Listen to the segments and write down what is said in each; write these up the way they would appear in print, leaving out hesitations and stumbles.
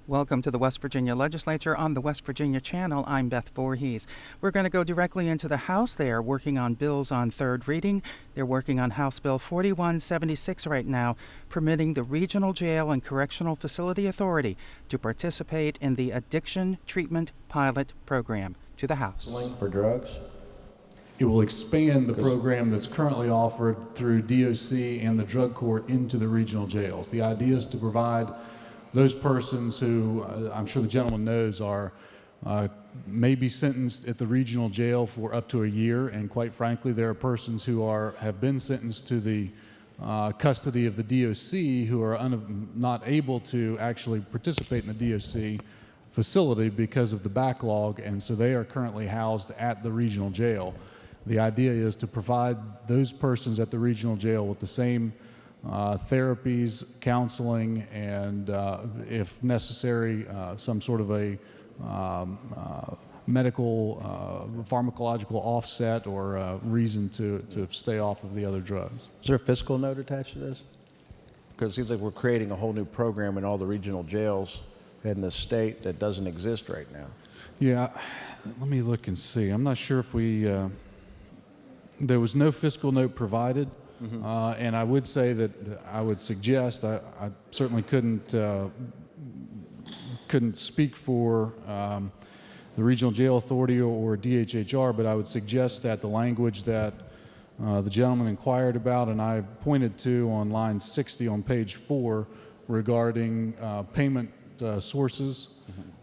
Welcome to the West Virginia Legislature on the West Virginia Channel. I'm Beth Voorhees. We're going to go directly into the House. They are working on bills on third reading. They're working on House Bill 4176 right now, permitting the Regional Jail and Correctional Facility Authority to participate in the Addiction Treatment Pilot Program. To the House. For drugs? It will expand the program that's currently offered through DOC and the drug court into the regional jails. The idea is to provide those persons who, I'm sure the gentleman knows, are may be sentenced at the regional jail for up to a year, and quite frankly, there are persons who have been sentenced to the custody of the DOC who are not able to actually participate in the DOC facility because of the backlog, and so they are currently housed at the regional jail. The idea is to provide those persons at the regional jail with the same therapies, counseling, and if necessary, some sort of a medical, pharmacological offset or reason to stay off of the other drugs. Is there a fiscal note attached to this? Because it seems like we're creating a whole new program in all the regional jails in the state that doesn't exist right now. Yeah, let me look and see. I'm not sure if we, there was no fiscal note provided. Mm-hmm. And I would say that I would suggest, I certainly couldn't speak for the Regional Jail Authority or DHHR, but I would suggest that the language that the gentleman inquired about and I pointed to on line 60 on page 4 regarding payment sources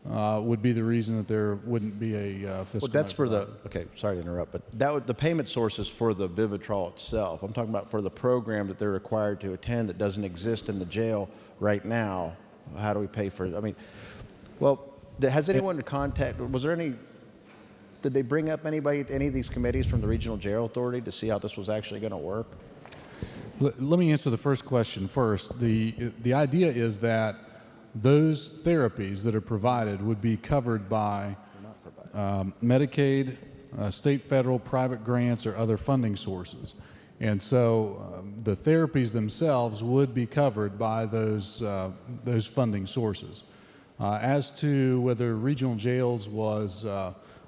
would be the reason that there wouldn't be a fiscal. Well, that's for the, okay, sorry to interrupt, but the payment source is for the Vivitrol itself. I'm talking about for the program that they're required to attend that doesn't exist in the jail right now. How do we pay for it? I mean, well, has anyone was there any, did they bring up any of these committees from the Regional Jail Authority to see how this was actually going to work? Let me answer the first question first. The idea is that those therapies that are provided would be covered by Medicaid, state, federal, private grants, or other funding sources. And so the therapies themselves would be covered by those funding sources. As to whether regional jails was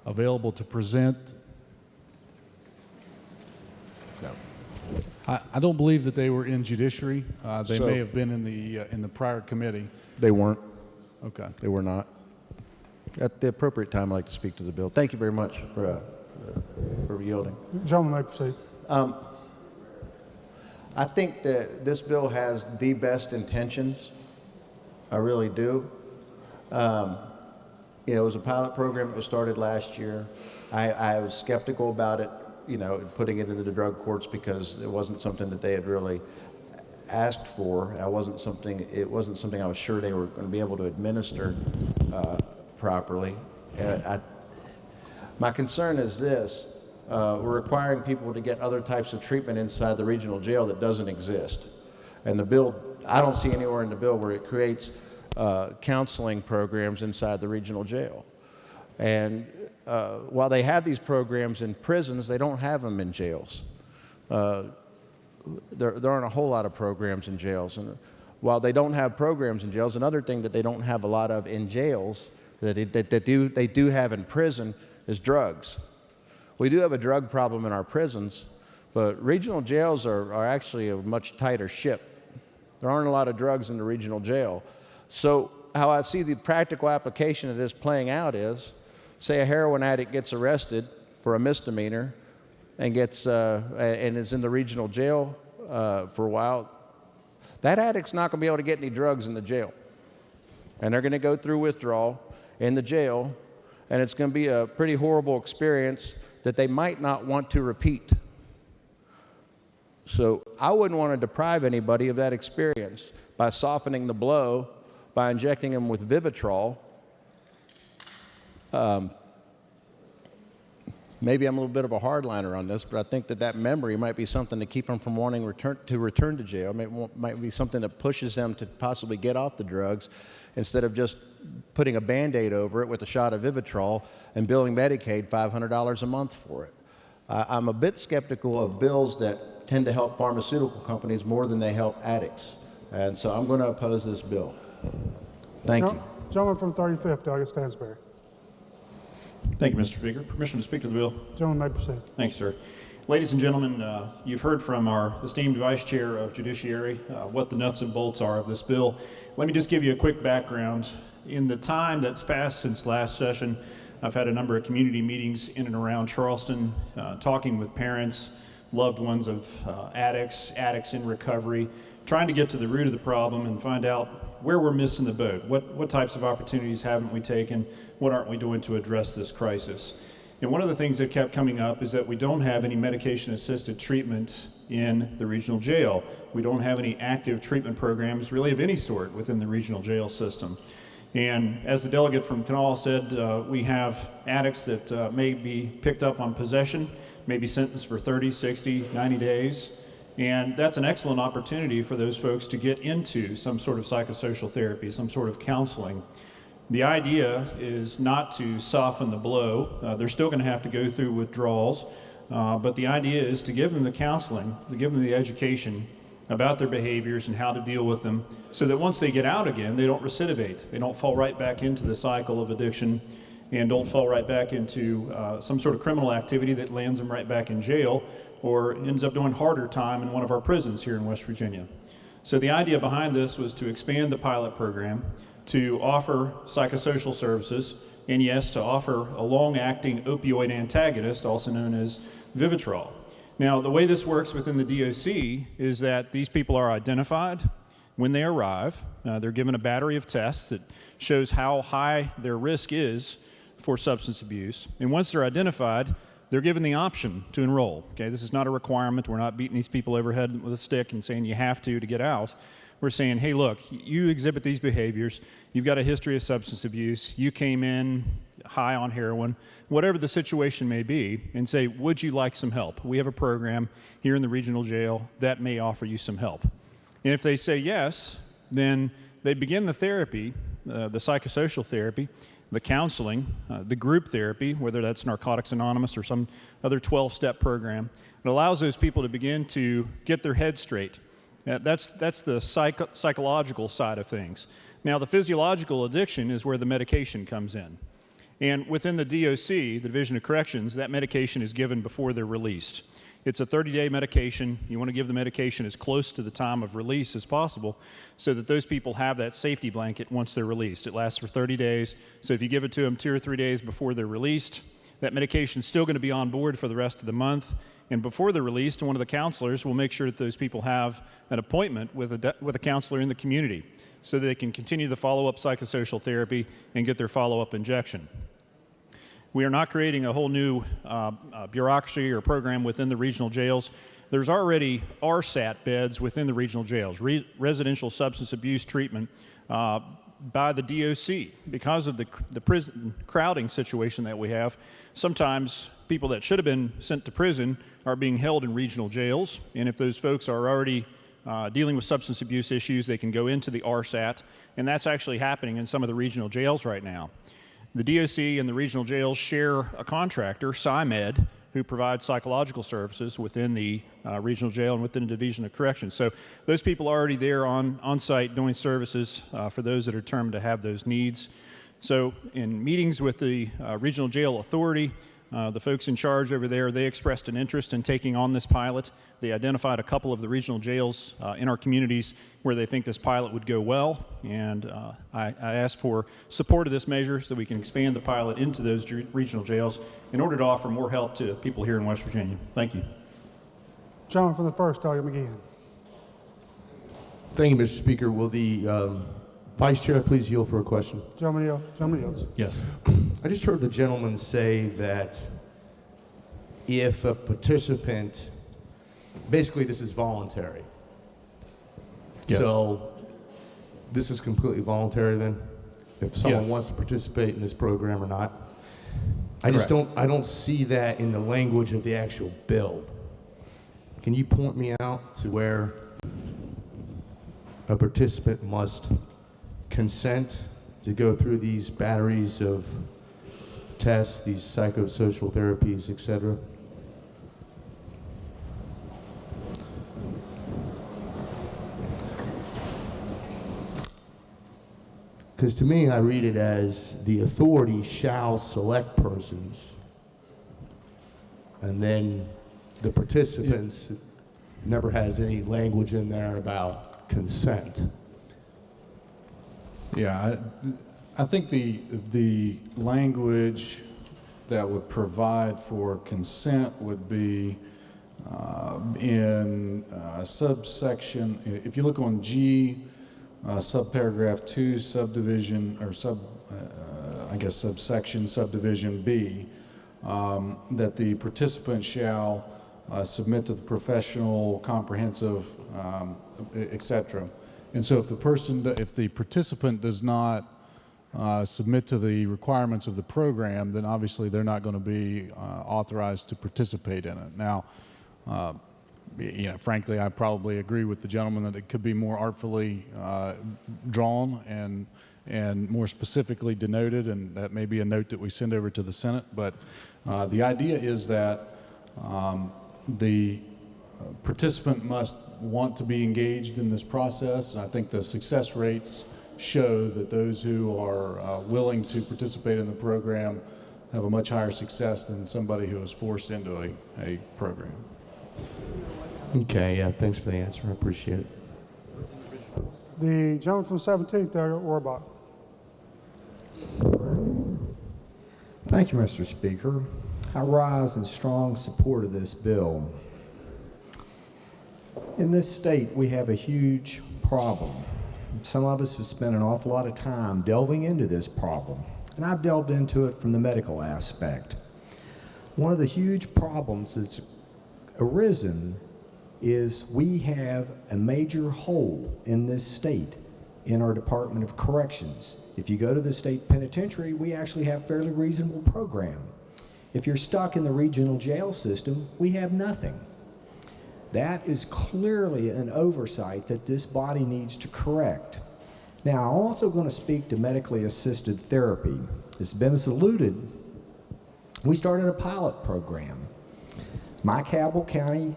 available to present, no. I don't believe that they were in judiciary. They may have been in the prior committee. They weren't. Okay. They were not. At the appropriate time, I'd like to speak to the bill. Thank you very much for yielding. Gentleman may proceed. I think that this bill has the best intentions. I really do. It was a pilot program that was started last year. I was skeptical about it, putting it into the drug courts because it wasn't something that they had really asked for. It wasn't something I was sure they were going to be able to administer properly. My concern is this: we're requiring people to get other types of treatment inside the regional jail that doesn't exist. And the bill, I don't see anywhere in the bill where it creates counseling programs inside the regional jail. And while they have these programs in prisons, they don't have them in jails. There aren't a whole lot of programs in jails, and while they don't have programs in jails, another thing that they don't have a lot of in jails that they do have in prison is drugs. We do have a drug problem in our prisons, but regional jails are actually a much tighter ship. There aren't a lot of drugs in the regional jail. So how I see the practical application of this playing out is, say a heroin addict gets arrested for a misdemeanor and and is in the regional jail for a while. That addict's not going to be able to get any drugs in the jail, and they're going to go through withdrawal in the jail, and it's going to be a pretty horrible experience that they might not want to repeat. So I wouldn't want to deprive anybody of that experience by softening the blow by injecting them with Vivitrol. Maybe I'm a little bit of a hardliner on this, but I think that memory might be something to keep them from wanting to return to jail. It might be something that pushes them to possibly get off the drugs instead of just putting a Band-Aid over it with a shot of Vivitrol and billing Medicaid $500 a month for it. I'm a bit skeptical of bills that tend to help pharmaceutical companies more than they help addicts. And so I'm going to oppose this bill. Thank you. Gentleman from 35th, Delegate Stansberry. Thank you, Mr. Speaker. Permission to speak to the bill. Gentleman may proceed. Thank you, sir. Ladies and gentlemen, you've heard from our esteemed Vice Chair of Judiciary what the nuts and bolts are of this bill. Let me just give you a quick background. In the time that's passed since last session, I've had a number of community meetings in and around Charleston, talking with parents, loved ones of addicts in recovery, trying to get to the root of the problem and find out where we're missing the boat. What types of opportunities haven't we taken? What aren't we doing to address this crisis? And one of the things that kept coming up is that we don't have any medication-assisted treatment in the regional jail. We don't have any active treatment programs really of any sort within the regional jail system. And as the delegate from Kanawha said, we have addicts that may be picked up on possession, may be sentenced for 30, 60, 90 days. And that's an excellent opportunity for those folks to get into some sort of psychosocial therapy, some sort of counseling. The idea is not to soften the blow. They're still going to have to go through withdrawals, but the idea is to give them the counseling, to give them the education about their behaviors and how to deal with them, so that once they get out again, they don't recidivate. They don't fall right back into the cycle of addiction and don't fall right back into some sort of criminal activity that lands them right back in jail or ends up doing harder time in one of our prisons here in West Virginia. So the idea behind this was to expand the pilot program, to offer psychosocial services, and yes, to offer a long-acting opioid antagonist, also known as Vivitrol. Now, the way this works within the DOC is that these people are identified when they arrive. They're given a battery of tests that shows how high their risk is for substance abuse. And once they're identified, they're given the option to enroll. Okay, this is not a requirement. We're not beating these people over the head with a stick and saying you have to get out. We're saying, hey, look, you exhibit these behaviors. You've got a history of substance abuse. You came in high on heroin, whatever the situation may be, and say, would you like some help? We have a program here in the regional jail that may offer you some help. And if they say yes, then they begin the therapy, the psychosocial therapy, the counseling, the group therapy, whether that's Narcotics Anonymous or some other 12-step program. It allows those people to begin to get their head straight. That's the psychological side of things. Now, the physiological addiction is where the medication comes in. And within the DOC, the Division of Corrections, that medication is given before they're released. It's a 30-day medication. You want to give the medication as close to the time of release as possible so that those people have that safety blanket once they're released. It lasts for 30 days. So if you give it to them 2 or 3 days before they're released, that medication is still going to be on board for the rest of the month. And before they're released, one of the counselors will make sure that those people have an appointment with a counselor in the community so that they can continue the follow-up psychosocial therapy and get their follow-up injection. We are not creating a whole new bureaucracy or program within the regional jails. There's already RSAT beds within the regional jails, residential substance abuse treatment, by the DOC. Because of the prison crowding situation that we have, sometimes people that should have been sent to prison are being held in regional jails, and if those folks are already dealing with substance abuse issues, they can go into the RSAT, and that's actually happening in some of the regional jails right now. The DOC and the regional jails share a contractor, PsyMed, who provides psychological services within the regional jail and within the Division of Corrections. So those people are already there on site doing services for those that are determined to have those needs. So in meetings with the Regional Jail Authority, the folks in charge over there, they expressed an interest in taking on this pilot. They identified a couple of the regional jails in our communities where they think this pilot would go well, and I asked for support of this measure so that we can expand the pilot into those regional jails in order to offer more help to people here in West Virginia. Thank you. Gentleman from the first, Delegate McGeehan. Thank you, Mr. Speaker. Will the Vice Chair please yield for a question? Gentleman yields. Yes. I just heard the gentleman say that if a participant, basically this is voluntary. Yes. So this is completely voluntary then? If someone Yes. wants to participate in this program or not? I don't see that in the language of the actual bill. Can you point me out to where a participant must consent to go through these batteries of tests, these psychosocial therapies, etc.? Because to me, I read it as the authority shall select persons, and then the participants never has any language in there about consent. Yeah, I think the language that would provide for consent would be in subsection, if you look on G, subparagraph 2, subdivision, or subsection subdivision B, that the participant shall submit to the professional, comprehensive, etc. And so if the participant does not submit to the requirements of the program, then obviously they're not going to be authorized to participate in it. Now, frankly, I probably agree with the gentleman that it could be more artfully drawn and more specifically denoted, and that may be a note that we send over to the Senate. But the idea is that the participant must want to be engaged in this process, and I think the success rates show that those who are willing to participate in the program have a much higher success than somebody who is forced into a program. Okay, yeah, thanks for the answer. I appreciate it. The gentleman from 17th, Delegate Rohrbach. Thank you, Mr. Speaker. I rise in strong support of this bill. In this state, we have a huge problem. Some of us have spent an awful lot of time delving into this problem, and I've delved into it from the medical aspect. One of the huge problems that's arisen is we have a major hole in this state in our Department of Corrections. If you go to the state penitentiary, we actually have a fairly reasonable program. If you're stuck in the regional jail system, we have nothing. That is clearly an oversight that this body needs to correct. Now, I'm also going to speak to medically assisted therapy. As has been alluded, we started a pilot program. My Cabell County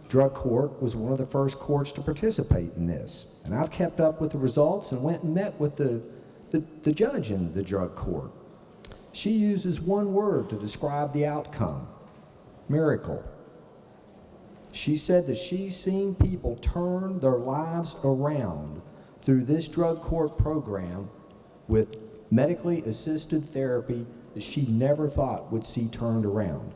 Drug Court was one of the first courts to participate in this. And I've kept up with the results and went and met with the judge in the drug court. She uses one word to describe the outcome: miracle. She said that she's seen people turn their lives around through this drug court program with medically assisted therapy that she never thought would see turned around.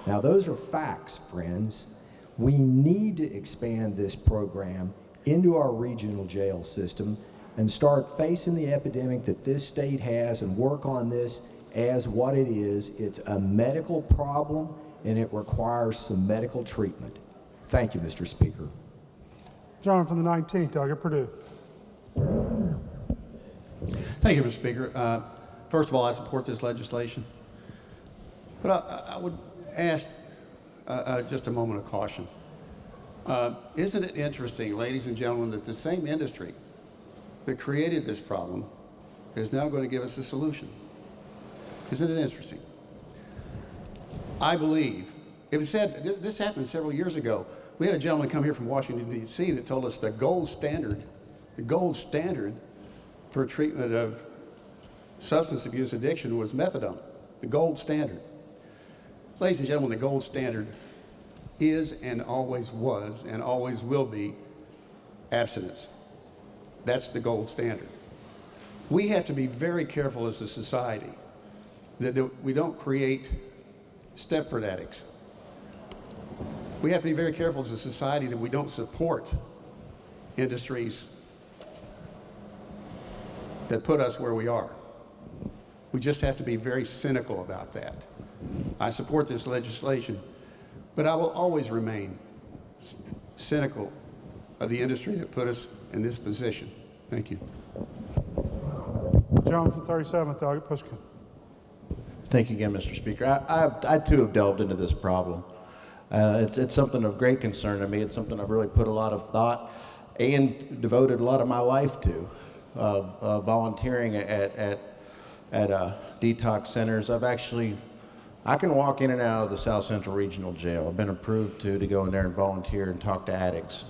Now, those are facts, friends. We need to expand this program into our regional jail system and start facing the epidemic that this state has and work on this as what it is. It's a medical problem, and it requires some medical treatment. Thank you, Mr. Speaker. Gentleman from the 19th, Delegate Perdue. Thank you, Mr. Speaker. First of all, I support this legislation. But I would ask just a moment of caution. Isn't it interesting, ladies and gentlemen, that the same industry that created this problem is now going to give us a solution? Isn't it interesting? I believe, it was said, this happened several years ago. We had a gentleman come here from Washington, D.C. that told us the gold standard for treatment of substance abuse addiction was methadone, the gold standard. Ladies and gentlemen, the gold standard is and always was and always will be abstinence. That's the gold standard. We have to be very careful as a society that we don't create Stepford addicts. We have to be very careful as a society that we don't support industries that put us where we are. We just have to be very cynical about that. I support this legislation, but I will always remain cynical of the industry that put us in this position. Thank you. Gentleman from 37th, Delegate Pushkin. Thank you again, Mr. Speaker. I too have delved into this problem. It's something of great concern to me. It's something I've really put a lot of thought and devoted a lot of my life to, volunteering at detox centers. I can walk in and out of the South Central Regional Jail. I've been approved to go in there and volunteer and talk to addicts.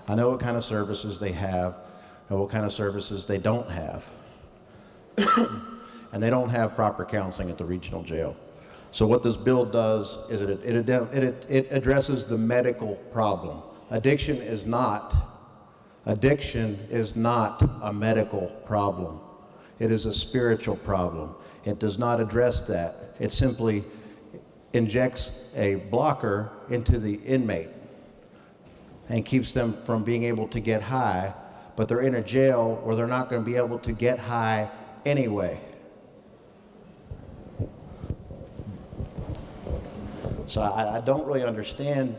I know what kind of services they have and what kind of services they don't have. and they don't have proper counseling at the regional jail. So what this bill does is it addresses the medical problem. Addiction is not a medical problem. It is a spiritual problem. It does not address that. It simply injects a blocker into the inmate and keeps them from being able to get high, but they're in a jail where they're not going to be able to get high anyway. So I don't really understand.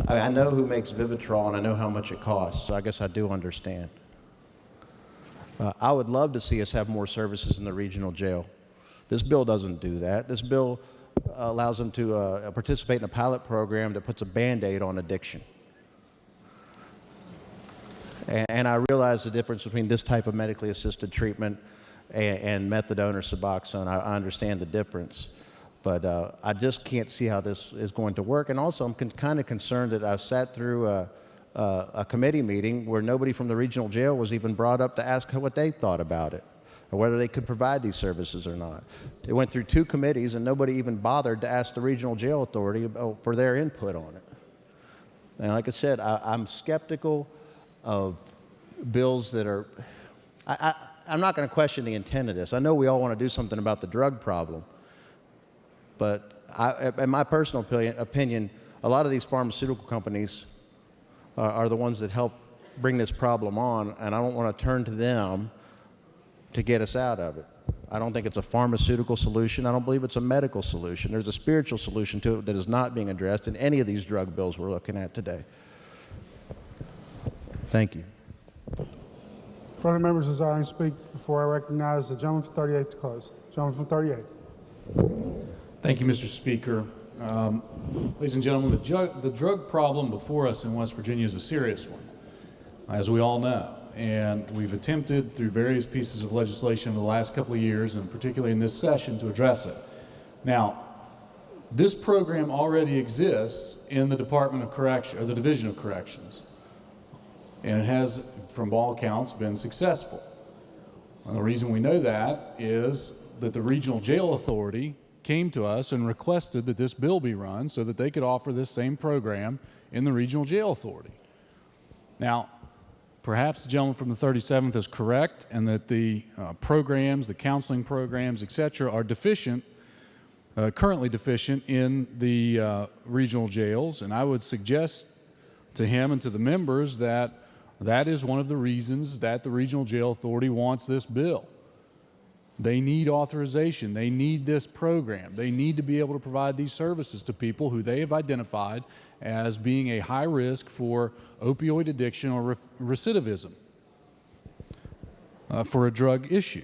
I mean, I know who makes Vivitrol and I know how much it costs, so I guess I do understand. I would love to see us have more services in the regional jail. This bill doesn't do that. This bill allows them to participate in a pilot program that puts a Band-Aid on addiction. And I realize the difference between this type of medically assisted treatment and methadone or Suboxone. I understand the difference. But I just can't see how this is going to work. And also, I'm kind of concerned that I sat through a committee meeting where nobody from the regional jail was even brought up to ask what they thought about it, or whether they could provide these services or not. It went through 2 committees, and nobody even bothered to ask the regional jail authority for their input on it. And like I said, I'm skeptical of bills that are... I'm not going to question the intent of this. I know we all want to do something about the drug problem. But in my personal opinion, a lot of these pharmaceutical companies are the ones that help bring this problem on, and I don't want to turn to them to get us out of it. I don't think it's a pharmaceutical solution. I don't believe it's a medical solution. There's a spiritual solution to it that is not being addressed in any of these drug bills we're looking at today. Thank you. Further members desiring to speak before I recognize the gentleman from 38 to close. Gentleman from 38. Thank you, Mr. Speaker. Ladies and gentlemen, the drug problem before us in West Virginia is a serious one, as we all know. And we've attempted through various pieces of legislation in the last couple of years, and particularly in this session, to address it. Now, this program already exists in the Department of Correction, or the Division of Corrections. And it has, from all accounts, been successful. And the reason we know that is that the Regional Jail Authority came to us and requested that this bill be run so that they could offer this same program in the Regional Jail Authority. Now, perhaps the gentleman from the 37th is correct, and that the programs, the counseling programs, etc., are deficient, currently deficient in the regional jails, and I would suggest to him and to the members that that is one of the reasons that the Regional Jail Authority wants this bill. They need authorization. They need this program. They need to be able to provide these services to people who they have identified as being a high risk for opioid addiction or recidivism for a drug issue.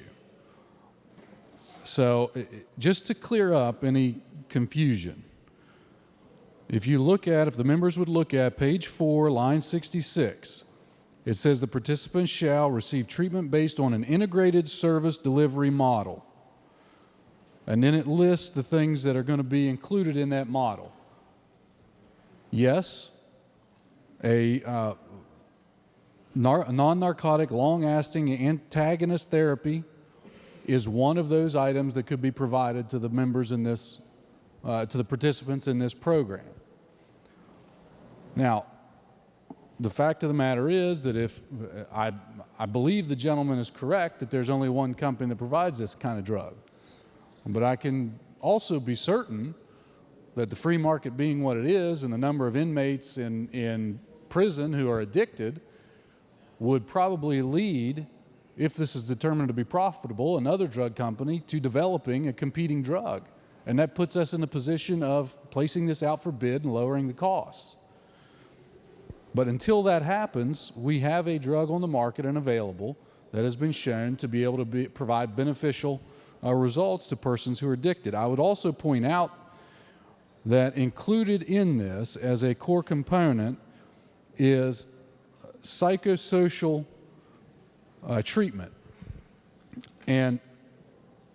So just to clear up any confusion, if the members would look at page 4, line 66, it says the participants shall receive treatment based on an integrated service delivery model. And then it lists the things that are going to be included in that model. Yes, a non-narcotic, long-lasting antagonist therapy is one of those items that could be provided to the members in this, to the participants in this program. Now, the fact of the matter is that if I believe the gentleman is correct that there's only one company that provides this kind of drug. But I can also be certain that the free market being what it is and the number of inmates in prison who are addicted would probably lead, if this is determined to be profitable, another drug company to developing a competing drug. And that puts us in a position of placing this out for bid and lowering the costs. But until that happens, we have a drug on the market and available that has been shown to be able to provide beneficial results to persons who are addicted. I would also point out that included in this as a core component is psychosocial treatment. And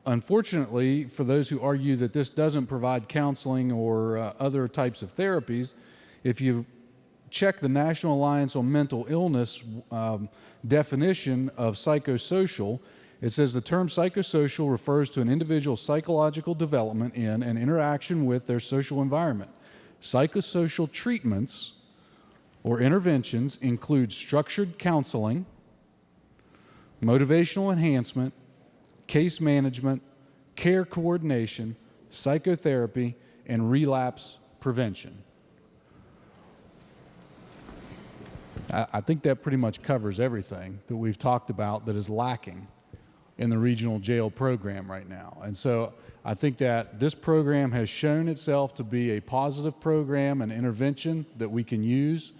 unfortunately, for those who argue that this doesn't provide counseling or other types of therapies, if you check the National Alliance on Mental Illness definition of psychosocial, it says the term psychosocial refers to an individual's psychological development in and interaction with their social environment. Psychosocial treatments or interventions include structured counseling, motivational enhancement, case management, care coordination, psychotherapy, and relapse prevention. I think that pretty much covers everything that we've talked about that is lacking in the regional jail program right now. And so I think that this program has shown itself to be a positive program and intervention that we can use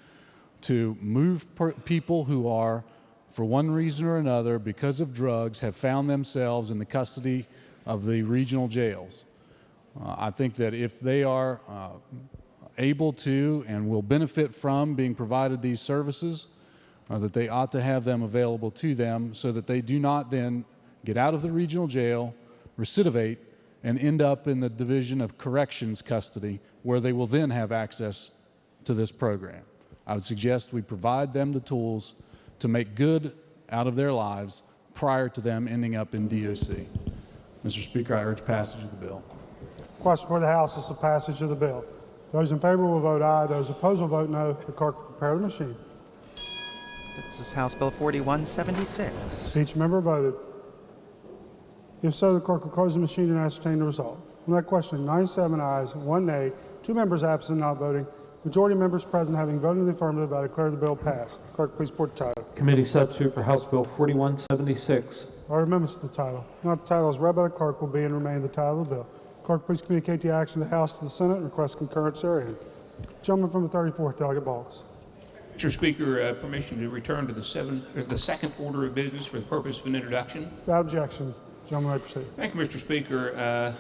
to move people who are, for one reason or another, because of drugs, have found themselves in the custody of the regional jails. I think that if they are able to and will benefit from being provided these services, that they ought to have them available to them so that they do not then get out of the regional jail, recidivate, and end up in the Division of Corrections custody, where they will then have access to this program. I would suggest we provide them the tools to make good out of their lives prior to them ending up in DOC. Mr. Speaker, I urge passage of the bill. Question for the House is the passage of the bill. Those in favor will vote aye. Those opposed will vote no. The clerk will prepare the machine. This is House Bill 4176. Has each member voted? If so, the clerk will close the machine and ascertain the result. On that question, 97 ayes, 1 nay, 2 members absent not voting. Majority of members present having voted in the affirmative, I declare the bill passed. Clerk, please report the title. Committee substitute for House Bill 4176. Order amendments to the title. Not the title as read by the clerk will be and remain the title of the bill. Clerk, please communicate the action of the House to the Senate and request concurrence therein. Gentleman from the 34th, Delegate Boggs. Mr. Speaker, permission to return to the second order of business for the purpose of an introduction. Without objection. Gentleman may proceed. Thank you, Mr. Speaker.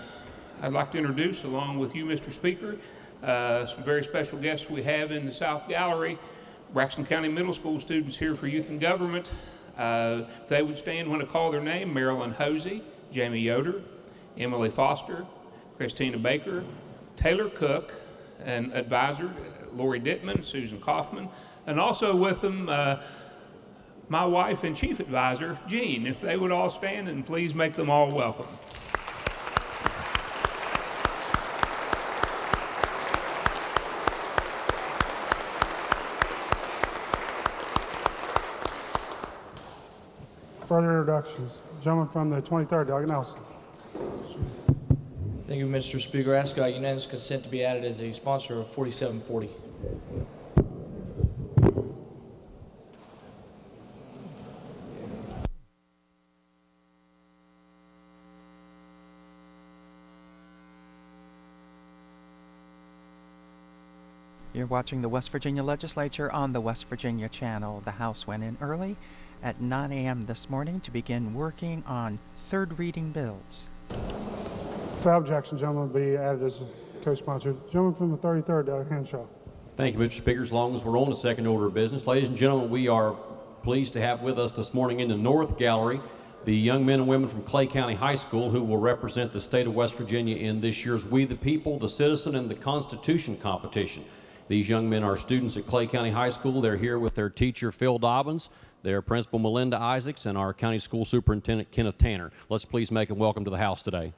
I'd like to introduce, along with you, Mr. Speaker, some very special guests we have in the South Gallery. Braxton County Middle School students here for Youth and Government. They would stand when I call their name: Marilyn Hosey, Jamie Yoder, Emily Foster, Christina Baker, Taylor Cook, and advisor Lori Dittman, Susan Kaufman, and also with them my wife and chief advisor, Jean. If they would all stand, and please make them all welcome. Further introductions. Gentleman from the 23rd, Delegate Nelson. Thank you, Mr. Speaker. I ask unanimous consent to be added as a sponsor of 4740. You're watching the West Virginia Legislature on the West Virginia Channel. The House went in early at 9 a.m. this morning to begin working on third reading bills. Without objection, gentleman will be added as a co-sponsor. Gentleman from the 33rd, Delegate Henshaw. Thank you, Mr. Speaker. As long as we're on the second order of business, ladies and gentlemen, we are pleased to have with us this morning in the North Gallery the young men and women from Clay County High School who will represent the state of West Virginia in this year's We the People, the Citizen, and the Constitution competition. These young men are students at Clay County High School. They're here with their teacher, Phil Dobbins, their principal, Melinda Isaacs, and our county school superintendent, Kenneth Tanner. Let's please make them welcome to the House today.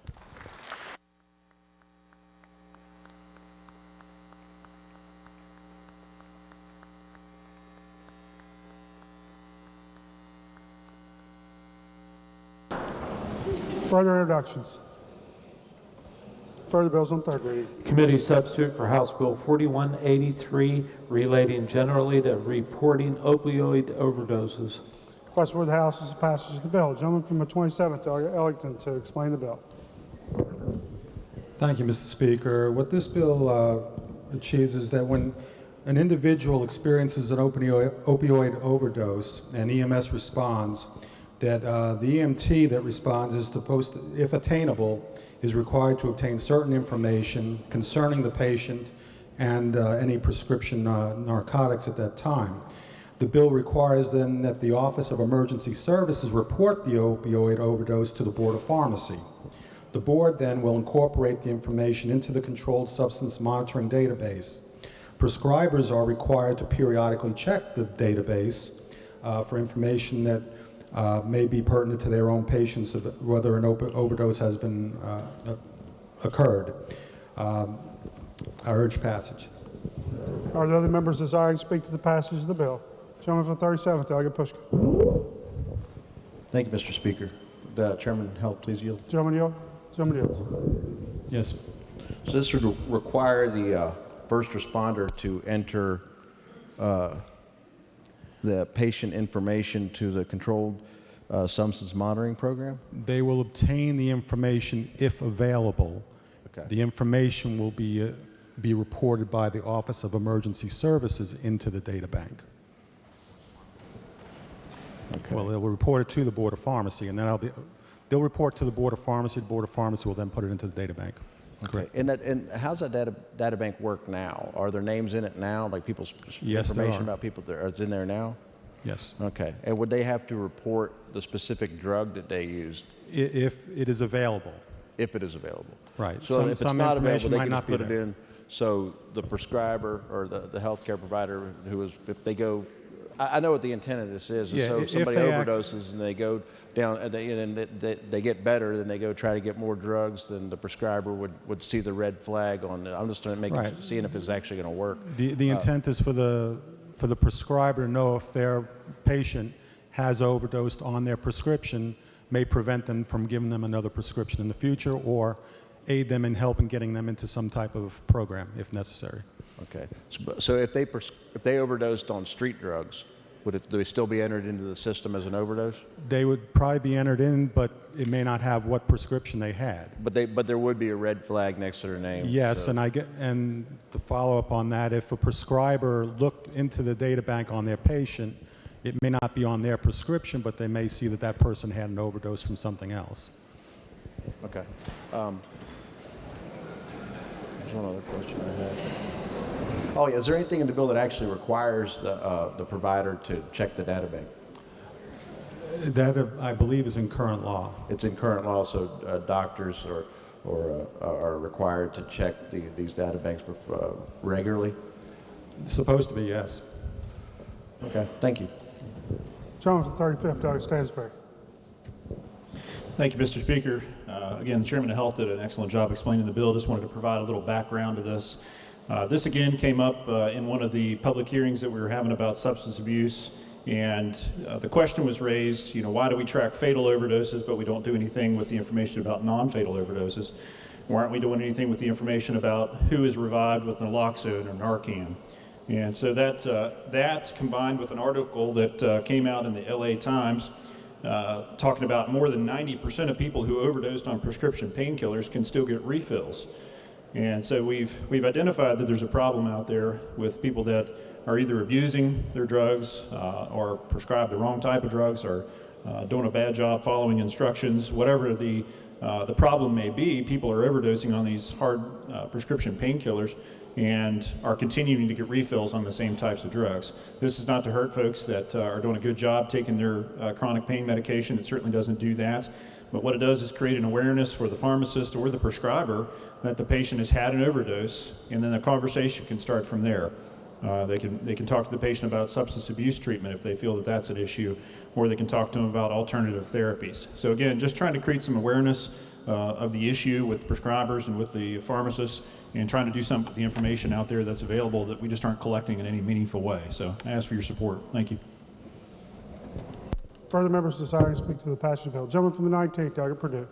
Further introductions. Further bills on third reading. Committee substitute for House Bill 4183, relating generally to reporting opioid overdoses. Question for the House is the passage of the bill. Gentleman from the 27th, Delegate Ellington, to explain the bill. Thank you, Mr. Speaker. What this bill achieves is that when an individual experiences an opioid overdose and EMS responds, that the EMT that responds is supposed to, if attainable, is required to obtain certain information concerning the patient and any prescription narcotics at that time. The bill requires then that the Office of Emergency Services report the opioid overdose to the Board of Pharmacy. The board then will incorporate the information into the Controlled Substance Monitoring Database. Prescribers are required to periodically check the database for information that may be pertinent to their own patients, whether an overdose has been occurred. I urge passage. Are there other members desiring to speak to the passage of the bill? Gentleman from 37th, Delegate Pushkin. Thank you, Mr. Speaker. The Chairman Halt, please yield. Gentleman yield. Gentleman yields. Yes. So this would require the first responder to enter the patient information to the controlled substance monitoring program? They will obtain the information if available. Okay. The information will be reported by the Office of Emergency Services into the data bank. Okay. Well, they'll report it to the Board of Pharmacy, and then they'll report to the Board of Pharmacy. The Board of Pharmacy will then put it into the data bank. Okay. And how's that data bank work now? Are there names in it now, like people's Yes, there information are. about people that are in there now? Yes. Okay. And would they have to report the specific drug that they used? If it is available. If it is available. Right. So if it's not available, they might can not just be put it there. in. So the prescriber or the healthcare provider who is, if they go, I know what the intent of this is. Yeah, So if somebody they overdoses and they go down and they get better, then they go try to get more drugs, then the prescriber would see the red flag on it. I'm just trying to Right. seeing if it's actually going to work. The intent is for the prescriber to know if their patient has overdosed on their prescription, may prevent them from giving them another prescription in the future, or aid them in helping getting them into some type of program if necessary. Okay. So if they overdosed on street drugs, do they still be entered into the system as an overdose? They would probably be entered in, but it may not have what prescription they had. But there would be a red flag next to their name. Yes, so. and to follow up on that, if a prescriber looked into the data bank on their patient, it may not be on their prescription, but they may see that that person had an overdose from something else. Okay. There's one other question I had. Oh, yeah. Is there anything in the bill that actually requires the provider to check the data bank? That, I believe, is in current law. It's in current law, so doctors are required to check these data banks regularly? It's supposed to be, yes. Okay. Thank you. Gentleman from 35th, Delegate Stansberry. Thank you, Mr. Speaker. Again, the Chairman of Health did an excellent job explaining the bill. Just wanted to provide a little background to this. This again came up in one of the public hearings that we were having about substance abuse, and the question was raised, why do we track fatal overdoses but we don't do anything with the information about non-fatal overdoses? Why aren't we doing anything with the information about who is revived with naloxone or Narcan? And so that combined with an article that came out in the LA Times talking about more than 90% of people who overdosed on prescription painkillers can still get refills. And so we've identified that there's a problem out there with people that are either abusing their drugs or prescribed the wrong type of drugs or doing a bad job following instructions. Whatever the problem may be, people are overdosing on these hard prescription painkillers and are continuing to get refills on the same types of drugs. This is not to hurt folks that are doing a good job taking their chronic pain medication. It certainly doesn't do that. But what it does is create an awareness for the pharmacist or the prescriber that the patient has had an overdose, and then the conversation can start from there. They can talk to the patient about substance abuse treatment if they feel that that's an issue, or they can talk to them about alternative therapies. So again, just trying to create some awareness of the issue with prescribers and with the pharmacists, and trying to do something with the information out there that's available that we just aren't collecting in any meaningful way. So I ask for your support. Thank you. Further members desiring to speak to the passage of the bill. Gentleman from the 19th, Delegate Perdue.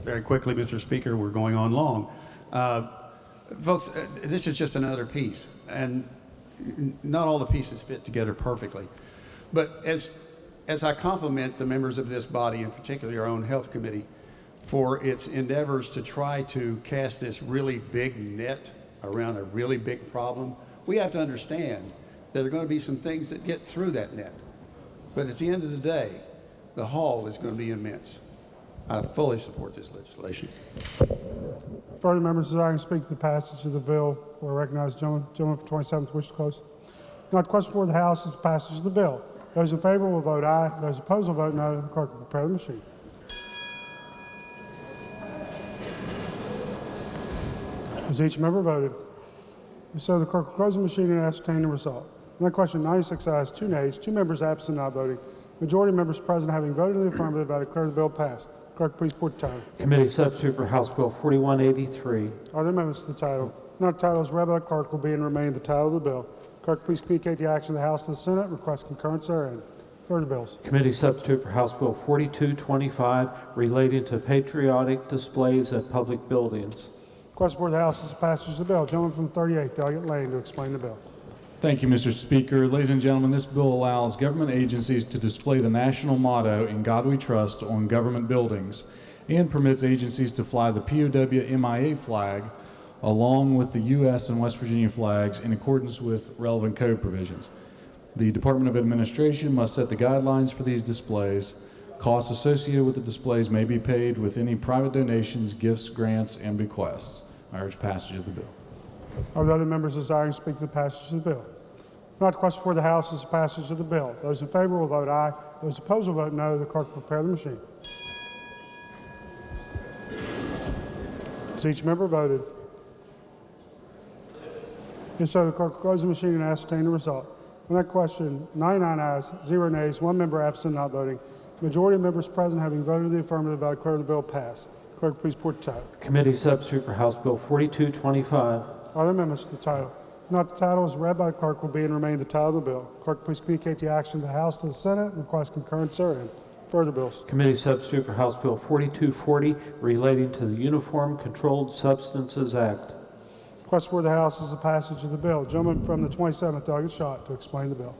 Very quickly, Mr. Speaker, we're going on long. Folks, this is just another piece, and not all the pieces fit together perfectly. But as I compliment the members of this body, and particularly our own health committee, for its endeavors to try to cast this really big net around a really big problem, we have to understand that there are going to be some things that get through that net. But at the end of the day, the haul is going to be immense. I fully support this legislation. Further members desiring to speak to the passage of the bill will recognize the gentleman. Gentleman from 27th, wish to close. Now, the question before the House is the passage of the bill. Those in favor will vote aye. Those opposed will vote no. The clerk will prepare the machine. Has each member voted? If so, the clerk will close the machine and ascertain the result. On that question, 96 ayes, 2 nays, 2 members absent not voting. Majority of members present having voted in the affirmative, I declare the bill passed. Clerk, please report the title. Committee substitute for House Bill 4183. Are there amendments to the title? Not the title is read by the clerk will be and remain the title of the bill. Clerk, please communicate the action of the House to the Senate. Request concurrence therein. Third of bills. Committee substitute for House Bill 4225 relating to patriotic displays at public buildings. Request for the House is the passage of the bill. Gentleman from 38th, Delegate Lane, to explain the bill. Thank you, Mr. Speaker. Ladies and gentlemen, this bill allows government agencies to display the national motto, "In God We Trust," on government buildings, and permits agencies to fly the POW-MIA flag along with the U.S. and West Virginia flags in accordance with relevant code provisions. The Department of Administration must set the guidelines for these displays. Costs associated with the displays may be paid with any private donations, gifts, grants, and bequests. I urge passage of the bill. Are there other members desiring to speak to the passage of the bill? Not the question for the House is the passage of the bill. Those in favor will vote aye. Those opposed will vote no. The clerk will prepare the machine. Has each member voted? If so, the clerk will close the machine and ascertain the result. On that question, 99 ayes, 0 nays, 1 member absent not voting. Majority of members present having voted in the affirmative, I declare the bill passed. Clerk, please report the title. Committee substitute for House Bill 4225. Are there amendments to the title? Not the title is read by the clerk will be and remain the title of the bill. Clerk, please communicate the action of the House to the Senate and request concurrence therein. Further bills. Committee substitute for House Bill 4240 relating to the Uniform Controlled Substances Act. Request for the House is the passage of the bill. Gentleman from the 27th, Delegate Schott, to explain the bill.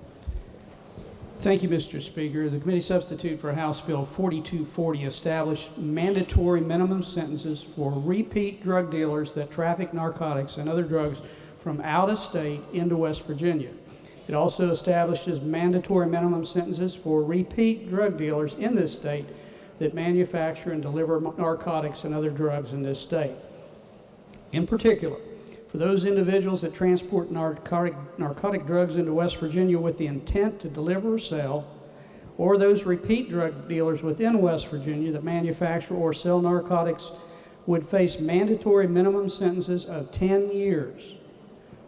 Thank you, Mr. Speaker. The committee substitute for House Bill 4240 established mandatory minimum sentences for repeat drug dealers that traffic narcotics and other drugs from out of state into West Virginia. It also establishes mandatory minimum sentences for repeat drug dealers in this state that manufacture and deliver narcotics and other drugs in this state. In particular, for those individuals that transport narcotic drugs into West Virginia with the intent to deliver or sell, or those repeat drug dealers within West Virginia that manufacture or sell narcotics would face mandatory minimum sentences of 10 years.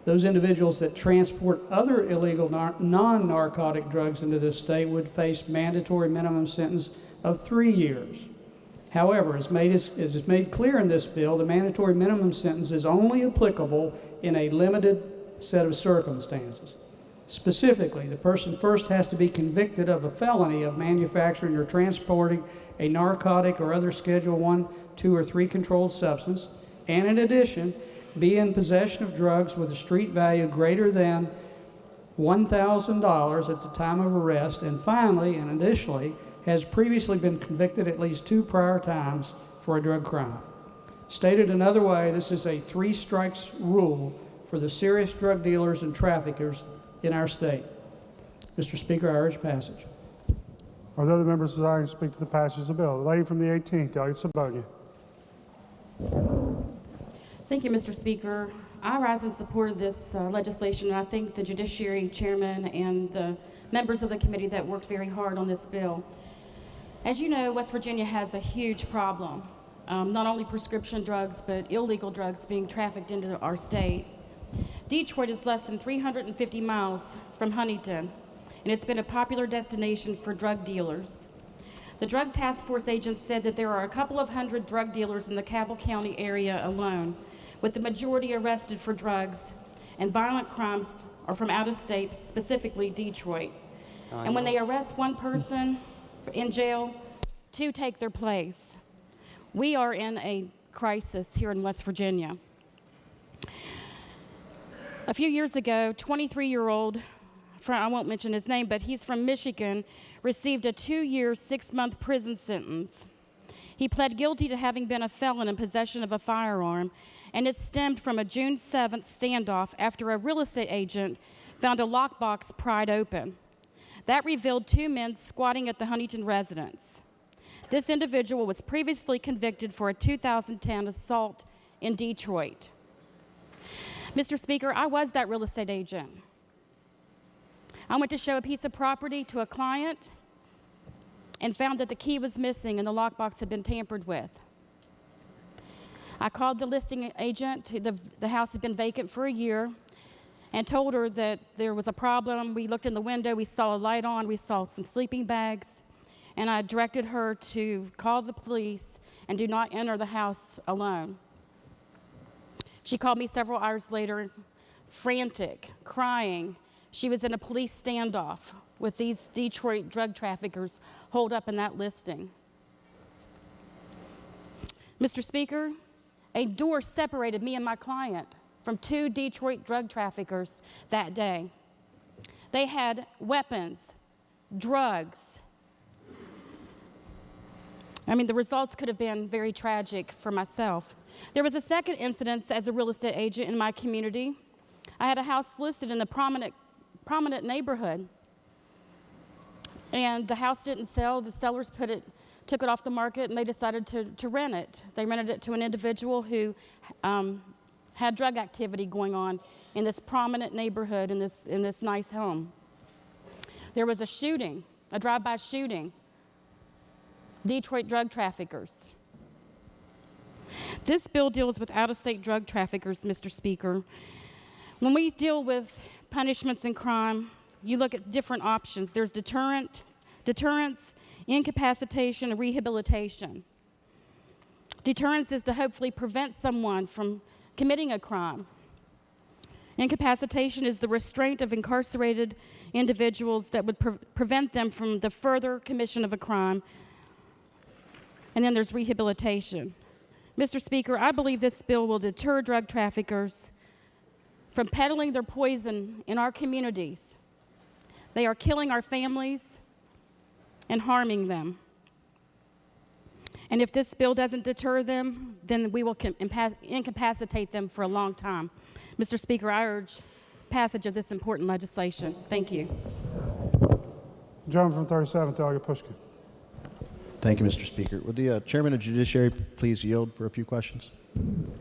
Those individuals that transport other illegal non-narcotic drugs into this state would face mandatory minimum sentence of 3 years. However, as is made clear in this bill, the mandatory minimum sentence is only applicable in a limited set of circumstances. Specifically, the person first has to be convicted of a felony of manufacturing or transporting a narcotic or other Schedule I, II, or III controlled substance, and in addition, be in possession of drugs with a street value greater than $1,000 at the time of arrest, and finally, and additionally, has previously been convicted at least 2 prior times for a drug crime. Stated another way, this is a 3 strikes rule for the serious drug dealers and traffickers in our state. Mr. Speaker, I urge passage. Are there other members desiring to speak to the passage of the bill? The lady from the 18th, Delegate Sabonia. Thank you, Mr. Speaker. I rise in support of this legislation, and I thank the Judiciary Chairman and the members of the committee that worked very hard on this bill. As you know, West Virginia has a huge problem, not only prescription drugs, but illegal drugs being trafficked into our state. Detroit is less than 350 miles from Huntington, and it's been a popular destination for drug dealers. The Drug Task Force agents said that there are a couple of hundred drug dealers in the Cabell County area alone, with the majority arrested for drugs, and violent crimes are from out of state, specifically Detroit. And when they arrest one person in jail, 2 take their place. We are in a crisis here in West Virginia. A few years ago, 23-year-old, I won't mention his name, but he's from Michigan, received a 2-year, 6-month prison sentence. He pled guilty to having been a felon in possession of a firearm, and it stemmed from a June 7th standoff after a real estate agent found a lockbox pried open. That revealed 2 men squatting at the Huntington residence. This individual was previously convicted for a 2010 assault in Detroit. Mr. Speaker, I was that real estate agent. I went to show a piece of property to a client and found that the key was missing and the lockbox had been tampered with. I called the listing agent. The house had been vacant for a year. and told her that there was a problem. We looked in the window, we saw a light on, we saw some sleeping bags, and I directed her to call the police and do not enter the house alone. She called me several hours later, frantic, crying. She was in a police standoff with these Detroit drug traffickers holed up in that listing. Mr. Speaker, a door separated me and my client from 2 Detroit drug traffickers that day. They had weapons, drugs. I mean, the results could have been very tragic for myself. There was a second incident as a real estate agent in my community. I had a house listed in a prominent neighborhood, and the house didn't sell. The sellers took it off the market, and they decided to rent it. They rented it to an individual who had drug activity going on in this prominent neighborhood, in this nice home. There was a shooting, a drive-by shooting. Detroit drug traffickers. This bill deals with out-of-state drug traffickers, Mr. Speaker. When we deal with punishments and crime, you look at different options. There's deterrence, incapacitation, and rehabilitation. Deterrence is to hopefully prevent someone from committing a crime. Incapacitation is the restraint of incarcerated individuals that would prevent them from the further commission of a crime. And then there's rehabilitation. Mr. Speaker, I believe this bill will deter drug traffickers from peddling their poison in our communities. They are killing our families and harming them. And if this bill doesn't deter them, then we will incapacitate them for a long time. Mr. Speaker, I urge passage of this important legislation. Thank you. Gentleman from 37th, Delegate Pushkin. Thank you, Mr. Speaker. Would the Chairman of the Judiciary please yield for a few questions?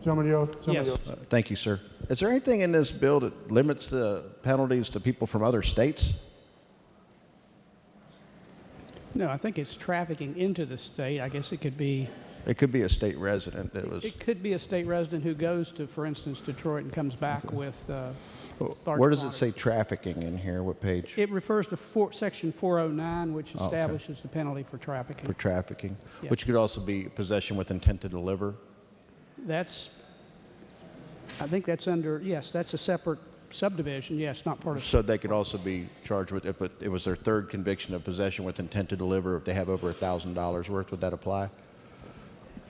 Gentleman yield. Yes. Thank you, sir. Is there anything in this bill that limits the penalties to people from other states? No, I think it's trafficking into the state. I guess it could be. It could be a state resident that was. It could be a state resident who goes to, for instance, Detroit and comes back with. Where does it say trafficking in here? What page? It refers to Section 409, which establishes the penalty for trafficking. For trafficking, Yes. which could also be possession with intent to deliver. I think that's under, yes, that's a separate subdivision, yes, not part of. So they could also be charged with, if it was their third conviction of possession with intent to deliver, if they have over $1,000 worth, would that apply?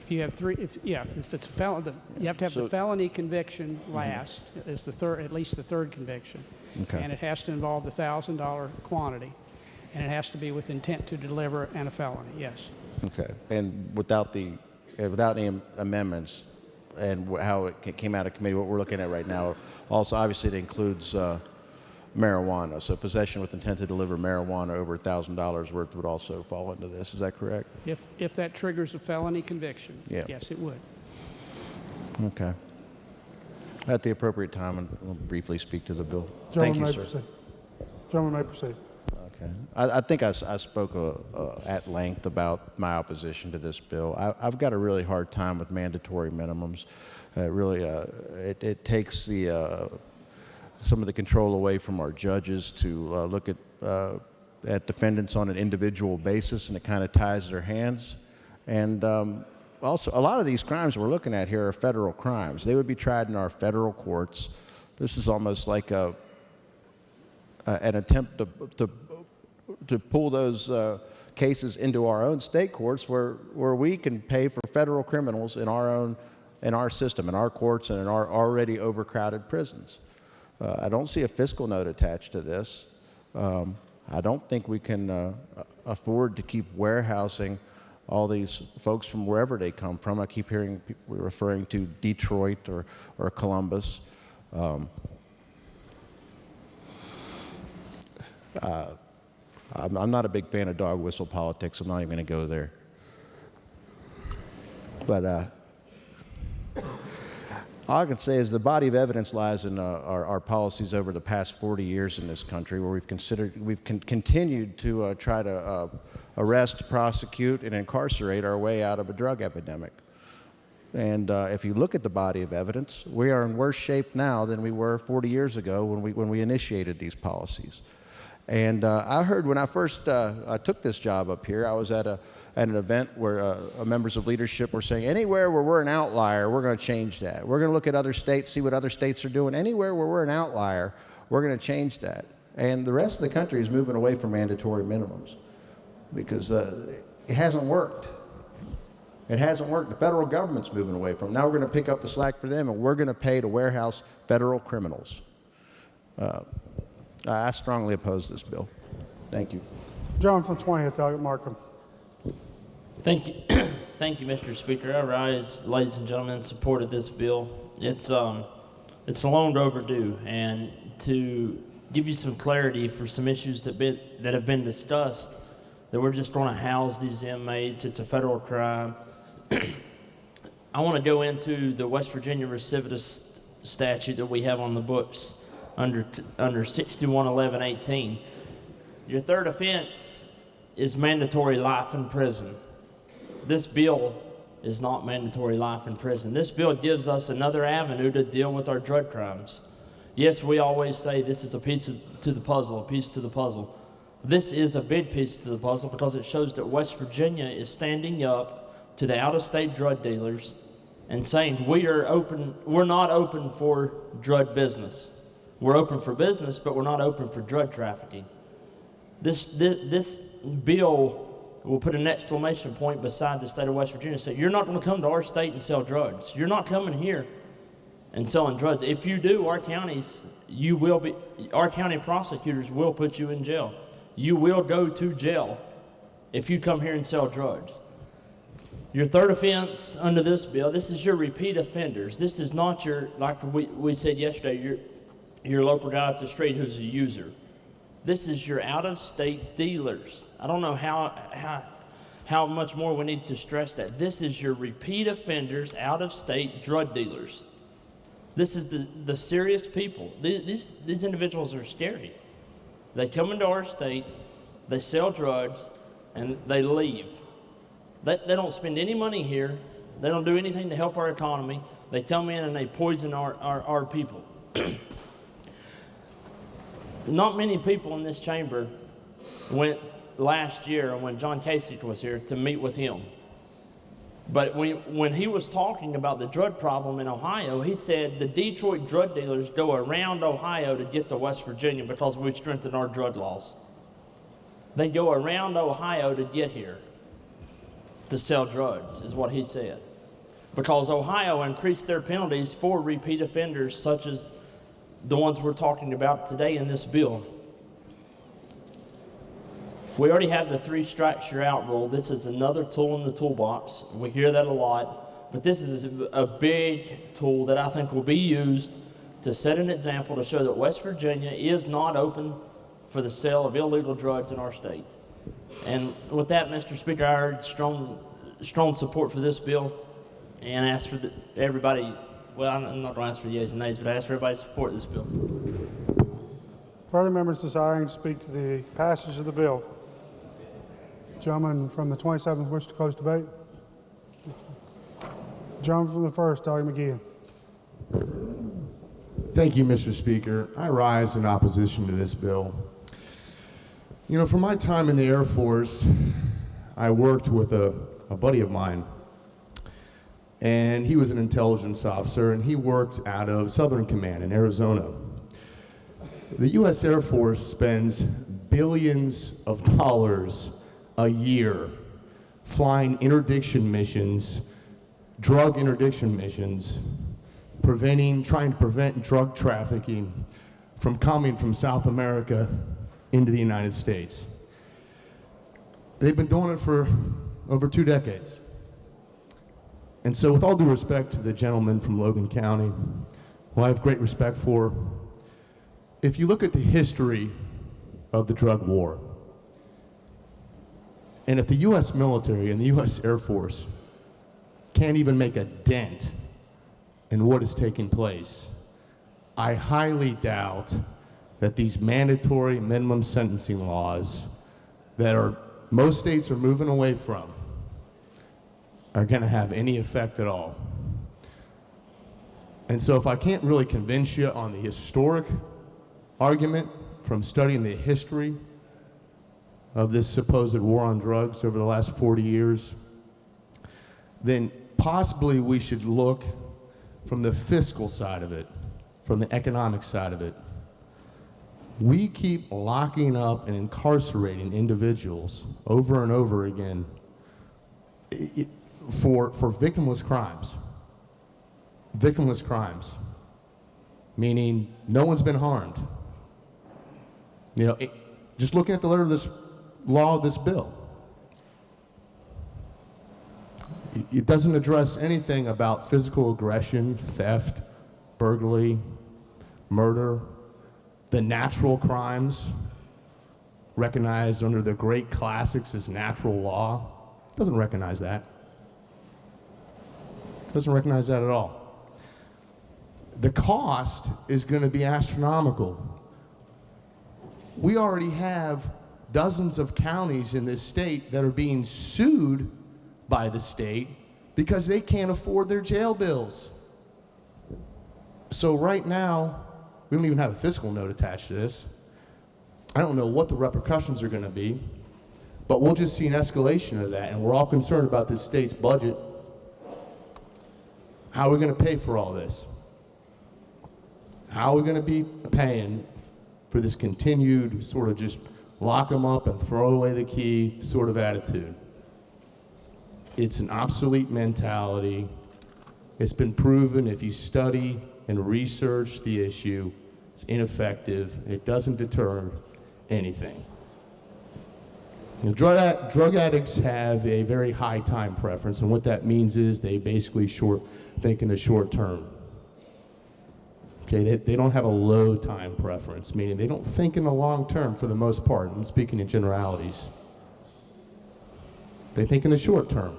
If you have if it's a felon, you have to have the felony conviction last, is at least the third conviction. Okay. And it has to involve the $1,000 quantity, and it has to be with intent to deliver and a felony, yes. Okay. And without any amendments and how it came out of committee, what we're looking at right now, also obviously it includes marijuana. So possession with intent to deliver marijuana over $1,000 worth would also fall into this. Is that correct? If that triggers a felony conviction, Yeah. yes, it would. Okay. At the appropriate time, we'll briefly speak to the bill. Gentleman Thank may you, sir. proceed. Gentleman may proceed. Okay. I think I spoke at length about my opposition to this bill. I've got a really hard time with mandatory minimums. It takes some of the control away from our judges to look at defendants on an individual basis, and it kind of ties their hands. And also, a lot of these crimes we're looking at here are federal crimes. They would be tried in our federal courts. This is almost like an attempt to pull those cases into our own state courts, where we can pay for federal criminals in our system, in our courts, and in our already overcrowded prisons. I don't see a fiscal note attached to this. I don't think we can afford to keep warehousing all these folks from wherever they come from. I keep hearing people referring to Detroit or Columbus. I'm not a big fan of dog whistle politics. I'm not even going to go there. But all I can say is the body of evidence lies in our policies over the past 40 years in this country, where we've continued to try to arrest, prosecute, and incarcerate our way out of a drug epidemic. And if you look at the body of evidence, we are in worse shape now than we were 40 years ago when we initiated these policies. And I heard when I first I took this job up here, I was at an event where members of leadership were saying, anywhere where we're an outlier, we're going to change that. We're going to look at other states, see what other states are doing. Anywhere where we're an outlier, we're going to change that. And the rest of the country is moving away from mandatory minimums because it hasn't worked. It hasn't worked. The federal government's moving away from it. Now we're going to pick up the slack for them, and we're going to pay to warehouse federal criminals. I strongly oppose this bill. Thank you. John from 20th, Delegate Markham. Thank you. Thank you, Mr. Speaker. I rise, ladies and gentlemen, in support of this bill. It's long overdue, and to give you some clarity for some issues that have been discussed, that we're just going to house these inmates. It's a federal crime. I want to go into the West Virginia recidivist statute that we have on the books under 611118. Your third offense is mandatory life in prison. This bill is not mandatory life in prison. This bill gives us another avenue to deal with our drug crimes. Yes, we always say this is a piece to the puzzle, a piece to the puzzle. This is a big piece to the puzzle because it shows that West Virginia is standing up to the out-of-state drug dealers and saying we're not open for drug business. We're open for business, but we're not open for drug trafficking. This bill will put an exclamation point beside the state of West Virginia. So you're not going to come to our state and sell drugs. You're not coming here and selling drugs. If you do, our county prosecutors will put you in jail. You will go to jail if you come here and sell drugs. Your third offense under this bill, this is your repeat offenders. This is not your, like we said yesterday, your local guy up the street who's a user. This is your out-of-state dealers. I don't know how much more we need to stress that. This is your repeat offenders, out-of-state drug dealers. This is the serious people. These individuals are scary. They come into our state, they sell drugs, and they leave. They don't spend any money here. They don't do anything to help our economy. They come in and they poison our people. Not many people in this chamber went last year when John Kasich was here to meet with him. But when he was talking about the drug problem in Ohio, he said the Detroit drug dealers go around Ohio to get to West Virginia because we've strengthened our drug laws. They go around Ohio to get here to sell drugs, is what he said. Because Ohio increased their penalties for repeat offenders such as the ones we're talking about today in this bill. We already have the 3 strikes you're out rule. This is another tool in the toolbox. We hear that a lot, but this is a big tool that I think will be used to set an example to show that West Virginia is not open for the sale of illegal drugs in our state. And with that, Mr. Speaker, I urge strong support for this bill and ask for everybody, well, I'm not going to ask for the yeas and nays, but I ask for everybody to support this bill. Further members desiring to speak to the passage of the bill? Gentleman from the 27th wish to close debate. Gentleman from the 1st, Delegate McGeehan. Thank you, Mr. Speaker. I rise in opposition to this bill. You know, for my time in the Air Force, I worked with a buddy of mine, and he was an intelligence officer, and he worked out of Southern Command in Arizona. The U.S. Air Force spends billions of dollars a year flying interdiction missions, drug interdiction missions, trying to prevent drug trafficking from coming from South America into the United States. They've been doing it for over 2 decades. And so with all due respect to the gentleman from Logan County, who I have great respect for, if you look at the history of the drug war, and if the U.S. military and the U.S. Air Force can't even make a dent in what is taking place, I highly doubt that these mandatory minimum sentencing laws that most states are moving away from are going to have any effect at all. And so if I can't really convince you on the historic argument from studying the history of this supposed war on drugs over the last 40 years, then possibly we should look from the fiscal side of it, from the economic side of it. We keep locking up and incarcerating individuals over and over again for victimless crimes. Victimless crimes, meaning no one's been harmed. You know, just looking at the letter of this law of this bill, it doesn't address anything about physical aggression, theft, burglary, murder, the natural crimes recognized under the great classics as natural law. It doesn't recognize that. It doesn't recognize that at all. The cost is going to be astronomical. We already have dozens of counties in this state that are being sued by the state because they can't afford their jail bills. So right now, we don't even have a fiscal note attached to this. I don't know what the repercussions are going to be, but we'll just see an escalation of that, and we're all concerned about this state's budget. How are we going to pay for all this? How are we going to be paying for this continued sort of just lock them up and throw away the key sort of attitude? It's an obsolete mentality. It's been proven if you study and research the issue, it's ineffective. It doesn't deter anything. You know, drug addicts have a very high time preference, and what that means is they basically think in the short term. Okay, they don't have a low time preference, meaning they don't think in the long term for the most part. I'm speaking in generalities. They think in the short term.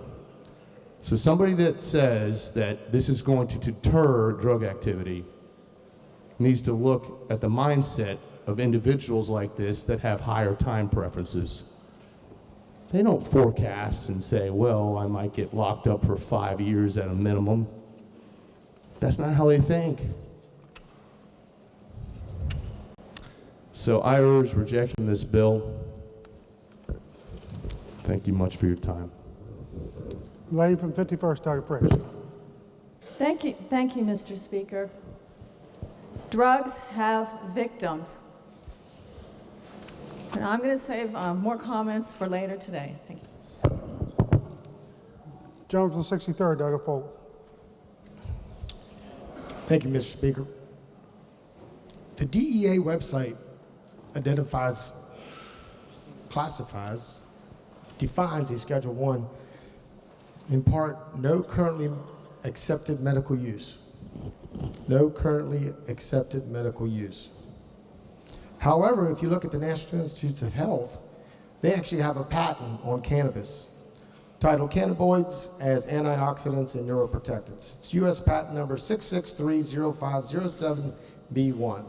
So somebody that says that this is going to deter drug activity needs to look at the mindset of individuals like this that have higher time preferences. They don't forecast and say, well, I might get locked up for 5 years at a minimum. That's not how they think. So I urge rejection of this bill. Thank you much for your time. Lady from 51st, Dr. Fritz. Thank you, Mr. Speaker. Drugs have victims. And I'm going to save more comments for later today. Thank you. Gentleman from 63rd, Doug Folk. Thank you, Mr. Speaker. The DEA website identifies, classifies, defines a Schedule I, in part, no currently accepted medical use. No currently accepted medical use. However, if you look at the National Institutes of Health, they actually have a patent on cannabis titled Cannabinoids as Antioxidants and Neuroprotectants. It's U.S. patent number 6630507B1.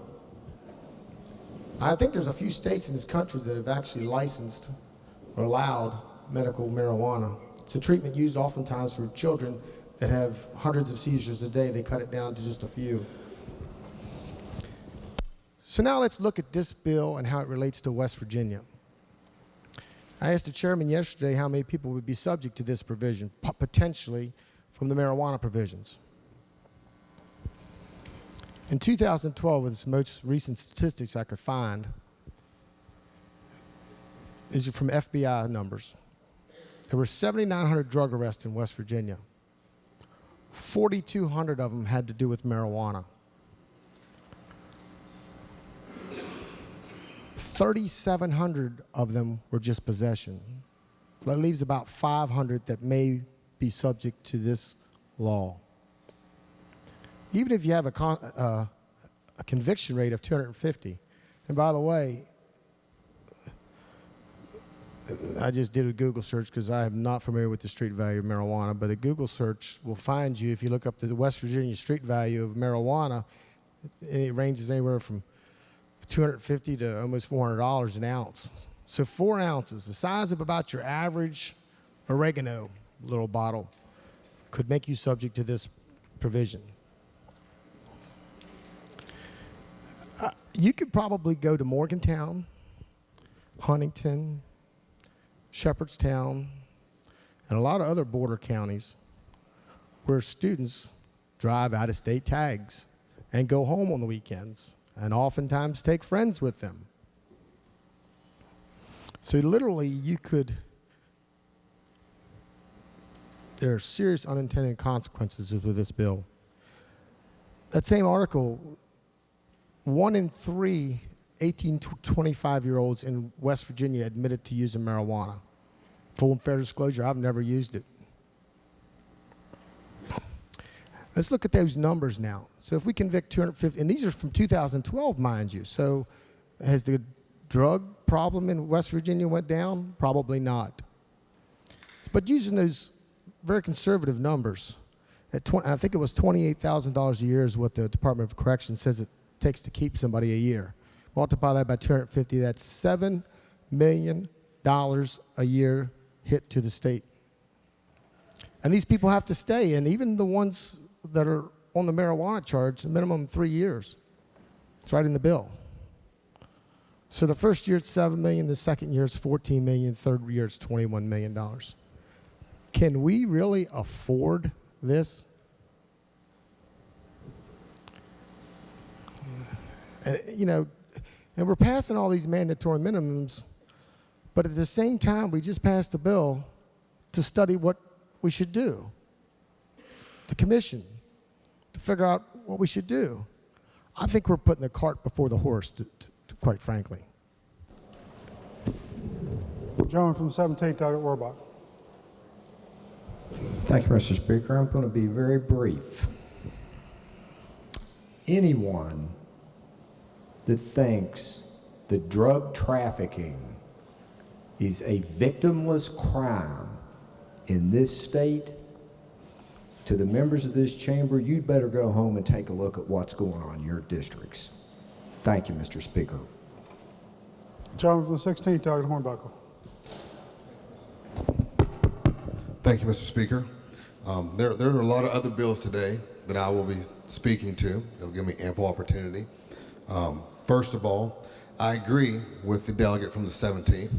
I think there's a few states in this country that have actually licensed or allowed medical marijuana. It's a treatment used oftentimes for children that have hundreds of seizures a day. They cut it down to just a few. So now let's look at this bill and how it relates to West Virginia. I asked the chairman yesterday how many people would be subject to this provision, potentially from the marijuana provisions. In 2012, with the most recent statistics I could find, these are from FBI numbers. There were 7,900 drug arrests in West Virginia. 4,200 of them had to do with marijuana. 3,700 of them were just possession. That leaves about 500 that may be subject to this law. Even if you have a conviction rate of 250, and by the way, I just did a Google search because I am not familiar with the street value of marijuana, but a Google search will find you, if you look up the West Virginia street value of marijuana, it ranges anywhere from $250 to almost $400 an ounce. So 4 ounces, the size of about your average oregano little bottle, could make you subject to this provision. You could probably go to Morgantown, Huntington, Shepherdstown, and a lot of other border counties where students drive out-of-state tags and go home on the weekends and oftentimes take friends with them. So literally there are serious unintended consequences with this bill. That same article, 1 in 3 18 to 25-year-olds in West Virginia admitted to using marijuana. Full and fair disclosure, I've never used it. Let's look at those numbers now. So if we convict 250, and these are from 2012, mind you. So has the drug problem in West Virginia went down? Probably not. But using those very conservative numbers, I think it was $28,000 a year is what the Department of Corrections says it takes to keep somebody a year. Multiply that by 250, that's $7 million a year hit to the state. And these people have to stay, and even the ones that are on the marijuana charge, minimum 3 years. It's right in the bill. So the first year it's $7 million, the second year it's $14 million, third year it's $21 million. Can we really afford this? And we're passing all these mandatory minimums, but at the same time, we just passed a bill to study what we should do. The commission, to figure out what we should do. I think we're putting the cart before the horse, quite frankly. Gentleman from the 17th, Doug Rohrbach. Thank you, Mr. Speaker. I'm going to be very brief. Anyone that thinks that drug trafficking is a victimless crime in this state, to the members of this chamber, you'd better go home and take a look at what's going on in your districts. Thank you, Mr. Speaker. Gentleman from the 16th, Doug Hornbuckle. Thank you, Mr. Speaker. There are a lot of other bills today that I will be speaking to. They'll give me ample opportunity. First of all, I agree with the delegate from the 17th.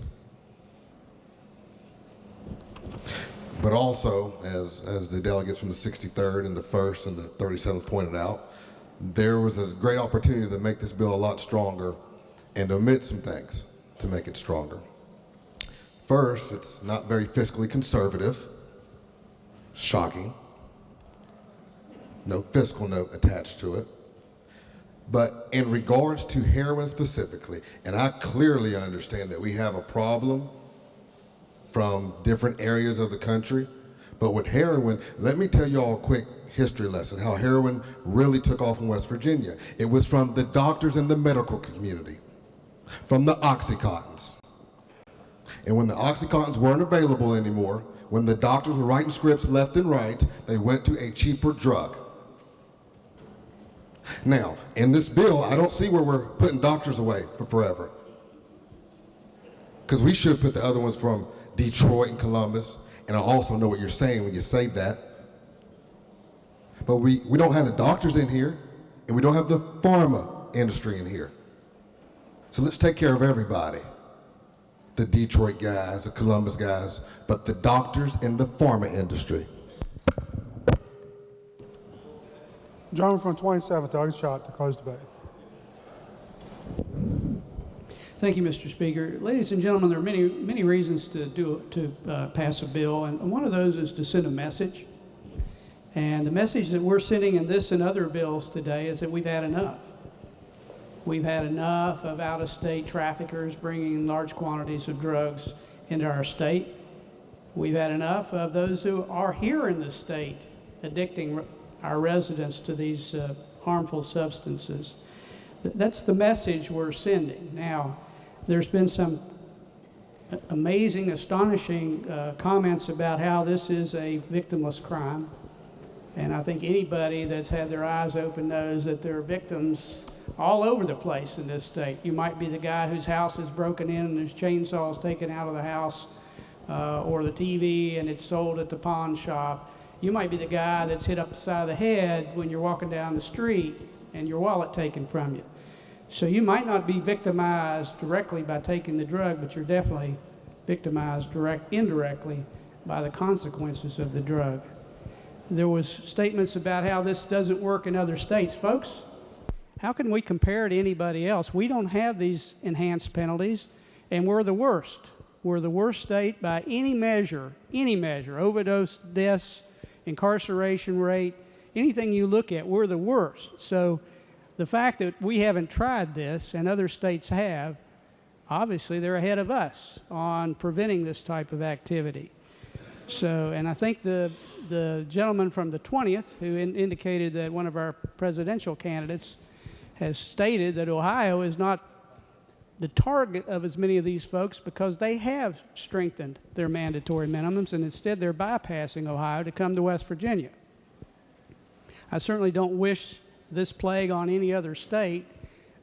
But also, as the delegates from the 63rd and the 1st and the 37th pointed out, there was a great opportunity to make this bill a lot stronger and omit some things to make it stronger. First, it's not very fiscally conservative. Shocking. No fiscal note attached to it. But in regards to heroin specifically, and I clearly understand that we have a problem from different areas of the country, but with heroin, let me tell you all a quick history lesson, how heroin really took off in West Virginia. It was from the doctors in the medical community, from the Oxycontins. And when the Oxycontins weren't available anymore, when the doctors were writing scripts left and right, they went to a cheaper drug. Now, in this bill, I don't see where we're putting doctors away for forever. Because we should put the other ones from Detroit and Columbus, and I also know what you're saying when you say that. But we don't have the doctors in here, and we don't have the pharma industry in here. So let's take care of everybody. The Detroit guys, the Columbus guys, but the doctors in the pharma industry. Gentleman from 27th, Doug Schott, to close debate. Thank you, Mr. Speaker. Ladies and gentlemen, there are many reasons to pass a bill, and one of those is to send a message. And the message that we're sending in this and other bills today is that we've had enough. We've had enough of out-of-state traffickers bringing large quantities of drugs into our state. We've had enough of those who are here in the state addicting our residents to these harmful substances. That's the message we're sending. Now, there's been some amazing, astonishing comments about how this is a victimless crime. And I think anybody that's had their eyes open knows that there are victims all over the place in this state. You might be the guy whose house is broken in and his chainsaw is taken out of the house, or the TV and it's sold at the pawn shop. You might be the guy that's hit upside the head when you're walking down the street and your wallet taken from you. So you might not be victimized directly by taking the drug, but you're definitely victimized indirectly by the consequences of the drug. There was statements about how this doesn't work in other states. Folks, how can we compare to anybody else? We don't have these enhanced penalties, and we're the worst. We're the worst state by any measure, overdose deaths, incarceration rate, anything you look at, we're the worst. So the fact that we haven't tried this and other states have, obviously they're ahead of us on preventing this type of activity. So, and I think the gentleman from the 20th who indicated that one of our presidential candidates has stated that Ohio is not the target of as many of these folks because they have strengthened their mandatory minimums, and instead they're bypassing Ohio to come to West Virginia. I certainly don't wish this plague on any other state,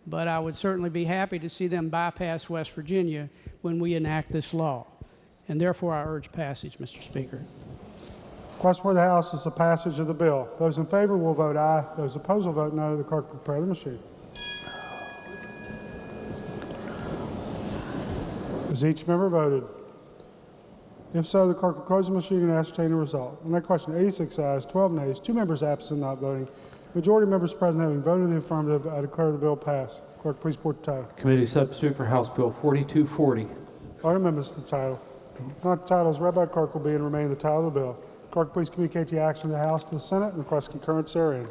but I would certainly be happy to see them bypass West Virginia when we enact this law. And therefore, I urge passage, Mr. Speaker. Question for the House is the passage of the bill. Those in favor will vote aye. Those opposed will vote no. The clerk will prepare the machine. Has each member voted? If so, the clerk will close the machine and ascertain the result. On that question, 86 ayes, 12 nays, 2 members absent not voting. Majority of members present having voted in the affirmative, I declare the bill passed. Clerk, please report the title. Committee substitute for House Bill 4240. All amendments to the title. Not the title as read by the clerk will be and remain the title of the bill. Clerk, please communicate the action of the House to the Senate and request concurrence therein.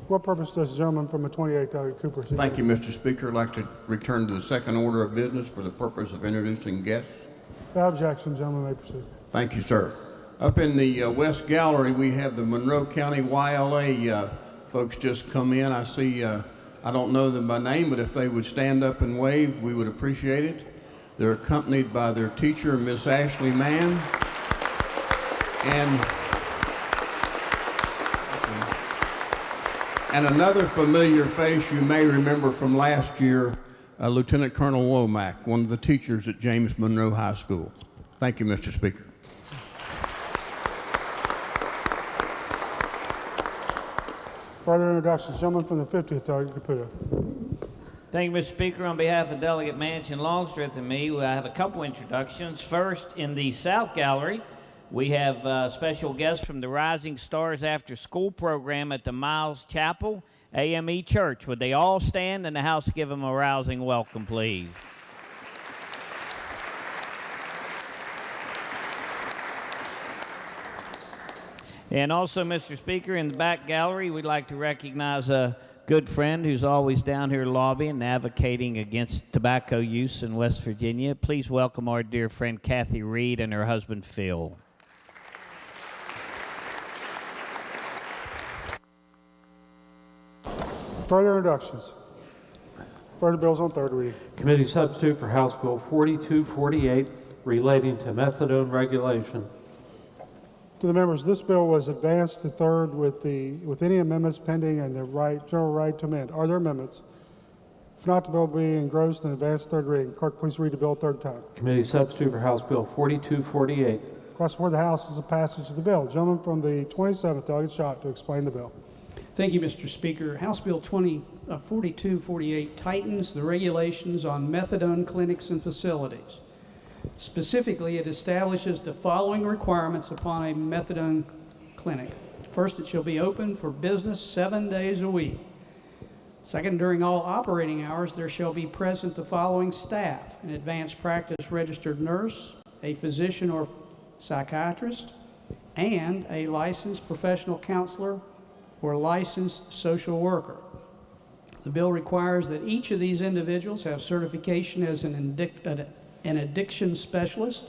What purpose does the gentleman from the 28th delegate Cooper seek? Thank you, Mr. Speaker. I'd like to return to the second order of business for the purpose of introducing guests. Without objection, gentleman may proceed. Thank you, sir. Up in the West Gallery, we have the Monroe County YLA folks just come in. I see, I don't know them by name, but if they would stand up and wave, we would appreciate it. They're accompanied by their teacher, Miss Ashley Mann, and another familiar face you may remember from last year, Lieutenant Colonel Womack, one of the teachers at James Monroe High School. Thank you, Mr. Speaker. Further introductions. Gentleman from the 50th delegate Caputo. Thank you, Mr. Speaker. On behalf of Delegate Manchin, Longstreth, and me, I have a couple introductions. First, in the South Gallery, we have special guests from the Rising Stars After School program at the Miles Chapel AME Church. Would they all stand and the House give them a rousing welcome, please? And also, Mr. Speaker, in the back gallery, we'd like to recognize a good friend who's always down here lobbying and advocating against tobacco use in West Virginia. Please welcome our dear friend Kathy Reed and her husband Phil. Further introductions. Further bills on third reading. Committee substitute for House Bill 4248 relating to methadone regulation. To the members, this bill was advanced to third with any amendments pending and the general right to amend. Are there amendments? If not, the bill will be engrossed and advanced third reading. Clerk, please read the bill a third time. Committee substitute for House Bill 4248. Request for the House is the passage of the bill. Gentleman from the 27th delegate Schott to explain the bill. Thank you, Mr. Speaker. House Bill 4248 tightens the regulations on methadone clinics and facilities. Specifically, it establishes the following requirements upon a methadone clinic. First, it shall be open for business 7 days a week. Second, during all operating hours, there shall be present the following staff: an advanced practice registered nurse, a physician or psychiatrist, and a licensed professional counselor or licensed social worker. The bill requires that each of these individuals have certification as an addiction specialist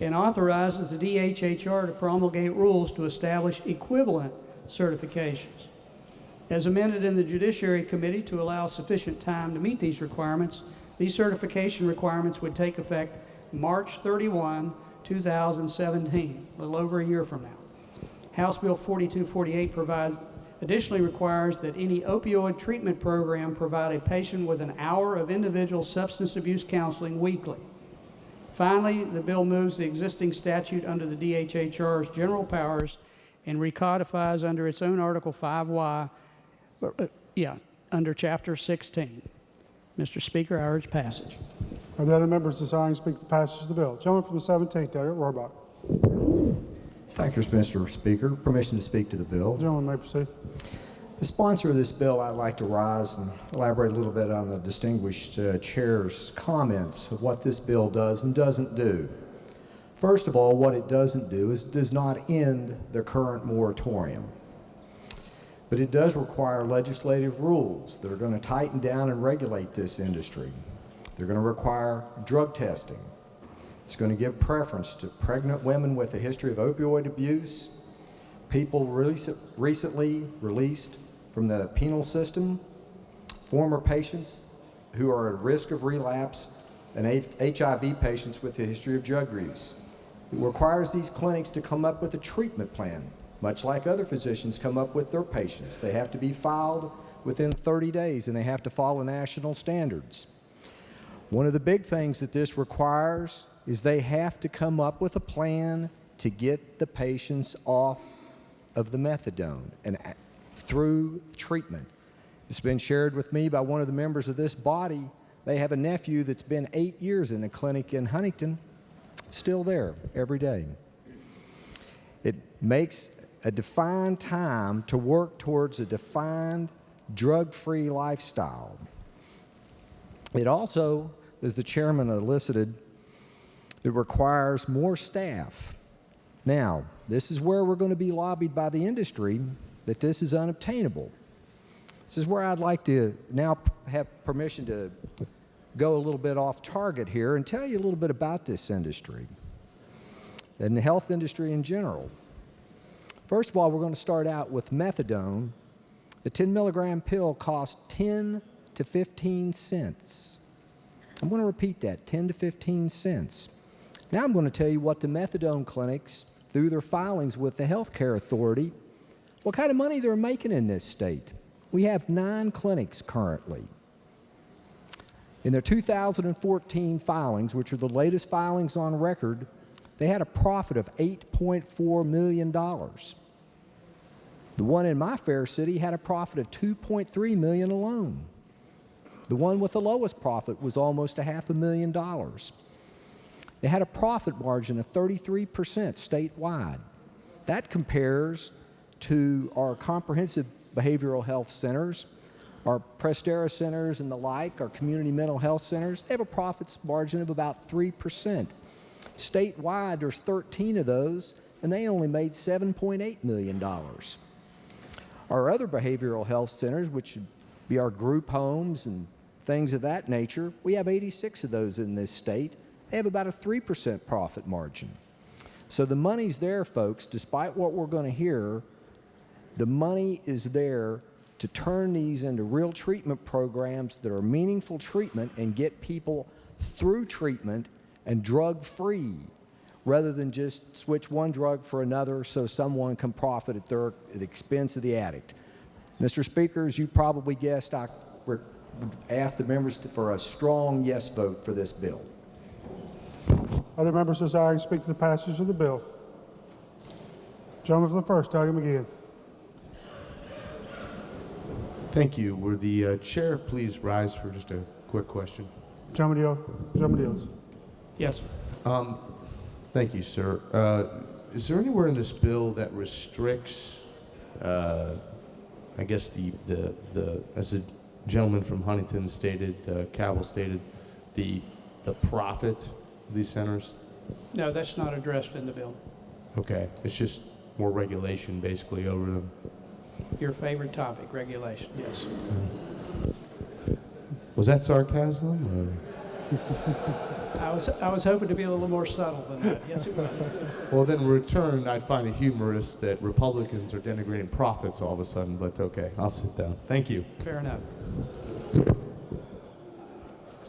and authorizes the DHHR to promulgate rules to establish equivalent certifications. As amended in the Judiciary Committee to allow sufficient time to meet these requirements, these certification requirements would take effect March 31, 2017, a little over a year from now. House Bill 4248 additionally requires that any opioid treatment program provide a patient with an hour of individual substance abuse counseling weekly. Finally, the bill moves the existing statute under the DHHR's general powers and recodifies under its own Article 5Y, under Chapter 16. Mr. Speaker, I urge passage. Are the other members desiring to speak to the passage of the bill? Gentleman from the 17th, Delegate Rohrbach. Thank you, Mr. Speaker. Permission to speak to the bill. Gentleman may proceed. The sponsor of this bill, I'd like to rise and elaborate a little bit on the distinguished chair's comments of what this bill does and doesn't do. First of all, what it doesn't do is it does not end the current moratorium. But it does require legislative rules that are going to tighten down and regulate this industry. They're going to require drug testing. It's going to give preference to pregnant women with a history of opioid abuse, people recently released from the penal system, former patients who are at risk of relapse, and HIV patients with a history of drug use. It requires these clinics to come up with a treatment plan, much like other physicians come up with their patients. They have to be filed within 30 days, and they have to follow national standards. One of the big things that this requires is they have to come up with a plan to get the patients off of the methadone and through treatment. It's been shared with me by one of the members of this body. They have a nephew that's been 8 years in the clinic in Huntington, still there every day. It makes a defined time to work towards a defined drug-free lifestyle. It also, as the chairman elicited, it requires more staff. Now, this is where we're going to be lobbied by the industry that this is unobtainable. This is where I'd like to now have permission to go a little bit off target here and tell you a little bit about this industry and the health industry in general. First of all, we're going to start out with methadone. The 10 milligram pill costs 10 to 15 cents. I'm going to repeat that, 10 to 15 cents. Now I'm going to tell you what the methadone clinics, through their filings with the Health Care Authority, what kind of money they're making in this state. We have 9 clinics currently. In their 2014 filings, which are the latest filings on record, they had a profit of $8.4 million. The one in my fair city had a profit of $2.3 million alone. The one with the lowest profit was almost $500,000. They had a profit margin of 33% statewide. That compares to our comprehensive behavioral health centers, our Prestera centers and the like, our community mental health centers. They have a profits margin of about 3%. Statewide, there's 13 of those, and they only made $7.8 million. Our other behavioral health centers, which would be our group homes and things of that nature, we have 86 of those in this state. They have about a 3% profit margin. So the money's there, folks. Despite what we're going to hear, the money is there to turn these into real treatment programs that are meaningful treatment and get people through treatment and drug-free, rather than just switch one drug for another so someone can profit at the expense of the addict. Mr. Speaker, as you probably guessed, I ask the members for a strong yes vote for this bill. Other members desiring to speak to the passage of the bill? Gentleman from the first, Delegate McGeehan. Thank you. Will the chair please rise for just a quick question? Gentleman yields. Yes. Thank you, sir. Is there anywhere in this bill that restricts, I guess as the gentleman from Huntington stated, Cabell stated, the profit of these centers? No, that's not addressed in the bill. Okay, it's just more regulation basically over them. Your favorite topic, regulation, yes. Was that sarcasm? I was hoping to be a little more subtle than that. Yes, it was. Well, then in return, I'd find it humorous that Republicans are denigrating profits all of a sudden, but okay, I'll sit down. Thank you. Fair enough.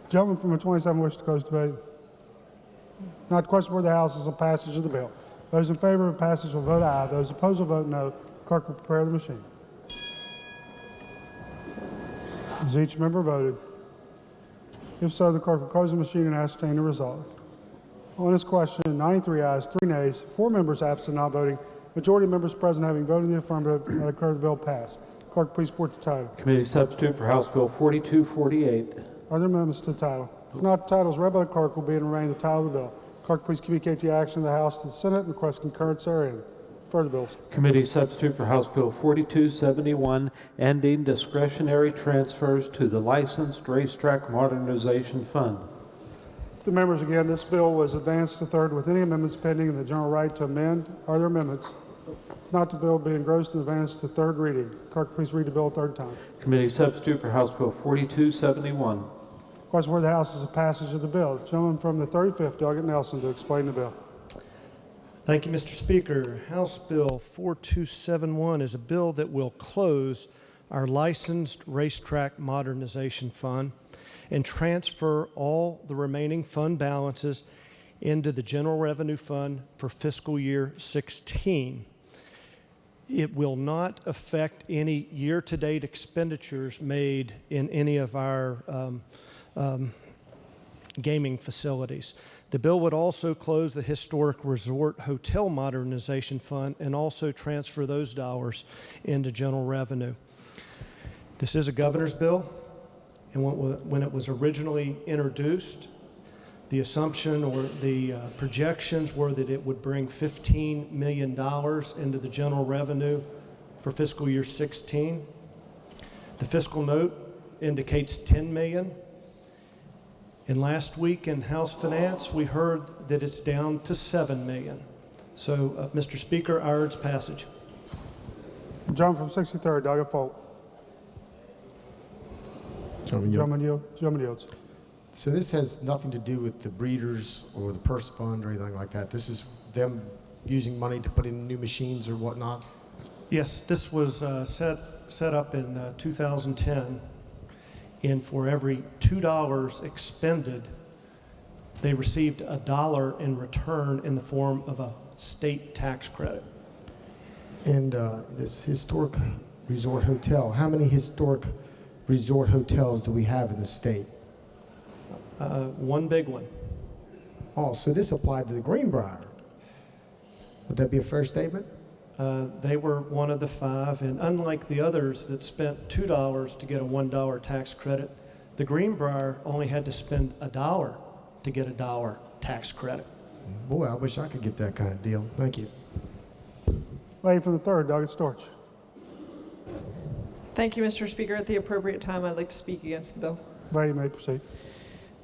Gentleman from the 27 wish to close debate. Not the question for the House is the passage of the bill. Those in favor of passage will vote aye. Those opposed will vote no. Clerk will prepare the machine. Has each member voted? If so, the clerk will close the machine and ascertain the results. On this question, 93 ayes, 3 nays, 4 members absent not voting. Majority of members present having voted in the affirmative, I declare the bill passed. Clerk, please report the title. Committee substitute for House Bill 4248. Are there amendments to the title? If not, the title is read by the clerk will be and remain the title of the bill. Clerk, please communicate the action of the House to the Senate and request concurrence therein. Further bills. Committee substitute for House Bill 4271, ending discretionary transfers to the Licensed Racetrack Modernization Fund. The members, again, this bill was advanced to third with any amendments pending and the general right to amend. Are there amendments? Not the bill being engrossed and advanced to third reading. Clerk, please read the bill a third time. Committee substitute for House Bill 4271. Question for the House is the passage of the bill. Gentleman from the 35th, Delegate Nelson, to explain the bill. Thank you, Mr. Speaker. House Bill 4271 is a bill that will close our Licensed Racetrack Modernization Fund and transfer all the remaining fund balances into the General Revenue Fund for fiscal year 16. It will not affect any year-to-date expenditures made in any of our gaming facilities. The bill would also close the Historic Resort Hotel Modernization Fund and also transfer those dollars into general revenue. This is a governor's bill, and when it was originally introduced, the assumption or the projections were that it would bring $15 million into the general revenue for fiscal year 16. The fiscal note indicates $10 million. And last week in House Finance, we heard that it's down to $7 million. So, Mr. Speaker, I urge passage. John from 63rd, Delegate Folk. Gentleman yields. So this has nothing to do with the breeders or the purse fund or anything like that. This is them using money to put in new machines or whatnot? Yes, this was set up in 2010, and for every $2 expended, they received $1 in return in the form of a state tax credit. And this historic resort hotel, how many historic resort hotels do we have in the state? One big one. Oh, so this applied to the Greenbrier. Would that be a fair statement? They were one of the 5, and unlike the others that spent $2 to get a $1 tax credit, the Greenbrier only had to spend $1 to get a $1 tax credit. Boy, I wish I could get that kind of deal. Thank you. Lady from the 3rd, Delegate Storch. Thank you, Mr. Speaker. At the appropriate time, I'd like to speak against the bill. Lady, you may proceed.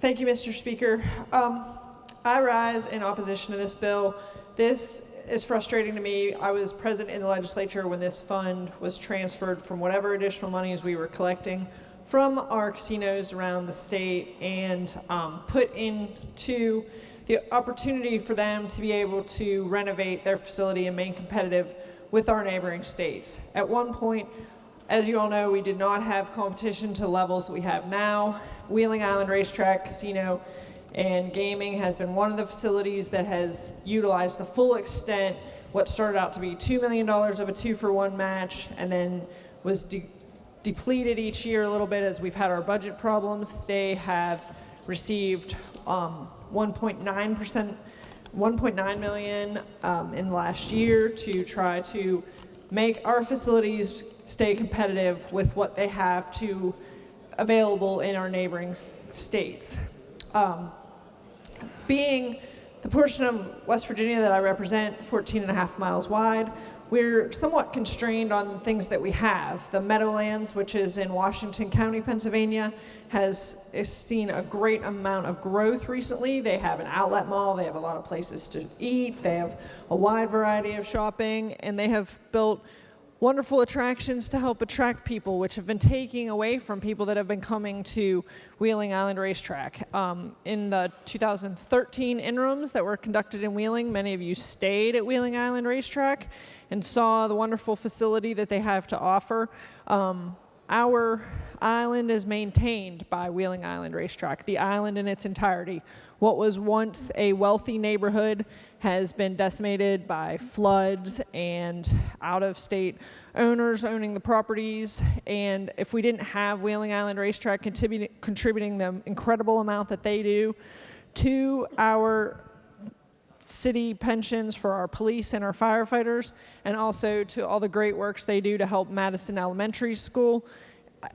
Thank you, Mr. Speaker. I rise in opposition to this bill. This is frustrating to me. I was present in the legislature when this fund was transferred from whatever additional monies we were collecting from our casinos around the state and put into the opportunity for them to be able to renovate their facility and remain competitive with our neighboring states. At one point, as you all know, we did not have competition to the levels that we have now. Wheeling Island Racetrack, Casino, and Gaming has been one of the facilities that has utilized the full extent what started out to be $2 million of a 2-for-1 match and then was depleted each year a little bit as we've had our budget problems. They have received 1.9 million in last year to try to make our facilities stay competitive with what they have to available in our neighboring states. Being the portion of West Virginia that I represent, 14.5 miles wide, we're somewhat constrained on things that we have. The Meadowlands, which is in Washington County, Pennsylvania, has seen a great amount of growth recently. They have an outlet mall, they have a lot of places to eat, they have a wide variety of shopping, and they have built wonderful attractions to help attract people, which have been taking away from people that have been coming to Wheeling Island Racetrack. In the 2013 interims that were conducted in Wheeling, many of you stayed at Wheeling Island Racetrack and saw the wonderful facility that they have to offer. Our island is maintained by Wheeling Island Racetrack, the island in its entirety. What was once a wealthy neighborhood has been decimated by floods and out-of-state owners owning the properties. And if we didn't have Wheeling Island Racetrack contributing the incredible amount that they do to our city pensions for our police and our firefighters, and also to all the great works they do to help Madison Elementary School.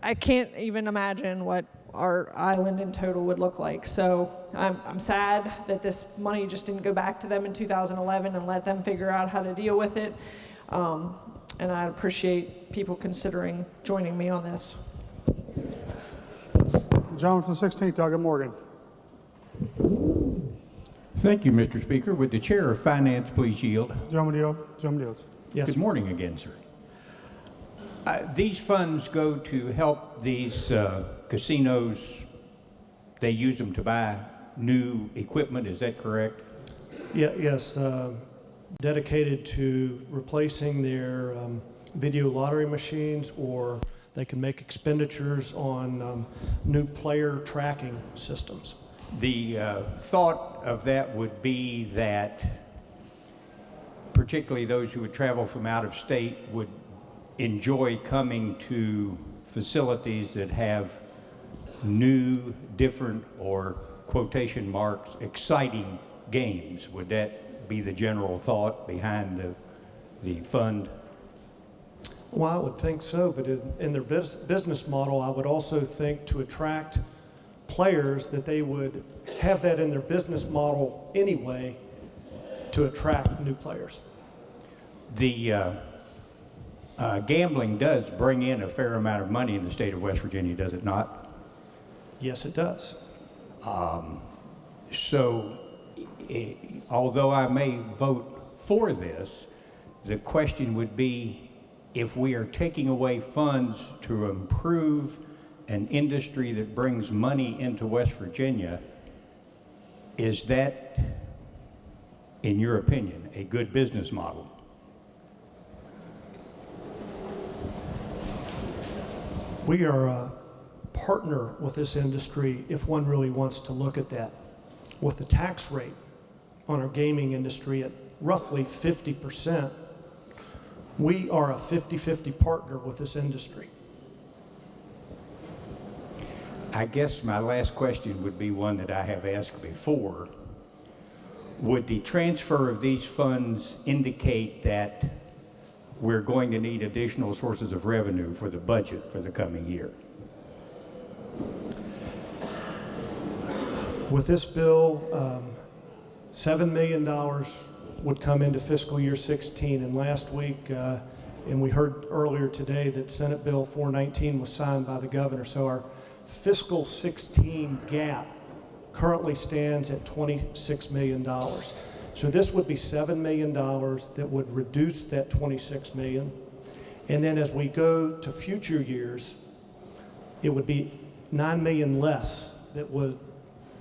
I can't even imagine what our island in total would look like. So I'm sad that this money just didn't go back to them in 2011 and let them figure out how to deal with it. And I appreciate people considering joining me on this. Gentleman from the 16th, Doug Morgan. Thank you, Mr. Speaker. Would the Chair of Finance please yield? Gentleman yields. Yes. Good morning again, sir. These funds go to help these casinos. They use them to buy new equipment. Is that correct? Yeah, yes, dedicated to replacing their video lottery machines, or they can make expenditures on new player tracking systems. The thought of that would be that particularly those who would travel from out of state would enjoy coming to facilities that have new, different, or quotation marks, exciting games. Would that be the general thought behind the fund? Well, I would think so, but in their business model, I would also think to attract players that they would have that in their business model anyway to attract new players. The gambling does bring in a fair amount of money in the state of West Virginia, does it not? Yes, it does. Although I may vote for this, the question would be, if we are taking away funds to improve an industry that brings money into West Virginia, is that, in your opinion, a good business model? We are a partner with this industry if one really wants to look at that. With the tax rate on our gaming industry at roughly 50%, we are a 50-50 partner with this industry. I guess my last question would be one that I have asked before. Would the transfer of these funds indicate that we're going to need additional sources of revenue for the budget for the coming year? With this bill, $7 million would come into fiscal year 16. And last week, and we heard earlier today that Senate Bill 419 was signed by the governor. So our fiscal 16 gap currently stands at $26 million. So this would be $7 million that would reduce that $26 million. And then as we go to future years, it would be $9 million less that would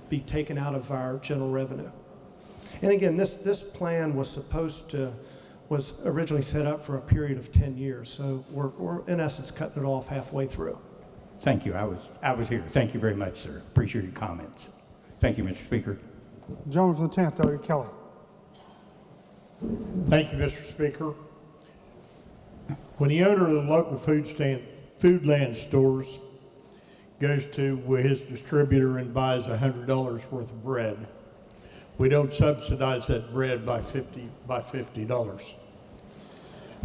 be taken out of our general revenue. And again, this plan was originally set up for a period of 10 years. So we're in essence cutting it off halfway through. Thank you. I was here. Thank you very much, sir. Appreciate your comments. Thank you, Mr. Speaker. Gentleman from the 10th, Delegate Kelly. Thank you, Mr. Speaker. When the owner of the local foodland stores goes to his distributor and buys $100 worth of bread, we don't subsidize that bread by $50.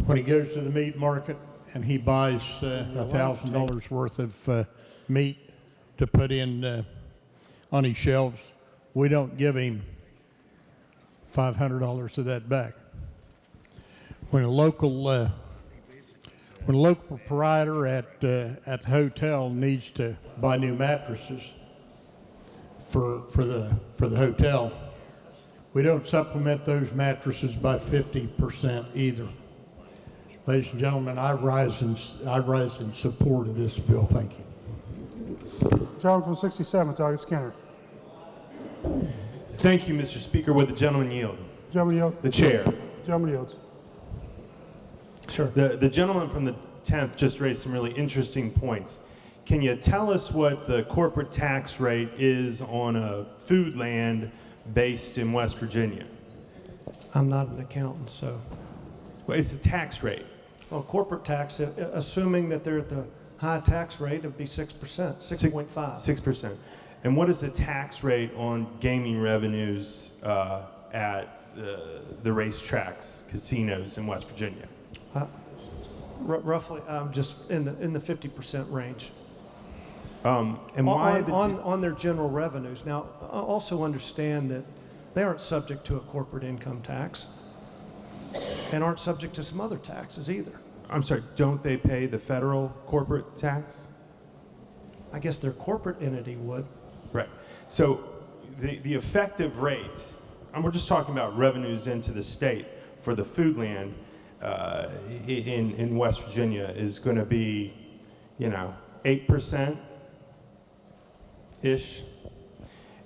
When he goes to the meat market and he buys $1,000 worth of meat to put in on his shelves, we don't give him $500 of that back. When a local proprietor at the hotel needs to buy new mattresses for the hotel, we don't supplement those mattresses by 50% either. Ladies and gentlemen, I rise in support of this bill. Thank you. Gentleman from 67th, Delegate Skinner. Thank you, Mr. Speaker. Would the gentleman yield? Gentleman yield. The chair. Gentleman yields. Sure. The gentleman from the 10th just raised some really interesting points. Can you tell us what the corporate tax rate is on a food land based in West Virginia? I'm not an accountant, so. Well, it's the tax rate. Well, corporate tax, assuming that they're at the high tax rate, it would be 6%, 6.5. 6%. And what is the tax rate on gaming revenues at the racetracks, casinos in West Virginia? Roughly, just in the 50% range. And why on their general revenues. Now, also understand that they aren't subject to a corporate income tax and aren't subject to some other taxes either. I'm sorry, don't they pay the federal corporate tax? I guess their corporate entity would. Right. So the effective rate, and we're just talking about revenues into the state for the food land in West Virginia is going to be, 8%-ish.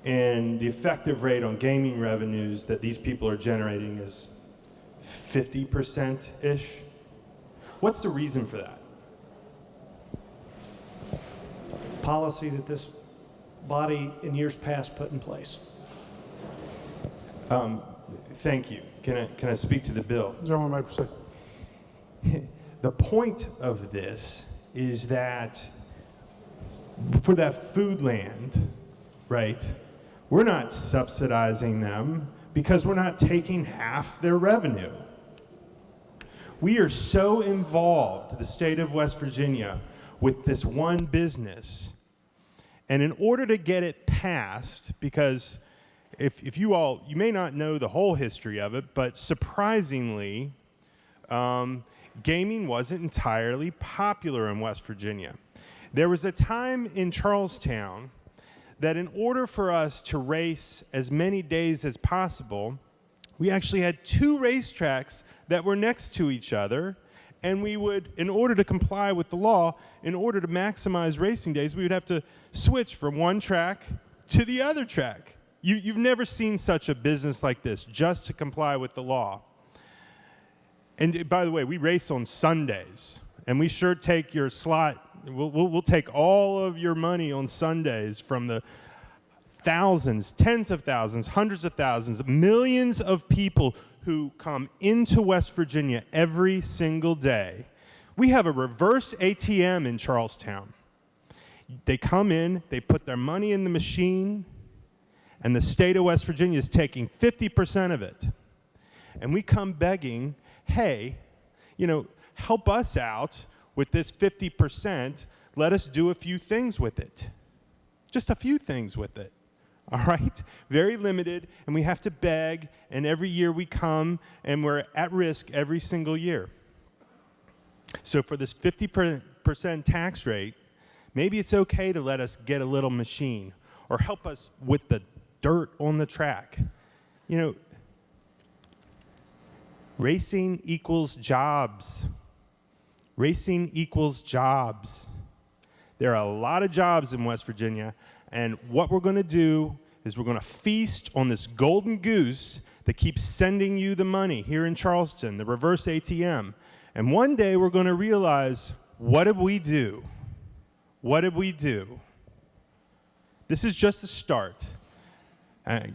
And the effective rate on gaming revenues that these people are generating is 50%-ish. What's the reason for that? Policy that this body in years past put in place. Thank you. Can I speak to the bill? Gentleman may proceed. The point of this is that for that food land, right, we're not subsidizing them because we're not taking half their revenue. We are so involved, the state of West Virginia, with this one business. And in order to get it passed, because if you may not know the whole history of it, but surprisingly, gaming wasn't entirely popular in West Virginia. There was a time in Charlestown that in order for us to race as many days as possible, we actually had 2 racetracks that were next to each other, and we would, in order to comply with the law, in order to maximize racing days, we would have to switch from one track to the other track. You've never seen such a business like this, just to comply with the law. And by the way, we race on Sundays, and we sure take your slot. We'll take all of your money on Sundays from the thousands, tens of thousands, hundreds of thousands, millions of people who come into West Virginia every single day. We have a reverse ATM in Charlestown. They come in, they put their money in the machine, and the state of West Virginia is taking 50% of it. And we come begging, hey, help us out with this 50%. Let us do a few things with it. Just a few things with it. All right? Very limited, and we have to beg, and every year we come, and we're at risk every single year. So for this 50% tax rate, maybe it's okay to let us get a little machine, or help us with the dirt on the track. Racing equals jobs. Racing equals jobs. There are a lot of jobs in West Virginia, and what we're going to do is we're going to feast on this golden goose that keeps sending you the money here in Charleston, the reverse ATM. And one day we're going to realize, what did we do? What did we do? This is just the start.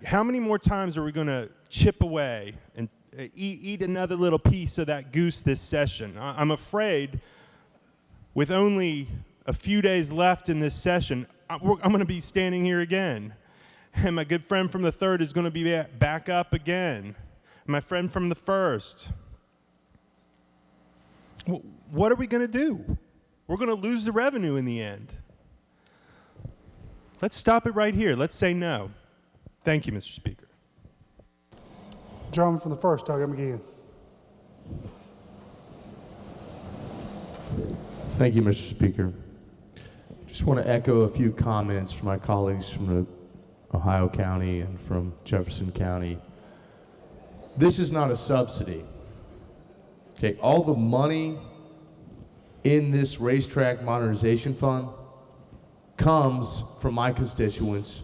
How many more times are we going to chip away and eat another little piece of that goose this session? I'm afraid with only a few days left in this session, I'm going to be standing here again. And my good friend from the 3rd is going to be back up again. My friend from the 1st. What are we going to do? We're going to lose the revenue in the end. Let's stop it right here. Let's say no. Thank you, Mr. Speaker. Gentleman from the 1st, Doug McGeehan. Thank you, Mr. Speaker. Just want to echo a few comments from my colleagues from the Ohio County and from Jefferson County. This is not a subsidy. Okay, all the money in this racetrack modernization fund comes from my constituents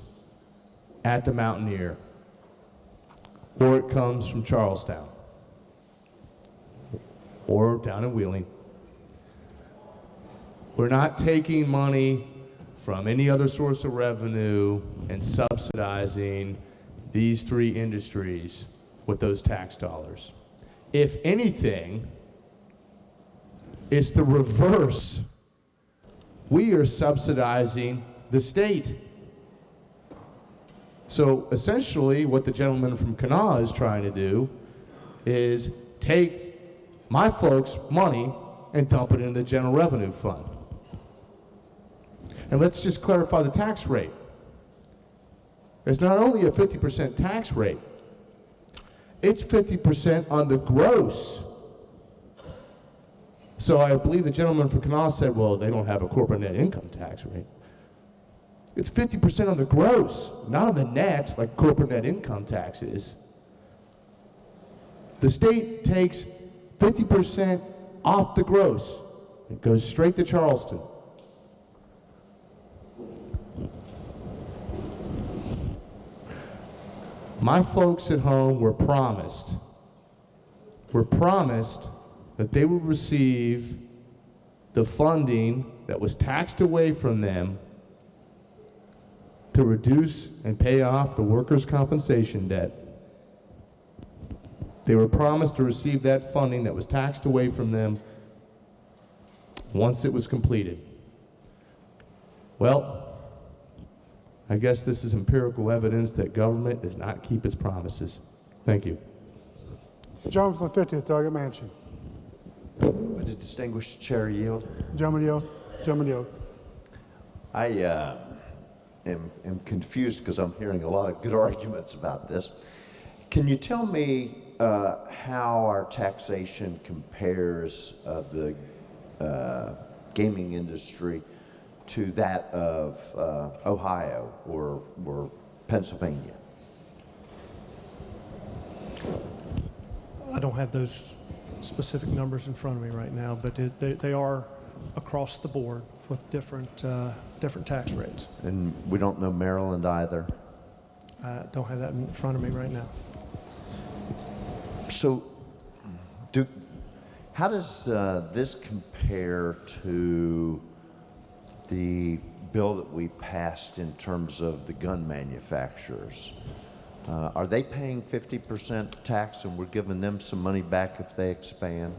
at the Mountaineer, or it comes from Charlestown, or down in Wheeling. We're not taking money from any other source of revenue and subsidizing these 3 industries with those tax dollars. If anything, it's the reverse. We are subsidizing the state. So essentially, what the gentleman from Kanawha is trying to do is take my folks' money and dump it into the general revenue fund. And let's just clarify the tax rate. It's not only a 50% tax rate, it's 50% on the gross. So I believe the gentleman from Kanawha said, well, they don't have a corporate net income tax rate. It's 50% on the gross, not on the net, like corporate net income tax is. The state takes 50% off the gross. It goes straight to Charleston. My folks at home were promised that they would receive the funding that was taxed away from them to reduce and pay off the workers' compensation debt. They were promised to receive that funding that was taxed away from them once it was completed. Well, I guess this is empirical evidence that government does not keep its promises. Thank you. John from the 50th Delegate Mansion. Would the distinguished chair yield? Gentleman yield. Gentleman yield. I am confused because I'm hearing a lot of good arguments about this. Can you tell me how our taxation compares of the gaming industry to that of Ohio or Pennsylvania? I don't have those specific numbers in front of me right now, but they are across the board with different tax rates. And we don't know Maryland either? I don't have that in front of me right now. So, how does this compare to the bill that we passed in terms of the gun manufacturers? Are they paying 50% tax and we're giving them some money back if they expand?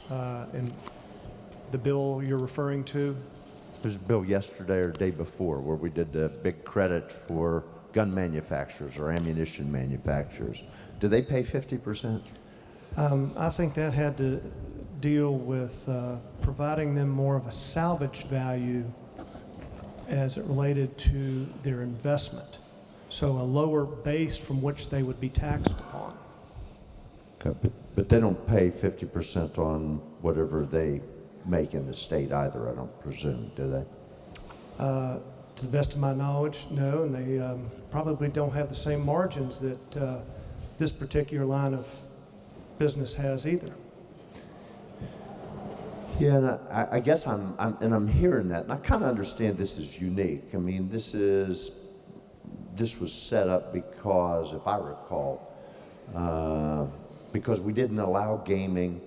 And the bill you're referring to? There's a bill yesterday or the day before where we did the big credit for gun manufacturers or ammunition manufacturers. Do they pay 50%? I think that had to deal with providing them more of a salvage value as it related to their investment. So a lower base from which they would be taxed upon. Okay, but they don't pay 50% on whatever they make in the state either, I don't presume, do they? To the best of my knowledge, no, and they probably don't have the same margins that this particular line of business has either. Yeah, and I guess I'm hearing that, and I kind of understand this is unique. I mean, this was set up because, if I recall, because we didn't allow gaming.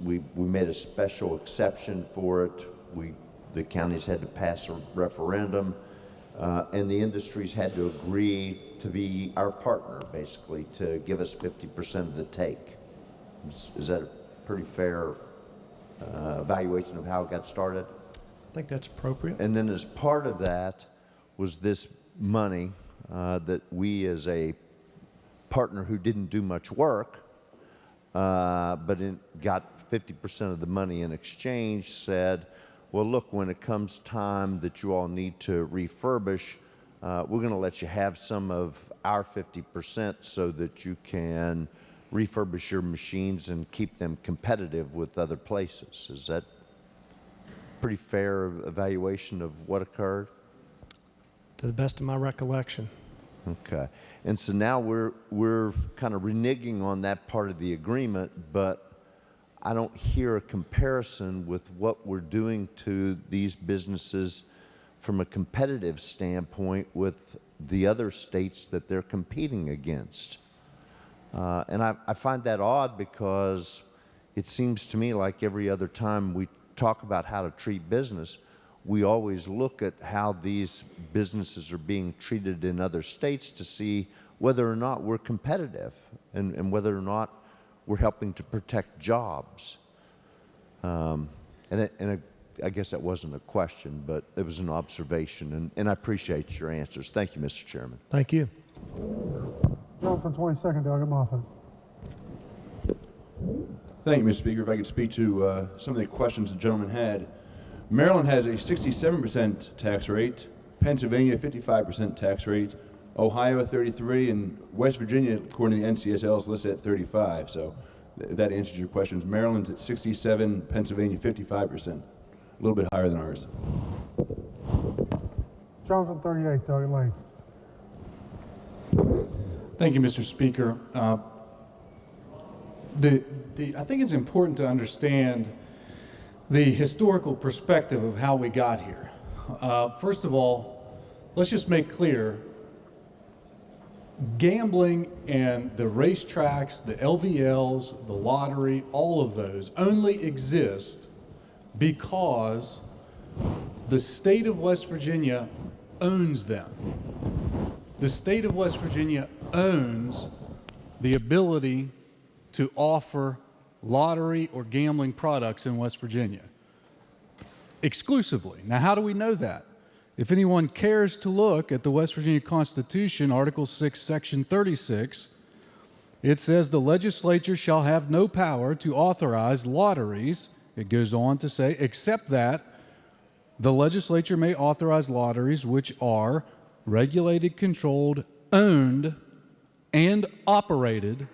We made a special exception for it. The counties had to pass a referendum, and the industries had to agree to be our partner, basically, to give us 50% of the take. Is that a pretty fair evaluation of how it got started? I think that's appropriate. And then as part of that was this money that we, as a partner who didn't do much work, but got 50% of the money in exchange, said, well, look, when it comes time that you all need to refurbish, we're going to let you have some of our 50% so that you can refurbish your machines and keep them competitive with other places. Is that pretty fair evaluation of what occurred? To the best of my recollection. Okay. And so now we're kind of reneging on that part of the agreement, but I don't hear a comparison with what we're doing to these businesses from a competitive standpoint with the other states that they're competing against. And I find that odd because it seems to me like every other time we talk about how to treat business, we always look at how these businesses are being treated in other states to see whether or not we're competitive and whether or not we're helping to protect jobs. And I guess that wasn't a question, but it was an observation, and I appreciate your answers. Thank you, Mr. Chairman. Thank you. Gentleman from 22nd, Delegate Moffitt. Thank you, Mr. Speaker. If I could speak to some of the questions the gentleman had. Maryland has a 67% tax rate, Pennsylvania 55% tax rate, Ohio 33, and West Virginia, according to the NCSL, is listed at 35. So if that answers your questions. Maryland's at 67, Pennsylvania 55%, a little bit higher than ours. Gentleman from 38, Delegate Lane. Thank you, Mr. Speaker. I think it's important to understand the historical perspective of how we got here. First of all, let's just make clear, gambling and the racetracks, the LVLs, the lottery, all of those only exist because the state of West Virginia owns them. The state of West Virginia owns the ability to offer lottery or gambling products in West Virginia exclusively. Now, how do we know that? If anyone cares to look at the West Virginia Constitution, Article 6, Section 36, it says the legislature shall have no power to authorize lotteries. It goes on to say, except that the legislature may authorize lotteries which are regulated, controlled, owned, and operated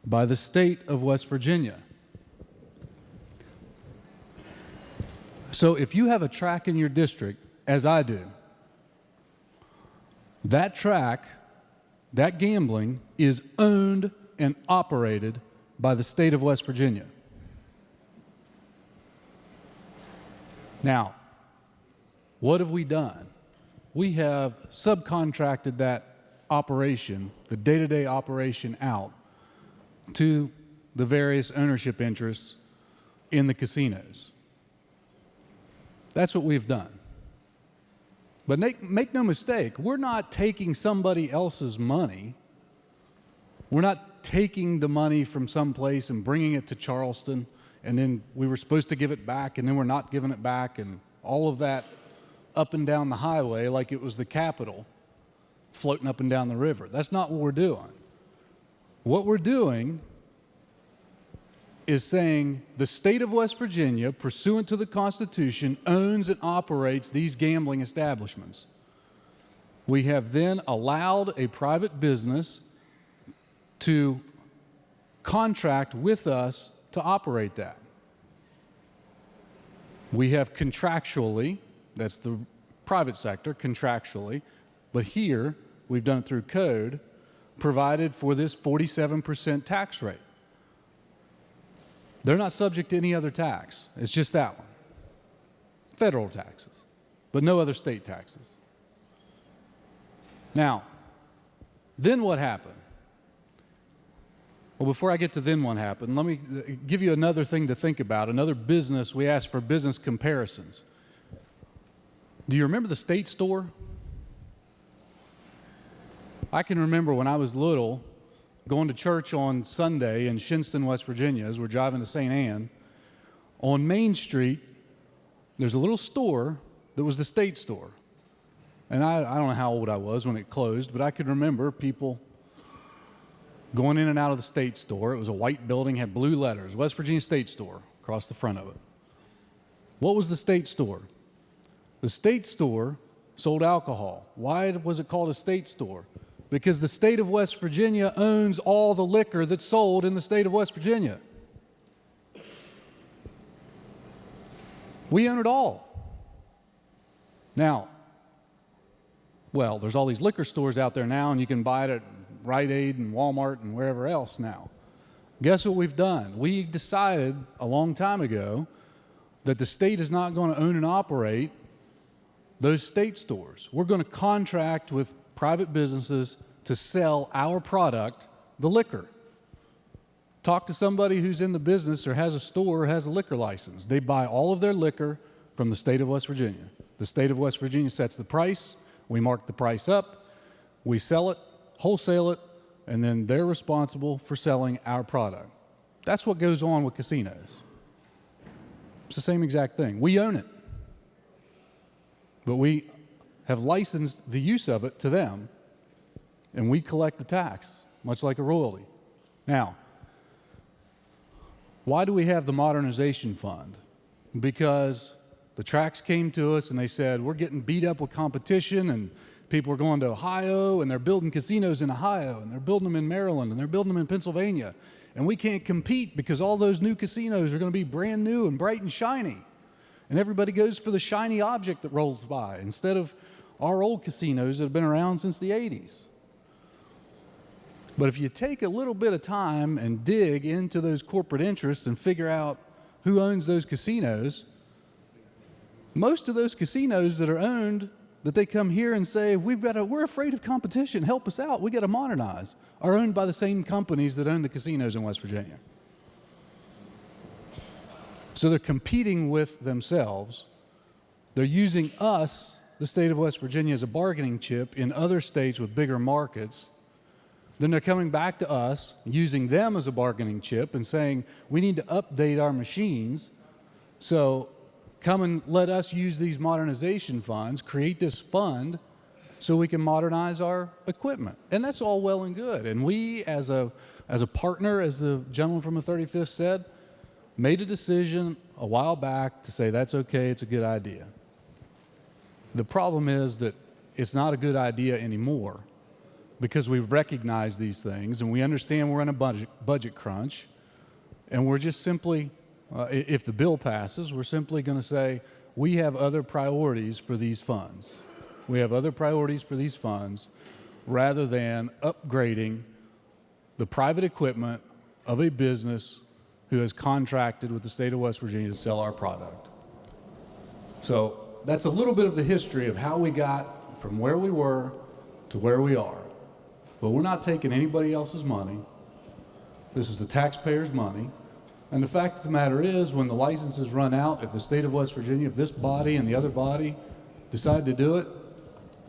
by the state of West Virginia. So if you have a track in your district, as I do, that track, that gambling is owned and operated by the state of West Virginia. Now, what have we done? We have subcontracted that operation, the day-to-day operation, out to the various ownership interests in the casinos. That's what we've done. But make no mistake, we're not taking somebody else's money. We're not taking the money from someplace and bringing it to Charleston, and then we were supposed to give it back, and then we're not giving it back, and all of that up and down the highway like it was the Capitol floating up and down the river. That's not what we're doing. What we're doing is saying the state of West Virginia, pursuant to the Constitution, owns and operates these gambling establishments. We have then allowed a private business to contract with us to operate that. We have contractually, that's the private sector, contractually, but here, we've done it through code, provided for this 47% tax rate. They're not subject to any other tax. It's just that one. Federal taxes, but no other state taxes. Now, then what happened? Well, before I get to then what happened, let me give you another thing to think about, another business. We asked for business comparisons. Do you remember the state store? I can remember when I was little, going to church on Sunday in Shinston, West Virginia, as we're driving to St. Anne. On Main Street, there's a little store that was the state store. And I don't know how old I was when it closed, but I could remember people going in and out of the state store. It was a white building, had blue letters, West Virginia State Store, across the front of it. What was the state store? The state store sold alcohol. Why was it called a state store? Because the state of West Virginia owns all the liquor that's sold in the state of West Virginia. We own it all. Now, well, there's all these liquor stores out there now, and you can buy it at Rite Aid and Walmart and wherever else now. Guess what we've done? We decided a long time ago that the state is not going to own and operate those state stores. We're going to contract with private businesses to sell our product, the liquor. Talk to somebody who's in the business or has a store or has a liquor license. They buy all of their liquor from the state of West Virginia. The state of West Virginia sets the price. We mark the price up. We sell it, wholesale it, and then they're responsible for selling our product. That's what goes on with casinos. It's the same exact thing. We own it. But we have licensed the use of it to them, and we collect the tax, much like a royalty. Now, why do we have the modernization fund? Because the tracks came to us and they said, we're getting beat up with competition, and people are going to Ohio, and they're building casinos in Ohio, and they're building them in Maryland, and they're building them in Pennsylvania. And we can't compete because all those new casinos are going to be brand new and bright and shiny. And everybody goes for the shiny object that rolls by instead of our old casinos that have been around since the 80s. But if you take a little bit of time and dig into those corporate interests and figure out who owns those casinos, most of those casinos that are owned, that they come here and say, we're afraid of competition, help us out, we got to modernize, are owned by the same companies that own the casinos in West Virginia. So they're competing with themselves. They're using us, the state of West Virginia, as a bargaining chip in other states with bigger markets. Then they're coming back to us, using them as a bargaining chip and saying, we need to update our machines. So come and let us use these modernization funds, create this fund so we can modernize our equipment. And that's all well and good. And we, as a partner, as the gentleman from the 35th said, made a decision a while back to say that's okay, it's a good idea. The problem is that it's not a good idea anymore because we've recognized these things and we understand we're in a budget crunch, and we're just simply, if the bill passes, we're simply going to say we have other priorities for these funds. We have other priorities for these funds rather than upgrading the private equipment of a business who has contracted with the state of West Virginia to sell our product. So that's a little bit of the history of how we got from where we were to where we are. But we're not taking anybody else's money. This is the taxpayers' money. And the fact of the matter is, when the licenses run out, if the state of West Virginia, if this body and the other body decide to do it,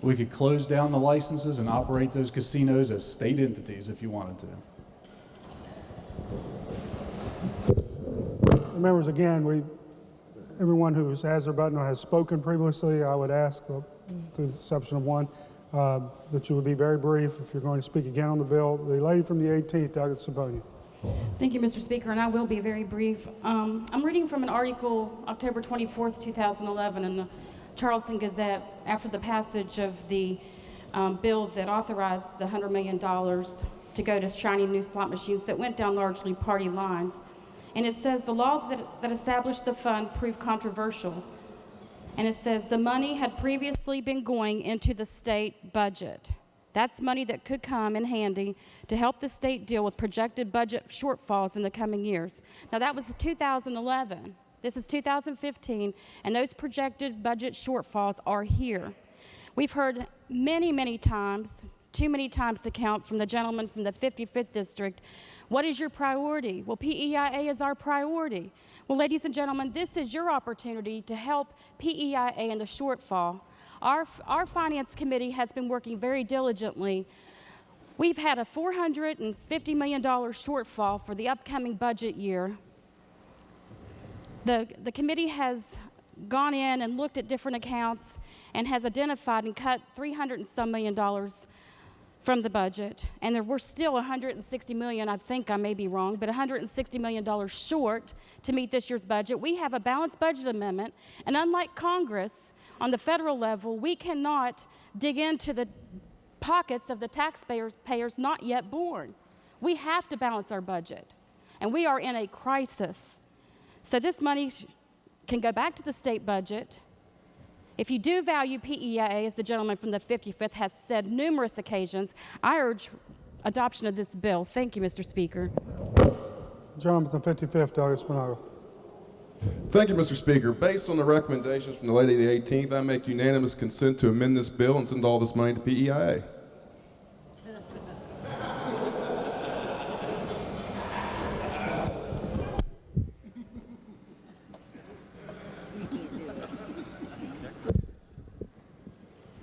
we could close down the licenses and operate those casinos as state entities if you wanted to. Members, again, everyone who has their button or has spoken previously, I would ask, with the exception of one, that you would be very brief if you're going to speak again on the bill. The lady from the 18th, Doug Sabonia. Thank you, Mr. Speaker, and I will be very brief. I'm reading from an article, October 24th, 2011, in the Charleston Gazette, after the passage of the bill that authorized the $100 million to go to shiny new slot machines that went down largely party lines. And it says the law that established the fund proved controversial. And it says the money had previously been going into the state budget. That's money that could come in handy to help the state deal with projected budget shortfalls in the coming years. Now that was 2011. This is 2015, and those projected budget shortfalls are here. We've heard many, many times, too many times to count, from the gentleman from the 55th District, what is your priority? Well, PEIA is our priority. Well, ladies and gentlemen, this is your opportunity to help PEIA in the shortfall. Our Finance Committee has been working very diligently. We've had a $450 million shortfall for the upcoming budget year. The committee has gone in and looked at different accounts and has identified and cut $300 and some million from the budget, and there were still $160 million, I think I may be wrong, but $160 million short to meet this year's budget. We have a balanced budget amendment, and unlike Congress, on the federal level, we cannot dig into the pockets of the taxpayers not yet born. We have to balance our budget, and we are in a crisis. So this money can go back to the state budget. If you do value PEIA, as the gentleman from the 55th has said numerous occasions, I urge adoption of this bill. Thank you, Mr. Speaker. Gentleman from the 55th, Doug Espinogo. Thank you, Mr. Speaker. Based on the recommendations from the lady of the 18th, I make unanimous consent to amend this bill and send all this money to PEIA.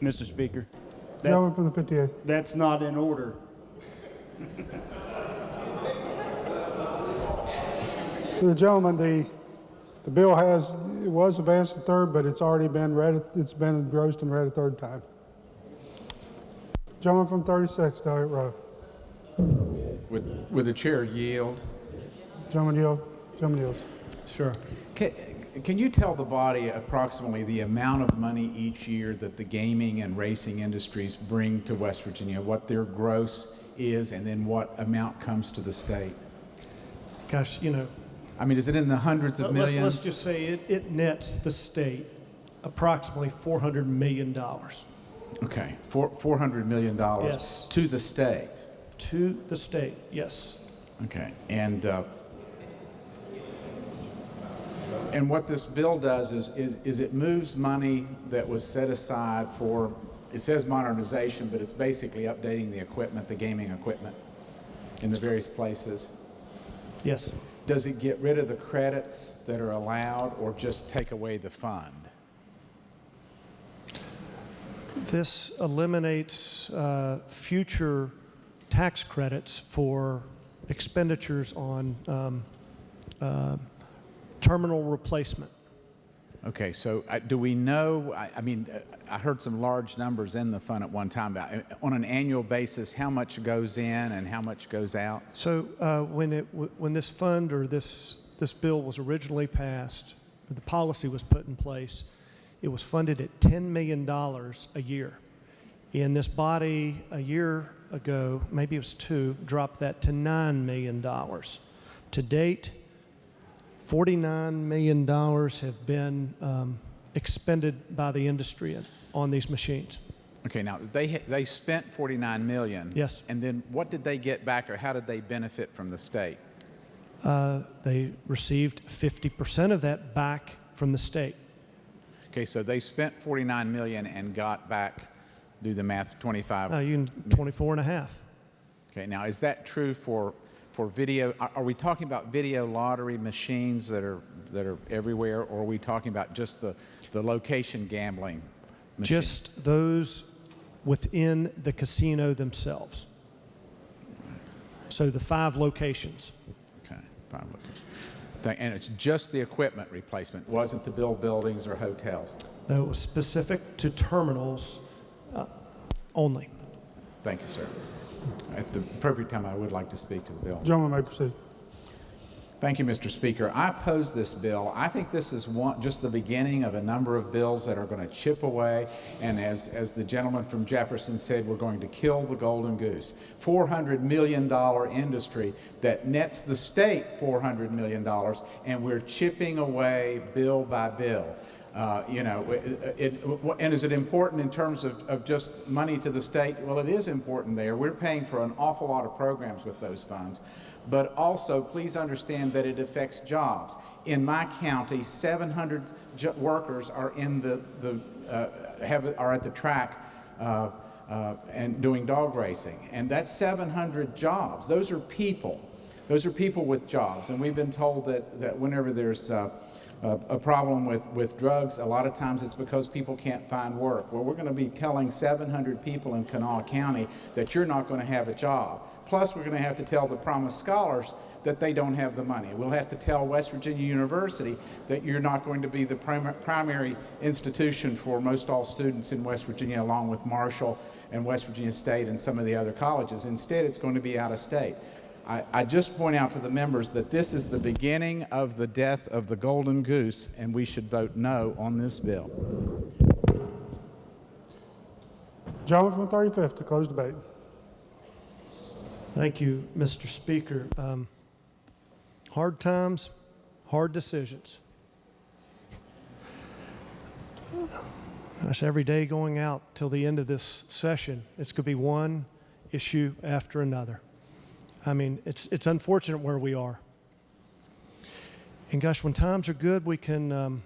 Mr. Speaker. Gentleman from the 58th. That's not in order. To the gentleman, the The bill it was advanced to third, but it's already been read. It's been engrossed and read a third time. Gentleman from 36, Delegate Rowe. Would the chair yield? Gentleman yield. Gentleman yields. Sure. Can you tell the body approximately the amount of money each year that the gaming and racing industries bring to West Virginia, what their gross is, and then what amount comes to the state? Gosh, I mean, is it in the hundreds of millions? Let's just say it nets the state approximately $400 million. Okay, $400 million Yes. to the state. To the state, yes. Okay, and what this bill does is it moves money that was set aside for, it says modernization, but it's basically updating the equipment, the gaming equipment in the various places. Yes. Does it get rid of the credits that are allowed or just take away the fund? This eliminates future tax credits for expenditures on terminal replacement. Okay, so do we know, I heard some large numbers in the fund at one time, about on an annual basis, how much goes in and how much goes out? So when this fund or this bill was originally passed, the policy was put in place, it was funded at $10 million a year. And this body a year ago, maybe it was two, dropped that to $9 million. To date, $49 million have been expended by the industry on these machines. Okay, now they spent $49 million. Yes. And then what did they get back, or how did they benefit from the state? They received 50% of that back from the state. Okay, so they spent $49 million and got back, do the math, 25. 24 and a half. Okay, now is that true for video? Are we talking about video lottery machines that are everywhere, or are we talking about just the location gambling machines? Just those within the casino themselves. So the 5 locations. Okay, 5 locations. And it's just the equipment replacement, wasn't to build buildings or hotels? No, it was specific to terminals only. Thank you, sir. At the appropriate time, I would like to speak to the bill. Gentleman may proceed. Thank you, Mr. Speaker. I oppose this bill. I think this is just the beginning of a number of bills that are going to chip away, and as the gentleman from Jefferson said, we're going to kill the golden goose. $400 million industry that nets the state $400 million, and we're chipping away bill by bill. And is it important in terms of just money to the state? Well, it is important there. We're paying for an awful lot of programs with those funds. But also, please understand that it affects jobs. In my county, 700 workers are are at the track and doing dog racing, and that's 700 jobs. Those are people. Those are people with jobs, and we've been told that whenever there's a problem with drugs, a lot of times it's because people can't find work. Well, we're going to be telling 700 people in Kanawha County that you're not going to have a job. Plus, we're going to have to tell the promised scholars that they don't have the money. We'll have to tell West Virginia University that you're not going to be the primary institution for most all students in West Virginia, along with Marshall and West Virginia State and some of the other colleges. Instead, it's going to be out of state. I just point out to the members that this is the beginning of the death of the golden goose, and we should vote no on this bill. Gentleman from 35th to close debate. Thank you, Mr. Speaker. Hard times, hard decisions. Gosh, every day going out till the end of this session, it's going to be one issue after another. I mean, it's unfortunate where we are. And gosh, when times are good, we can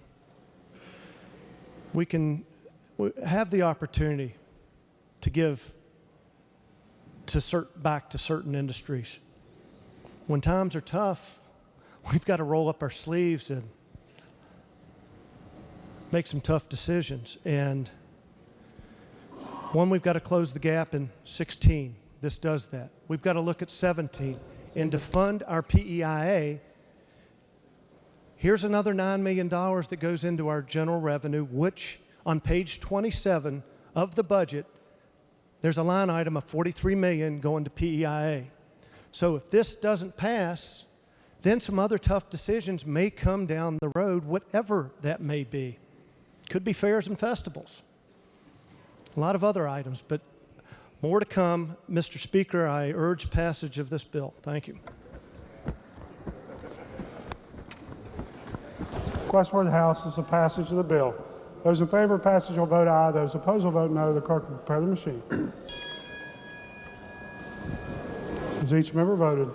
have the opportunity to give back to certain industries. When times are tough, we've got to roll up our sleeves and make some tough decisions. And one, we've got to close the gap in 16. This does that. We've got to look at 17. And to fund our PEIA, Here's another $9 million that goes into our general revenue, which on page 27 of the budget, there's a line item of $43 million going to PEIA. So if this doesn't pass, then some other tough decisions may come down the road, whatever that may be. Could be fairs and festivals. A lot of other items, but more to come. Mr. Speaker, I urge passage of this bill. Thank you. Request for the House is the passage of the bill. Those in favor of passage will vote aye. Those opposed will vote no. The clerk will prepare the machine. Has each member voted?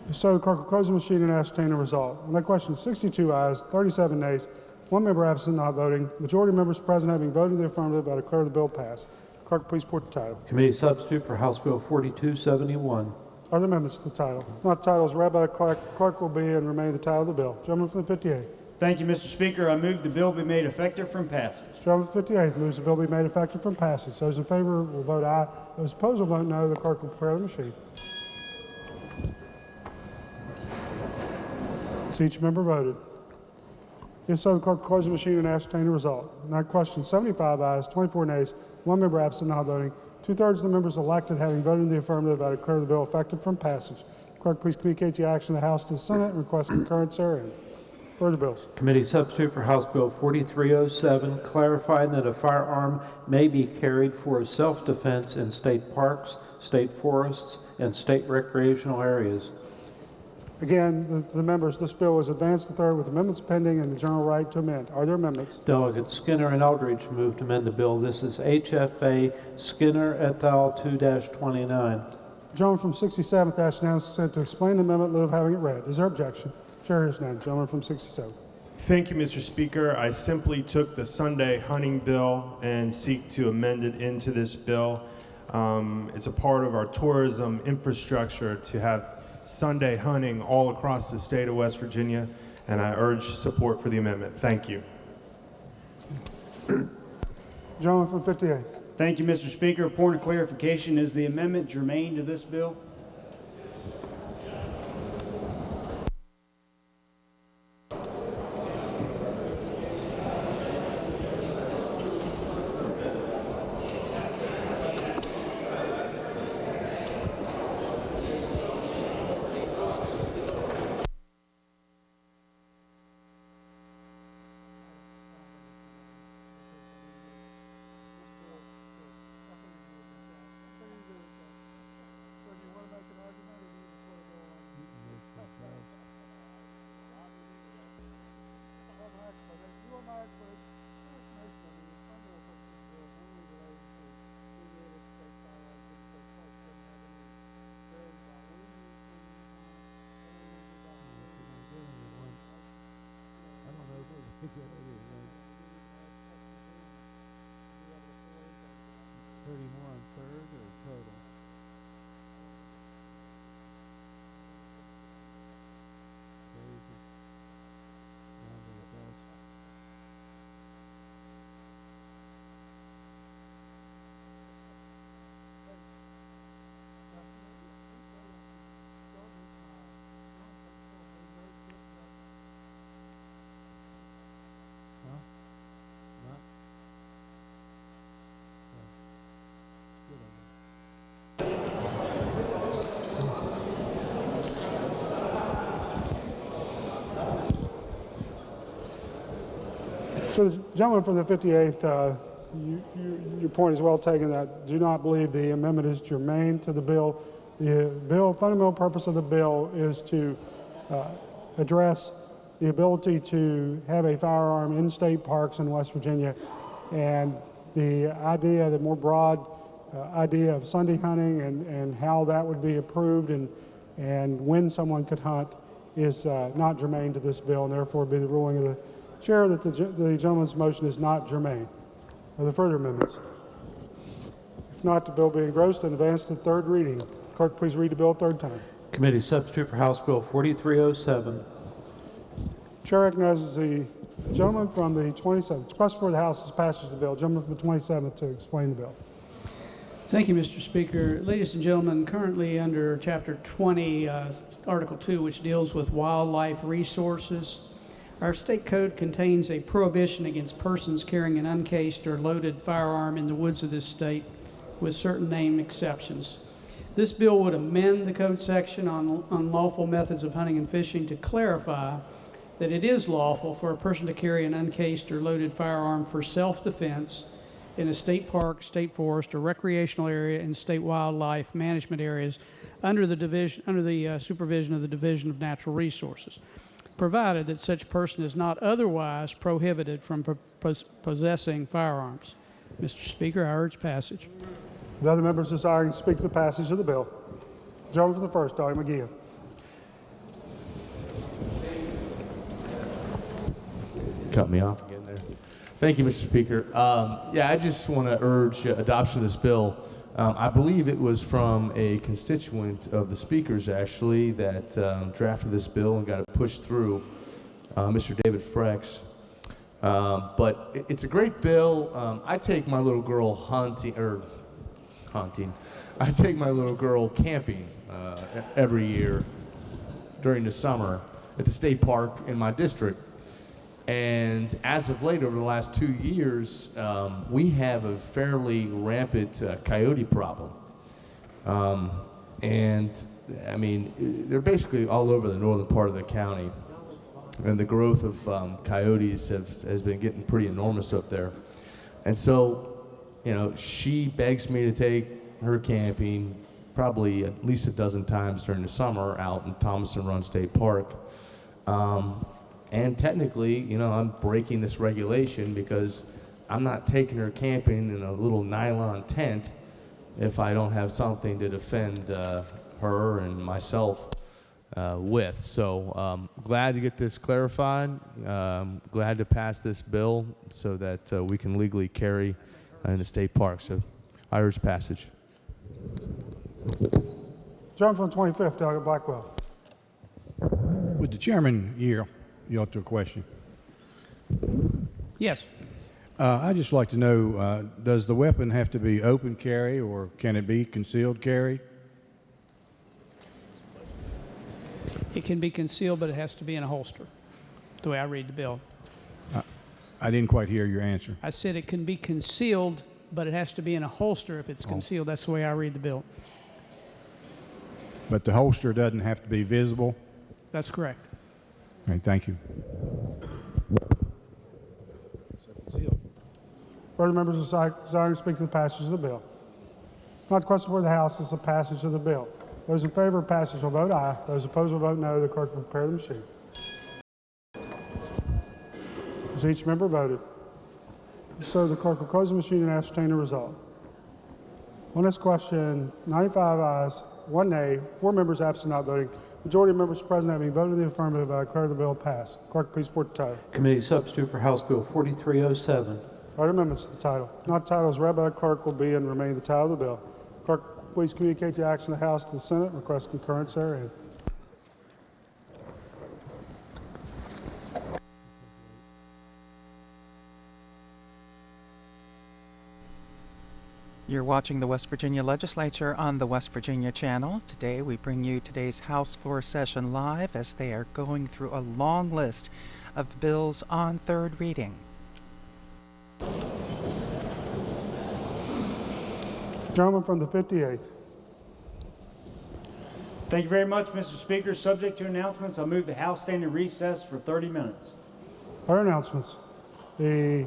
If so, the clerk will close the machine and ascertain the result. On that question, 62 ayes, 37 nays, one member absent, not voting. Majority of members present having voted in the affirmative, I declare the bill passed. Clerk, please report the title. Committee substitute for House Bill 4271. Are there amendments to the title? Not the title is read by the clerk. Clerk will be and remain the title of the bill. Gentleman from the 58th. Thank you, Mr. Speaker. I move the bill be made effective from passage. Gentleman from the 58th moves the bill be made effective from passage. Those in favor will vote aye. Those opposed will vote no. The clerk will prepare the machine. Has each member voted? If so, the clerk will close the machine and ascertain the result. On that question, 75 ayes, 24 nays, one member absent, not voting. Two-thirds of the members elected having voted in the affirmative, I declare the bill effective from passage. Clerk, please communicate the action of the House to the Senate and request concurrence therein. Further bills. Committee substitute for House Bill 4307, clarifying that a firearm may be carried for self-defense in state parks, state forests, and state recreational areas. Again, the members, this bill was advanced to third with amendments pending and the general right to amend. Are there amendments? Delegates Skinner and Eldridge move to amend the bill. This is HFA Skinner et al. 2-29. Gentleman from 67th asked unanimous consent to explain the amendment in lieu of having it read. Is there objection? Chair hears none. Gentleman from 67. Thank you, Mr. Speaker. I simply took the Sunday hunting bill and seek to amend it into this bill. It's a part of our tourism infrastructure to have Sunday hunting all across the state of West Virginia, and I urge support for the amendment. Thank you. Gentleman from 58th. Thank you, Mr. Speaker. A point of clarification, is the amendment germane to this bill? So the gentleman from the 58th, your point is well taken that I do not believe the amendment is germane to the bill. The fundamental purpose of the bill is to address the ability to have a firearm in state parks in West Virginia, and the idea, the more broad idea of Sunday hunting and how that would be approved and when someone could hunt is not germane to this bill, and therefore be the ruling of the Chair that the gentleman's motion is not germane. Are there further amendments? If not, the bill be engrossed and advanced to third reading. Clerk, please read the bill a third time. Committee substitute for House Bill 4307. Chair recognizes the gentleman from the 27th. Request for the House's passage of the bill. Gentleman from the 27th to explain the bill. Thank you, Mr. Speaker. Ladies and gentlemen, currently under Chapter 20, Article 2, which deals with wildlife resources, our state code contains a prohibition against persons carrying an uncased or loaded firearm in the woods of this state, with certain named exceptions. This bill would amend the code section on unlawful methods of hunting and fishing to clarify that it is lawful for a person to carry an uncased or loaded firearm for self-defense in a state park, state forest, or recreational area in state wildlife management areas under the supervision of the Division of Natural Resources, provided that such person is not otherwise prohibited from possessing firearms. Mr. Speaker, I urge passage. The other members desiring to speak to the passage of the bill. Gentleman from the first, Dr. McGee. Cut me off again there. Thank you, Mr. Speaker. Yeah, I just want to urge adoption of this bill. I believe it was from a constituent of the Speaker's, actually, that drafted this bill and got it pushed through, Mr. David Frex. But it's a great bill. I take my little girl hunting. I take my little girl camping every year during the summer at the state park in my district. And as of late, over the last 2 years, we have a fairly rampant coyote problem. And I mean, they're basically all over the northern part of the county. And the growth of coyotes has been getting pretty enormous up there. And so, you know, she begs me to take her camping probably at least a dozen times during the summer out in Thomason Run State Park. And technically, you know, I'm breaking this regulation because I'm not taking her camping in a little nylon tent if I don't have something to defend her and myself with. So glad to get this clarified. Glad to pass this bill so that we can legally carry in the state park. So I urge passage. Gentleman from the 25th, Delegate Blackwell. Would the chairman yield to a question? Yes. I'd just like to know, does the weapon have to be open carry or can it be concealed carry? It can be concealed, but it has to be in a holster, the way I read the bill. I didn't quite hear your answer. I said it can be concealed, but it has to be in a holster if it's concealed. That's the way I read the bill. But the holster doesn't have to be visible? That's correct. Okay, thank you. Further members desiring to speak to the passage of the bill. Not the question for the House is the passage of the bill. Those in favor of passage will vote aye. Those opposed will vote no. The clerk will prepare the machine. Has each member voted? If so, the clerk will close the machine and ascertain the result. On this question, 95 ayes, 1 nay, 4 members absent not voting. Majority of members present having voted in the affirmative, I declare the bill passed. Clerk, please report the title. Committee substitute for House Bill 4307. Are there amendments to the title? Not the title as read by the clerk will be and remain the title of the bill. Clerk, please communicate the action of the House to the Senate and request concurrence therein. You're watching the West Virginia Legislature on the West Virginia Channel. Today we bring you today's House floor session live as they are going through a long list of bills on third reading. Gentleman from the 58th. Thank you very much, Mr. Speaker. Subject to announcements, I move the House stand in recess for 30 minutes. Other announcements. The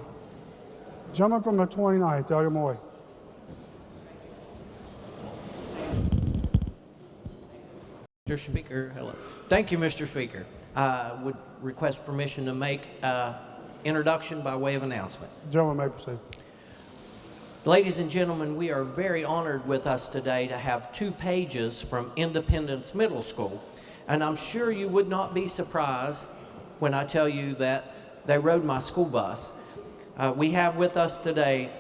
gentleman from the 29th, Delegate Moy. Mr. Speaker, hello. Thank you, Mr. Speaker. I would request permission to make introduction by way of announcement. Gentleman may proceed. Ladies and gentlemen, we are very honored with us today to have 2 pages from Independence Middle School. And I'm sure you would not be surprised when I tell you that they rode my school bus. We have with us today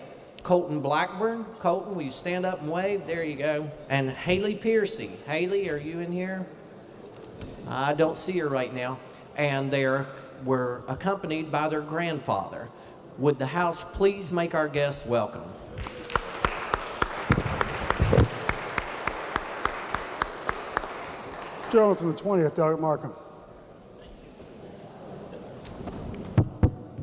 Colton Blackburn. Colton, will you stand up and wave? There you go. And Haley Piercy. Haley, are you in here? I don't see her right now. And they were accompanied by their grandfather. Would the House please make our guests welcome? Gentleman from the 20th, Delegate Markham.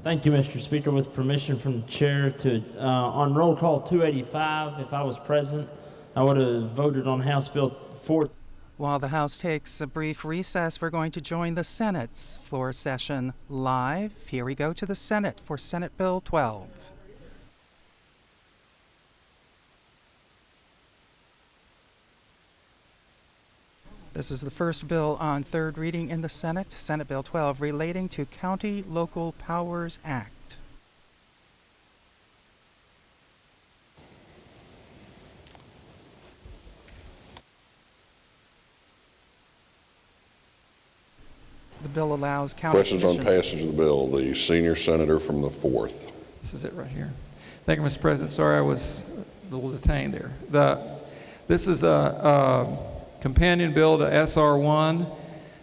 Thank you, Mr. Speaker. With permission from the chair to, on roll call 285, if I was present, I would have voted on House Bill 4. While the House takes a brief recess, we're going to join the Senate's floor session live. Here we go to the Senate for Senate Bill 12. This is the first bill on third reading in the Senate, Senate Bill 12, relating to County Local Powers Act. The bill allows county Questions on passage of the bill. The senior senator from the 4th. This is it right here. Thank you, Mr. President. Sorry I was a little detained there. This is a companion bill to SR1,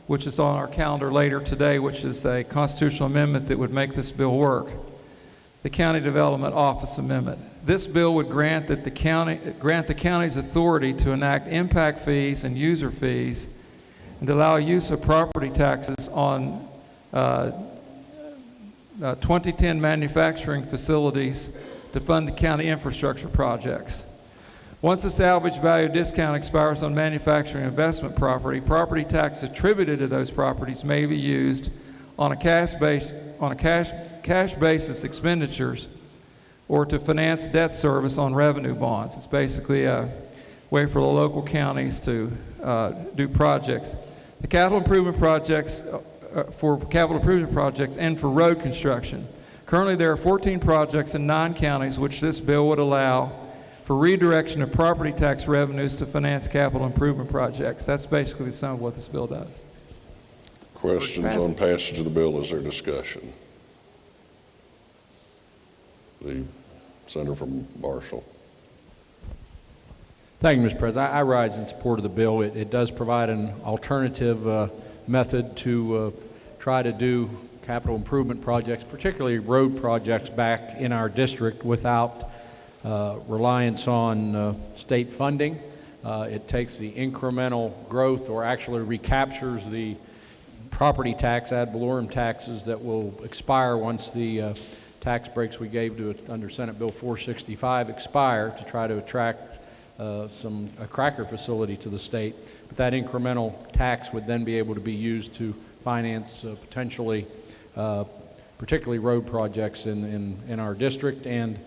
which is on our calendar later today, which is a constitutional amendment that would make this bill work. The County Development Office Amendment. This bill would grant the county's authority to enact impact fees and user fees and allow use of property taxes on 2010 manufacturing facilities to fund the county infrastructure projects. Once the salvage value discount expires on manufacturing investment property, property tax attributed to those properties may be used on a cash basis expenditures or to finance debt service on revenue bonds. It's basically a way for the local counties to do projects. The capital improvement projects and for road construction. Currently there are 14 projects in 9 counties which this bill would allow for redirection of property tax revenues to finance capital improvement projects. That's basically the sum of what this bill does. Questions on passage of the bill? Is there discussion? The senator from Marshall. Thank you, Mr. President. I rise in support of the bill. It does provide an alternative method to try to do capital improvement projects, particularly road projects back in our district without reliance on state funding. It takes the incremental growth or actually recaptures the property tax, ad valorem taxes that will expire once the tax breaks we gave to it under Senate Bill 465 expire to try to attract a cracker facility to the state. But that incremental tax would then be able to be used to finance potentially, particularly road projects in our district. And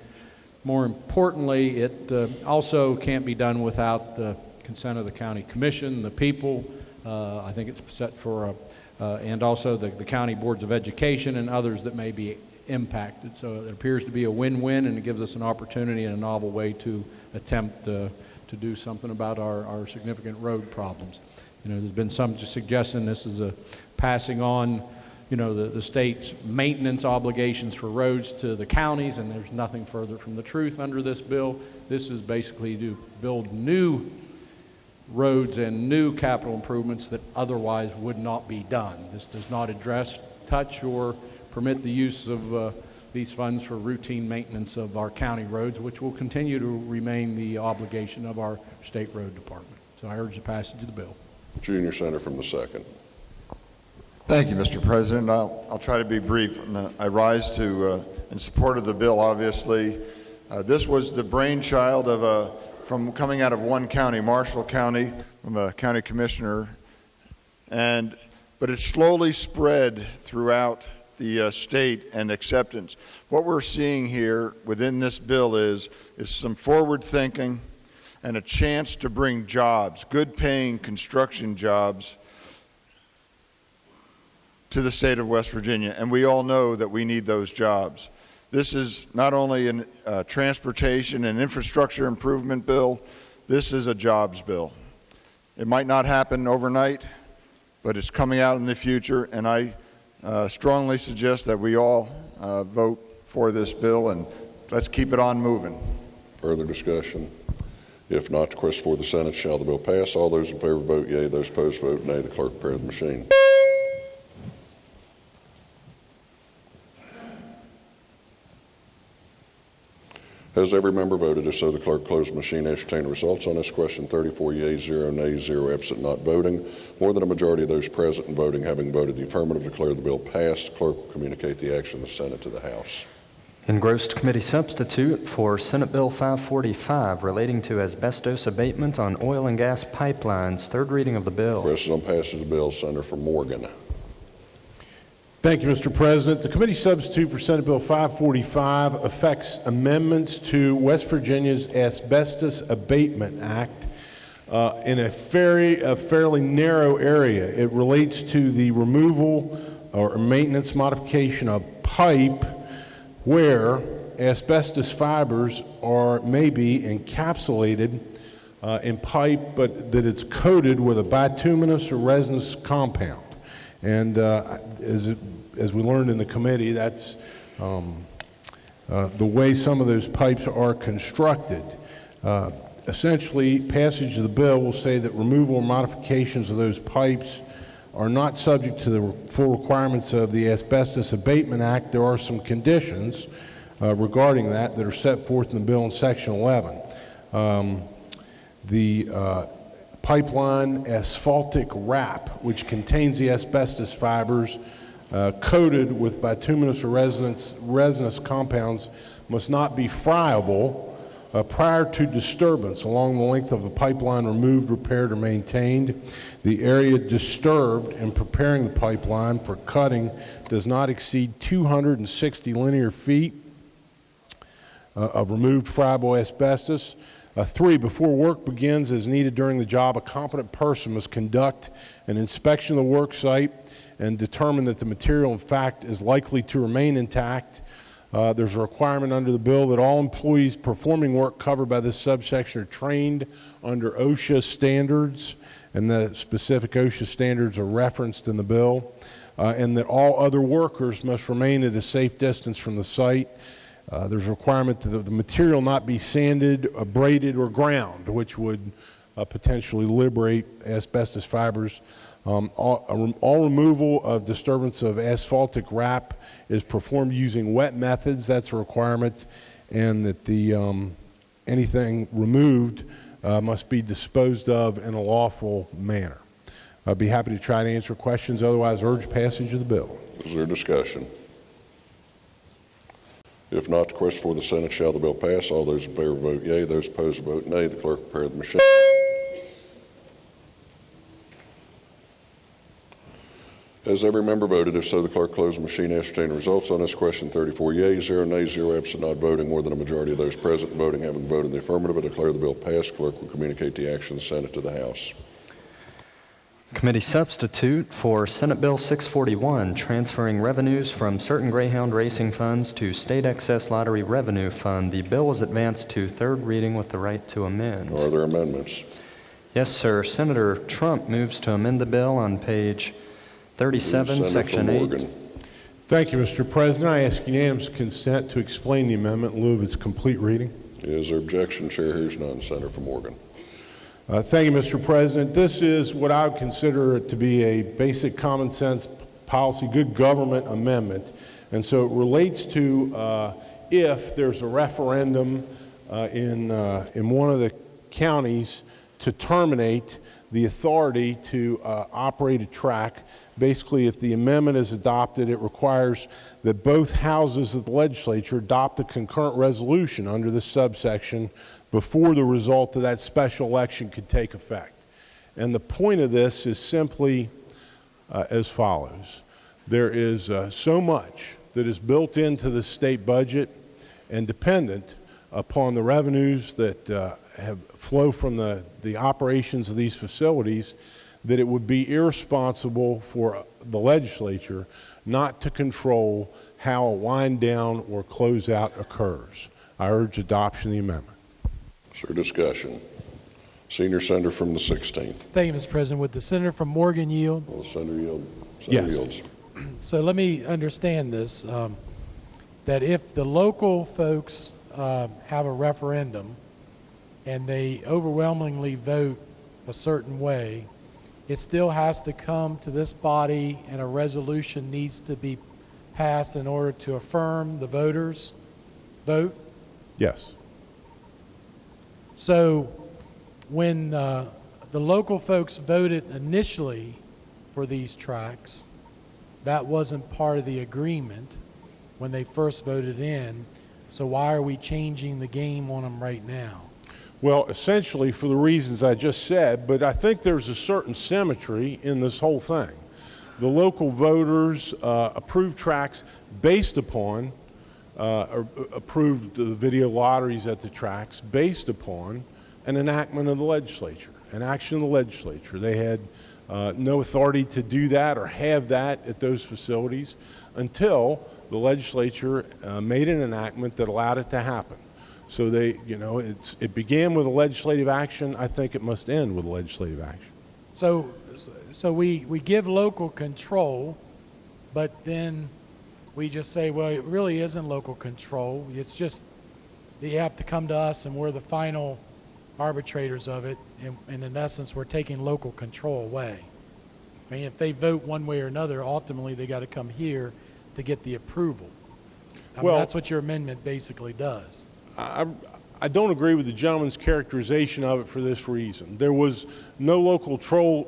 more importantly, it also can't be done without the consent of the county commission, the people. I think it's set for, and also the county boards of education and others that may be impacted. So it appears to be a win-win, and it gives us an opportunity and a novel way to attempt to do something about our significant road problems. You know, there's been some suggestion this is a passing on, you know, the state's maintenance obligations for roads to the counties, and there's nothing further from the truth under this bill. This is basically to build new roads and new capital improvements that otherwise would not be done. This does not address, touch, or permit the use of these funds for routine maintenance of our county roads, which will continue to remain the obligation of our state road department. So I urge the passage of the bill. Junior senator from the 2nd. Thank you, Mr. President. I'll try to be brief. I rise to in support of the bill. Obviously, this was the brainchild of from coming out of one county, Marshall County, from a county commissioner, but it slowly spread throughout the state and acceptance. What we're seeing here within this bill is some forward thinking and a chance to bring jobs, good paying construction jobs, to the state of West Virginia, and we all know that we need those jobs. This is not only a transportation and infrastructure improvement bill, this is a jobs bill. It might not happen overnight, but it's coming out in the future, and I strongly suggest that we all vote for this bill, and let's keep it on moving. Further discussion? If not, the question for the Senate, shall the bill pass? All those in favor vote yea, those opposed vote nay. The clerk prepare the machine. Has every member voted? If so, the clerk close the machine, ascertain the results on this question. 34 yeas, 0 nays, 0 absent, not voting. More than a majority of those present and voting having voted the affirmative declare the bill passed. Clerk will communicate the action of the Senate to the House. Engrossed committee substitute for Senate Bill 545 relating to asbestos abatement on oil and gas pipelines. Third reading of the bill. Questions on passage of the bill. Senator from Morgan. Thank you, Mr. President. The committee substitute for Senate Bill 545 affects amendments to West Virginia's Asbestos Abatement Act in a fairly narrow area. It relates to the removal or maintenance modification of pipe where asbestos fibers may be encapsulated in pipe, but that it's coated with a bituminous or resinous compound. And as we learned in the committee, that's the way some of those pipes are constructed. Essentially, passage of the bill will say that removal or modifications of those pipes are not subject to the full requirements of the Asbestos Abatement Act. There are some conditions regarding that are set forth in the bill in Section 11. The pipeline asphaltic wrap, which contains the asbestos fibers coated with bituminous or resinous compounds, must not be friable prior to disturbance along the length of a pipeline removed, repaired, or maintained. The area disturbed in preparing the pipeline for cutting does not exceed 260 linear feet of removed friable asbestos. 3, before work begins as needed during the job, a competent person must conduct an inspection of the work site and determine that the material, in fact, is likely to remain intact. There's a requirement under the bill that all employees performing work covered by this subsection are trained under OSHA standards, and the specific OSHA standards are referenced in the bill, and that all other workers must remain at a safe distance from the site. There's a requirement that the material not be sanded, abraded, or ground, which would potentially liberate asbestos fibers. All removal of disturbance of asphaltic wrap is performed using wet methods. That's a requirement, and that anything removed must be disposed of in a lawful manner. I'd be happy to try to answer questions. Otherwise, urge passage of the bill. Is there discussion? If not, the question for the Senate, shall the bill pass? All those in favor vote yea. Those opposed vote nay. The clerk prepare the machine. Has every member voted? If so, the clerk close the machine, ascertain the results on this question. 34 yeas, 0 nays, 0 absent, not voting. More than a majority of those present voting having voted in the affirmative, I declare the bill passed. Clerk will communicate the action of the Senate to the House. Committee substitute for Senate Bill 641, transferring revenues from certain Greyhound racing funds to State Excess Lottery Revenue Fund. The bill is advanced to third reading with the right to amend. Are there amendments? Yes, sir. Senator Trump moves to amend the bill on page 37, Section 8. Thank you, Mr. President. I ask unanimous consent to explain the amendment in lieu of its complete reading. Is there objection? Chair hears none. Senator from Morgan. Thank you, Mr. President. This is what I would consider to be a basic common sense policy, good government amendment. And so it relates to if there's a referendum in one of the counties to terminate the authority to operate a track. Basically, if the amendment is adopted, it requires that both houses of the legislature adopt a concurrent resolution under this subsection before the result of that special election could take effect. And the point of this is simply as follows. There is so much that is built into the state budget and dependent upon the revenues that flow from the operations of these facilities that it would be irresponsible for the legislature not to control how a wind down or closeout occurs. I urge adoption of the amendment. Is there discussion? Senior Senator from the 16th. Thank you, Mr. President. Would the senator from Morgan yield? Will the senator yield? Senator Yes. yields. So let me understand this, that if the local folks have a referendum and they overwhelmingly vote a certain way, it still has to come to this body and a resolution needs to be passed in order to affirm the voters' vote? Yes. So when the local folks voted initially for these tracks, that wasn't part of the agreement when they first voted in. So why are we changing the game on them right now? Well, essentially for the reasons I just said, but I think there's a certain symmetry in this whole thing. The local voters approved tracks based upon, or approved the video lotteries at the tracks based upon an enactment of the legislature, an action of the legislature. They had no authority to do that or have that at those facilities until the legislature made an enactment that allowed it to happen. So they, it began with a legislative action. I think it must end with a legislative action. So we give local control, but then we just say, well, it really isn't local control. It's just you have to come to us and we're the final arbitrators of it. And in essence, we're taking local control away. I mean, if they vote one way or another, ultimately they got to come here to get the approval. I mean, that's what your amendment basically does. I don't agree with the gentleman's characterization of it for this reason. There was no local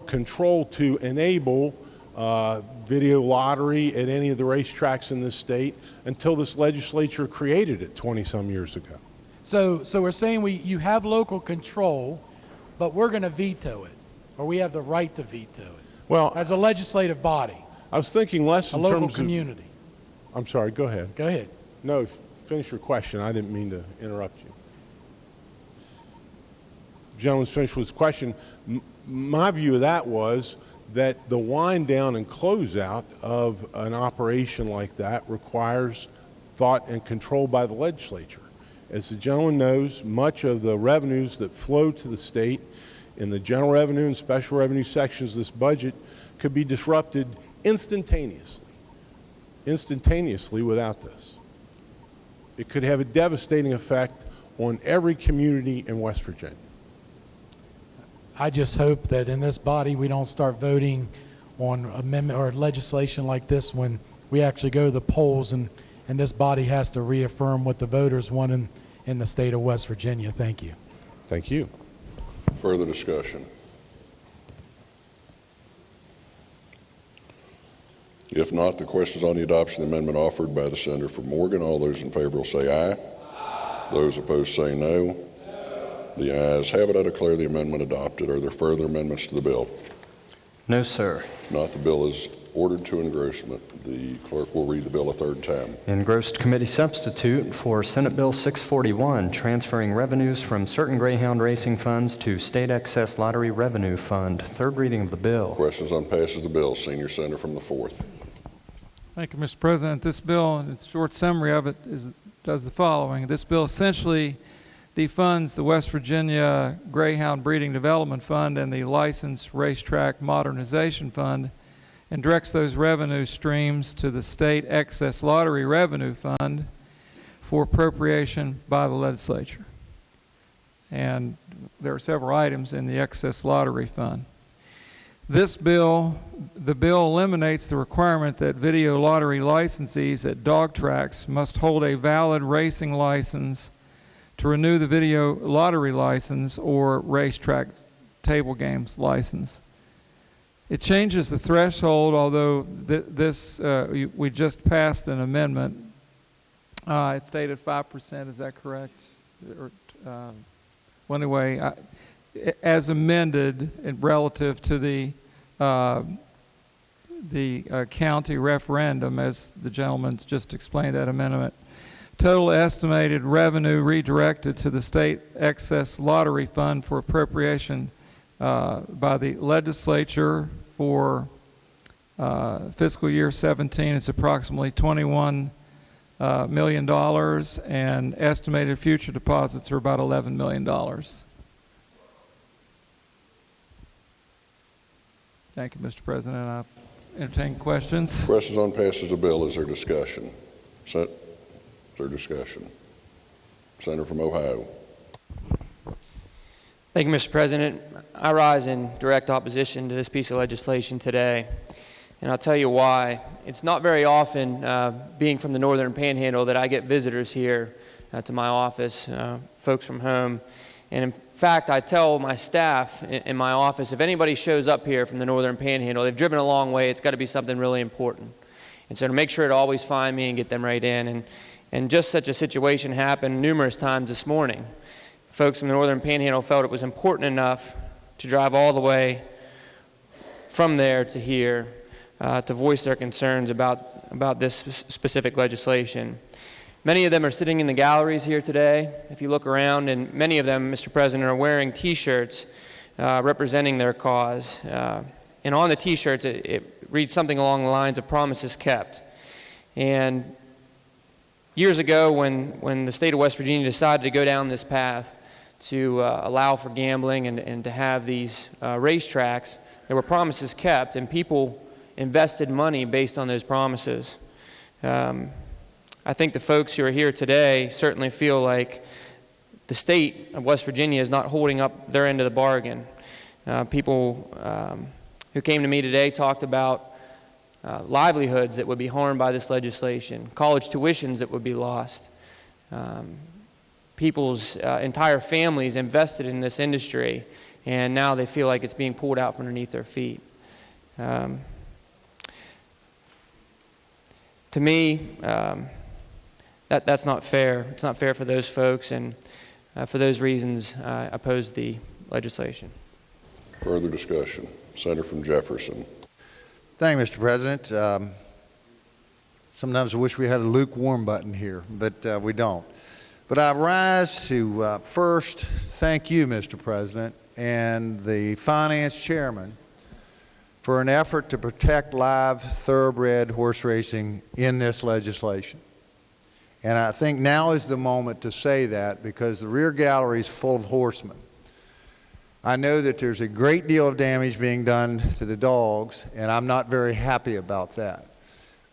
control to enable video lottery at any of the racetracks in this state until this legislature created it 20-some years ago. So we're saying you have local control, but we're going to veto it, or we have the right to veto it. Well, as a legislative body. I was thinking less in terms of local community. I'm sorry, go ahead. Go ahead. No, finish your question. I didn't mean to interrupt you. The gentleman's finished with his question. My view of that was that the wind down and closeout of an operation like that requires thought and control by the legislature. As the gentleman knows, much of the revenues that flow to the state in the general revenue and special revenue sections of this budget could be disrupted instantaneously without this. It could have a devastating effect on every community in West Virginia. I just hope that in this body we don't start voting on amendment or legislation like this when we actually go to the polls and this body has to reaffirm what the voters want in the state of West Virginia. Thank you. Thank you. Further discussion? If not, the question is on the adoption of the amendment offered by the senator from Morgan. All those in favor will say aye. Aye. Those opposed say no. No. The ayes have it. I declare the amendment adopted. Are there further amendments to the bill? No, sir. If not, the bill is ordered to engrossment. The clerk will read the bill a third time. Engrossed committee substitute for Senate Bill 641, transferring revenues from certain Greyhound racing funds to State Excess Lottery Revenue Fund. Third reading of the bill. Questions on passage of the bill. Senior Senator from the 4th. Thank you, Mr. President. This bill, and a short summary of it, does the following. This bill essentially defunds the West Virginia Greyhound Breeding Development Fund and the Licensed Racetrack Modernization Fund and directs those revenue streams to the State Excess Lottery Revenue Fund for appropriation by the legislature. And there are several items in the Excess Lottery Fund. The bill eliminates the requirement that video lottery licensees at dog tracks must hold a valid racing license to renew the video lottery license or racetrack table games license. It changes the threshold, although we just passed an amendment. It stated 5%, is that correct? Well, anyway, as amended relative to the county referendum, as the gentleman's just explained that amendment. Total estimated revenue redirected to the State Excess Lottery Fund for appropriation by the legislature for fiscal year 17 is approximately $21 million, and estimated future deposits are about $11 million. Thank you, Mr. President. I entertain questions. Questions on passage of the bill. Is there discussion? Is there discussion? Senator from Ohio. Thank you, Mr. President. I rise in direct opposition to this piece of legislation today, and I'll tell you why. It's not very often, being from the Northern Panhandle, that I get visitors here to my office, folks from home, And in fact, I tell my staff in my office, if anybody shows up here from the Northern Panhandle, they've driven a long way, it's got to be something really important. And so to make sure to always find me and get them right in. And just such a situation happened numerous times this morning. Folks from the Northern Panhandle felt it was important enough to drive all the way from there to here to voice their concerns about this specific legislation. Many of them are sitting in the galleries here today. If you look around, and many of them, Mr. President, are wearing T-shirts representing their cause. And on the T-shirts, it reads something along the lines of promises kept. And years ago, when the state of West Virginia decided to go down this path to allow for gambling and to have these racetracks, there were promises kept, and people invested money based on those promises. I think the folks who are here today certainly feel like the state of West Virginia is not holding up their end of the bargain. People who came to me today talked about livelihoods that would be harmed by this legislation, college tuitions that would be lost, people's entire families invested in this industry, and now they feel like it's being pulled out from underneath their feet. To me, that's not fair. It's not fair for those folks, and for those reasons, I oppose the legislation. Further discussion. Senator from Jefferson. Thank you, Mr. President. Sometimes I wish we had a lukewarm button here, but we don't. But I rise to first thank you, Mr. President, and the Finance Chairman for an effort to protect live thoroughbred horse racing in this legislation. And I think now is the moment to say that, because the rear gallery is full of horsemen. I know that there's a great deal of damage being done to the dogs, and I'm not very happy about that.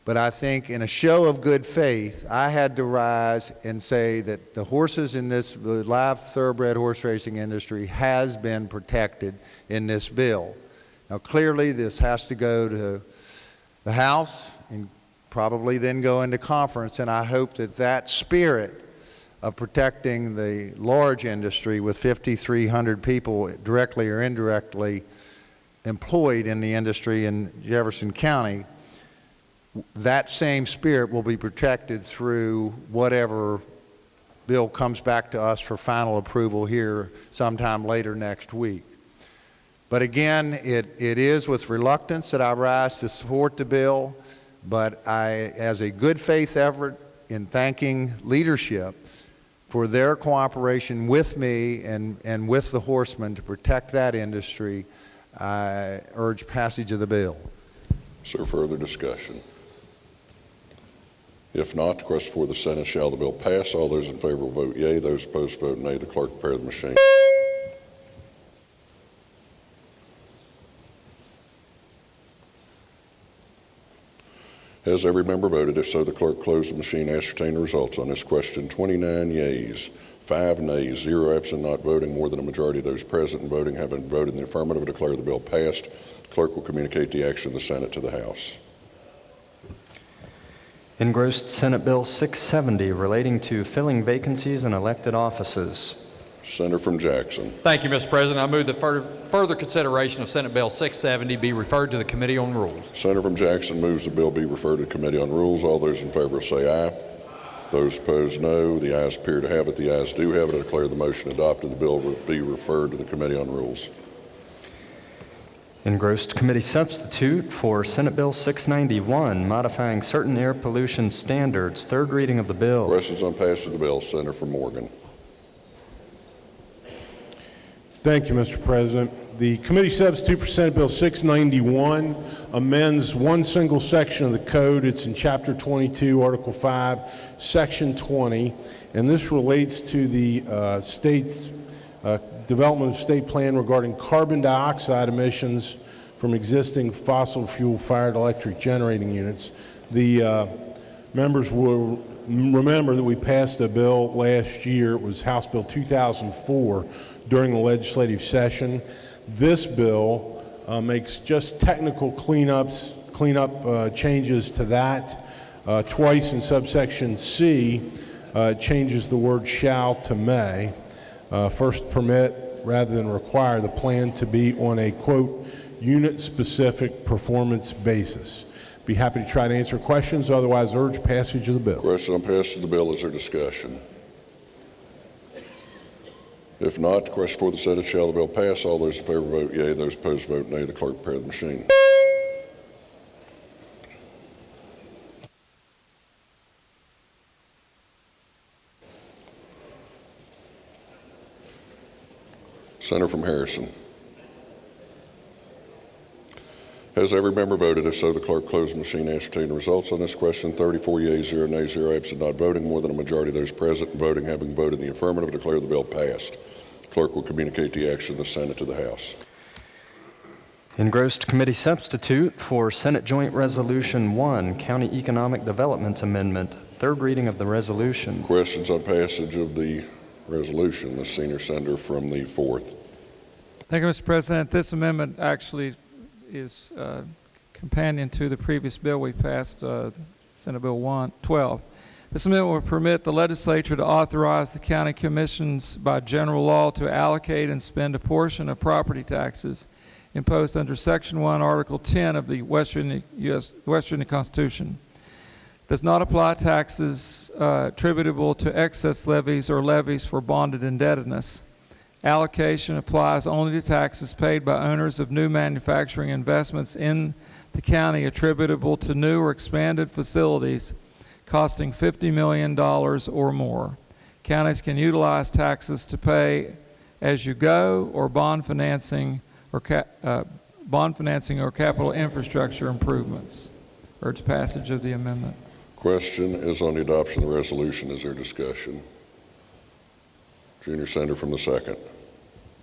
But I think in a show of good faith, I had to rise and say that the horses in this live thoroughbred horse racing industry has been protected in this bill. Now clearly this has to go to the House and probably then go into conference, and I hope that that spirit of protecting the large industry with 5,300 people directly or indirectly employed in the industry in Jefferson County, that same spirit will be protected through whatever bill comes back to us for final approval here sometime later next week. But again, it is with reluctance that I rise to support the bill, but as a good faith effort in thanking leadership for their cooperation with me and with the horsemen to protect that industry, I urge passage of the bill. Sir, further discussion? If not, the question for the Senate, shall the bill pass? All those in favor will vote yea. Those opposed vote nay. The clerk prepare the machine. Has every member voted? If so, the clerk close the machine, ascertain the results on this question. 29 yeas, 5 nays, 0 absent, not voting. More than a majority of those present and voting having voted in the affirmative, declare the bill passed. The clerk will communicate the action of the Senate to the House. Engrossed Senate Bill 670 relating to filling vacancies in elected offices. Senator from Jackson. Thank you, Mr. President. I move that further consideration of Senate Bill 670 be referred to the Committee on Rules. Senator from Jackson moves the bill be referred to the Committee on Rules. All those in favor say aye. Those opposed, no. The ayes appear to have it. The ayes do have it. I declare the motion adopted. The bill will be referred to the Committee on Rules. Engrossed Committee Substitute for Senate Bill 691, modifying certain air pollution standards. Third reading of the bill. Questions on passage of the bill? Senator from Morgan. Thank you, Mr. President. The committee substitute for Senate Bill 691 amends one single section of the code. It's in Chapter 22, Article 5, Section 20, and this relates to the state's development of state plan regarding carbon dioxide emissions from existing fossil fuel-fired electric generating units. The members will remember that we passed a bill last year. It was House Bill 2004 during the legislative session. This bill makes just technical cleanup changes to that. Twice in subsection C, changes the word shall to may. first permit rather than require the plan to be on a, quote, unit-specific performance basis. Be happy to try to answer questions, otherwise urge passage of the bill. Question on passage of the bill. Is there discussion? If not, the question for the Senate, shall the bill pass? All those in favor vote yea, those opposed vote nay. The clerk prepare the machine. Senator from Harrison. Has every member voted? If so, the clerk close the machine and ascertain the results on this question. 34 yeas, 0 nays, 0 absent, not voting. More than a majority of those present and voting having voted in the affirmative declare the bill passed. Clerk will communicate the action of the Senate to the House. Engrossed Committee Substitute for Senate Joint Resolution 1, County Economic Development Amendment. Third reading of the resolution. Questions on passage of the resolution. The senior senator from the 4th. Thank you, Mr. President. This amendment actually is companion to the previous bill we passed, Senate Bill 12. This amendment will permit the legislature to authorize the county commissions by general law to allocate and spend a portion of property taxes imposed under Section 1, Article 10 of the West Virginia Constitution. Does not apply taxes attributable to excess levies or levies for bonded indebtedness. Allocation applies only to taxes paid by owners of new manufacturing investments in the county attributable to new or expanded facilities costing $50 million or more. Counties can utilize taxes to pay as you go or bond financing or capital infrastructure improvements. Urge passage of the amendment. Question is on the adoption of the resolution. Is there discussion? Junior Senator from the 2nd.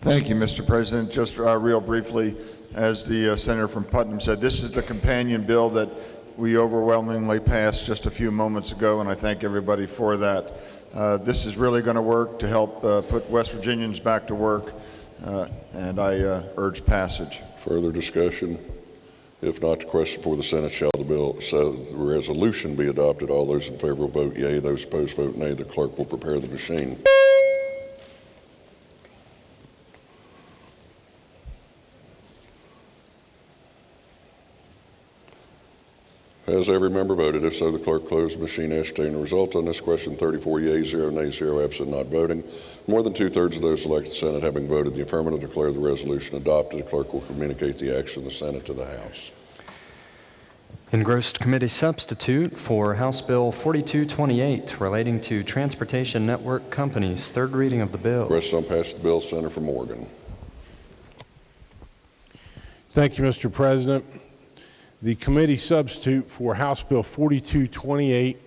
Thank you, Mr. President. Just real briefly, as the Senator from Putnam said, this is the companion bill that we overwhelmingly passed just a few moments ago, and I thank everybody for that. This is really going to work to help put West Virginians back to work, and I urge passage. Further discussion? If not, the question for the Senate, shall the resolution be adopted? All those in favor will vote yea, those opposed vote nay. The clerk will prepare the machine. Has every member voted? If so, the clerk close the machine, ascertain the result on this question. 34 yeas, 0 nays, 0 absent, not voting. More than 2/3 of those elected to the Senate having voted the affirmative declare the resolution adopted. The clerk will communicate the action of the Senate to the House. Engrossed Committee Substitute for House Bill 4228 relating to transportation network companies. Third reading of the bill. Question on passage of the bill. Senator from Morgan. Thank you, Mr. President. The committee substitute for House Bill 4228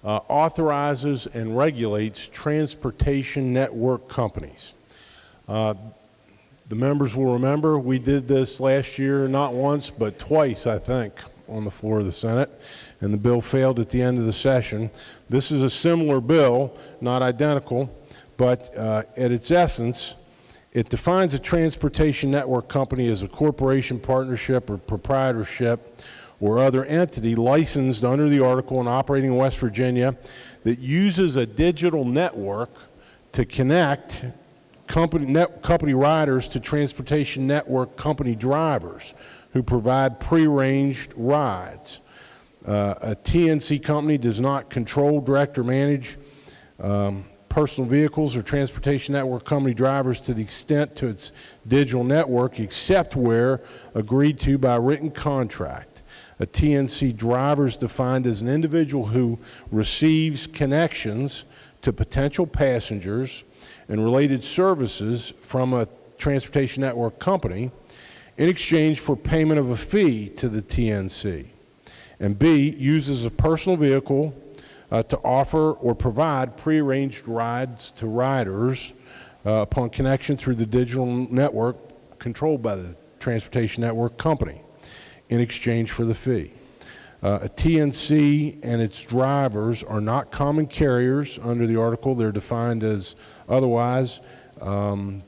authorizes and regulates transportation network companies. The members will remember we did this last year, not once, but twice, I think, on the floor of the Senate, and the bill failed at the end of the session. This is a similar bill, not identical, but at its essence, it defines a transportation network company as a corporation, partnership, or proprietorship or other entity licensed under the article and operating in West Virginia that uses a digital network to connect company riders to transportation network company drivers who provide prearranged rides. A TNC company does not control, direct, or manage personal vehicles or transportation network company drivers to the extent to its digital network except where agreed to by written contract. A TNC driver is defined as an individual who receives connections to potential passengers and related services from a transportation network company in exchange for payment of a fee to the TNC. And B, uses a personal vehicle to offer or provide prearranged rides to riders upon connection through the digital network controlled by the transportation network company in exchange for the fee. A TNC and its drivers are not common carriers under the article. They're defined as otherwise. The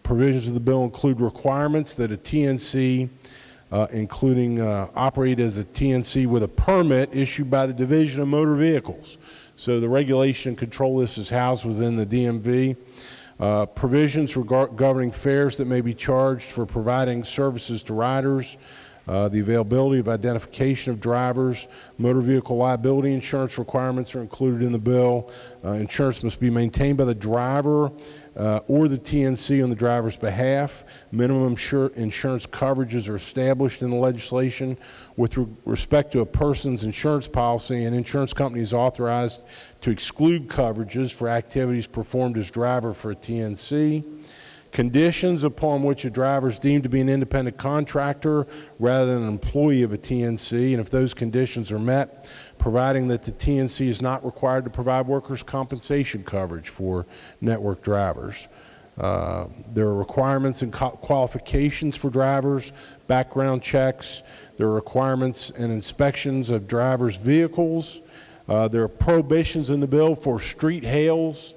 provisions of the bill include requirements that a TNC including operate as a TNC with a permit issued by the Division of Motor Vehicles. So the regulation and control of this is housed within the DMV. Provisions governing fares that may be charged for providing services to riders, the availability of identification of drivers, motor vehicle liability insurance requirements are included in the bill. Insurance must be maintained by the driver or the TNC on the driver's behalf. Minimum insurance coverages are established in the legislation with respect to a person's insurance policy, and insurance company is authorized to exclude coverages for activities performed as driver for a TNC. Conditions upon which a driver is deemed to be an independent contractor rather than an employee of a TNC, and if those conditions are met, providing that the TNC is not required to provide workers' compensation coverage for network drivers. There are requirements and qualifications for drivers, background checks. There are requirements and inspections of drivers' vehicles. There are prohibitions in the bill for street hails.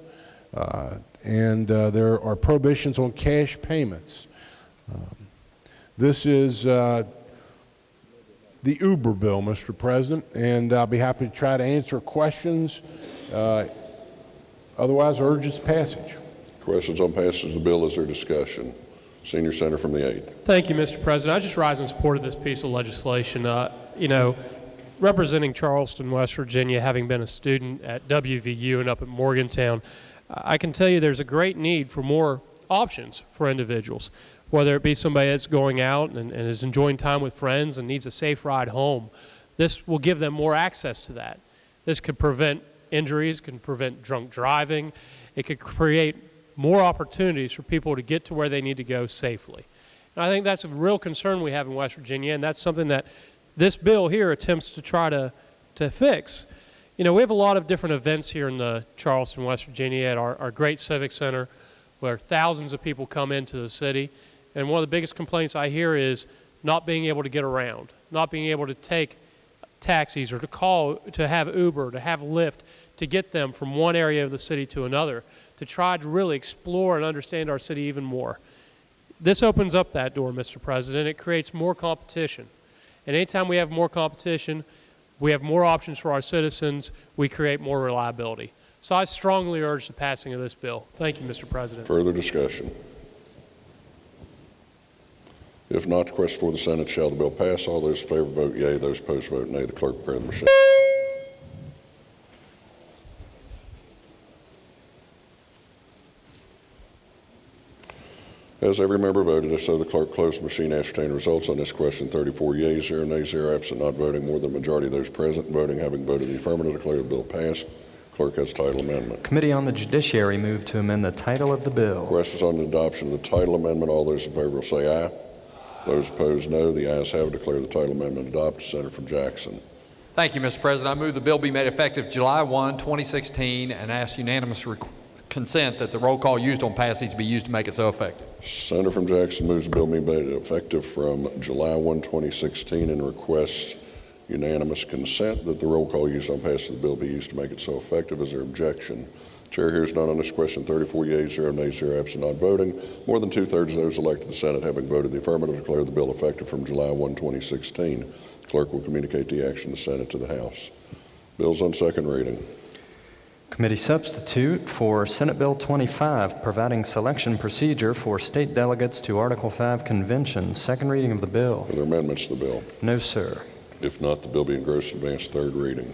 And there are prohibitions on cash payments. This is the Uber bill, Mr. President, and I'll be happy to try to answer questions. Otherwise, urge its passage. Questions on passage of the bill? Is there discussion? Senior Senator from the 8th. Thank you, Mr. President. I just rise in support of this piece of legislation. You know, representing Charleston, West Virginia, having been a student at WVU and up at Morgantown, I can tell you there's a great need for more options for individuals, whether it be somebody that's going out and is enjoying time with friends and needs a safe ride home. This will give them more access to that. This could prevent injuries, can prevent drunk driving. It could create more opportunities for people to get to where they need to go safely. And I think that's a real concern we have in West Virginia, and that's something that this bill here attempts to try to fix. You know, we have a lot of different events here in the Charleston, West Virginia at our great civic center where thousands of people come into the city. And one of the biggest complaints I hear is not being able to get around, not being able to take taxis or to call, to have Uber, to have Lyft, to get them from one area of the city to another, to try to really explore and understand our city even more. This opens up that door, Mr. President. It creates more competition. And anytime we have more competition, we have more options for our citizens, we create more reliability. So I strongly urge the passing of this bill. Thank you, Mr. President. Further discussion? If not, the question for the Senate, shall the bill pass? All those in favor vote yea, those opposed vote nay. The clerk prepare the machine. Has every member voted? If so, the clerk close the machine, ascertain results on this question. 34 yeas, 0 nays, 0 absent, not voting. More than the majority of those present voting having voted the affirmative, declare the bill passed. Clerk has title amendment. Committee on the Judiciary move to amend the title of the bill. Questions on the adoption of the title amendment? All those in favor will say aye. Those opposed, no. The ayes have it. Declare the title amendment adopted. Senator from Jackson. Thank you, Mr. President. I move the bill be made effective July 1, 2016, and ask unanimous consent that the roll call used on passage be used to make it so effective. Senator from Jackson moves the bill be made effective from July 1, 2016, and requests unanimous consent that the roll call used on passage of the bill be used to make it so effective. Is there objection? Chair hears none on this question. 34 yeas, 0 nays, 0 absent, not voting. More than two-thirds of those elected to the Senate having voted the affirmative declare the bill effective from July 1, 2016. Clerk will communicate the action of the Senate to the House. Bills on second reading. Committee substitute for Senate Bill 25, providing selection procedure for state delegates to Article 5 convention. Second reading of the bill. Are there amendments to the bill? No, sir. If not, the bill be engrossed in advance third reading.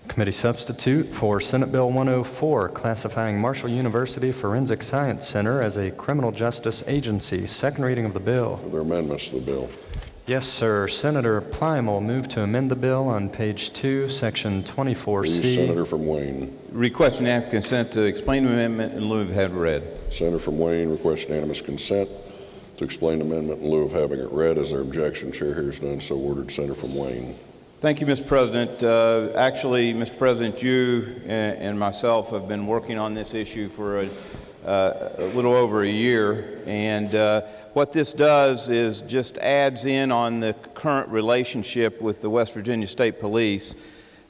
Committee substitute for Senate Bill 104, classifying Marshall University Forensic Science Center as a criminal justice agency. Second reading of the bill. Are there amendments to the bill? Yes, sir. Senator Plime will move to amend the bill on page 2, section 24C. Please, Senator from Wayne. Request unanimous consent to explain the amendment in lieu of having it read. Senator from Wayne requests unanimous consent to explain the amendment in lieu of having it read. Is there objection? Chair hears none, so ordered. Senator from Wayne. Thank you, Mr. President. Actually, Mr. President, you and myself have been working on this issue for a little over a year, and what this does is just adds in on the current relationship with the West Virginia State Police,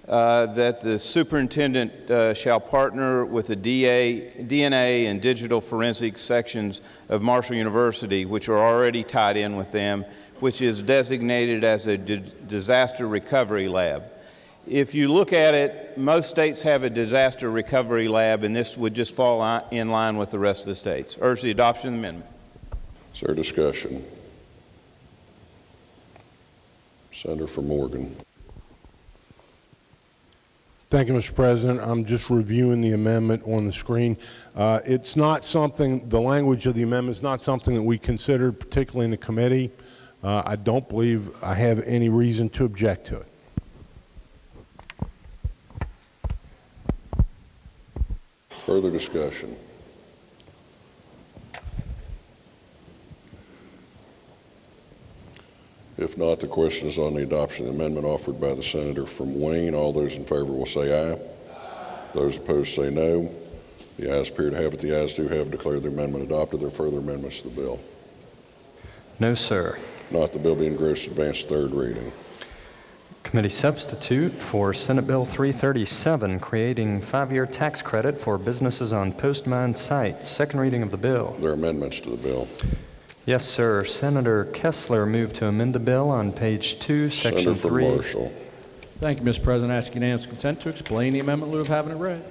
that the superintendent shall partner with the DNA and digital forensics sections of Marshall University, which are already tied in with them, which is designated as a disaster recovery lab. If you look at it, most states have a disaster recovery lab, and this would just fall in line with the rest of the states. Urge the adoption of the amendment. Is there discussion? Senator from Morgan. Thank you, Mr. President. I'm just reviewing the amendment on the screen. It's not something, the language of the amendment is not something that we considered, particularly in the committee. I don't believe I have any reason to object to it. Further discussion? If not, the question is on the adoption of the amendment offered by the senator from Wayne. All those in favor will say aye. Those opposed say no. The ayes appear to have it. The ayes do have declared the amendment adopted. Are there further amendments to the bill? No, sir. If not, the bill be engrossed to advance third reading. Committee substitute for Senate Bill 337, creating 5-year tax credit for businesses on post-mine sites. Second reading of the bill. There are amendments to the bill. Yes, sir. Senator Kessler moved to amend the bill on page 2, section 3. Senator from Marshall. Thank you, Mr. President. I ask unanimous consent to explain the amendment in lieu of having it read.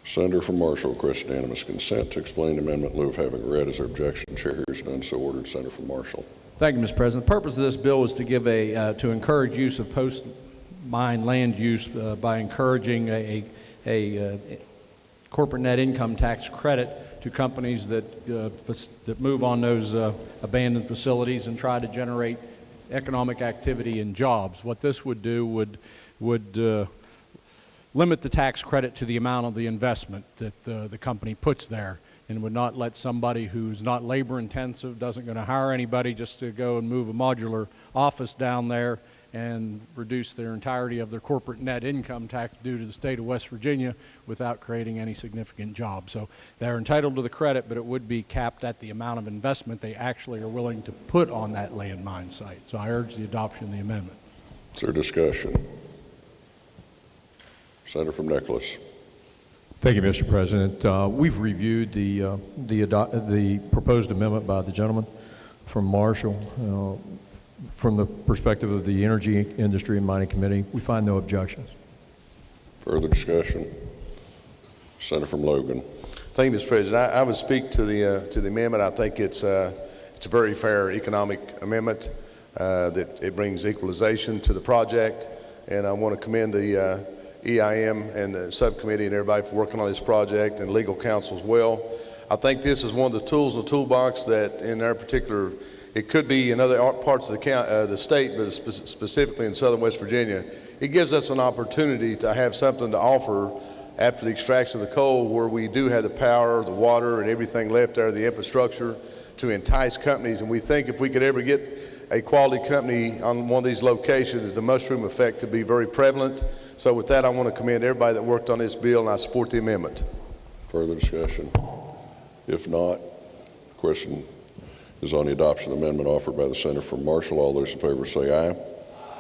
Senator from Marshall requests unanimous consent to explain the amendment in lieu of having it read. Is there objection? Chair hears none. So ordered. Senator from Marshall. Thank you, Mr. President. The purpose of this bill is to give to encourage use of post-mine land use by encouraging a corporate net income tax credit to companies that move on those abandoned facilities and try to generate economic activity and jobs. What this would do would limit the tax credit to the amount of the investment that the company puts there, and would not let somebody who's not labor intensive, doesn't going to hire anybody just to go and move a modular office down there and reduce their entirety of their corporate net income tax due to the state of West Virginia without creating any significant jobs. So they're entitled to the credit, but it would be capped at the amount of investment they actually are willing to put on that landmine site. So I urge the adoption of the amendment. Is there discussion? Senator from Nicholas. Thank you, Mr. President. We've reviewed the proposed amendment by the gentleman from Marshall. From the perspective of the Energy Industry and Mining Committee, we find no objections. Further discussion? Senator from Logan. Thank you, Mr. President. I would speak to the amendment. I think it's a very fair economic amendment that it brings equalization to the project, and I want to commend the EIM and the subcommittee and everybody for working on this project, and legal counsel as well. I think this is one of the tools in the toolbox that in our particular, it could be in other parts of the state, but specifically in southern West Virginia, it gives us an opportunity to have something to offer after the extraction of the coal, where we do have the power, the water, and everything left there, the infrastructure, to entice companies. And we think if we could ever get a quality company on one of these locations, the mushroom effect could be very prevalent. So with that, I want to commend everybody that worked on this bill, and I support the amendment. Further discussion? If not, the question is on the adoption of the amendment offered by the senator from Marshall. All those in favor say aye.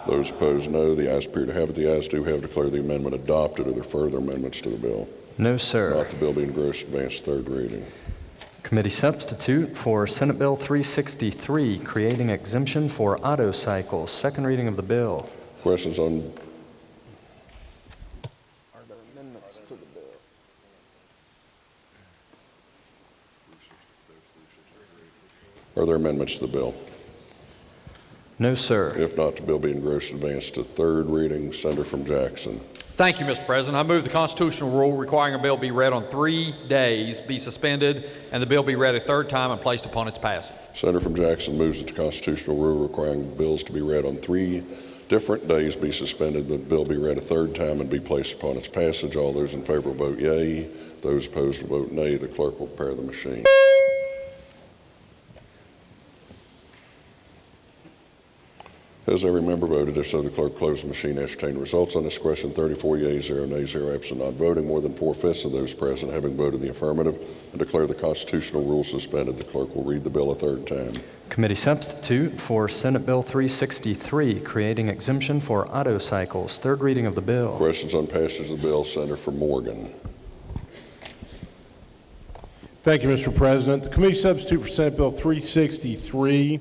Those opposed, no. The ayes appear to have it. The ayes do have declared the amendment adopted. Are there further amendments to the bill? No, sir. Not the bill being engrossed advanced third reading. Committee substitute for Senate Bill 363, creating exemption for auto cycles. Second reading of the bill. Questions on? Are there amendments to the bill? Are there amendments to the bill? No, sir. If not, the bill be engrossed advanced to third reading. Senator from Jackson. Thank you, Mr. President. I move the constitutional rule requiring a bill be read on 3 days be suspended and the bill be read a third time and placed upon its passage. Senator from Jackson moves that the constitutional rule requiring bills to be read on 3 different days be suspended, the bill be read a third time and be placed upon its passage. All those in favor will vote yea. Those opposed will vote nay. The clerk will prepare the machine. Has every member voted? If so, the clerk close the machine. Ascertain results on this question. 34 yeas, 0 nays, 0 absent, not voting. More than 4/5 of those present having voted the affirmative, and declare the constitutional rule suspended. The clerk will read the bill a third time. Committee substitute for Senate Bill 363, creating exemption for auto cycles. Third reading of the bill. Questions on passage of the bill. Senator from Morgan. Thank you, Mr. President. The committee substitute for Senate Bill 363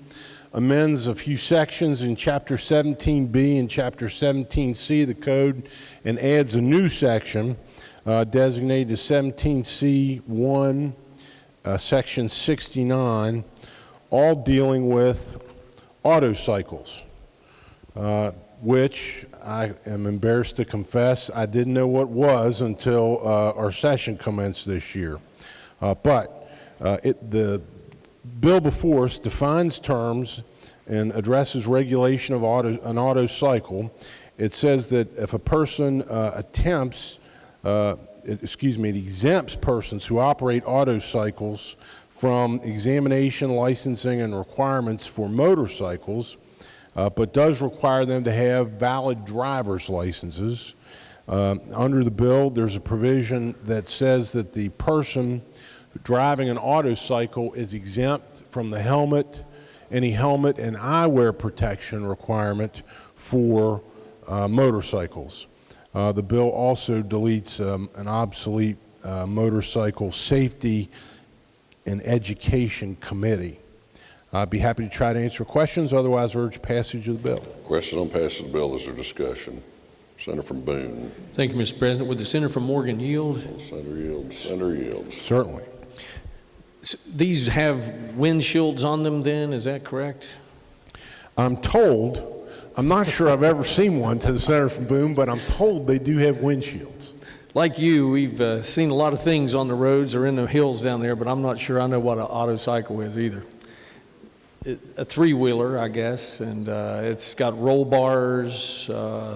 amends a few sections in Chapter 17B and Chapter 17C of the Code and adds a new section designated as 17C1, Section 69, all dealing with autocycles, which I am embarrassed to confess I didn't know what was until our session commenced this year. The bill before us defines terms and addresses regulation of an auto cycle. It says that if a person it exempts persons who operate auto cycles from examination, licensing, and requirements for motorcycles, but does require them to have valid driver's licenses. Under the bill, there's a provision that says that the person driving an auto cycle is exempt from the any helmet and eyewear protection requirement for motorcycles. The bill also deletes an obsolete motorcycle safety and education committee. I'd be happy to try to answer questions, otherwise urge passage of the bill. Question on passage of the bill. Is there discussion? Senator from Boone. Thank you, Mr. President. Would the Senator from Morgan yield? Senator yields. Senator yields. Certainly. These have windshields on them then, is that correct? I'm told, I'm not sure I've ever seen one, to the Senator from Boone, but I'm told they do have windshields. Like you, we've seen a lot of things on the roads or in the hills down there, but I'm not sure I know what an auto cycle is either. A three-wheeler, I guess, and it's got roll bars,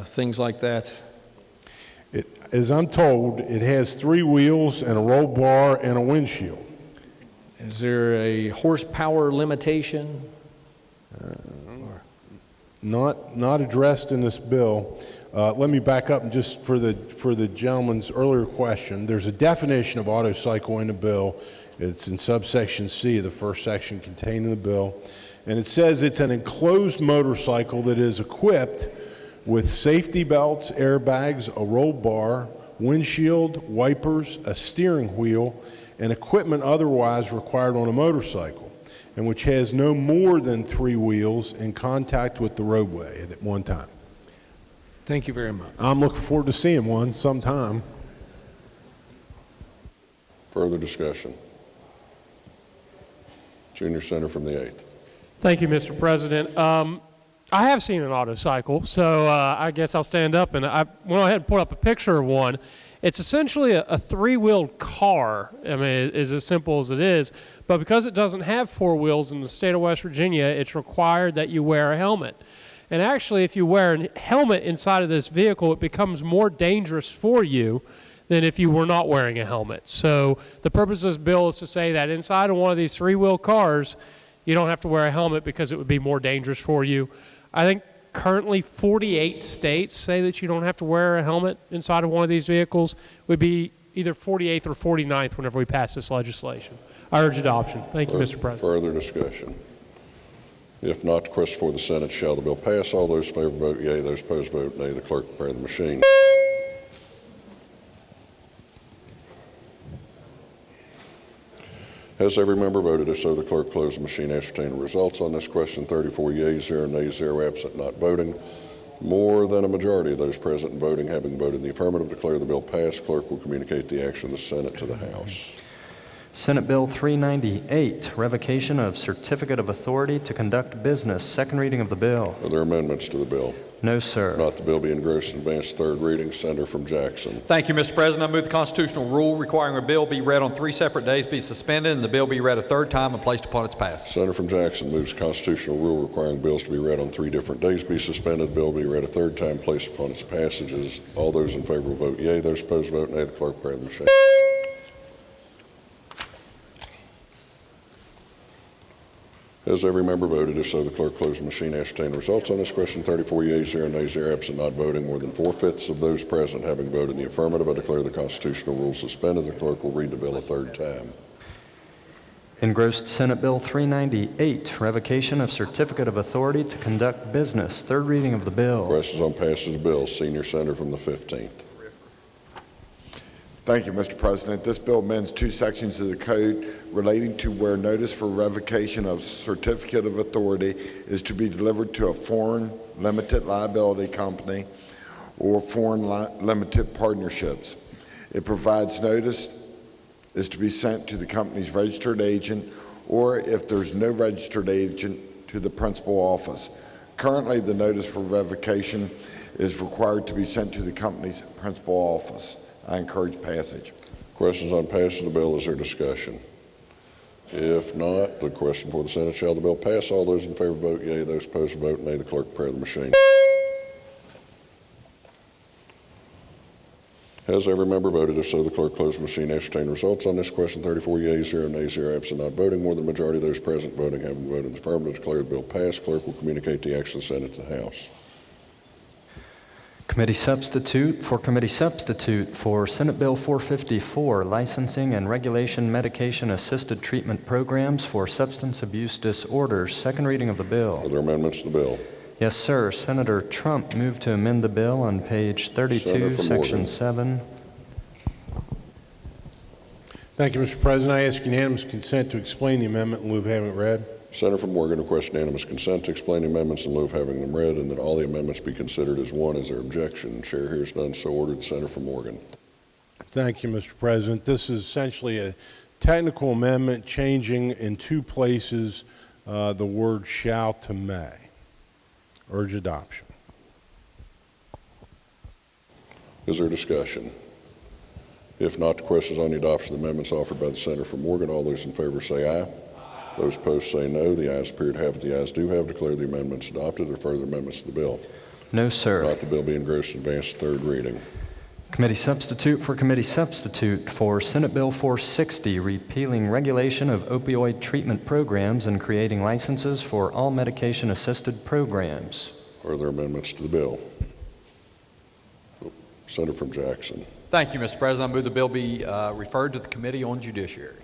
things like that. As I'm told, it has 3 wheels and a roll bar and a windshield. Is there a horsepower limitation? Not addressed in this bill. Let me back up and just for the gentleman's earlier question. There's a definition of auto cycle in the bill. It's in subsection C of the first section contained in the bill. And it says it's an enclosed motorcycle that is equipped with safety belts, airbags, a roll bar, windshield, wipers, a steering wheel, and equipment otherwise required on a motorcycle, and which has no more than 3 wheels in contact with the roadway at one time. Thank you very much. I'm looking forward to seeing one sometime. Further discussion. Junior Senator from the 8th. Thank you, Mr. President. I have seen an auto cycle, so I guess I'll stand up and I went ahead and put up a picture of one. It's essentially a 3-wheeled car. I mean, it's as simple as it is. But because it doesn't have 4 wheels in the state of West Virginia, it's required that you wear a helmet. And actually, if you wear a helmet inside of this vehicle, it becomes more dangerous for you than if you were not wearing a helmet. So the purpose of this bill is to say that inside of one of these 3-wheel cars, you don't have to wear a helmet because it would be more dangerous for you. I think currently 48 states say that you don't have to wear a helmet inside of one of these vehicles. It would be either 48th or 49th whenever we pass this legislation. I urge adoption. Thank you, Mr. President. Further discussion. If not, the question for the Senate, shall the bill pass? All those in favor vote yea, those opposed vote nay. The clerk prepare the machine. Has every member voted? If so, the clerk close the machine. Ascertain the results on this question. 34 yeas, 0 nays, 0 absent, not voting. More than a majority of those present and voting having voted in the affirmative declare the bill passed. Clerk will communicate the action of the Senate to the House. Senate Bill 398, revocation of certificate of authority to conduct business. Second reading of the bill. Are there amendments to the bill? No, sir. Not the bill be engrossed in advance. Third reading. Senator from Jackson. Thank you, Mr. President. I move the constitutional rule requiring a bill be read on 3 separate days be suspended and the bill be read a third time and placed upon its passage. Senator from Jackson moves constitutional rule requiring bills to be read on 3 different days be suspended. Bill be read a third time, placed upon its passages. All those in favor will vote yea. Those opposed vote nay. The clerk prepare the machine. Has every member voted? If so, the clerk close the machine. Ascertain the results on this question. 34 yeas, 0 nays, 0 absent, not voting. More than 4/5 of those present having voted in the affirmative, I declare the constitutional rule suspended. The clerk will read the bill a third time. Engrossed Senate Bill 398, revocation of certificate of authority to conduct business. Third reading of the bill. Questions on passage of the bill. Senior Senator from the 15th. Thank you, Mr. President. This bill amends two sections of the code relating to where notice for revocation of certificate of authority is to be delivered to a foreign limited liability company or foreign limited partnerships. It provides notice is to be sent to the company's registered agent, or if there's no registered agent, to the principal office. Currently, the notice for revocation is required to be sent to the company's principal office. I encourage passage. Questions on passage of the bill? Is there discussion? If not, the question for the Senate, shall the bill pass? All those in favor vote yea, those opposed vote nay. The clerk prepare the machine. Has every member voted? If so, the clerk close the machine. Ascertain results on this question. 34 yeas, 0 nays, 0 absent, not voting. More than the majority of those present voting having voted in the affirmative, declare the bill passed. Clerk will communicate the action of the Senate to the House. Committee substitute for Senate Bill 454, licensing and regulation medication-assisted treatment programs for substance abuse disorders. Second reading of the bill. Are there amendments to the bill? Yes, sir. Senator Trump moved to amend the bill on page 32, section 7. Thank you, Mr. President. I ask unanimous consent to explain the amendment in lieu of having it read. Senator from Morgan requests unanimous consent to explain the amendments in lieu of having them read, and that all the amendments be considered as one. Is there objection? Chair hears none, so ordered. Senator from Morgan. Thank you, Mr. President. This is essentially a technical amendment changing in two places the word shall to may. Urge adoption. Is there discussion? If not, the question is on the adoption of the amendments offered by the Senator from Morgan. All those in favor say aye. Those opposed say no. The ayes appear to have it. The ayes do have. Declare the amendments adopted. Are there further amendments to the bill? No, sir. Not the bill be engrossed in advance to third reading. Committee substitute for Senate Bill 460, repealing regulation of opioid treatment programs and creating licenses for all medication-assisted programs. Are there amendments to the bill? Senator from Jackson. Thank you, Mr. President. I move the bill be referred to the Committee on Judiciary.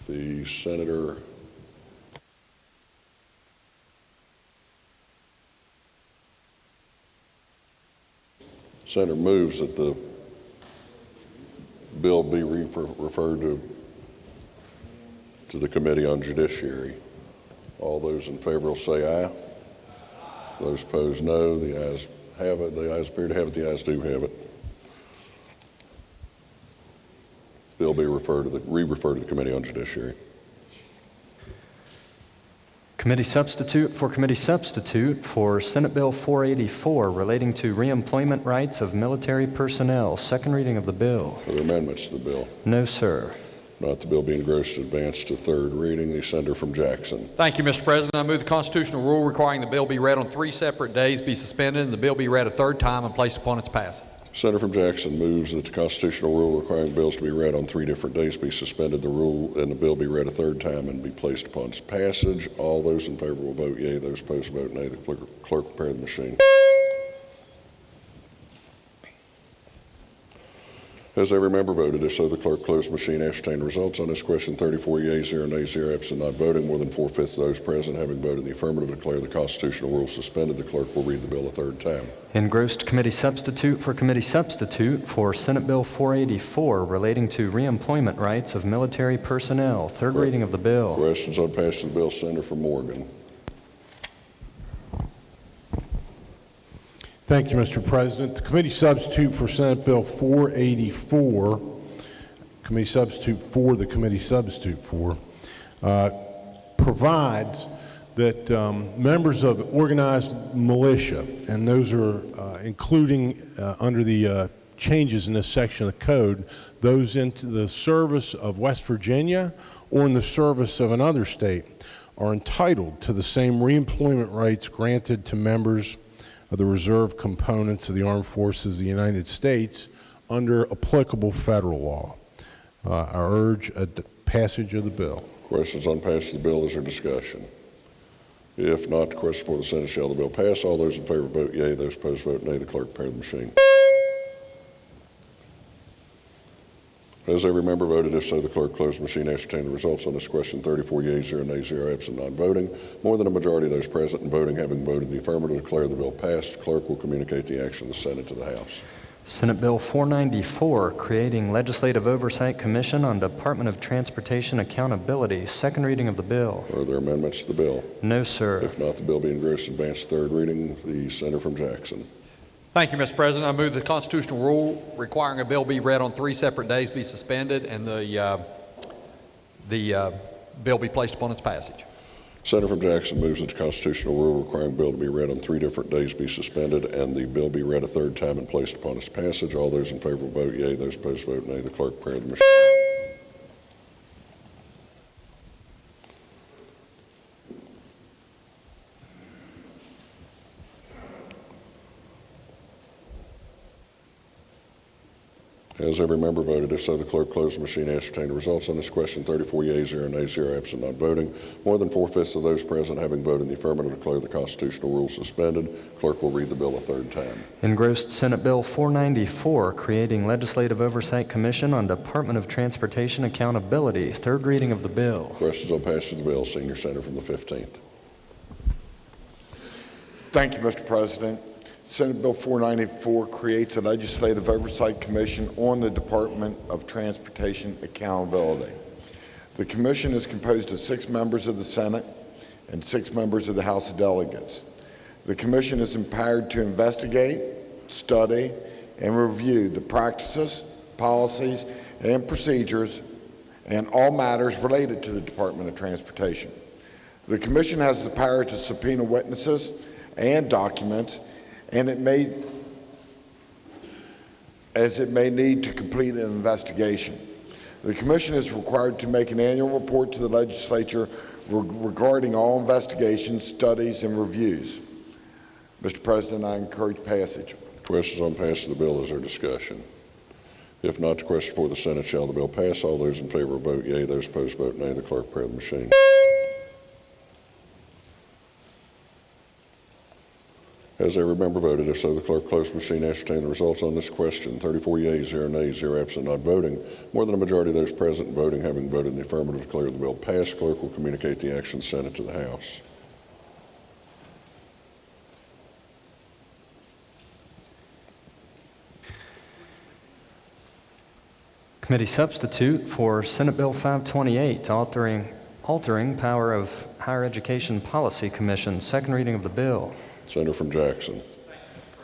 The Senator moves that the bill be referred to the Committee on Judiciary. All those in favor will say aye. Those opposed no. The ayes have it. The ayes appear to have it. The ayes do have it. Bill be referred to the Committee on Judiciary. Committee substitute for Senate Bill 484, relating to reemployment rights of military personnel. Second reading of the bill. Are there amendments to the bill? No, sir. Not the bill being engrossed in advance to third reading. The Senator from Jackson. Thank you, Mr. President. I move the constitutional rule requiring the bill be read on 3 separate days be suspended and the bill be read a third time and placed upon its passage. Senator from Jackson moves that the constitutional rule requiring bills to be read on 3 different days be suspended, the rule and the bill be read a third time and be placed upon its passage. All those in favor will vote yea. Those opposed vote nay. The clerk prepare the machine. Has every member voted? If so, the clerk close the machine. Ascertain the results on this question. 34 yeas, 0 nays, 0 absent, not voting. More than 4/5 of those present having voted in the affirmative declare the constitutional rule suspended. The clerk will read the bill a third time. Engrossed committee substitute for Senate Bill 484, relating to reemployment rights of military personnel. Third reading of the bill. Questions on passage of the bill. Senator from Morgan. Thank you, Mr. President. The committee substitute for Senate Bill 484, committee substitute for the committee substitute for, provides that members of organized militia, and those are including under the changes in this section of the code, those into the service of West Virginia or in the service of another state, are entitled to the same reemployment rights granted to members of the reserve components of the armed forces of the United States under applicable federal law. I urge a passage of the bill. Questions on passage of the bill. Is there discussion? If not, the question for the Senate, shall the bill pass? All those in favor vote yea. Those opposed vote nay. The clerk prepare the machine. Has every member voted? If so, the clerk close the machine. Ascertain the results on this question. 34 yeas, 0 nays, 0 absent, not voting. More than a majority of those present and voting having voted in the affirmative declare the bill passed. Clerk will communicate the action of the Senate to the House. Senate Bill 494, creating Legislative Oversight Commission on Department of Transportation Accountability. Second reading of the bill. Are there amendments to the bill? No, sir. If not, the bill be engrossed and advanced to third reading. The senator from Jackson. Thank you, Mr. President. I move the constitutional rule requiring a bill be read on 3 separate days be suspended and the bill be placed upon its passage. Senator from Jackson moves that the constitutional rule requiring a bill to be read on 3 different days be suspended and the bill be read a third time and placed upon its passage. All those in favor will vote yea. Those opposed vote nay. The clerk prepare the machine. Has every member voted? If so, the clerk close the machine and ascertain the results on this question. 34 yeas, 0 nays, 0 absent, not voting. More than 4/5 of those present having voted in the affirmative declare the constitutional rule suspended. Clerk will read the bill a third time. Engrossed Senate Bill 494, creating Legislative Oversight Commission on Department of Transportation Accountability. Third reading of the bill. Questions on passage of the bill. Senior Senator from the 15th. Thank you, Mr. President. Senate Bill 494 creates a Legislative Oversight Commission on the Department of Transportation Accountability. The commission is composed of 6 members of the Senate and 6 members of the House of Delegates. The commission is empowered to investigate, study, and review the practices, policies, and procedures and all matters related to the Department of Transportation. The commission has the power to subpoena witnesses and documents and it may need to complete an investigation. The Commission is required to make an annual report to the Legislature regarding all investigations, studies, and reviews. Mr. President, I encourage passage. Questions on passage of the bill. Is there discussion? If not, the question for the Senate, shall the bill pass? All those in favor vote yea. Those opposed vote nay. The clerk prepare the machine. Has every member voted? If so, the clerk close the machine and ascertain the results on this question. 34 yeas, 0 nays, 0 absent, not voting. More than a majority of those present voting having voted in the affirmative declare the bill passed. Clerk will communicate the action of the Senate to the House. Committee substitute for Senate Bill 528, altering power of Higher Education Policy Commission. Second reading of the bill. Senator from Jackson.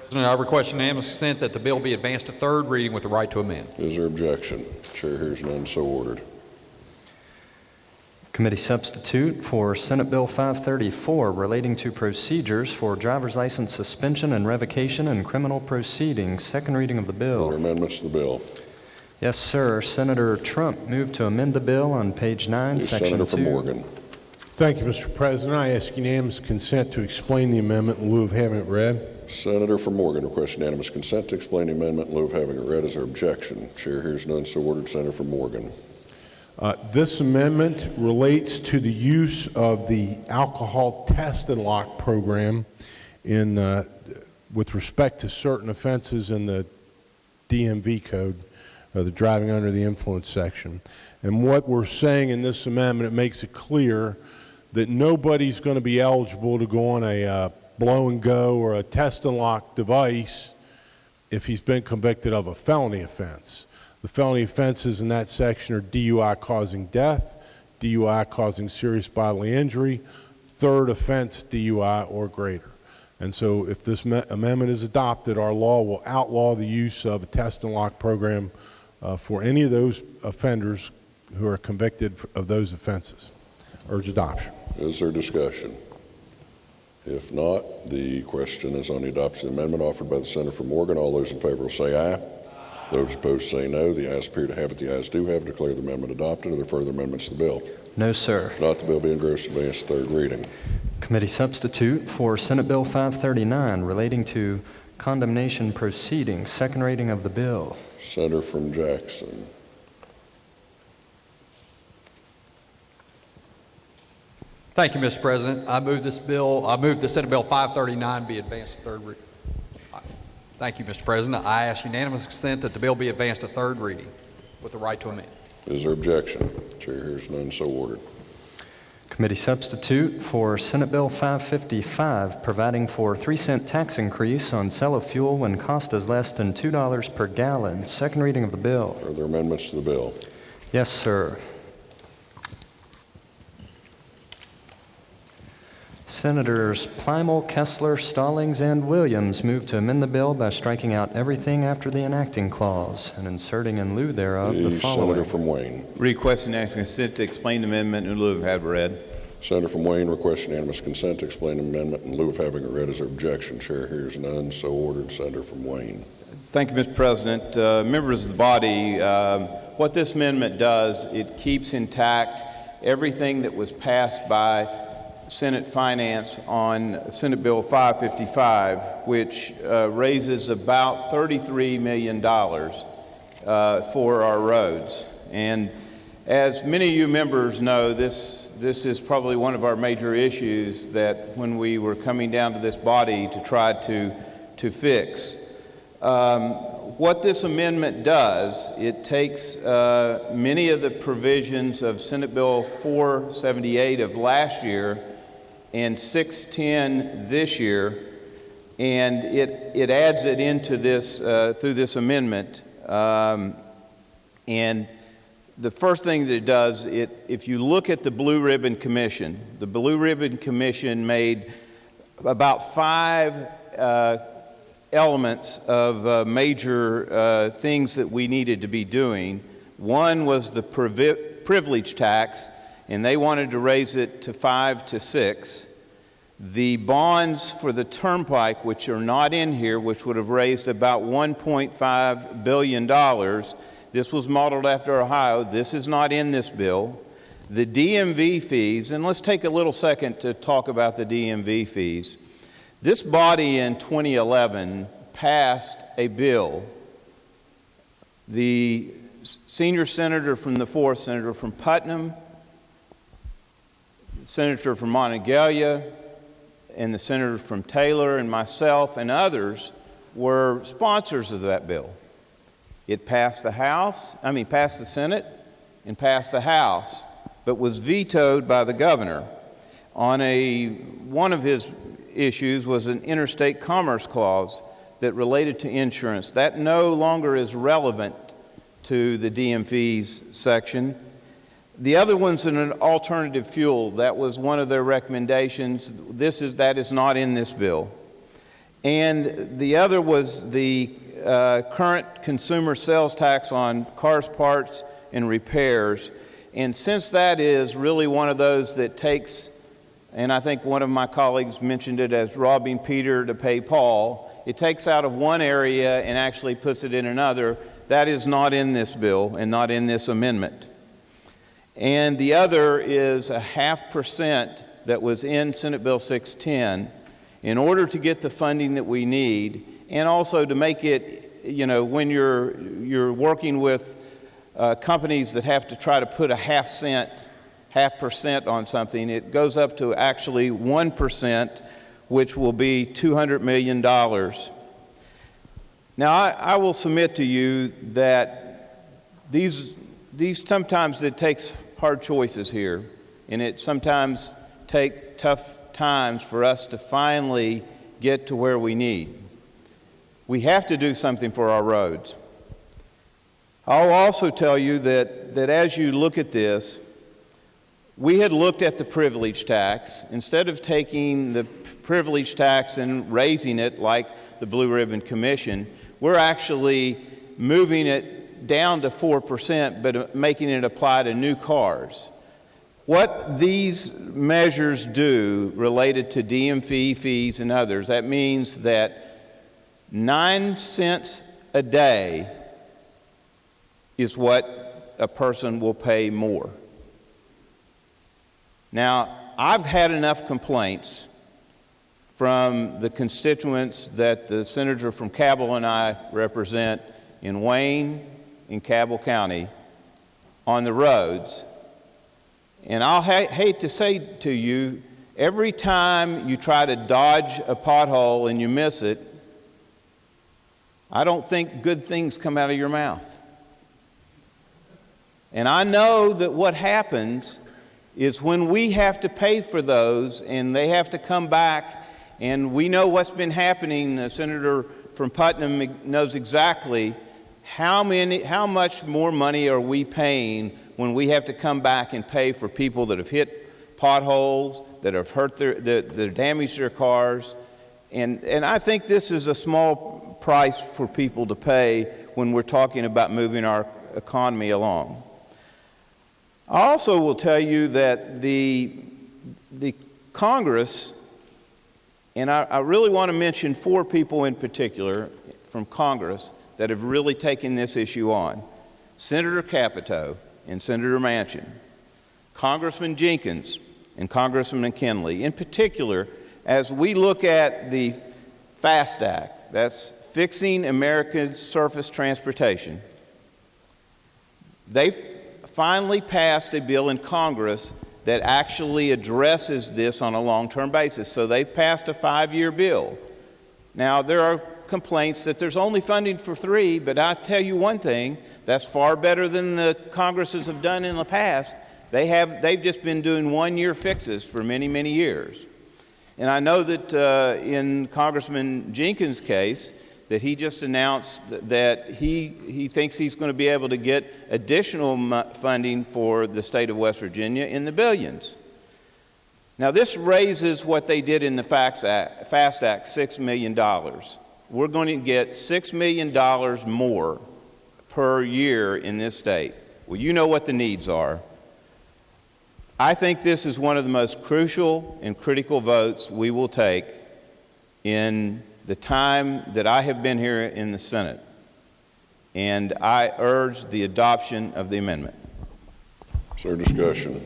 President, I request unanimous consent that the bill be advanced to third reading with the right to amend. Is there objection? Chair hears none, so ordered. Committee substitute for Senate Bill 534, relating to procedures for driver's license suspension and revocation and criminal proceedings. Second reading of the bill. Are there amendments to the bill? Yes, sir. Senator Trump moved to amend the bill on page 9, section 2. Senator from Morgan. Thank you, Mr. President. I ask unanimous consent to explain the amendment in lieu of having it read. Senator from Morgan requests unanimous consent to explain the amendment in lieu of having it read. Is there objection? Chair hears none, so ordered. Senator from Morgan. This amendment relates to the use of the alcohol test and lock program with respect to certain offenses in the DMV code, the driving under the influence section. And what we're saying in this amendment, it makes it clear that nobody's going to be eligible to go on a blow and go or a test and lock device if he's been convicted of a felony offense. The felony offenses in that section are DUI causing death, DUI causing serious bodily injury, third offense DUI or greater. And so if this amendment is adopted, our law will outlaw the use of a test and lock program for any of those offenders who are convicted of those offenses. Urge adoption. Is there discussion? If not, the question is on the adoption of the amendment offered by the Senator from Morgan. All those in favor will say aye. Those opposed say no. The ayes appear to have it. The ayes do have. Declare the amendment adopted. Are there further amendments to the bill? No, sir. If not, the bill be engrossed and advanced to third reading. Committee substitute for Senate Bill 539, relating to condemnation proceedings. Second reading of the bill. Senator from Jackson. Thank you, Mr. President. I move the Senate Bill 539 be advanced to third reading. Thank you, Mr. President. I ask unanimous consent that the bill be advanced to third reading with the right to amend. Is there objection? Chair hears none, so ordered. Committee substitute for Senate Bill 555, providing for 3-cent tax increase on sale of fuel when cost is less than $2 per gallon. Second reading of the bill. Are there amendments to the bill? Yes, sir. Senators Plymel, Kessler, Stallings, and Williams move to amend the bill by striking out everything after the enacting clause and inserting in lieu thereof the following. Senator from Wayne. Request unanimous consent to explain the amendment in lieu of have read. Senator from Wayne requests unanimous consent to explain the amendment in lieu of having it read. Is there objection? Chair hears none. So ordered. Senator from Wayne. Thank you, Mr. President. Members of the body, what this amendment does, it keeps intact everything that was passed by Senate Finance on Senate Bill 555, which raises about $33 million for our roads. And as many of you members know, this is probably one of our major issues that when we were coming down to this body to try to fix. What this amendment does, it takes many of the provisions of Senate Bill 478 of last year and 610 this year, and it adds it into this through this amendment. And the first thing that it does, if you look at the Blue Ribbon Commission, the Blue Ribbon Commission made about 5 elements of major things that we needed to be doing. One was the privilege tax, and they wanted to raise it to 5 to 6. The bonds for the turnpike, which are not in here, which would have raised about $1.5 billion. This was modeled after Ohio. This is not in this bill. The DMV fees, and let's take a little second to talk about the DMV fees. This body in 2011 passed a bill. The senior senator from the 4th, Senator from Putnam, Senator from Monongalia, and the senator from Taylor and myself and others were sponsors of that bill. It passed the passed the Senate and passed the House, but was vetoed by the governor. One of his issues was an interstate commerce clause that related to insurance. That no longer is relevant to the DMV's section. The other one's an alternative fuel. That was one of their recommendations. That is not in this bill. And the other was the current consumer sales tax on cars, parts, and repairs. And since that is really one of those that takes, and I think one of my colleagues mentioned it as robbing Peter to pay Paul, it takes out of one area and actually puts it in another. That is not in this bill and not in this amendment. And the other is a 0.5% that was in Senate Bill 610 in order to get the funding that we need, and also to make it, when you're working with companies that have to try to put a 0.5% on something, it goes up to actually 1%, which will be $200 million. Now, I will submit to you that these sometimes it takes hard choices here, and it sometimes takes tough times for us to finally get to where we need. We have to do something for our roads. I'll also tell you that as you look at this, we had looked at the privilege tax. Instead of taking the privilege tax and raising it like the Blue Ribbon Commission, we're actually moving it down to 4%, but making it apply to new cars. What these measures do related to DMV fees and others, that means that 9 cents a day is what a person will pay more. Now, I've had enough complaints from the constituents that the senator from Cabell and I represent in Wayne, in Cabell County, on the roads. And I'll hate to say to you, every time you try to dodge a pothole and you miss it, I don't think good things come out of your mouth. And I know that what happens is when we have to pay for those and they have to come back, and we know what's been happening. The senator from Putnam knows exactly how much more money are we paying when we have to come back and pay for people that have hit potholes, that have hurt that damaged their cars. And I think this is a small price for people to pay when we're talking about moving our economy along. I also will tell you that the Congress, and I really want to mention 4 people in particular from Congress that have really taken this issue on: Senator Capito and Senator Manchin, Congressman Jenkins and Congressman McKinley. In particular, as we look at the FAST Act, that's Fixing American Surface Transportation, they finally passed a bill in Congress that actually addresses this on a long-term basis. So they've passed a 5-year bill. Now, there are complaints that there's only funding for 3, but I tell you one thing, that's far better than the Congresses have done in the past. They've just been doing 1-year fixes for many, many years. And I know that in Congressman Jenkins' case, that he just announced that he thinks he's going to be able to get additional funding for the state of West Virginia in the billions. Now, this raises what they did in the FAST Act, $6 million. We're going to get $6 million more per year in this state. Well, you know what the needs are. I think this is one of the most crucial and critical votes we will take in the time that I have been here in the Senate, and I urge the adoption of the amendment. Is there discussion?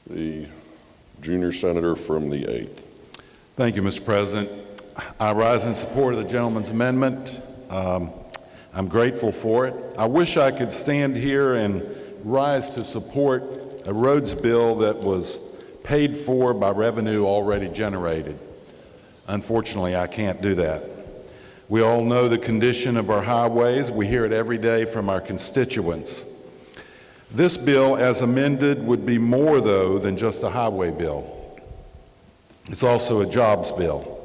The junior senator from the 8th. Thank you, Mr. President. I rise in support of the gentleman's amendment. I'm grateful for it. I wish I could stand here and rise to support a roads bill that was paid for by revenue already generated. Unfortunately, I can't do that. We all know the condition of our highways. We hear it every day from our constituents. This bill, as amended, would be more, though, than just a highway bill. It's also a jobs bill.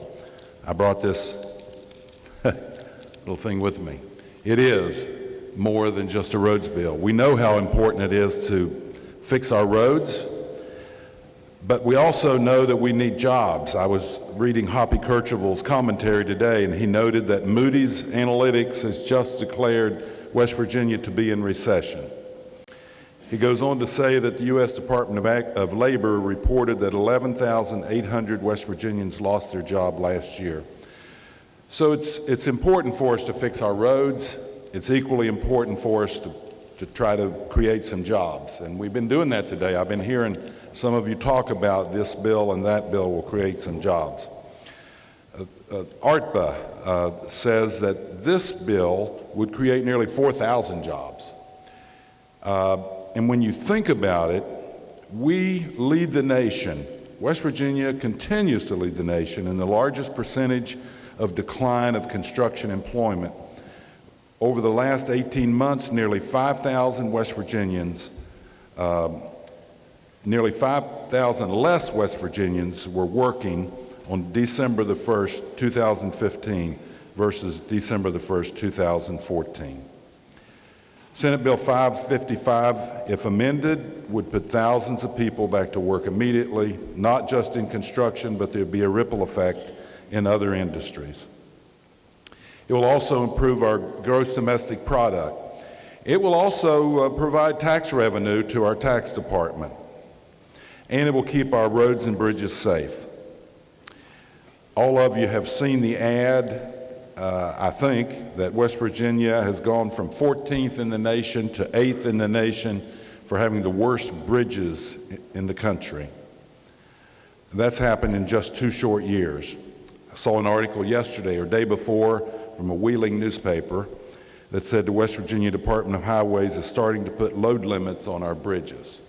I brought this little thing with me. It is more than just a roads bill. We know how important it is to fix our roads, but we also know that we need jobs. I was reading Hoppy Kercheval's commentary today, and he noted that Moody's Analytics has just declared West Virginia to be in recession. He goes on to say that the U.S. Department of Labor reported that 11,800 West Virginians lost their job last year. So it's important for us to fix our roads. It's equally important for us to try to create some jobs. And we've been doing that today. I've been hearing some of you talk about this bill and that bill will create some jobs. ARTBA says that this bill would create nearly 4,000 jobs. And when you think about it, we lead the nation. West Virginia continues to lead the nation in the largest percentage of decline of construction employment. Over the last 18 months, nearly 5,000 West Virginians, nearly 5,000 less West Virginians were working on December the 1st, 2015 versus December the 1st, 2014. Senate Bill 555, if amended, would put thousands of people back to work immediately, not just in construction, but there'd be a ripple effect in other industries. It will also improve our gross domestic product. It will also provide tax revenue to our tax department, and it will keep our roads and bridges safe. All of you have seen the ad. I think that West Virginia has gone from 14th in the nation to 8th in the nation for having the worst bridges in the country. That's happened in just 2 short years. I saw an article yesterday or day before from a Wheeling newspaper that said the West Virginia Department of Highways is starting to put load limits on our bridges.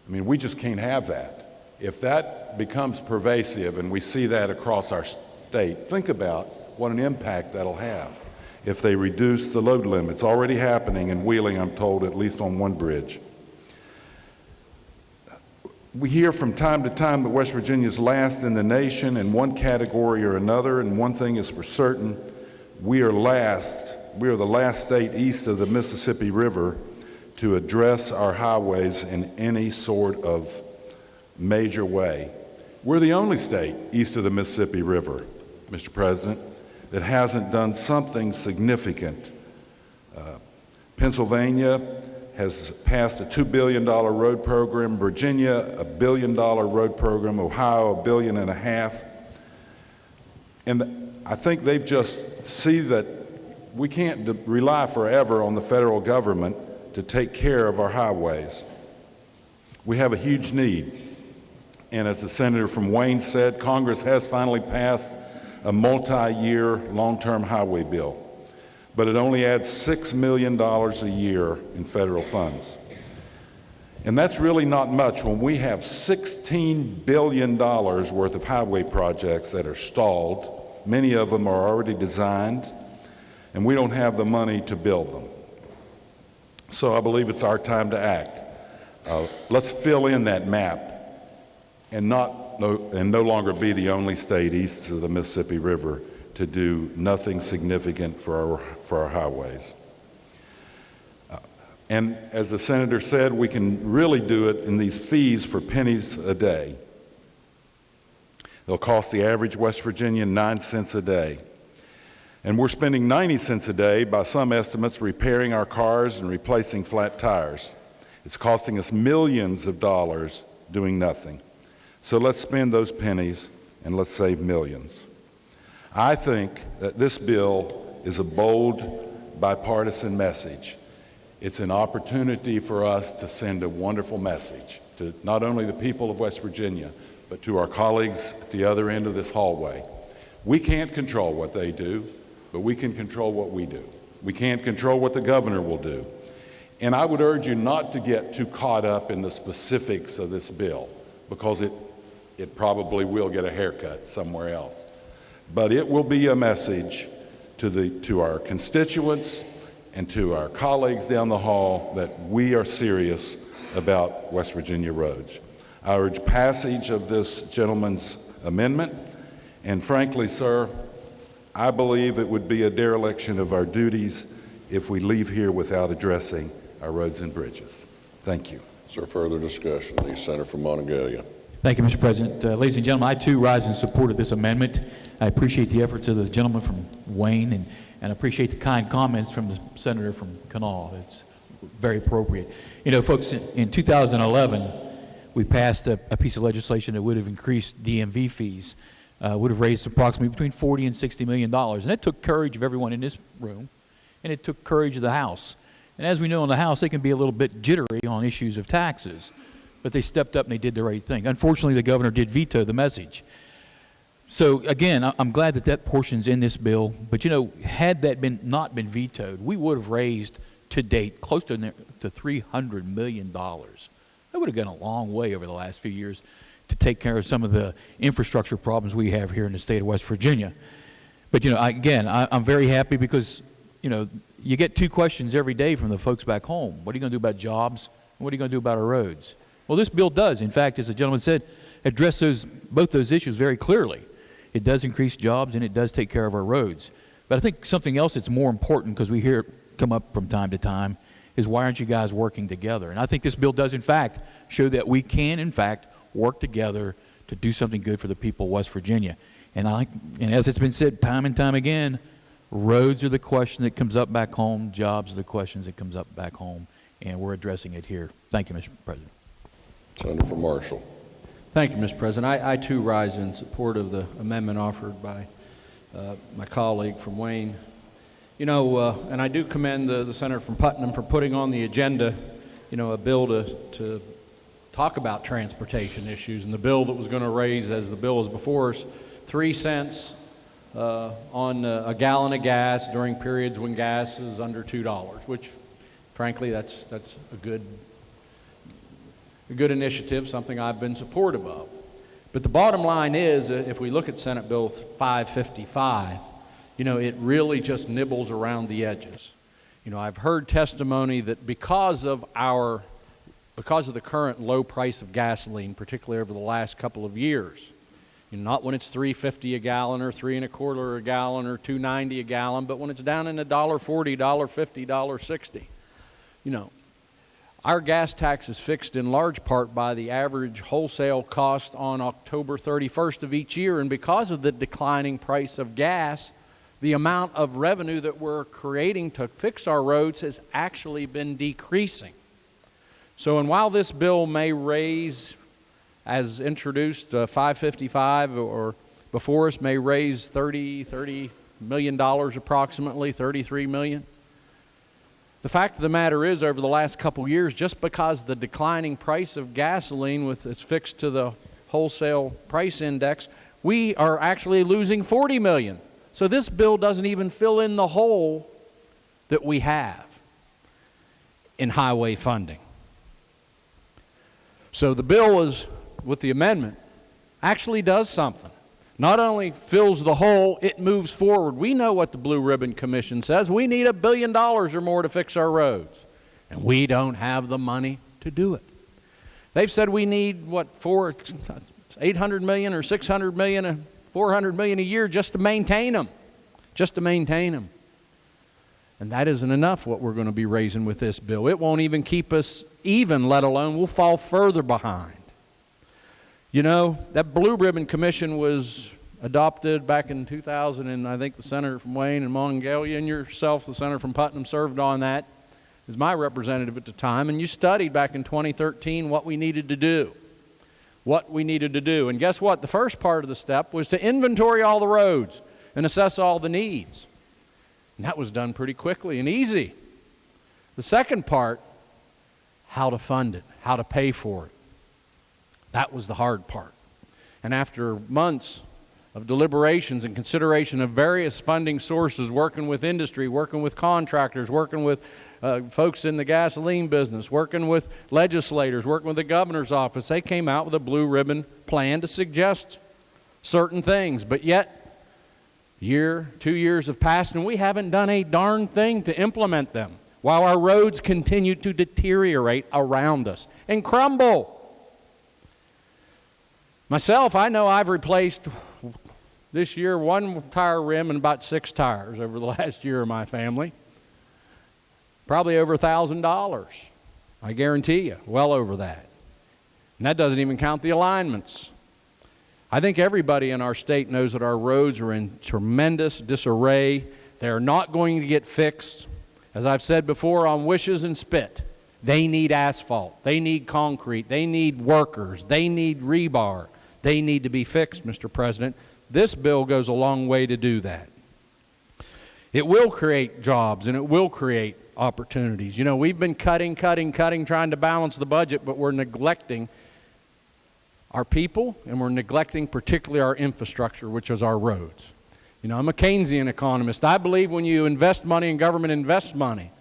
I mean, we just can't have that. If that becomes pervasive and we see that across our state, think about what an impact that'll have if they reduce the load limits. Already happening in Wheeling, I'm told, at least on one bridge. We hear from time to time that West Virginia is last in the nation in one category or another, and one thing is for certain, we are last. We are the last state east of the Mississippi River to address our highways in any sort of major way. We're the only state east of the Mississippi River, Mr. President, that hasn't done something significant. Pennsylvania has passed a $2 billion road program, Virginia a $1 billion road program, Ohio $1.5 billion. And I think they just see that we can't rely forever on the federal government to take care of our highways. We have a huge need. And as the senator from Wayne said, Congress has finally passed a multi-year long-term highway bill, but it only adds $6 million a year in federal funds. And that's really not much when we have $16 billion worth of highway projects that are stalled. Many of them are already designed, and we don't have the money to build them. So I believe it's our time to act. Let's fill in that map and no longer be the only state east of the Mississippi River to do nothing significant for our highways. And as the senator said, we can really do it in these fees for pennies a day. They'll cost the average West Virginian 9 cents a day. And we're spending 90 cents a day, by some estimates, repairing our cars and replacing flat tires. It's costing us millions of dollars doing nothing. So let's spend those pennies and let's save millions. I think that this bill is a bold, bipartisan message. It's an opportunity for us to send a wonderful message to not only the people of West Virginia, but to our colleagues at the other end of this hallway. We can't control what they do, but we can control what we do. We can't control what the governor will do. And I would urge you not to get too caught up in the specifics of this bill, because it probably will get a haircut somewhere else. But it will be a message to our constituents and to our colleagues down the hall that we are serious about West Virginia roads. I urge passage of this gentleman's amendment, and frankly, sir, I believe it would be a dereliction of our duties if we leave here without addressing our roads and bridges. Thank you. Is there further discussion? The senator from Monongalia. Thank you, Mr. President. Ladies and gentlemen, I too rise in support of this amendment. I appreciate the efforts of the gentleman from Wayne and appreciate the kind comments from the senator from Kanawha. It's very appropriate. You know, folks, in 2011, we passed a piece of legislation that would have increased DMV fees, would have raised approximately between $40 and $60 million. And it took courage of everyone in this room, and it took courage of the House. And as we know in the House, they can be a little bit jittery on issues of taxes, but they stepped up and they did the right thing. Unfortunately, the governor did veto the message. So again, I'm glad that that portion's in this bill, but you know, had that not been vetoed, we would have raised to date close to $300 million. That would have gone a long way over the last few years to take care of some of the infrastructure problems we have here in the state of West Virginia. But you know, I'm very happy because, you know, you get two questions every day from the folks back home. What are you going to do about jobs? And what are you going to do about our roads? Well, this bill does, in fact, as the gentleman said, address both those issues very clearly. It does increase jobs and it does take care of our roads. But I think something else that's more important, because we hear it come up from time to time, is why aren't you guys working together? And I think this bill does, in fact, show that we can, in fact, work together to do something good for the people of West Virginia. And as it's been said time and time again, roads are the question that comes up back home, jobs are the questions that comes up back home, and we're addressing it here. Thank you, Mr. President. Senator from Marshall. Thank you, Mr. President. I too rise in support of the amendment offered by my colleague from Wayne. You know, and I do commend the senator from Putnam for putting on the agenda, you know, a bill to talk about transportation issues. And the bill that was going to raise, as the bill is before us, 3 cents on a gallon of gas during periods when gas is under $2, which, frankly, that's a good initiative, something I've been supportive of. But the bottom line is, if we look at Senate Bill 555, you know, it really just nibbles around the edges. You know, I've heard testimony that because of our because of the current low price of gasoline, particularly over the last couple of years. Not when it's $3.50 a gallon or $3.25 a gallon or $2.90 a gallon, but when it's down in $1.40, $1.50, $1.60. Our gas tax is fixed in large part by the average wholesale cost on October 31st of each year, and because of the declining price of gas, the amount of revenue that we're creating to fix our roads has actually been decreasing. So, and while this bill may raise, as introduced, 555 or before us may raise $30 million approximately, $33 million. The fact of the matter is, over the last couple years, just because the declining price of gasoline is fixed to the wholesale price index, we are actually losing $40 million. So this bill doesn't even fill in the hole that we have in highway funding. So the bill is, with the amendment, actually does something. Not only fills the hole, it moves forward. We know what the Blue Ribbon Commission says. We need $1 billion or more to fix our roads. And we don't have the money to do it. They've said we need, $800 million or $600 million or $400 million a year just to maintain them. Just to maintain them. And that isn't enough what we're going to be raising with this bill. It won't even keep us even, let alone we'll fall further behind. That Blue Ribbon Commission was adopted back in 2000, and I think the senator from Wayne and Monongalia and yourself, the senator from Putnam, served on that as my representative at the time, and you studied back in 2013 what we needed to do. And guess what? The first part of the step was to inventory all the roads and assess all the needs. And that was done pretty quickly and easy. The second part, how to fund it, how to pay for it. That was the hard part. And after months of deliberations and consideration of various funding sources, working with industry, working with contractors, working with folks in the gasoline business, working with legislators, working with the governor's office, they came out with a blue ribbon plan to suggest certain things. But yet, 2 years have passed and we haven't done a darn thing to implement them, while our roads continue to deteriorate around us and crumble. Myself, I know I've replaced this year 1 tire rim and about 6 tires over the last year of my family. Probably over $1,000. I guarantee you, well over that. And that doesn't even count the alignments. I think everybody in our state knows that our roads are in tremendous disarray. They're not going to get fixed. As I've said before, on wishes and spit. They need asphalt. They need concrete. They need workers. They need rebar. They need to be fixed, Mr. President. This bill goes a long way to do that. It will create jobs and it will create opportunities. We've been cutting, trying to balance the budget, but we're neglecting our people and we're neglecting particularly our infrastructure, which is our roads. I'm a Keynesian economist. I believe when you invest money and government invests money,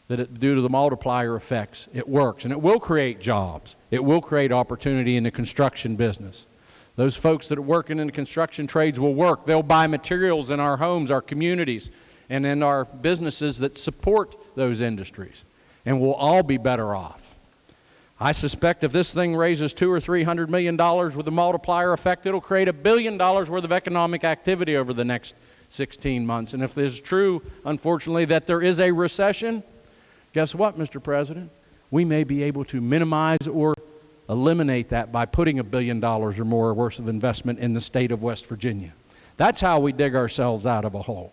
that due to the multiplier effects, it works. And it will create jobs. It will create opportunity in the construction business. Those folks that are working in the construction trades will work. They'll buy materials in our homes, our communities, and in our businesses that support those industries. And we'll all be better off. I suspect if this thing raises $200 or $300 million with a multiplier effect, it'll create $1 billion worth of economic activity over the next 16 months. And if it's true, unfortunately, that there is a recession, guess what, Mr. President? We may be able to minimize or eliminate that by putting $1 billion or more worth of investment in the state of West Virginia. That's how we dig ourselves out of a hole.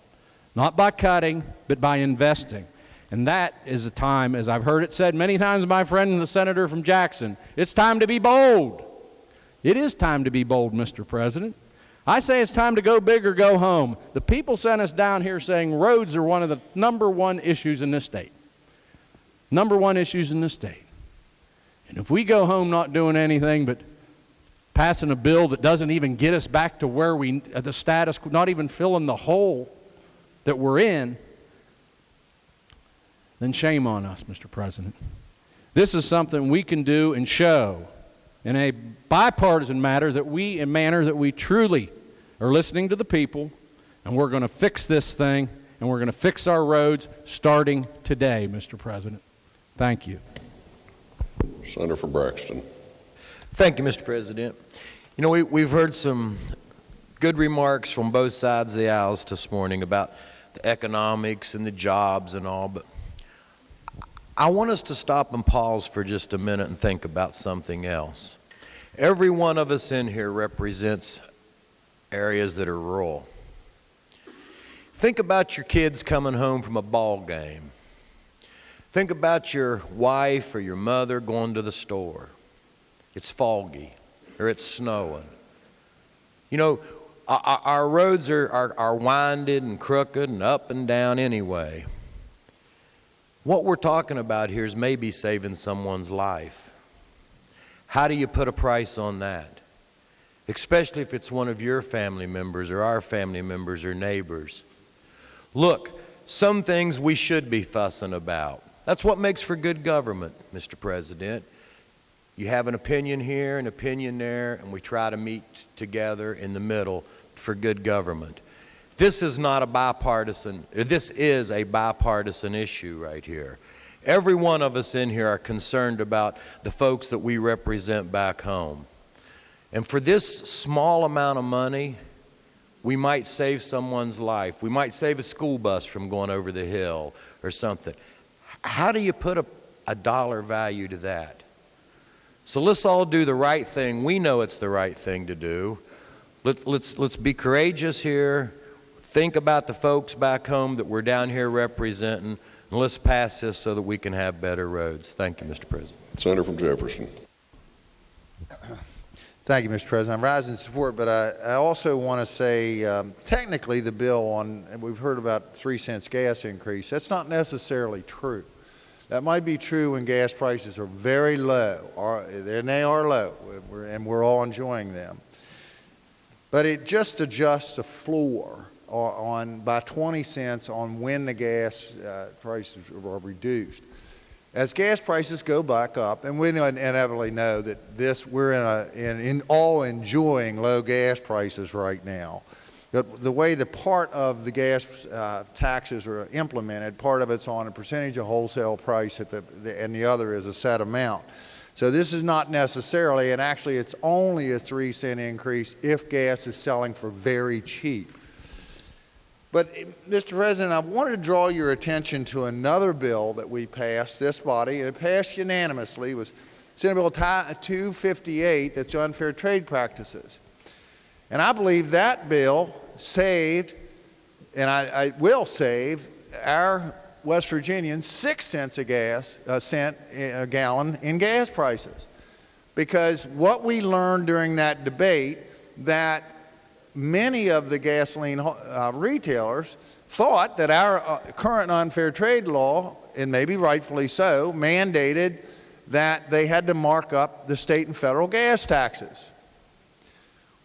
Not by cutting, but by investing. And that is a time, as I've heard it said many times, my friend the senator from Jackson, it's time to be bold. It is time to be bold, Mr. President. I say it's time to go big or go home. The people sent us down here saying roads are one of the #1 issues in this state. #1 issues in this state. And if we go home not doing anything but passing a bill that doesn't even get us back to where the status, not even filling the hole that we're in, then shame on us, Mr. President. This is something we can do and show in a bipartisan manner that we truly are listening to the people, and we're going to fix this thing, and we're going to fix our roads starting today, Mr. President. Thank you. Senator from Braxton. Thank you, Mr. President. You know, we've heard some good remarks from both sides of the aisles this morning about the economics and the jobs and all, but I want us to stop and pause for just a minute and think about something else. Every one of us in here represents areas that are rural. Think about your kids coming home from a ball game. Think about your wife or your mother going to the store. It's foggy or it's snowing. You know, our roads are winded and crooked and up and down anyway. What we're talking about here is maybe saving someone's life. How do you put a price on that? Especially if it's one of your family members or our family members or neighbors. Look, some things we should be fussing about. That's what makes for good government, Mr. President. You have an opinion here, an opinion there, and we try to meet together in the middle for good government. This is not a bipartisan, this is a bipartisan issue right here. Every one of us in here are concerned about the folks that we represent back home. And for this small amount of money, we might save someone's life. We might save a school bus from going over the hill or something. How do you put a dollar value to that? So let's all do the right thing. We know it's the right thing to do. Let's be courageous here. Think about the folks back home that we're down here representing, and let's pass this so that we can have better roads. Thank you, Mr. President. Senator from Jefferson. Thank you, Mr. President. I'm rising in support, but I also want to say technically the bill on, we've heard about 3 cents gas increase. That's not necessarily true. That might be true when gas prices are very low, and they are low, and we're all enjoying them. But it just adjusts the floor by 20 cents on when the gas prices are reduced. As gas prices go back up, and we inevitably know that we're all enjoying low gas prices right now. But the way the part of the gas taxes are implemented, part of it's on a percentage of wholesale price and the other is a set amount. So this is not necessarily, and actually it's only a 3 cent increase if gas is selling for very cheap. But, Mr. President, I wanted to draw your attention to another bill that we passed, this body, and it passed unanimously. It was Senate Bill 258, that's unfair trade practices. And I believe that bill saved, and I will save, our West Virginians 6 cents a gallon in gas prices. Because what we learned during that debate, that many of the gasoline retailers thought that our current unfair trade law, and maybe rightfully so, mandated that they had to mark up the state and federal gas taxes.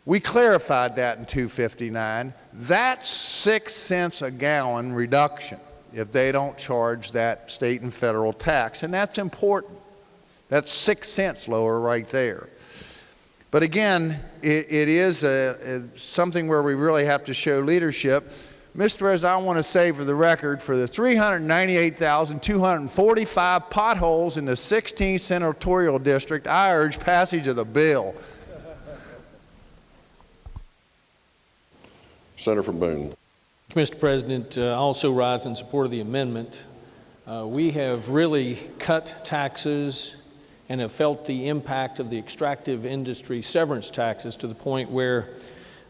We clarified that in 259. That's 6 cents a gallon reduction if they don't charge that state and federal tax, and that's important. That's 6 cents lower right there. But again, it is something where we really have to show leadership. Mr. President, I want to say for the record, for the 398,245 potholes in the 16th Senatorial District, I urge passage of the bill. Senator from Boone. Mr. President, I also rise in support of the amendment. We have really cut taxes and have felt the impact of the extractive industry severance taxes to the point where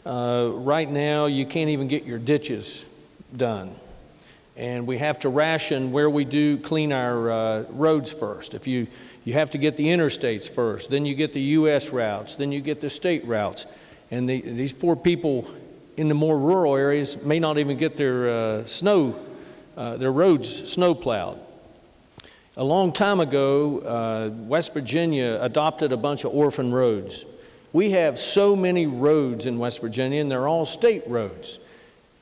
right now you can't even get your ditches done. And we have to ration where we do clean our roads first. If you have to get the interstates first, then you get the U.S. routes, then you get the state routes. And these poor people in the more rural areas may not even get their roads snow plowed. A long time ago, West Virginia adopted a bunch of orphan roads. We have so many roads in West Virginia, and they're all state roads,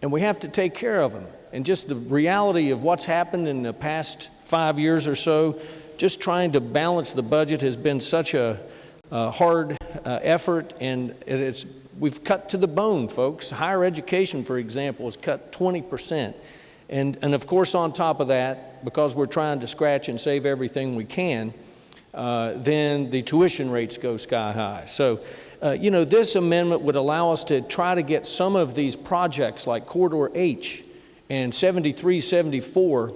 and we have to take care of them. And just the reality of what's happened in the past 5 years or so, just trying to balance the budget has been such a hard effort, and we've cut to the bone, folks. Higher education, for example, is cut 20%. And of course, on top of that, because we're trying to scratch and save everything we can, then the tuition rates go sky high. So, this amendment would allow us to try to get some of these projects like Corridor H and 73, 74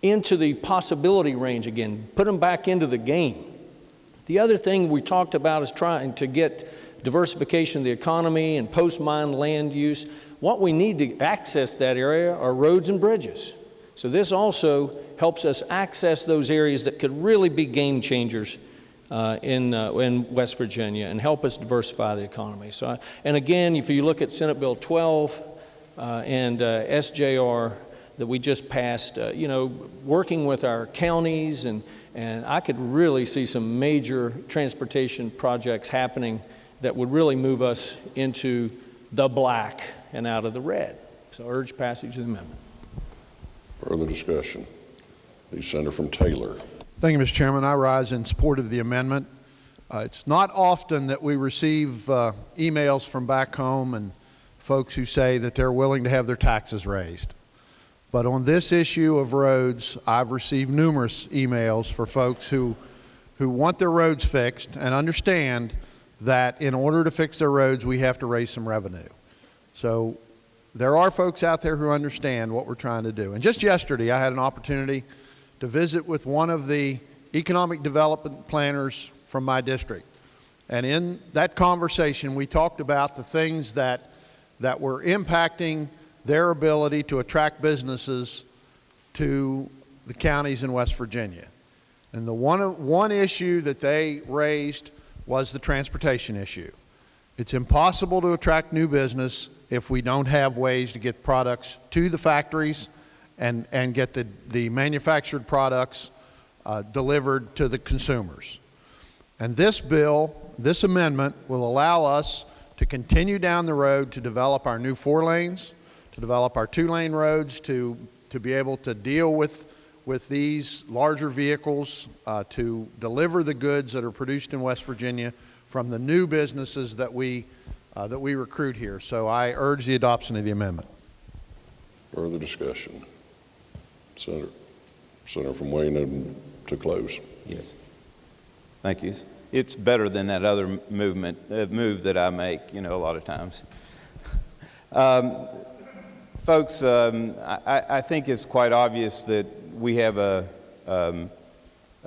into the possibility range again, put them back into the game. The other thing we talked about is trying to get diversification of the economy and post-mine land use. What we need to access that area are roads and bridges. So this also helps us access those areas that could really be game changers in West Virginia and help us diversify the economy. So, and again, if you look at Senate Bill 12 and SJR that we just passed, working with our counties, and I could really see some major transportation projects happening that would really move us into the black and out of the red. So I urge passage of the amendment. Further discussion. The senator from Taylor. Thank you, Mr. Chairman. I rise in support of the amendment. It's not often that we receive emails from back home and folks who say that they're willing to have their taxes raised. But on this issue of roads, I've received numerous emails for folks who want their roads fixed and understand that in order to fix their roads, we have to raise some revenue. So there are folks out there who understand what we're trying to do. And just yesterday, I had an opportunity to visit with one of the economic development planners from my district. And in that conversation, we talked about the things that were impacting their ability to attract businesses to the counties in West Virginia. And the one issue that they raised was the transportation issue. It's impossible to attract new business if we don't have ways to get products to the factories and get the manufactured products delivered to the consumers. And this bill, this amendment, will allow us to continue down the road to develop our new 4 lanes, to develop our 2-lane roads, to be able to deal with these larger vehicles, to deliver the goods that are produced in West Virginia from the new businesses that we recruit here. So I urge the adoption of the amendment. Further discussion. Senator from Wayne to close. Yes. Thank you. It's better than that other move that I make, a lot of times. Folks, I think it's quite obvious that we have a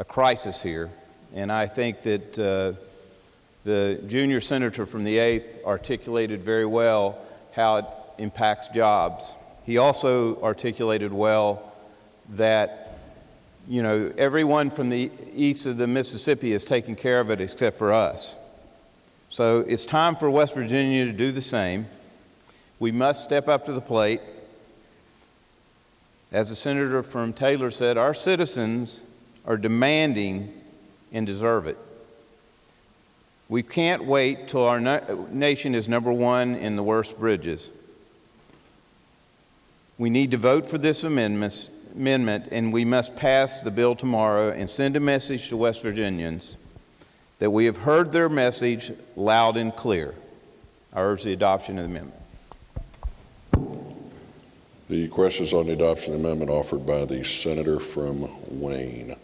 crisis here, and I think that the junior senator from the 8th articulated very well how it impacts jobs. He also articulated well that everyone from the east of the Mississippi is taking care of it except for us. So it's time for West Virginia to do the same. We must step up to the plate. As the senator from Taylor said, our citizens are demanding and deserve it. We can't wait till our nation is #1 in the worst bridges. We need to vote for this amendment, and we must pass the bill tomorrow and send a message to West Virginians that we have heard their message loud and clear. I urge the adoption of the amendment. The question is on the adoption of the amendment offered by the senator from Wayne.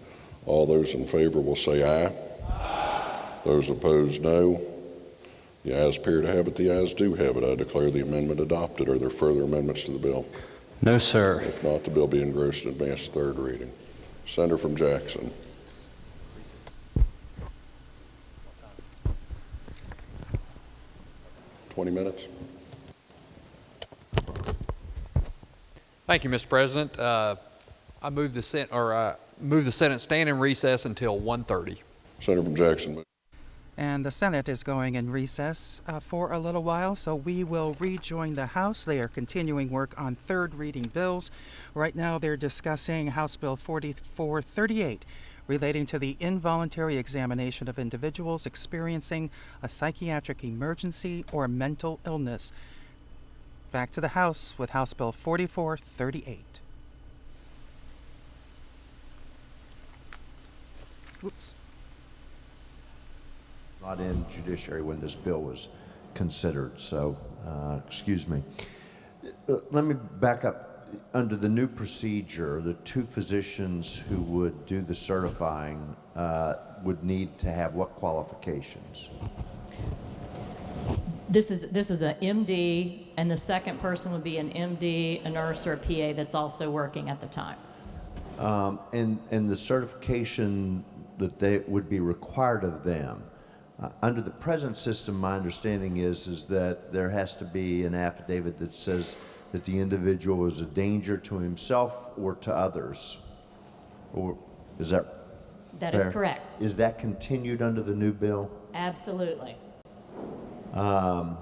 All those in favor will say aye. Aye. Those opposed, no. The ayes appear to have it. The ayes do have it. I declare the amendment adopted. Are there further amendments to the bill? No, sir. If not, the bill be engrossed and advanced to 3rd reading. Senator from Jackson. $20 minutes. Thank you, Mr. President. I move the Senate stand in recess until 1:30. Senator from Jackson. And the Senate is going in recess for a little while, so we will rejoin the House. They are continuing work on 3rd reading bills. Right now they're discussing House Bill 4438, relating to the involuntary examination of individuals experiencing a psychiatric emergency or mental illness. Back to the House with House Bill 4438. Oops. Not in judiciary when this bill was considered, so excuse me. Let me back up. under the new procedure, the two physicians who would do the certifying would need to have what qualifications? This is a MD, and the second person would be an MD, a nurse, or a PA that's also working at the time. And the certification that they would be required of them, under the present system, my understanding is that there has to be an affidavit that says that the individual is a danger to himself or to others. Or is that That fair? is correct. Is that continued under the new bill? Absolutely. And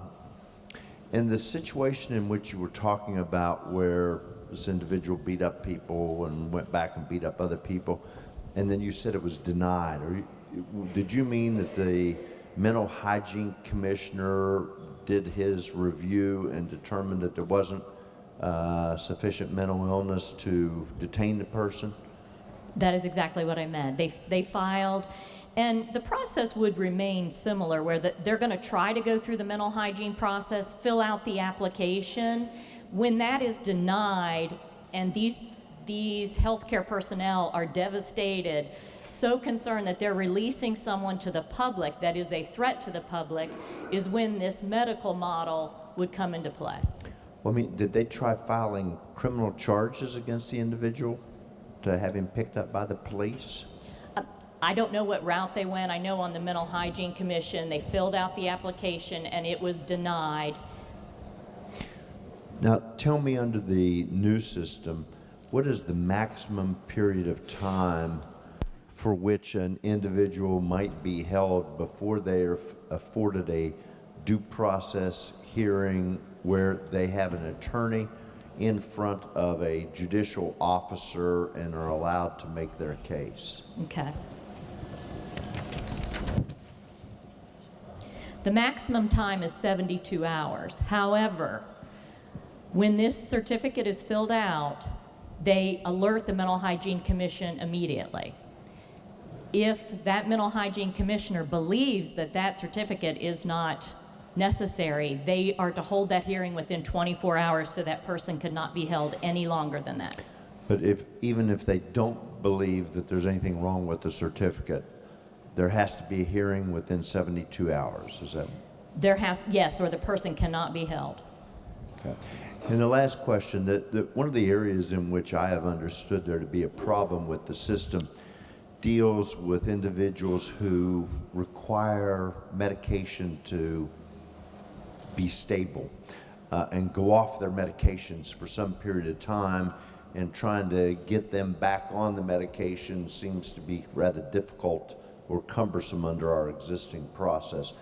the situation in which you were talking about where this individual beat up people and went back and beat up other people, and then you said it was denied, did you mean that the mental hygiene commissioner did his review and determined that there wasn't sufficient mental illness to detain the person? That is exactly what I meant. They filed, and the process would remain similar, where they're going to try to go through the mental hygiene process, fill out the application. When that is denied, and these healthcare personnel are devastated, so concerned that they're releasing someone to the public that is a threat to the public, is when this medical model would come into play. Well, I mean, did they try filing criminal charges against the individual to have him picked up by the police? I don't know what route they went. I know on the Mental Hygiene Commission, they filled out the application and it was denied. Now, tell me, under the new system, what is the maximum period of time for which an individual might be held before they are afforded a due process hearing where they have an attorney in front of a judicial officer and are allowed to make their case? Okay. The maximum time is 72 hours. However, when this certificate is filled out, they alert the Mental Hygiene Commission immediately. If that Mental Hygiene Commissioner believes that that certificate is not necessary, they are to hold that hearing within 24 hours so that person could not be held any longer than that. But even if they don't believe that there's anything wrong with the certificate, there has to be a hearing within 72 hours, is that? Yes, or the person cannot be held. Okay. And the last question, one of the areas in which I have understood there to be a problem with the system deals with individuals who require medication to be stable and go off their medications for some period of time, and trying to get them back on the medication seems to be rather difficult or cumbersome under our existing process.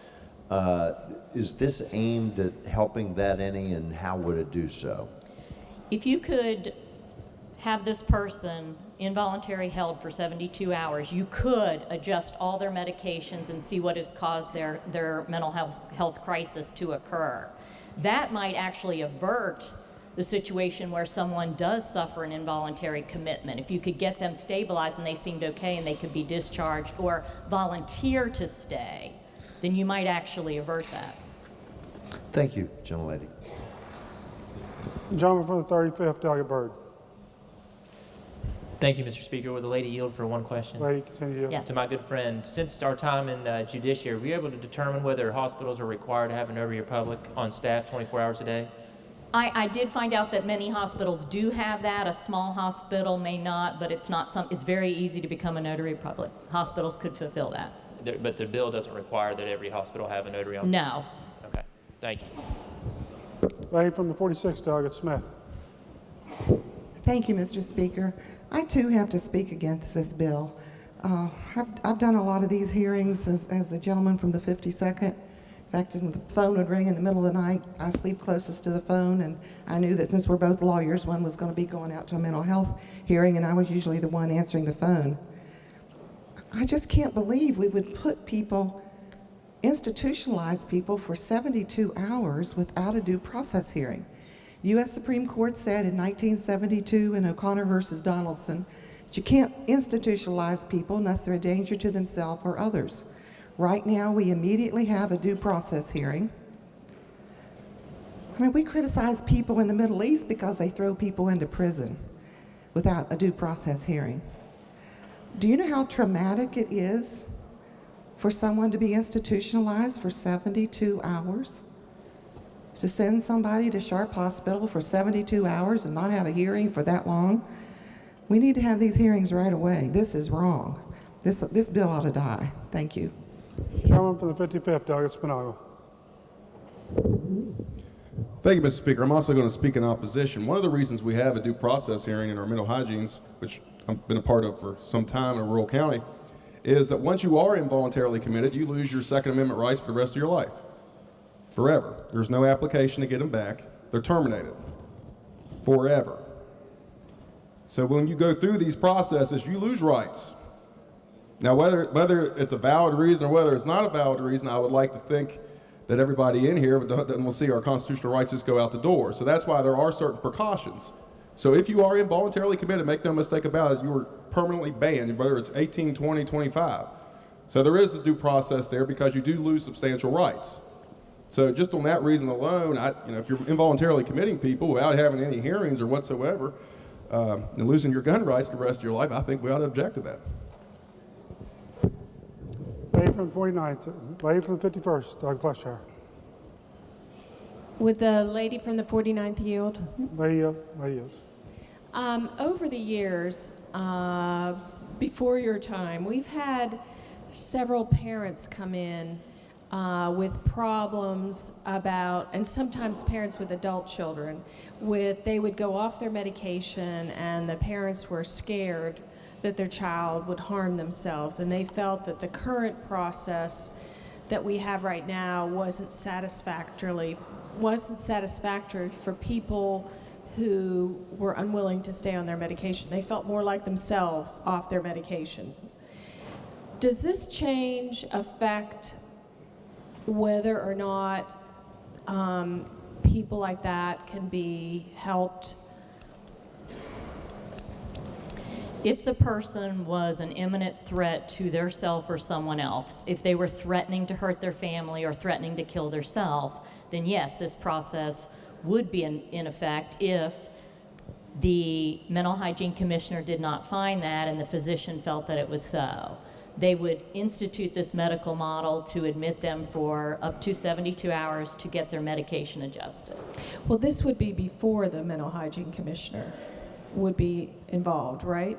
Is this aimed at helping that any, and how would it do so? If you could have this person involuntary held for 72 hours, you could adjust all their medications and see what has caused their mental health crisis to occur. That might actually avert the situation where someone does suffer an involuntary commitment. If you could get them stabilized and they seemed okay and they could be discharged or volunteer to stay, then you might actually avert that. Thank you, gentlelady. Gentleman from the 35th, Delegate Byrd. Thank you, Mr. Speaker. Will the lady yield for one question? Lady, continue. Yes. To my good friend, since our time in judiciary, were you able to determine whether hospitals are required to have a notary public on staff 24 hours a day? I did find out that many hospitals do have that. A small hospital may not, but it's very easy to become a notary public. Hospitals could fulfill that. But the bill doesn't require that every hospital have a notary on? No. Okay. Thank you. Lady from the 46th, Delegate Smith. Thank you, Mr. Speaker. I too have to speak against this bill. I've done a lot of these hearings as the gentleman from the 52nd. In fact, when the phone would ring in the middle of the night, I sleep closest to the phone, and I knew that since we're both lawyers, one was going to be going out to a mental health hearing, and I was usually the one answering the phone. I just can't believe we would put people, institutionalize people for 72 hours without a due process hearing. The U.S. Supreme Court said in 1972 in O'Connor versus Donaldson that you can't institutionalize people unless they're a danger to themselves or others. Right now, we immediately have a due process hearing. I mean, we criticize people in the Middle East because they throw people into prison without a due process hearing. Do you know how traumatic it is for someone to be institutionalized for 72 hours? To send somebody to Sharp Hospital for 72 hours and not have a hearing for that long? We need to have these hearings right away. This is wrong. This bill ought to die. Thank you. Gentleman from the 55th, Delegate Spinago. Thank you, Mr. Speaker. I'm also going to speak in opposition. One of the reasons we have a due process hearing in our mental hygienes, which I've been a part of for some time in a rural county, is that once you are involuntarily committed, you lose your Second Amendment rights for the rest of your life. Forever. There's no application to get them back. They're terminated. Forever. So when you go through these processes, you lose rights. Now, whether it's a valid reason or whether it's not a valid reason, I would like to think that everybody in here will see our constitutional rights just go out the door. So that's why there are certain precautions. So if you are involuntarily committed, make no mistake about it, you are permanently banned, whether it's 18, 20, 25. So there is a due process there because you do lose substantial rights. So just on that reason alone, if you're involuntarily committing people without having any hearings or whatsoever, and losing your gun rights the rest of your life, I think we ought to object to that. Lady from the 49th, lady from the 51st, Doug Fletcher. Would the lady from the 49th yield? Lady is. Over the years, before your time, we've had several parents come in with problems about, and sometimes parents with adult children, they would go off their medication and the parents were scared that their child would harm themselves, and they felt that the current process that we have right now wasn't satisfactory for people who were unwilling to stay on their medication. They felt more like themselves off their medication. Does this change affect whether or not people like that can be helped? If the person was an imminent threat to their self or someone else, if they were threatening to hurt their family or threatening to kill themselves, then yes, this process would be in effect if the mental hygiene commissioner did not find that and the physician felt that it was so. They would institute this medical model to admit them for up to 72 hours to get their medication adjusted. Well, this would be before the mental hygiene commissioner would be involved, right?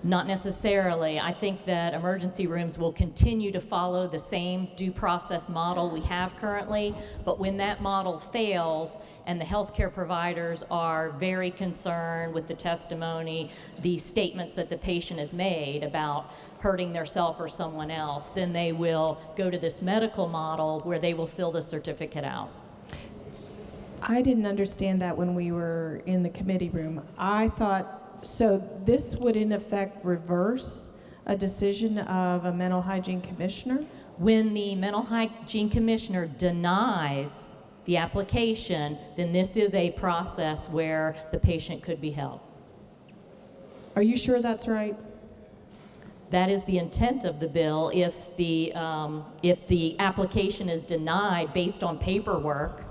Not necessarily. I think that emergency rooms will continue to follow the same due process model we have currently, but when that model fails and the healthcare providers are very concerned with the testimony, the statements that the patient has made about hurting theirself or someone else, then they will go to this medical model where they will fill the certificate out. I didn't understand that when we were in the committee room. I thought, so this would in effect reverse a decision of a mental hygiene commissioner? When the mental hygiene commissioner denies the application, then this is a process where the patient could be held. Are you sure that's right? That is the intent of the bill. If the application is denied based on paperwork,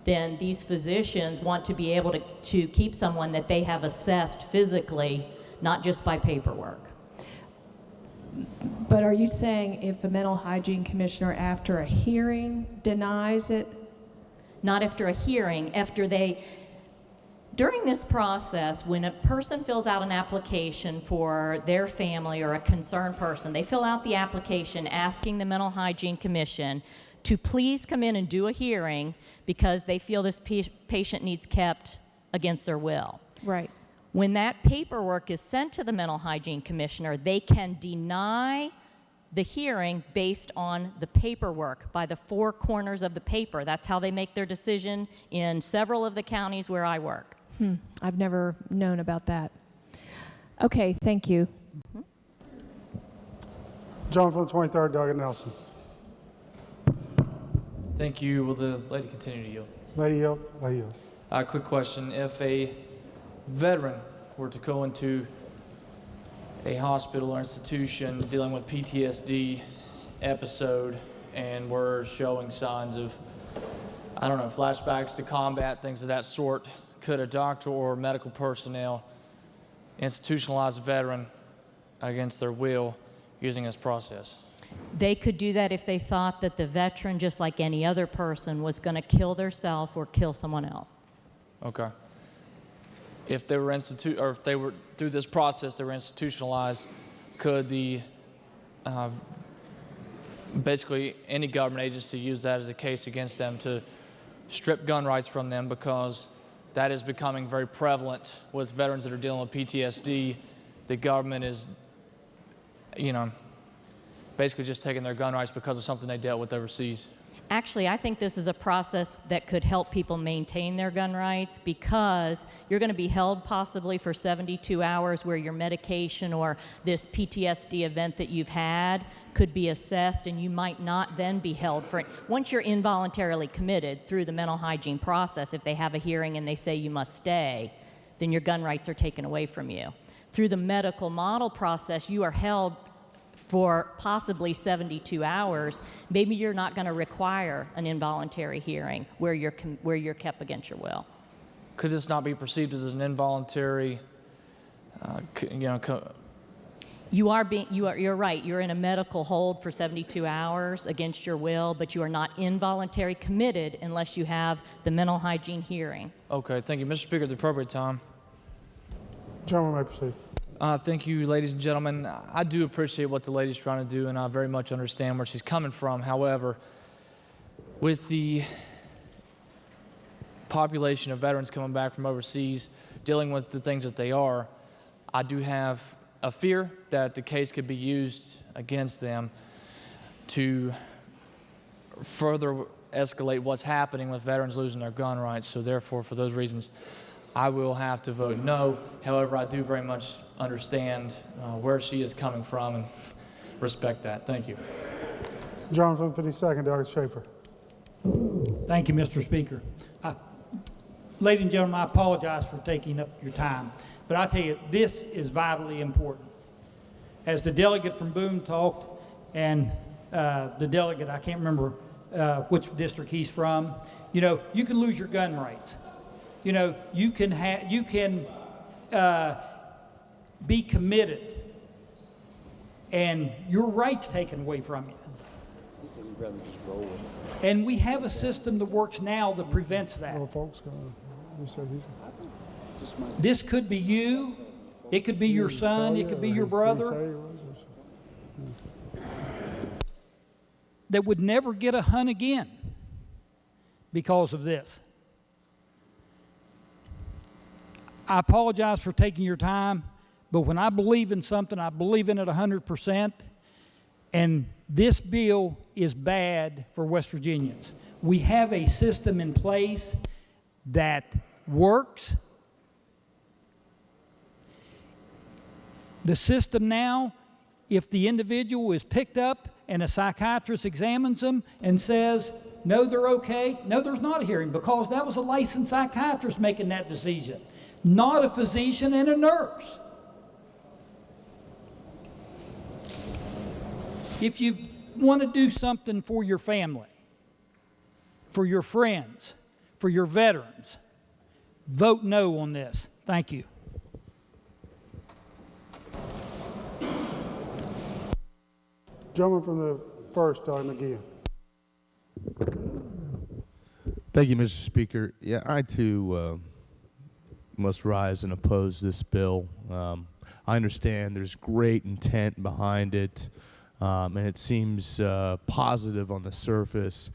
then these physicians want to be able to keep someone that they have assessed physically, not just by paperwork. But are you saying if the mental hygiene commissioner after a hearing denies it? Not after a hearing, during this process, when a person fills out an application for their family or a concerned person, they fill out the application asking the mental hygiene commission to please come in and do a hearing because they feel this patient needs kept against their will. Right. When that paperwork is sent to the mental hygiene commissioner, they can deny the hearing based on the paperwork, by the four corners of the paper. That's how they make their decision in several of the counties where I work. I've never known about that. Okay, thank you. John from the 23rd, Doug Nelson. Thank you. Will the lady continue to yield? Lady yield. Lady yield. Quick question. If a veteran were to go into a hospital or institution dealing with PTSD episode and were showing signs of I don't know, flashbacks to combat, things of that sort, could a doctor or medical personnel institutionalize a veteran against their will using this process? They could do that if they thought that the veteran, just like any other person, was going to kill theirself or kill someone else. Okay. If they were or if they were through this process, they were institutionalized, could the basically any government agency use that as a case against them to strip gun rights from them, because that is becoming very prevalent with veterans that are dealing with PTSD. The government is, you know, basically just taking their gun rights because of something they dealt with overseas. Actually, I think this is a process that could help people maintain their gun rights, because you're going to be held possibly for 72 hours where your medication or this PTSD event that you've had could be assessed, and you might not then be held for it. Once you're involuntarily committed through the mental hygiene process, if they have a hearing and they say you must stay, then your gun rights are taken away from you. Through the medical model process, you are held for possibly 72 hours. Maybe you're not going to require an involuntary hearing where you're kept against your will. Could this not be perceived as an involuntary, You're right. You're in a medical hold for 72 hours against your will, but you are not involuntary committed unless you have the mental hygiene hearing. Okay, thank you. Mr. Speaker, at the appropriate time. Gentleman may proceed. Thank you, ladies and gentlemen. I do appreciate what the lady's trying to do, and I very much understand where she's coming from. However, with the population of veterans coming back from overseas, dealing with the things that they are, I do have a fear that the case could be used against them to further escalate what's happening with veterans losing their gun rights. So therefore, for those reasons, I will have to vote no. However, I do very much understand where she is coming from and respect that. Thank you. Gentleman from 52nd, Delegate Schaefer. Thank you, Mr. Speaker. Ladies and gentlemen, I apologize for taking up your time, but I tell you, this is vitally important. As the delegate from Boone talked, and the delegate, I can't remember which district he's from, you know, you can lose your gun rights. You know, you can be committed and your rights taken away from you. And we have a system that works now that prevents that. This could be you, it could be your son, it could be your brother, that would never get a hunt again because of this. I apologize for taking your time, but when I believe in something, I believe in it 100%, and this bill is bad for West Virginians. We have a system in place that works. The system now, if the individual is picked up and a psychiatrist examines them and says, no, they're okay, no, there's not a hearing, because that was a licensed psychiatrist making that decision, not a physician and a nurse. If you want to do something for your family, for your friends, for your veterans, vote no on this. Thank you. Gentleman from the 1st, McGee. Thank you, Mr. Speaker. Yeah, I too must rise and oppose this bill. I understand there's great intent behind it, and it seems positive on the surface,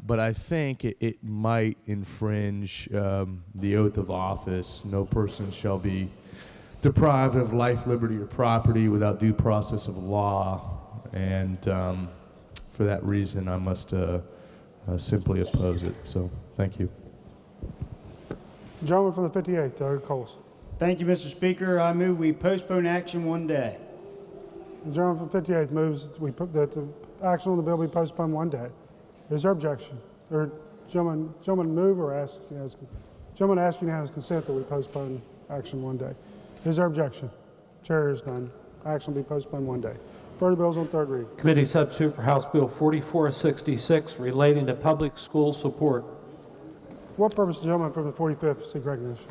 but I think it might infringe the oath of office. No person shall be deprived of life, liberty, or property without due process of law, and for that reason I must simply oppose it. So, thank you. Gentleman from the 58th, Delegate Coles. Thank you, Mr. Speaker. I move we postpone action one day. The gentleman from 58th moves that the action on the bill be postponed one day. Is there objection? Or gentleman move or ask? Gentleman ask unanimous consent that we postpone action one day. Is there objection? Chair is none. Action will be postponed one day. Further bills on third reading. Committee substitute for House Bill 4466 relating to public school support. For what purpose, the gentleman from the 45th seek recognition?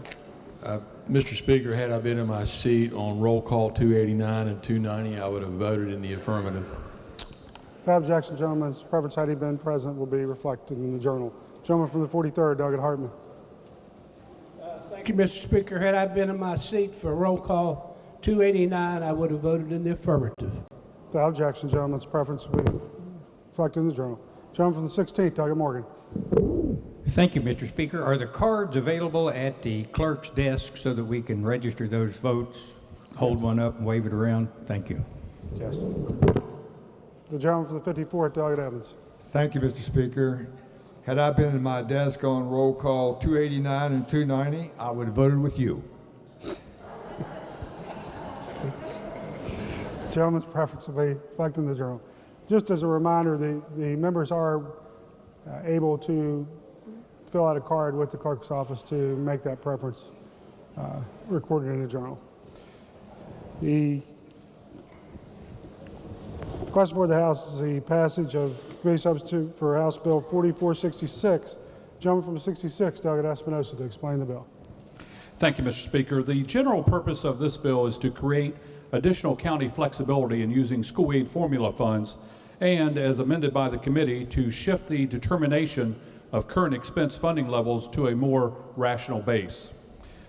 Mr. Speaker, had I been in my seat on roll call 289 and 290, I would have voted in the affirmative. Without objection, gentleman's preference, had he been present, will be reflected in the journal. Gentleman from the 43rd, Doggett Hartman. Thank you, Mr. Speaker. Had I been in my seat for roll call 289, I would have voted in the affirmative. Without objection, gentleman's preference will be reflected in the journal. Gentleman from the 16th, Doggett Morgan. Thank you, Mr. Speaker. Are the cards available at the clerk's desk so that we can register those votes, hold one up and wave it around? Thank you. Yes. The gentleman from the 54th, Doggett Evans. Thank you, Mr. Speaker. Had I been in my desk on roll call 289 and 290, I would have voted with you. Gentleman's preference will be reflected in the journal. Just as a reminder, the members are able to fill out a card with the clerk's office to make that preference recorded in the journal. The question for the House is the passage of committee substitute for House Bill 4466. Gentleman from 66, Doggett Espinosa, to explain the bill. Thank you, Mr. Speaker. The general purpose of this bill is to create additional county flexibility in using school aid formula funds and, as amended by the committee, to shift the determination of current expense funding levels to a more rational base.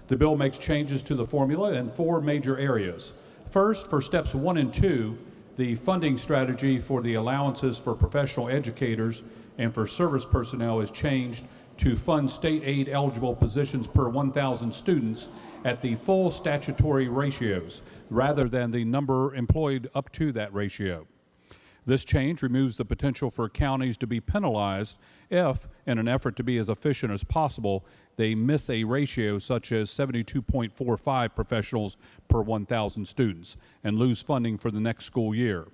The bill makes changes to the formula in 4 major areas. First, for steps 1 and 2, the funding strategy for the allowances for professional educators and for service personnel is changed to fund state aid eligible positions per 1,000 students at the full statutory ratios rather than the number employed up to that ratio. This change removes the potential for counties to be penalized if, in an effort to be as efficient as possible, they miss a ratio such as 72.45 professionals per 1,000 students and lose funding for the next school year.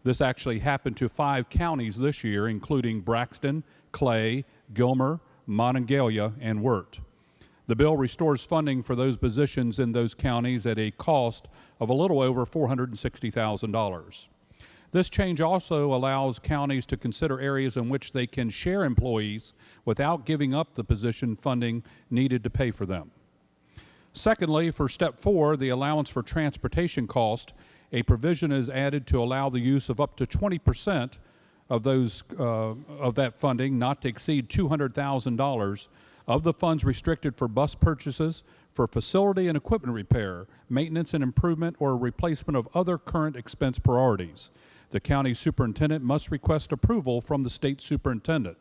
This actually happened to 5 counties this year, including Braxton, Clay, Gilmer, Monongalia, and Wirt. The bill restores funding for those positions in those counties at a cost of a little over $460,000. This change also allows counties to consider areas in which they can share employees without giving up the position funding needed to pay for them. Secondly, for step 4, the allowance for transportation cost, a provision is added to allow the use of up to 20% of that funding, not to exceed $200,000, of the funds restricted for bus purchases, for facility and equipment repair, maintenance and improvement, or replacement of other current expense priorities. The county superintendent must request approval from the state superintendent.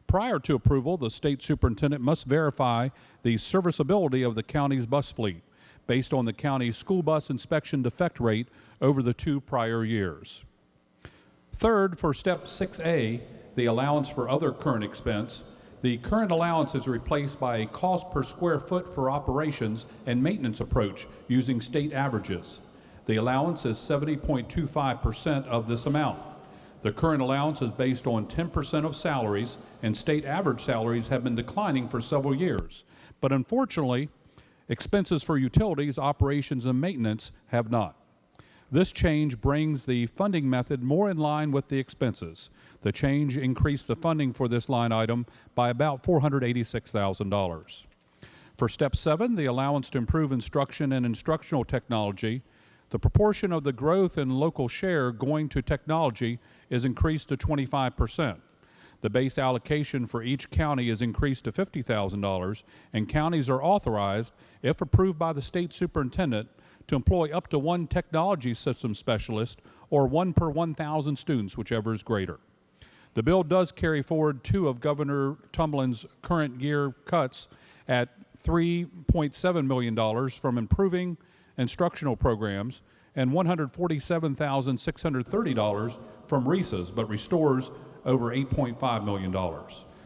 Prior to approval, the state superintendent must verify the serviceability of the county's bus fleet based on the county's school bus inspection defect rate over the 2 prior years. Third, for step 6A, the allowance for other current expense, the current allowance is replaced by a cost per square foot for operations and maintenance approach using state averages. The allowance is 70.25% of this amount. The current allowance is based on 10% of salaries, and state average salaries have been declining for several years. But unfortunately, expenses for utilities, operations, and maintenance have not. This change brings the funding method more in line with the expenses. The change increased the funding for this line item by about $486,000. For step 7, the allowance to improve instruction and instructional technology, the proportion of the growth in local share going to technology is increased to 25%. The base allocation for each county is increased to $50,000, and counties are authorized, if approved by the state superintendent, to employ up to 1 technology system specialist or 1 per 1,000 students, whichever is greater. The bill does carry forward 2 of Governor Tumlin's current year cuts at $3.7 million from improving instructional programs and $147,630 from RESAs, but restores over $8.5 million.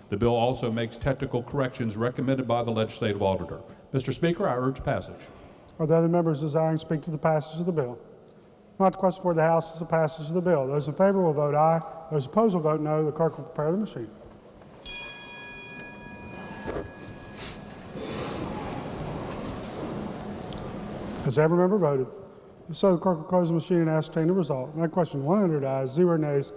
The bill also makes technical corrections recommended by the legislative auditor. Mr. Speaker, I urge passage. Are there other members desiring to speak to the passage of the bill? Not the question for the House is the passage of the bill. Those in favor will vote aye. Those opposed will vote no. The clerk will prepare the machine. Has every member voted? If so, the clerk will close the machine and ascertain the result. On that question, 100 ayes, 0 nays,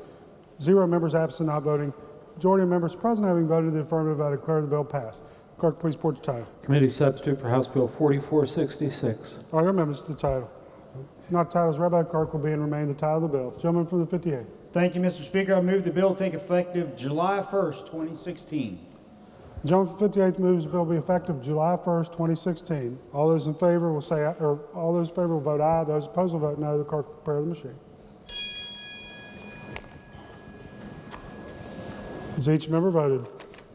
0 members absent not voting. Majority of members present having voted in the affirmative, I declare the bill passed. Clerk, please report the title. Committee substitute for House Bill 4466. Are there amendments to the title? If not, the title is read by the clerk will be and remain the title of the bill. Gentleman from the 58th. Thank you, Mr. Speaker. I move the bill take effective July 1st, 2016. The gentleman from the 58th moves the bill be effective July 1st, 2016. All those in favor will say, or all those in favor will vote aye. Those opposed will vote no. The clerk will prepare the machine. Has each member voted?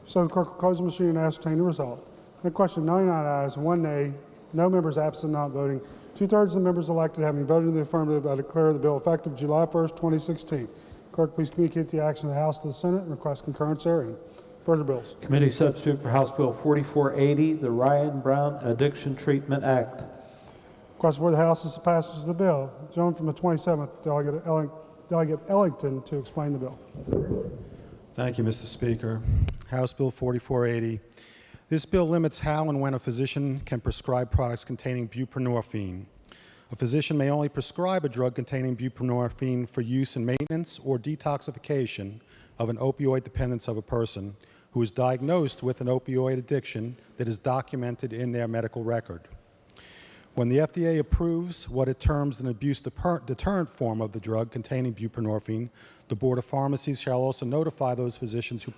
So the clerk will close the machine and ascertain the result. The question, 99 ayes, 1 nay, no members absent not voting. 2/3 of the members elected having voted in the affirmative, I declare the bill effective July 1st, 2016. Clerk, please communicate the action of the House to the Senate and request concurrence therein. Further bills. Committee substitute for House Bill 4480, the Ryan Brown Addiction Treatment Act. Question for the House is the passage of the bill. The gentleman from the 27th, Delegate Ellington, to explain the bill. Thank you, Mr. Speaker. House Bill 4480. This bill limits how and when a physician can prescribe products containing buprenorphine. A physician may only prescribe a drug containing buprenorphine for use in maintenance or detoxification of an opioid dependence of a person who is diagnosed with an opioid addiction that is documented in their medical record. When the FDA approves what it terms an abuse deterrent form of the drug containing buprenorphine, the Board of Pharmacies shall also notify those physicians who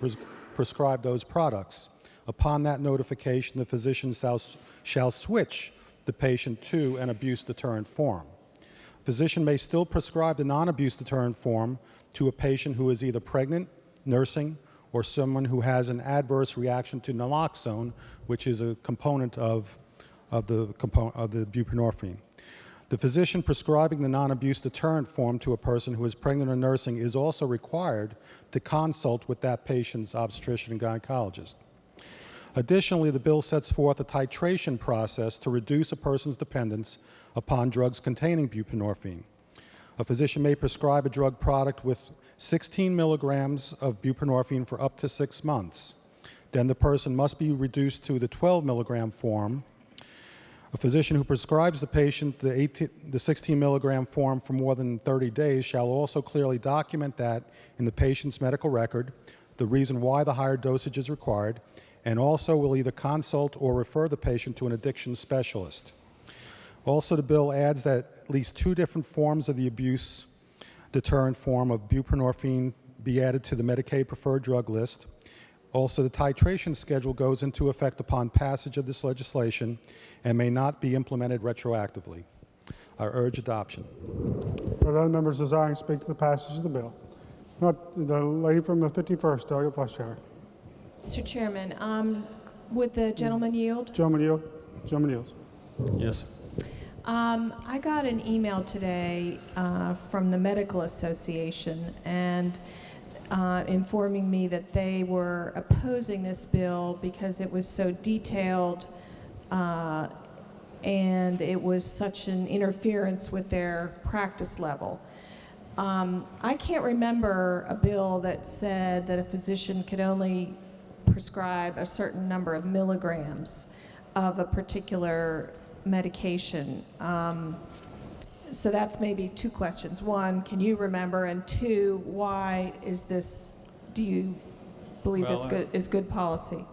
prescribe those products. Upon that notification, the physician shall switch the patient to an abuse deterrent form. A physician may still prescribe the non-abuse deterrent form to a patient who is either pregnant, nursing, or someone who has an adverse reaction to naloxone, which is a component of the buprenorphine. The physician prescribing the non-abuse deterrent form to a person who is pregnant or nursing is also required to consult with that patient's obstetrician and gynecologist. Additionally, the bill sets forth a titration process to reduce a person's dependence upon drugs containing buprenorphine. A physician may prescribe a drug product with 16 milligrams of buprenorphine for up to 6 months. Then the person must be reduced to the 12 milligram form. A physician who prescribes the patient the 16 milligram form for more than 30 days shall also clearly document that in the patient's medical record, the reason why the higher dosage is required, and also will either consult or refer the patient to an addiction specialist. Also, the bill adds that at least 2 different forms of the abuse deterrent form of buprenorphine be added to the Medicaid preferred drug list. Also, the titration schedule goes into effect upon passage of this legislation and may not be implemented retroactively. I urge adoption. Are there other members desiring to speak to the passage of the bill? Not the lady from the 51st, Delegate Fleischhauer. Mr. Chairman, would the gentleman yield? Gentleman yield. Gentleman yields. Yes. I got an email today from the Medical Association and informing me that they were opposing this bill because it was so detailed and it was such an interference with their practice level. I can't remember a bill that said that a physician could only prescribe a certain number of milligrams of a particular medication. So that's maybe 2 questions. 1, can you remember? And 2, why is this, do you believe this is good policy?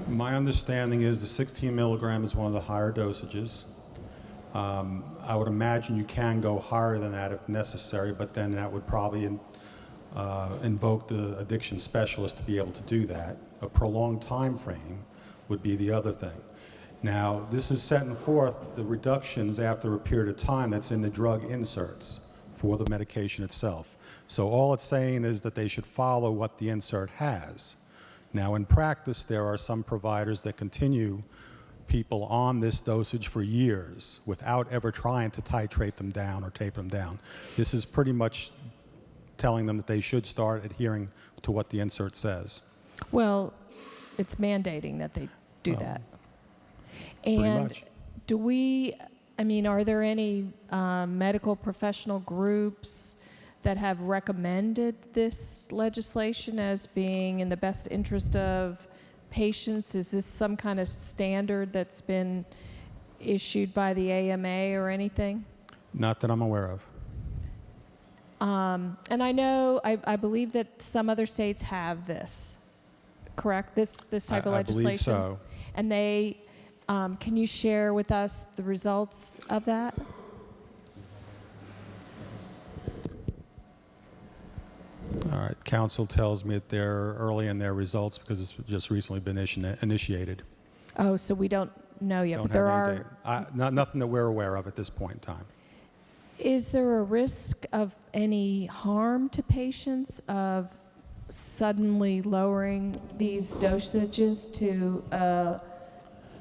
My understanding is the 16 milligram is one of the higher dosages. I would imagine you can go higher than that if necessary, but then that would probably invoke the addiction specialist to be able to do that. A prolonged time frame would be the other thing. Now, this is setting forth the reductions after a period of time that's in the drug inserts for the medication itself. So all it's saying is that they should follow what the insert has. Now, in practice, there are some providers that continue people on this dosage for years without ever trying to titrate them down or taper them down. This is pretty much telling them that they should start adhering to what the insert says. Well, it's mandating that they do that. And much. do we, I mean, are there any medical professional groups that have recommended this legislation as being in the best interest of patients? Is this some kind of standard that's been issued by the AMA or anything? Not that I'm aware of. And I know, I believe that some other states have this, correct? This type of legislation? I believe so. And they, can you share with us the results of that? All right, council tells me that they're early in their results because it's just recently been initiated. Oh, so we don't know yet, Don't but there have are... anything. Nothing that we're aware of at this point in time. Is there a risk of any harm to patients of suddenly lowering these dosages to a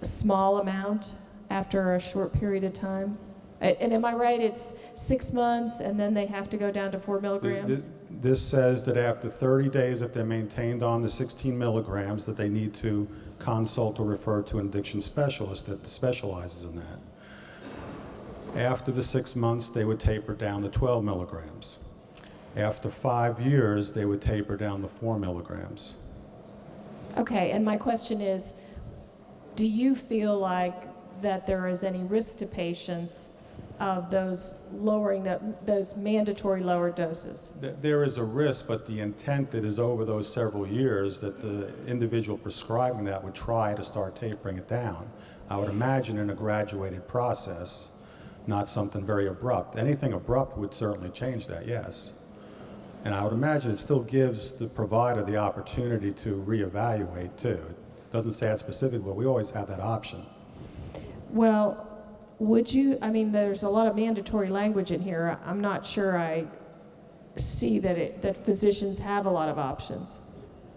small amount after a short period of time? And am I right, it's 6 months and then they have to go down to 4 milligrams? This says that after 30 days, if they're maintained on the 16 milligrams, that they need to consult or refer to an addiction specialist that specializes in that. After the 6 months, they would taper down to 12 milligrams. After 5 years, they would taper down to 4 milligrams. Okay, and my question is, do you feel like that there is any risk to patients of those lowering those mandatory lower doses? There is a risk, but the intent that is over those several years that the individual prescribing that would try to start tapering it down. I would imagine in a graduated process, not something very abrupt. Anything abrupt would certainly change that, yes. And I would imagine it still gives the provider the opportunity to reevaluate too. It doesn't say that specifically, but we always have that option. Well, would you, I mean, there's a lot of mandatory language in here. I'm not sure I see that physicians have a lot of options.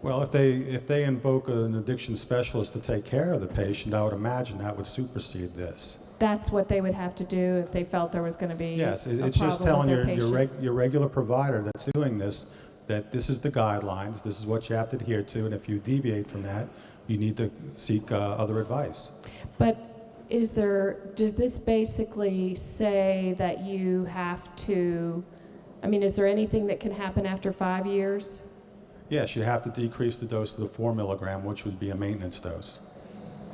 Well, if they invoke an addiction specialist to take care of the patient, I would imagine that would supersede this. That's what they would have to do if they felt there was going to be Yes, a it's just problem telling with their patient. your regular provider that's doing this that this is the guidelines, this is what you have to adhere to, and if you deviate from that, you need to seek other advice. But does this basically say that you have to, I mean, is there anything that can happen after 5 years? Yes, you have to decrease the dose to the 4 milligram, which would be a maintenance dose.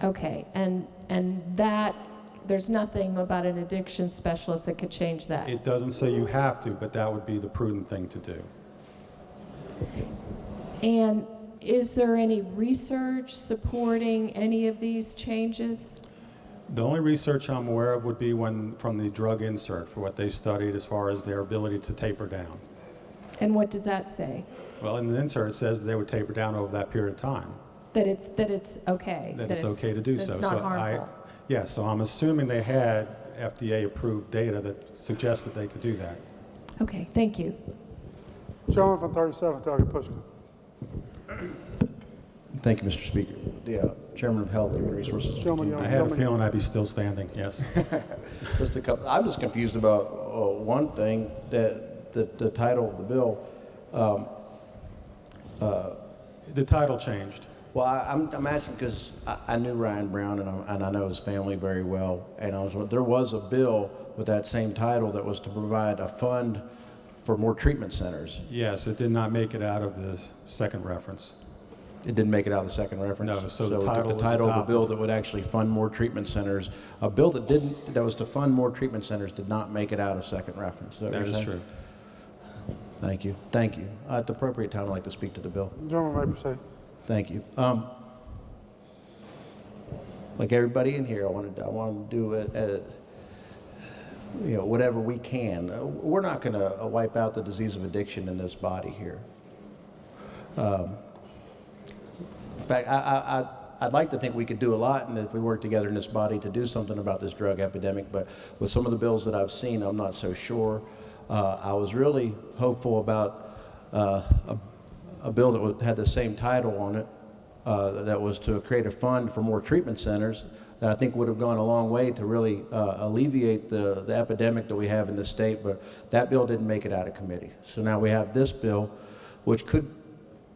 Okay, and that, there's nothing about an addiction specialist that could change that? It doesn't say you have to, but that would be the prudent thing to do. And is there any research supporting any of these changes? The only research I'm aware of would be from the drug insert for what they studied as far as their ability to taper down. And what does that say? Well, in the insert it says they would taper down over that period of time. That it's okay. That it's okay to do so. It's not harmful. Yes, so I'm assuming they had FDA-approved data that suggests that they could do that. Okay, thank you. Gentleman from 37th, Delegate Pushkin. Thank you, Mr. Speaker. The Chairman of Health and Human Resources. I had a feeling I'd be still standing, yes. Just a couple. I'm just confused about one thing, that the title of the bill. The title changed. Well, I'm asking because I knew Ryan Brown and I know his family very well, and there was a bill with that same title that was to provide a fund for more treatment centers. Yes, it did not make it out of the second reference. It didn't make it out of the second reference? No, so the title was of the adopted. bill that would actually fund more treatment centers, a bill that was to fund more treatment centers did not make it out of second reference. That is true. Thank you. Thank you. At the appropriate time, I'd like to speak to the bill. Gentleman may proceed. Thank you. Like everybody in here, I want to do whatever we can. We're not going to wipe out the disease of addiction in this body here. In fact, I'd like to think we could do a lot, and if we work together in this body to do something about this drug epidemic, but with some of the bills that I've seen, I'm not so sure. I was really hopeful about a bill that had the same title on it, that was to create a fund for more treatment centers, that I think would have gone a long way to really alleviate the epidemic that we have in the state, but that bill didn't make it out of committee. So now we have this bill, which could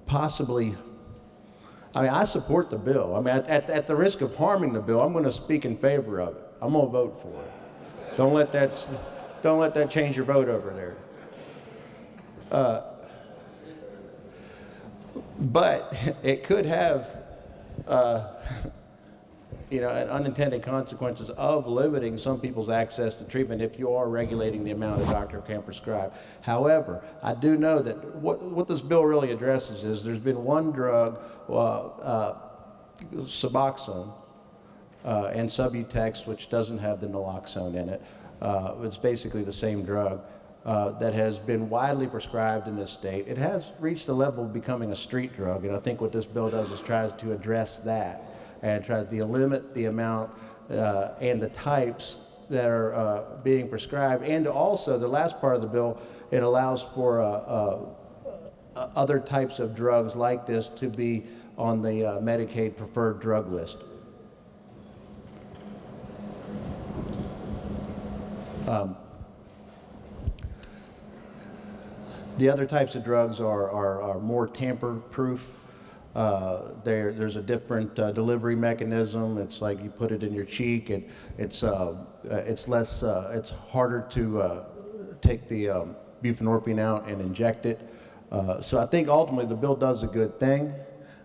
possibly, I mean, I support the bill. I mean, at the risk of harming the bill, I'm going to speak in favor of it. I'm going to vote for it. Don't let that change your vote over there. But it could have and unintended consequences of limiting some people's access to treatment if you are regulating the amount a doctor can prescribe. However, I do know that what this bill really addresses is there's been one drug, Suboxone, and Subutex, which doesn't have the naloxone in it. It's basically the same drug that has been widely prescribed in this state. It has reached the level of becoming a street drug, and I think what this bill does is tries to address that and tries to limit the amount and the types that are being prescribed. And also, the last part of the bill, it allows for other types of drugs like this to be on the Medicaid preferred drug list. The other types of drugs are more tamper-proof. There's a different delivery mechanism. It's like you put it in your cheek. It's less. It's harder to take the buprenorphine out and inject it. So I think ultimately the bill does a good thing.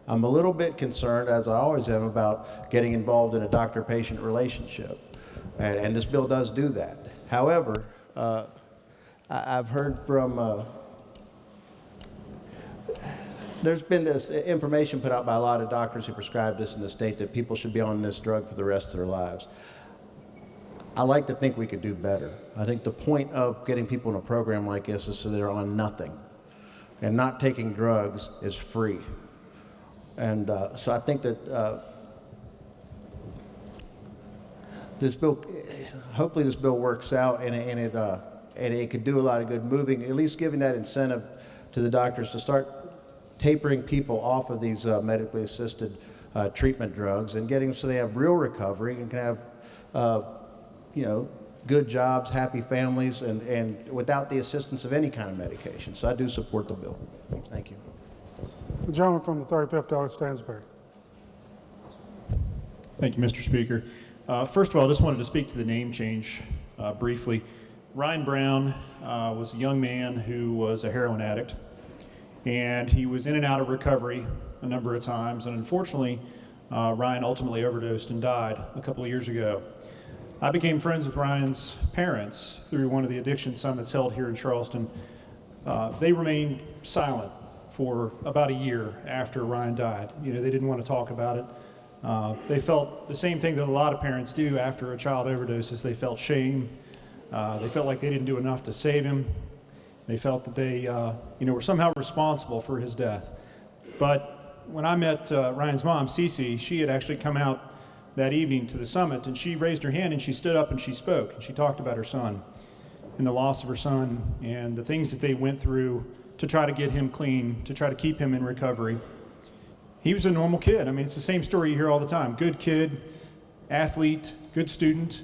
I'm a little bit concerned, as I always am, about getting involved in a doctor-patient relationship, and this bill does do that. However, I've heard from. There's been this information put out by a lot of doctors who prescribe this in the state that people should be on this drug for the rest of their lives. I like to think we could do better. I think the point of getting people in a program like this is so they're on nothing. And not taking drugs is free. And so I think that this bill, hopefully this bill works out and it could do a lot of good, moving, at least giving that incentive to the doctors to start tapering people off of these medically assisted treatment drugs and getting them so they have real recovery and can have, good jobs, happy families, and without the assistance of any kind of medication. So I do support the bill. Thank you. The gentleman from the 35th District, Stansbury. Thank you, Mr. Speaker. First of all, I just wanted to speak to the name change briefly. Ryan Brown was a young man who was a heroin addict, and he was in and out of recovery a number of times, and unfortunately, Ryan ultimately overdosed and died a couple of years ago. I became friends with Ryan's parents through one of the addiction summits held here in Charleston. They remained silent for about a year after Ryan died. They didn't want to talk about it. They felt the same thing that a lot of parents do after a child overdoses. They felt shame. They felt like they didn't do enough to save him. They felt that they were somehow responsible for his death. But when I met Ryan's mom, Cece, she had actually come out that evening to the summit, and she raised her hand and she stood up and she spoke, and she talked about her son and the loss of her son and the things that they went through to try to get him clean, to try to keep him in recovery. He was a normal kid. I mean, it's the same story you hear all the time. Good kid, athlete, good student,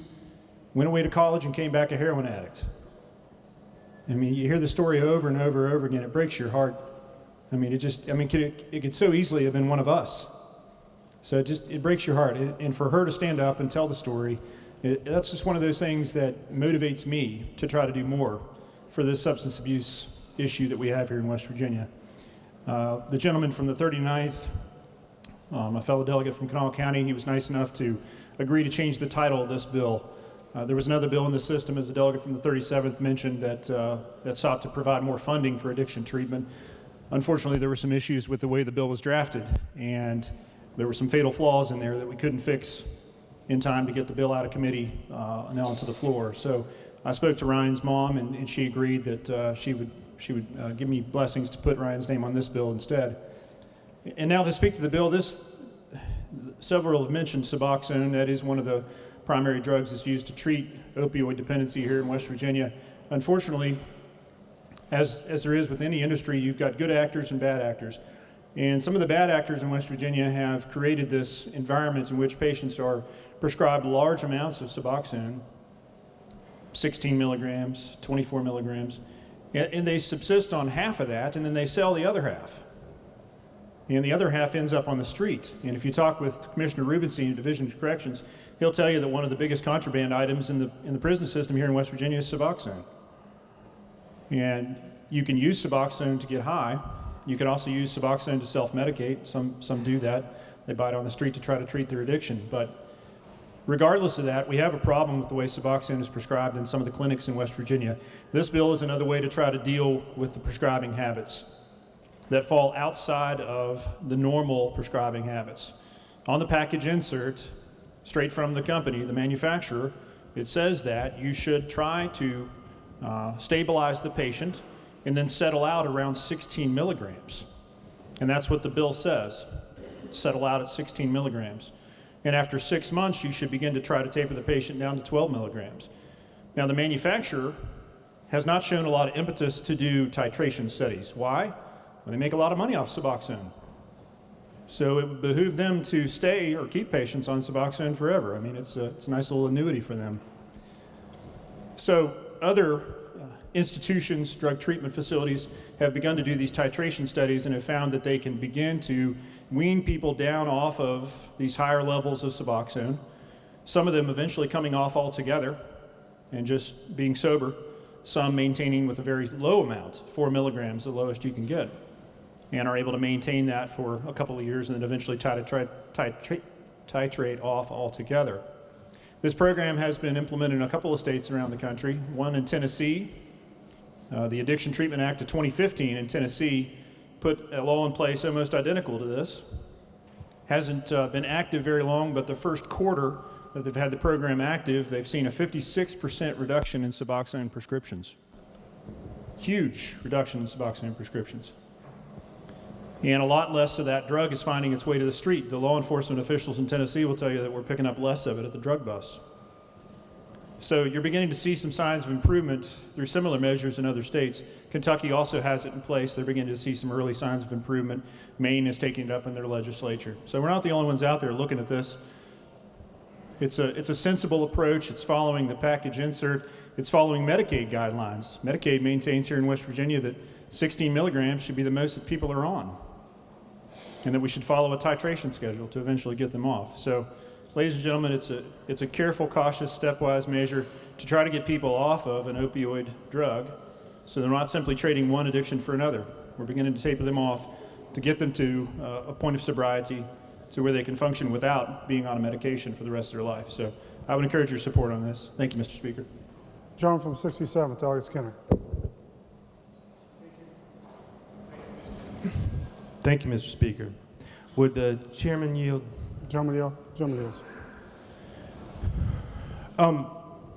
went away to college and came back a heroin addict. I mean, you hear the story over and over and over again. It breaks your heart. I mean, it could so easily have been one of us. So it breaks your heart. And for her to stand up and tell the story, that's just one of those things that motivates me to try to do more for this substance abuse issue that we have here in West Virginia. The gentleman from the 39th, a fellow delegate from Kanawha County, he was nice enough to agree to change the title of this bill. There was another bill in the system, as the delegate from the 37th mentioned, that sought to provide more funding for addiction treatment. Unfortunately, there were some issues with the way the bill was drafted, and there were some fatal flaws in there that we couldn't fix in time to get the bill out of committee and onto the floor. So I spoke to Ryan's mom, and she agreed that she would give me blessings to put Ryan's name on this bill instead. And now to speak to the bill, several have mentioned Suboxone. That is one of the primary drugs that's used to treat opioid dependency here in West Virginia. Unfortunately, as there is with any industry, you've got good actors and bad actors. And some of the bad actors in West Virginia have created this environment in which patients are prescribed large amounts of Suboxone, 16 milligrams, 24 milligrams, and they subsist on half of that, and then they sell the other half. And the other half ends up on the street. And if you talk with Commissioner Rubenstein, Division of Corrections, he'll tell you that one of the biggest contraband items in the prison system here in West Virginia is Suboxone. And you can use Suboxone to get high. You can also use Suboxone to self-medicate. Some do that. They buy it on the street to try to treat their addiction. But Regardless of that, we have a problem with the way Suboxone is prescribed in some of the clinics in West Virginia. This bill is another way to try to deal with the prescribing habits that fall outside of the normal prescribing habits. On the package insert, straight from the company, the manufacturer, it says that you should try to stabilize the patient and then settle out around 16 milligrams. And that's what the bill says, settle out at 16 milligrams. And after 6 months, you should begin to try to taper the patient down to 12 milligrams. Now, the manufacturer has not shown a lot of impetus to do titration studies. Why? Well, they make a lot of money off Suboxone. So it would behoove them to stay or keep patients on Suboxone forever. I mean, it's a nice little annuity for them. So other institutions, drug treatment facilities, have begun to do these titration studies and have found that they can begin to wean people down off of these higher levels of Suboxone, some of them eventually coming off altogether and just being sober, some maintaining with a very low amount, 4 milligrams, the lowest you can get, and are able to maintain that for a couple of years and then eventually titrate off altogether. This program has been implemented in a couple of states around the country, one in Tennessee. The Addiction Treatment Act of 2015 in Tennessee put a law in place almost identical to this. Hasn't been active very long, but the first quarter that they've had the program active, they've seen a 56% reduction in Suboxone prescriptions. Huge reduction in Suboxone prescriptions. And a lot less of that drug is finding its way to the street. The law enforcement officials in Tennessee will tell you that we're picking up less of it at the drug bus. So you're beginning to see some signs of improvement through similar measures in other states. Kentucky also has it in place. They're beginning to see some early signs of improvement. Maine is taking it up in their legislature. So we're not the only ones out there looking at this. It's a sensible approach. It's following the package insert. It's following Medicaid guidelines. Medicaid maintains here in West Virginia that 16 milligrams should be the most that people are on, and that we should follow a titration schedule to eventually get them off. So, ladies and gentlemen, it's a careful, cautious, stepwise measure to try to get people off of an opioid drug so they're not simply trading one addiction for another. We're beginning to taper them off to get them to a point of sobriety to where they can function without being on a medication for the rest of their life. So I would encourage your support on this. Thank you, Mr. Speaker. Gentleman from 67th, Elliott Skinner. Thank you, Mr. Speaker. Would the chairman yield? Gentleman yields.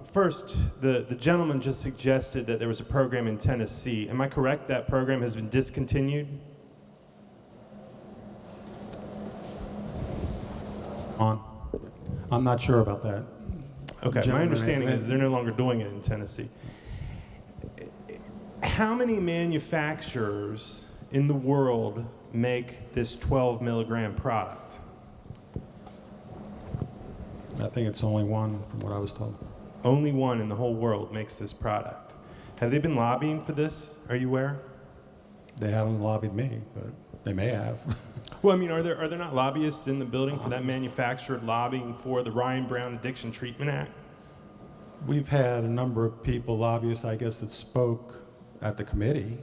First, the gentleman just suggested that there was a program in Tennessee. Am I correct that program has been discontinued? I'm not sure about that. Okay, my understanding is they're no longer doing it in Tennessee. How many manufacturers in the world make this 12 milligram product? I think it's only one from what I was told. Only one in the whole world makes this product. Have they been lobbying for this? Are you aware? They haven't lobbied me, but they may have. Well, I mean, are there not lobbyists in the building for that manufacturer lobbying for the Ryan Brown Addiction Treatment Act? We've had a number of people, lobbyists, I guess, that spoke at the committee,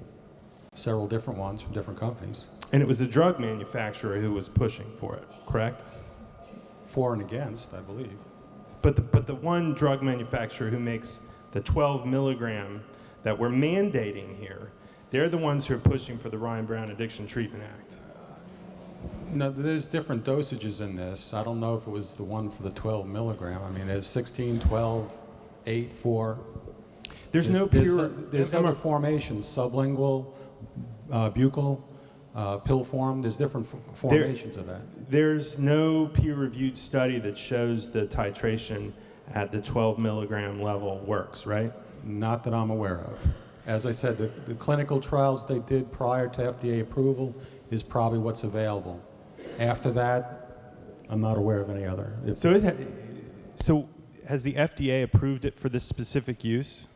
several different ones from different companies. And it was a drug manufacturer who was pushing for it, correct? For and against, I believe. But the one drug manufacturer who makes the 12 milligram that we're mandating here, they're the ones who are pushing for the Ryan Brown Addiction Treatment Act. No, there's different dosages in this. I don't know if it was the one for the 12 milligram. I mean, there's 16, 12, 8, 4. There's no pure... There's other formations, sublingual, buccal, pill form. There's different formations of that. There's no peer-reviewed study that shows the titration at the 12 milligram level works, right? Not that I'm aware of. As I said, the clinical trials they did prior to FDA approval is probably what's available. After that, I'm not aware of any other. So has the FDA approved it for this specific use?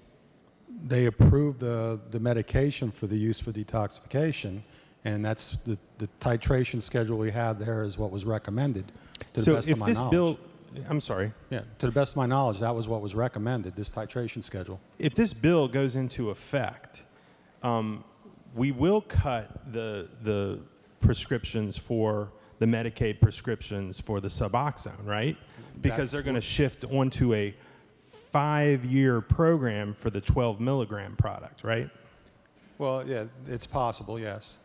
They approved the medication for the use for detoxification, and that's the titration schedule we had there is what was recommended. To the best of my knowledge. I'm sorry. Yeah, to the best of my knowledge, that was what was recommended, this titration schedule. If this bill goes into effect, we will cut the prescriptions for the Medicaid prescriptions for the Suboxone, right? Because they're going to shift onto a 5-year program for the 12 milligram product, right? Well, yeah, it's possible, yes.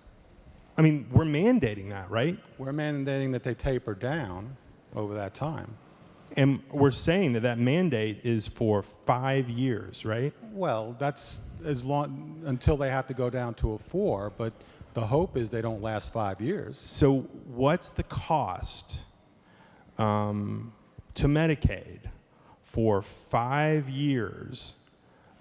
I mean, we're mandating that, right? We're mandating that they taper down over that time. And we're saying that that mandate is for 5 years, right? Well, that's as long until they have to go down to a 4, but the hope is they don't last 5 years. So what's the cost to Medicaid for 5 years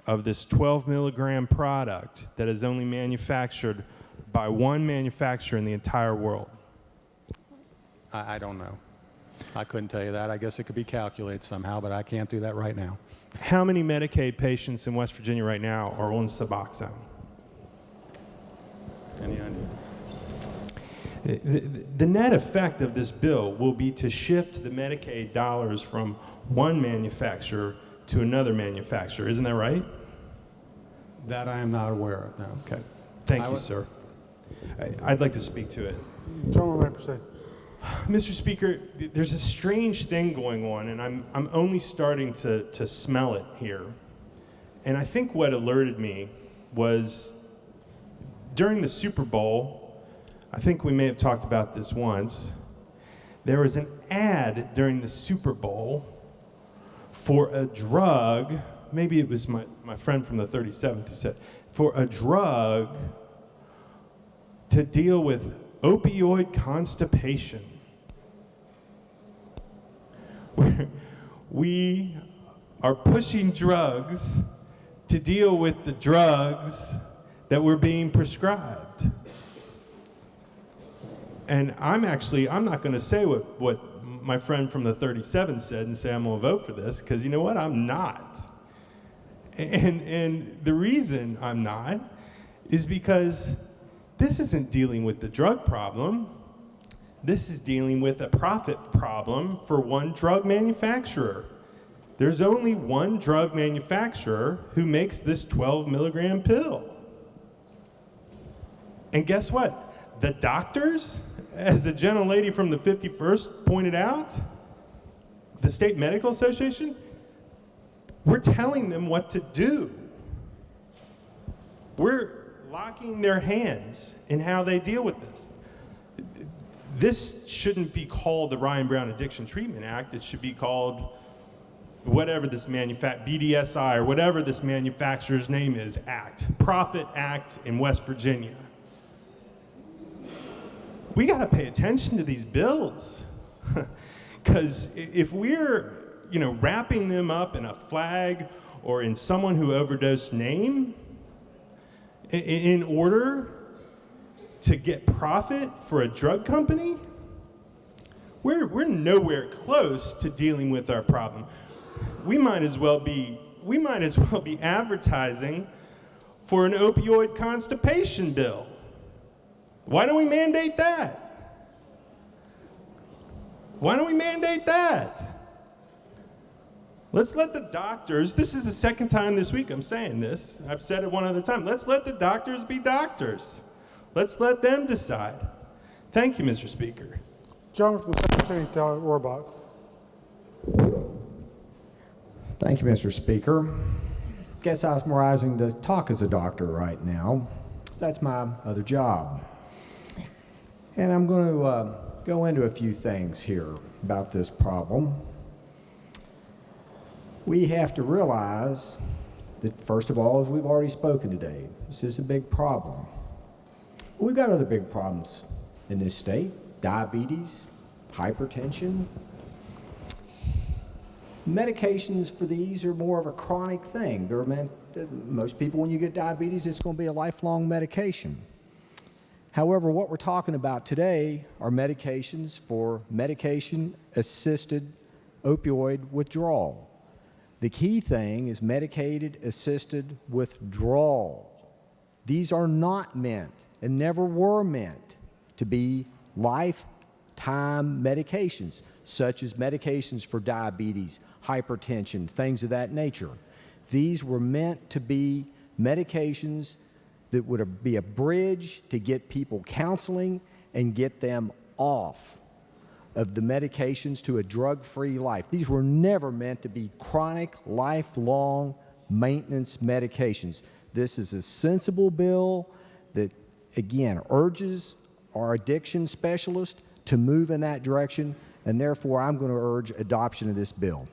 of this 12 milligram product that is only manufactured by one manufacturer in the entire world? I don't know. I couldn't tell you that. I guess it could be calculated somehow, but I can't do that right now. How many Medicaid patients in West Virginia right now are on Suboxone? Any idea? The net effect of this bill will be to shift the Medicaid dollars from one manufacturer to another manufacturer. Isn't that right? That I am not aware of, no. Okay. Thank you, sir. I'd like to speak to it. Gentleman may proceed. Mr. Speaker, there's a strange thing going on, and I'm only starting to smell it here. And I think what alerted me was during the Super Bowl, I think we may have talked about this once, there was an ad during the Super Bowl for a drug, maybe it was my friend from the 37th who said, for a drug to deal with opioid constipation. We are pushing drugs to deal with the drugs that were being prescribed. And I'm not going to say what my friend from the 37 said and say I'm going to vote for this, because you know what? I'm not. And the reason I'm not is because this isn't dealing with the drug problem. This is dealing with a profit problem for one drug manufacturer. There's only one drug manufacturer who makes this 12 milligram pill. And guess what? The doctors, as the gentlelady from the 51st pointed out, the State Medical Association, we're telling them what to do. We're locking their hands in how they deal with this. This shouldn't be called the Ryan Brown Addiction Treatment Act. It should be called whatever this BDSI or whatever this manufacturer's name is, Act. Profit Act in West Virginia. We got to pay attention to these bills. Because if we're, wrapping them up in a flag or in someone who overdosed name, in order to get profit for a drug company, we're nowhere close to dealing with our problem. We might as well be advertising for an opioid constipation bill. Why don't we mandate that? Why don't we mandate that? Let's let the doctors, this is the second time this week I'm saying this. I've said it one other time. Let's let the doctors be doctors. Let's let them decide. Thank you, Mr. Speaker. Gentleman from the 17th, Rohrbach. Thank you, Mr. Speaker. Guess I'm rising to talk as a doctor right now. That's my other job. And I'm going to go into a few things here about this problem. We have to realize that, first of all, as we've already spoken today, this is a big problem. We've got other big problems in this state: diabetes, hypertension. Medications for these are more of a chronic thing. They're meant, most people, when you get diabetes, it's going to be a lifelong medication. However, what we're talking about today are medications for medication-assisted opioid withdrawal. The key thing is medicated-assisted withdrawal. These are not meant and never were meant to be lifetime medications, such as medications for diabetes, hypertension, things of that nature. These were meant to be medications that would be a bridge to get people counseling and get them off of the medications to a drug-free life. These were never meant to be chronic, lifelong maintenance medications. This is a sensible bill that, again, urges our addiction specialists to move in that direction, and therefore I'm going to urge adoption of this bill.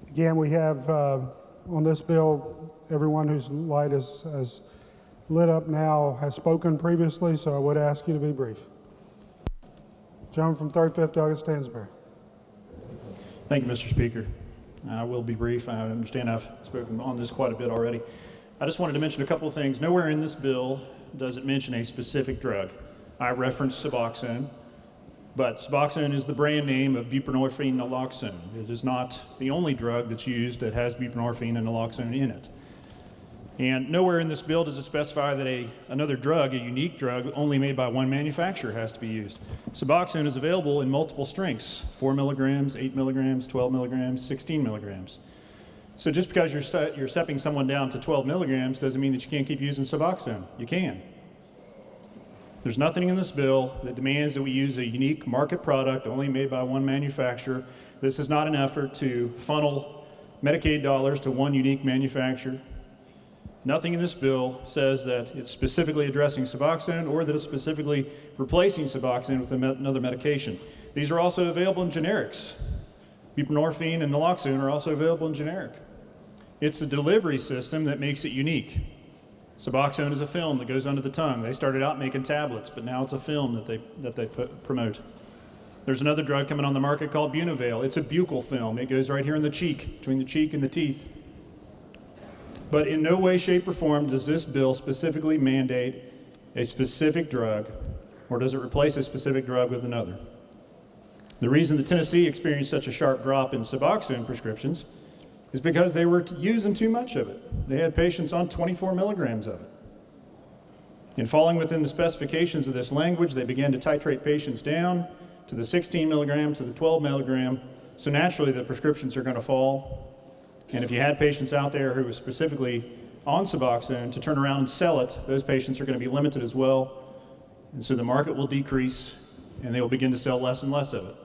Again, we have on this bill, everyone whose light is lit up now has spoken previously, so I would ask you to be brief. Gentleman from 3rd, 5th, Douglas, Stansbury. Thank you, Mr. Speaker. I will be brief. I understand I've spoken on this quite a bit already. I just wanted to mention a couple of things. Nowhere in this bill does it mention a specific drug. I referenced Suboxone, but Suboxone is the brand name of buprenorphine naloxone. It is not the only drug that's used that has buprenorphine and naloxone in it. And nowhere in this bill does it specify that another drug, a unique drug, only made by one manufacturer has to be used. Suboxone is available in multiple strengths, 4 milligrams, 8 milligrams, 12 milligrams, 16 milligrams. So just because you're stepping someone down to 12 milligrams doesn't mean that you can't keep using Suboxone. You can. There's nothing in this bill that demands that we use a unique market product only made by one manufacturer. This is not an effort to funnel Medicaid dollars to one unique manufacturer. Nothing in this bill says that it's specifically addressing Suboxone or that it's specifically replacing Suboxone with another medication. These are also available in generics. Buprenorphine and naloxone are also available in generic. It's the delivery system that makes it unique. Suboxone is a film that goes under the tongue. They started out making tablets, but now it's a film that they promote. There's another drug coming on the market called Bunavail. It's a buccal film. It goes right here in the cheek, between the cheek and the teeth. But in no way, shape, or form does this bill specifically mandate a specific drug, or does it replace a specific drug with another. The reason that Tennessee experienced such a sharp drop in Suboxone prescriptions is because they were using too much of it. They had patients on 24 milligrams of it. In falling within the specifications of this language, they began to titrate patients down to the 16 milligram, to the 12 milligram, so naturally the prescriptions are going to fall. And if you had patients out there who were specifically on Suboxone to turn around and sell it, those patients are going to be limited as well. And so the market will decrease and they will begin to sell less and less of it.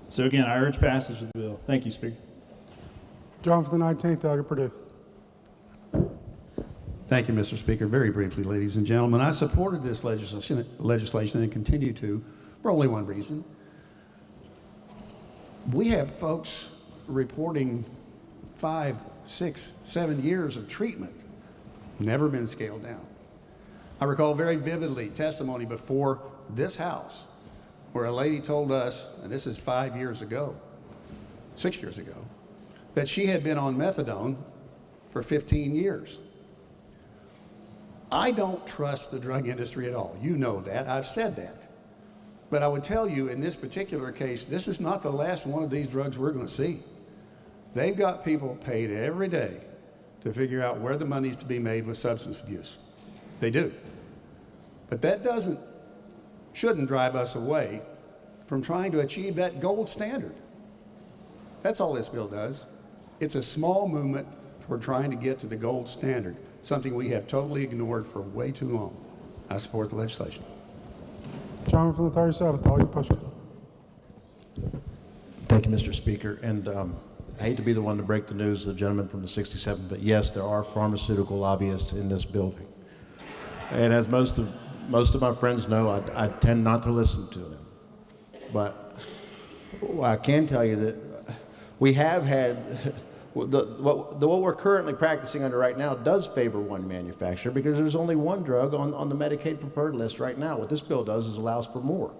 So again, I urge passage of the bill. Thank you, Speaker. John for the 19th, Doug Purdue. Thank you, Mr. Speaker. Very briefly, ladies and gentlemen, I supported this legislation and continue to for only one reason. We have folks reporting 5, 6, 7 years of treatment, never been scaled down. I recall very vividly testimony before this House where a lady told us, and this is 5 years ago, 6 years ago, that she had been on methadone for 15 years. I don't trust the drug industry at all. You know that. I've said that. But I would tell you in this particular case, this is not the last one of these drugs we're going to see. They've got people paid every day to figure out where the money is to be made with substance abuse. They do. But that shouldn't drive us away from trying to achieve that gold standard. That's all this bill does. It's a small movement toward trying to get to the gold standard, something we have totally ignored for way too long. I support the legislation. Gentleman from the 37th, Dahlia Pushkin. Thank you, Mr. Speaker. And I hate to be the one to break the news to the gentleman from the 67th, but yes, there are pharmaceutical lobbyists in this building. And as most of my friends know, I tend not to listen to them. But I can tell you that we have had, what we're currently practicing under right now does favor one manufacturer because there's only one drug on the Medicaid preferred list right now. What this bill does is allows for more.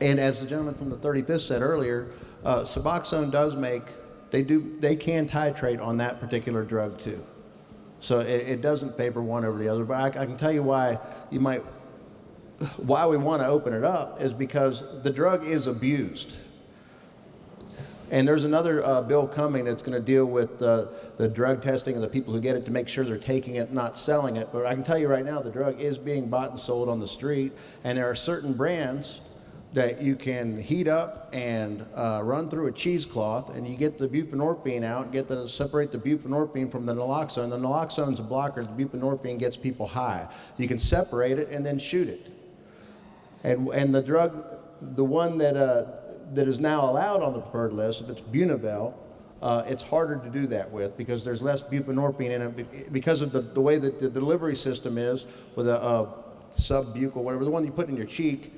And as the gentleman from the 35th said earlier, Suboxone does they can titrate on that particular drug too. So it doesn't favor one over the other, but I can tell you why we want to open it up is because the drug is abused. And there's another bill coming that's going to deal with the drug testing of the people who get it to make sure they're taking it, not selling it. But I can tell you right now, the drug is being bought and sold on the street, and there are certain brands that you can heat up and run through a cheesecloth, and you get the buprenorphine out and separate the buprenorphine from the naloxone. The naloxone's a blocker. The buprenorphine gets people high. You can separate it and then shoot it. And the drug, the one that is now allowed on the preferred list, if it's Bunabel, it's harder to do that with because there's less buprenorphine in it because of the way that the delivery system is with a subbuccal, whatever, the one you put in your cheek.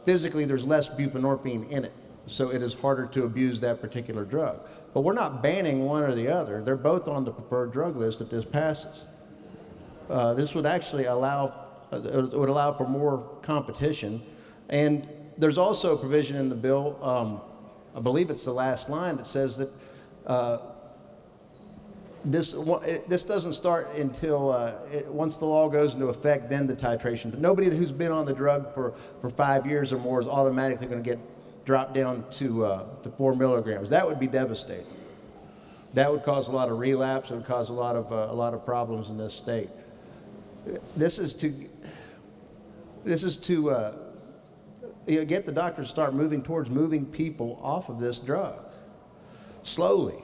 Physically, there's less buprenorphine in it, so it is harder to abuse that particular drug. But we're not banning one or the other. They're both on the preferred drug list if this passes. This would actually allow for more competition. And there's also a provision in the bill, I believe it's the last line, that says that this doesn't start until once the law goes into effect, then the titration. But nobody who's been on the drug for 5 years or more is automatically going to get dropped down to 4 milligrams. That would be devastating. That would cause a lot of relapse. It would cause a lot of problems in this state. This is to get the doctors to start moving towards moving people off of this drug slowly.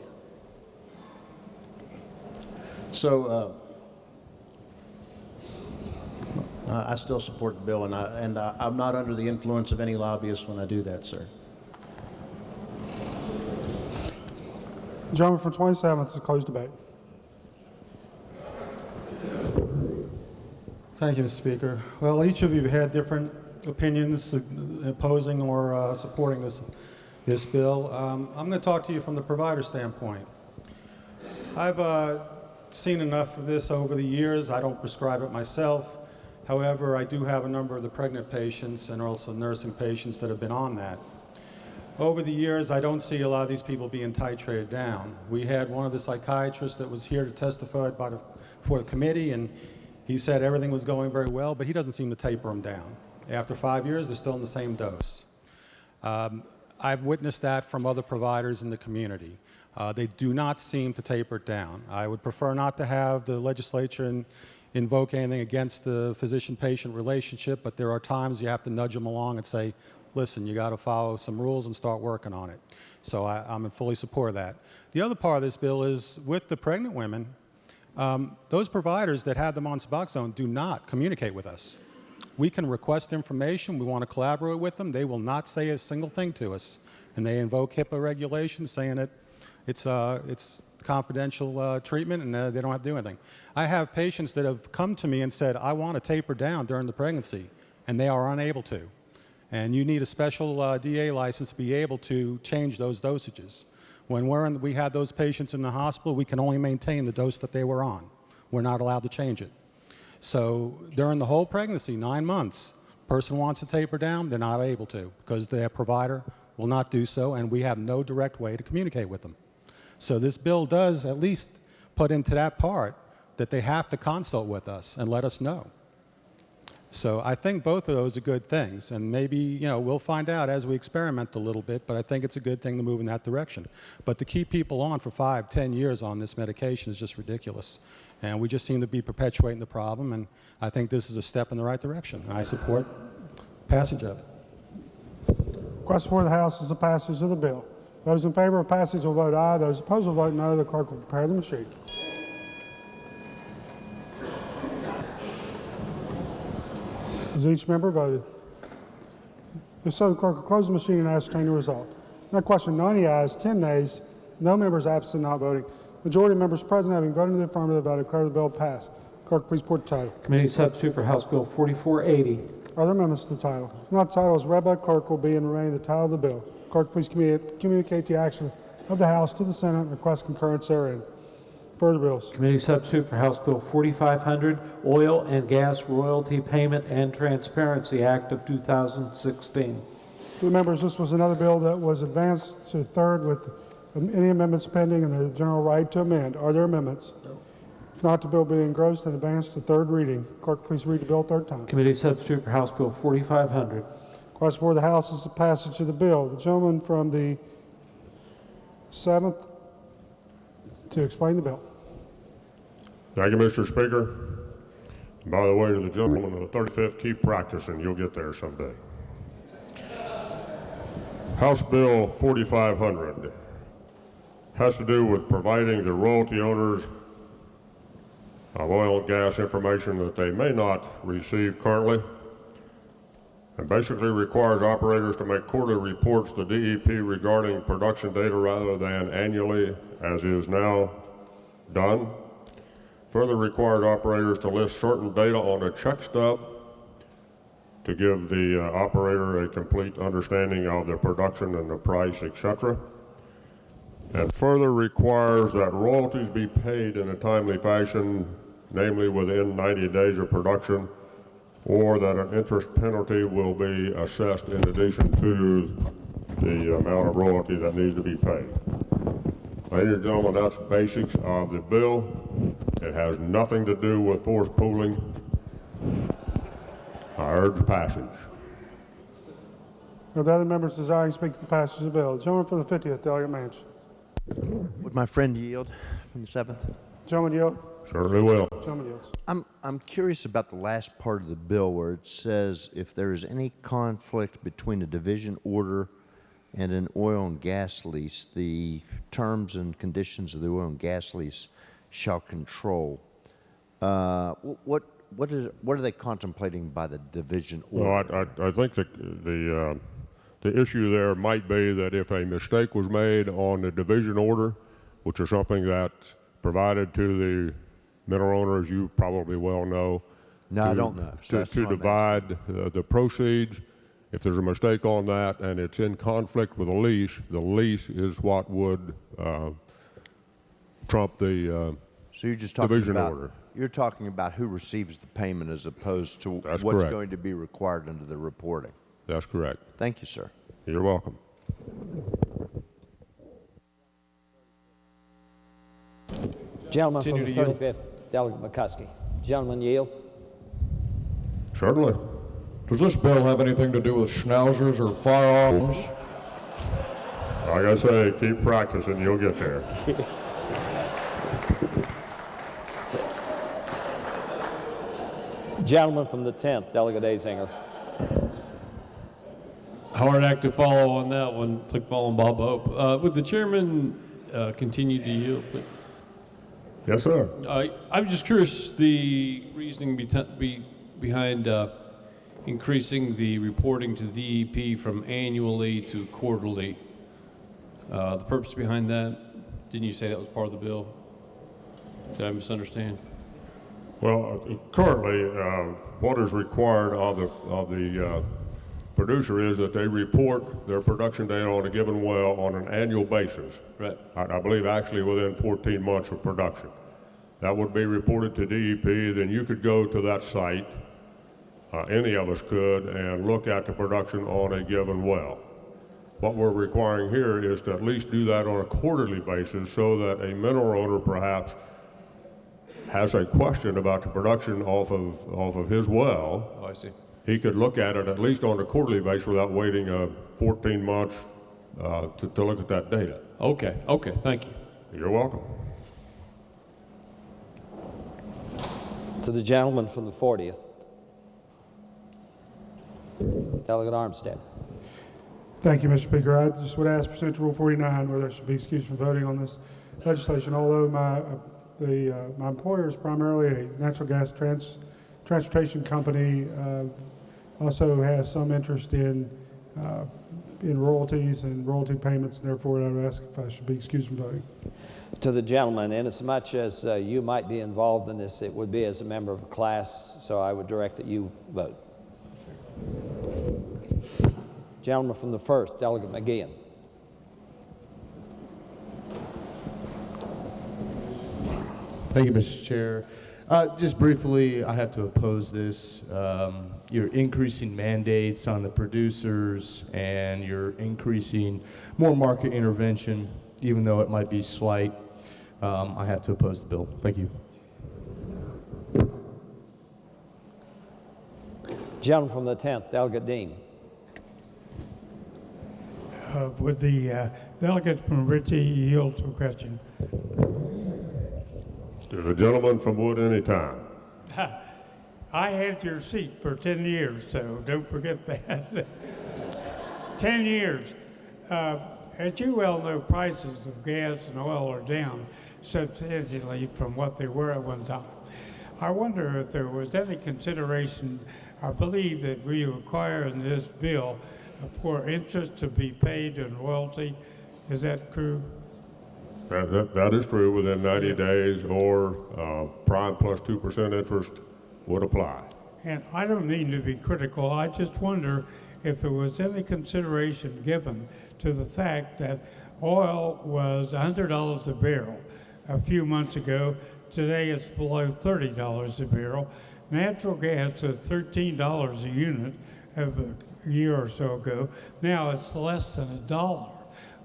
So I still support the bill, and I'm not under the influence of any lobbyists when I do that, sir. Gentleman from 27th to close debate. Thank you, Mr. Speaker. Well, each of you had different opinions opposing or supporting this bill. I'm going to talk to you from the provider standpoint. I've seen enough of this over the years. I don't prescribe it myself. However, I do have a number of the pregnant patients and also nursing patients that have been on that. Over the years, I don't see a lot of these people being titrated down. We had one of the psychiatrists that was here to testify before the committee, and he said everything was going very well, but he doesn't seem to taper them down. After 5 years, they're still in the same dose. I've witnessed that from other providers in the community. They do not seem to taper it down. I would prefer not to have the legislature invoke anything against the physician-patient relationship, but there are times you have to nudge them along and say, listen, you got to follow some rules and start working on it. So I'm in fully support of that. The other part of this bill is with the pregnant women, those providers that have them on Suboxone do not communicate with us. We can request information. We want to collaborate with them. They will not say a single thing to us. And they invoke HIPAA regulations saying that it's confidential treatment and they don't have to do anything. I have patients that have come to me and said, I want to taper down during the pregnancy, and they are unable to. And you need a special DA license to be able to change those dosages. When we had those patients in the hospital, we can only maintain the dose that they were on. We're not allowed to change it. So during the whole pregnancy, 9 months, person wants to taper down, they're not able to because their provider will not do so, and we have no direct way to communicate with them. So this bill does at least put into that part that they have to consult with us and let us know. So I think both of those are good things, and maybe we'll find out as we experiment a little bit, but I think it's a good thing to move in that direction. But to keep people on for 5, 10 years on this medication is just ridiculous. And we just seem to be perpetuating the problem, and I think this is a step in the right direction. I support passage of it. Question for the House is the passage of the bill. Those in favor of passage will vote aye. Those opposed will vote no. The clerk will prepare the machine. Has each member voted? If so, the clerk will close the machine and ascertain the result. That question, 90 ayes, 10 nays, no members absent not voting. Majority of members present having voted in the affirmative, I declare the bill passed. Clerk, please report the title. Committee substitute for House Bill 4480. Are there amendments to the title? If not, the title is read by the clerk will be and remain the title of the bill. Clerk, please communicate the action of the House to the Senate and request concurrence therein. Further bills. Committee substitute for House Bill 4500, Oil and Gas Royalty Payment and Transparency Act of 2016. To the members, this was another bill that was advanced to third with any amendments pending and the general right to amend. Are there amendments? No. If not, the bill be engrossed and advanced to third reading. Clerk, please read the bill third time. Committee substitute for House Bill 4500. Question for the House is the passage of the bill. The gentleman from the 7th to explain the bill. Thank you, Mr. Speaker. By the way, to the gentleman in the 35th, keep practicing. You'll get there someday. House Bill 4500 has to do with providing the royalty owners of oil and gas information that they may not receive currently, and basically requires operators to make quarterly reports to DEP regarding production data rather than annually, as is now done. Further requires operators to list certain data on a check stub to give the operator a complete understanding of the production and the price, etc. And further requires that royalties be paid in a timely fashion, namely within 90 days of production, or that an interest penalty will be assessed in addition to the amount of royalty that needs to be paid. Ladies and gentlemen, that's basics of the bill. It has nothing to do with forced pooling. I urge passage. Are there other members desiring to speak to the passage of the bill? The gentleman from the 50th, Delegate Manch. Would my friend yield from the 7th? Gentleman yield. Certainly will. Gentleman yields. I'm curious about the last part of the bill where it says if there is any conflict between a division order and an oil and gas lease, the terms and conditions of the oil and gas lease shall control. What are they contemplating by the division order? Well, I think the issue there might be that if a mistake was made on the division order, which is something that's provided to the mineral owner, as you probably well know. No, I don't know. So to divide the proceeds. If there's a mistake on that and it's in conflict with the lease is what would trump the so you're just talking division about, order. You're talking about who receives the payment as opposed to That's what's correct. going to be required under the reporting. That's correct. Thank you, sir. You're welcome. Gentleman from the Continue to 35th, Delegate McCuskey. Gentleman yield. Certainly. Does this bill have anything to do with schnauzers or firearms? Like I say, keep practicing, you'll get there. Gentleman from the 10th, Delegate Azinger. Hard act to follow on that one, like following Bob Hope. Would the chairman continue to yield? Yes, sir. I'm just curious the reasoning behind increasing the reporting to DEP from annually to quarterly. The purpose behind that, didn't you say that was part of the bill? Did I misunderstand? Well, currently, what is required of the producer is that they report their production data on a given well on an annual basis. Right. I believe actually within 14 months of production. That would be reported to DEP, then you could go to that site, any of us could, and look at the production on a given well. What we're requiring here is to at least do that on a quarterly basis so that a mineral owner perhaps has a question about the production off of his well. Oh, I see. He could look at it at least on a quarterly basis without waiting 14 months to look at that data. Okay, thank you. You're welcome. To the gentleman from the 40th, Delegate Armstead. Thank you, Mr. Speaker. I just would ask pursuant to Rule 49 whether I should be excused from voting on this legislation. Although my employer is primarily a natural gas transportation company, also has some interest in royalties and royalty payments, and therefore I would ask if I should be excused from voting. To the gentleman, inasmuch as you might be involved in this, it would be as a member of a class, so I would direct that you vote. Gentleman from the 1st, Delegate McGeehan. Thank you, Mr. Chair. Just briefly, I have to oppose this. You're increasing mandates on the producers, and you're increasing more market intervention, even though it might be slight. I have to oppose the bill. Thank you. Gentleman from the 10th, Delegate Dean. Would the delegate from Ritchie yield to a question? To the gentleman from Wood anytime. I had your seat for 10 years, so don't forget that. 10 years. As you well know, prices of gas and oil are down substantially from what they were at one time. I wonder if there was any consideration, I believe that we require in this bill for interest to be paid in royalty. Is that true? That is true. Within 90 days or prime plus 2% interest would apply. And I don't mean to be critical. I just wonder if there was any consideration given to the fact that oil was $100 a barrel a few months ago. Today it's below $30 a barrel. Natural gas was $13 a unit a year or so ago. Now it's less than $1.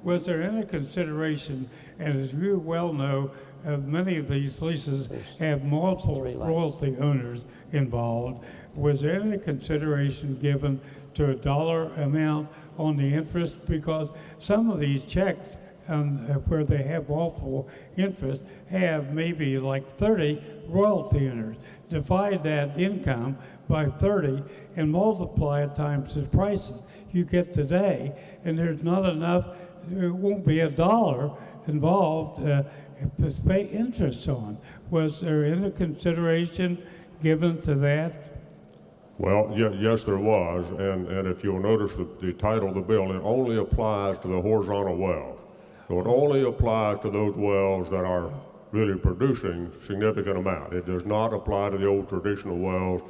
Was there any consideration, and as you well know, many of these leases have multiple royalty owners involved. Was there any consideration given to a dollar amount on the interest? Because some of these checks where they have multiple interest have maybe like 30 royalty owners. Divide that income by 30 and multiply it times the prices you get today, and there's not enough. There won't be $1 involved to pay interest on. Was there any consideration given to that? Well, yes, there was, and if you'll notice the title of the bill, it only applies to the horizontal wells. So it only applies to those wells that are really producing significant amount. It does not apply to the old traditional wells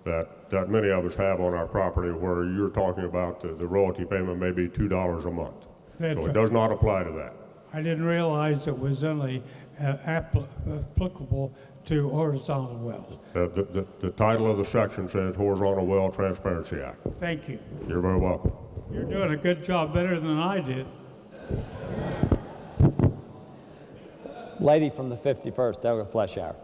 that many of us have on our property where you're talking about the royalty payment may be $2 a month. That's so it does not apply to that. I didn't realize it was only applicable to horizontal wells. The title of the section says Horizontal Well Transparency Act. Thank you. You're very welcome. You're doing a good job, better than I did. Lady from the 51st, Delegate Fleischauer.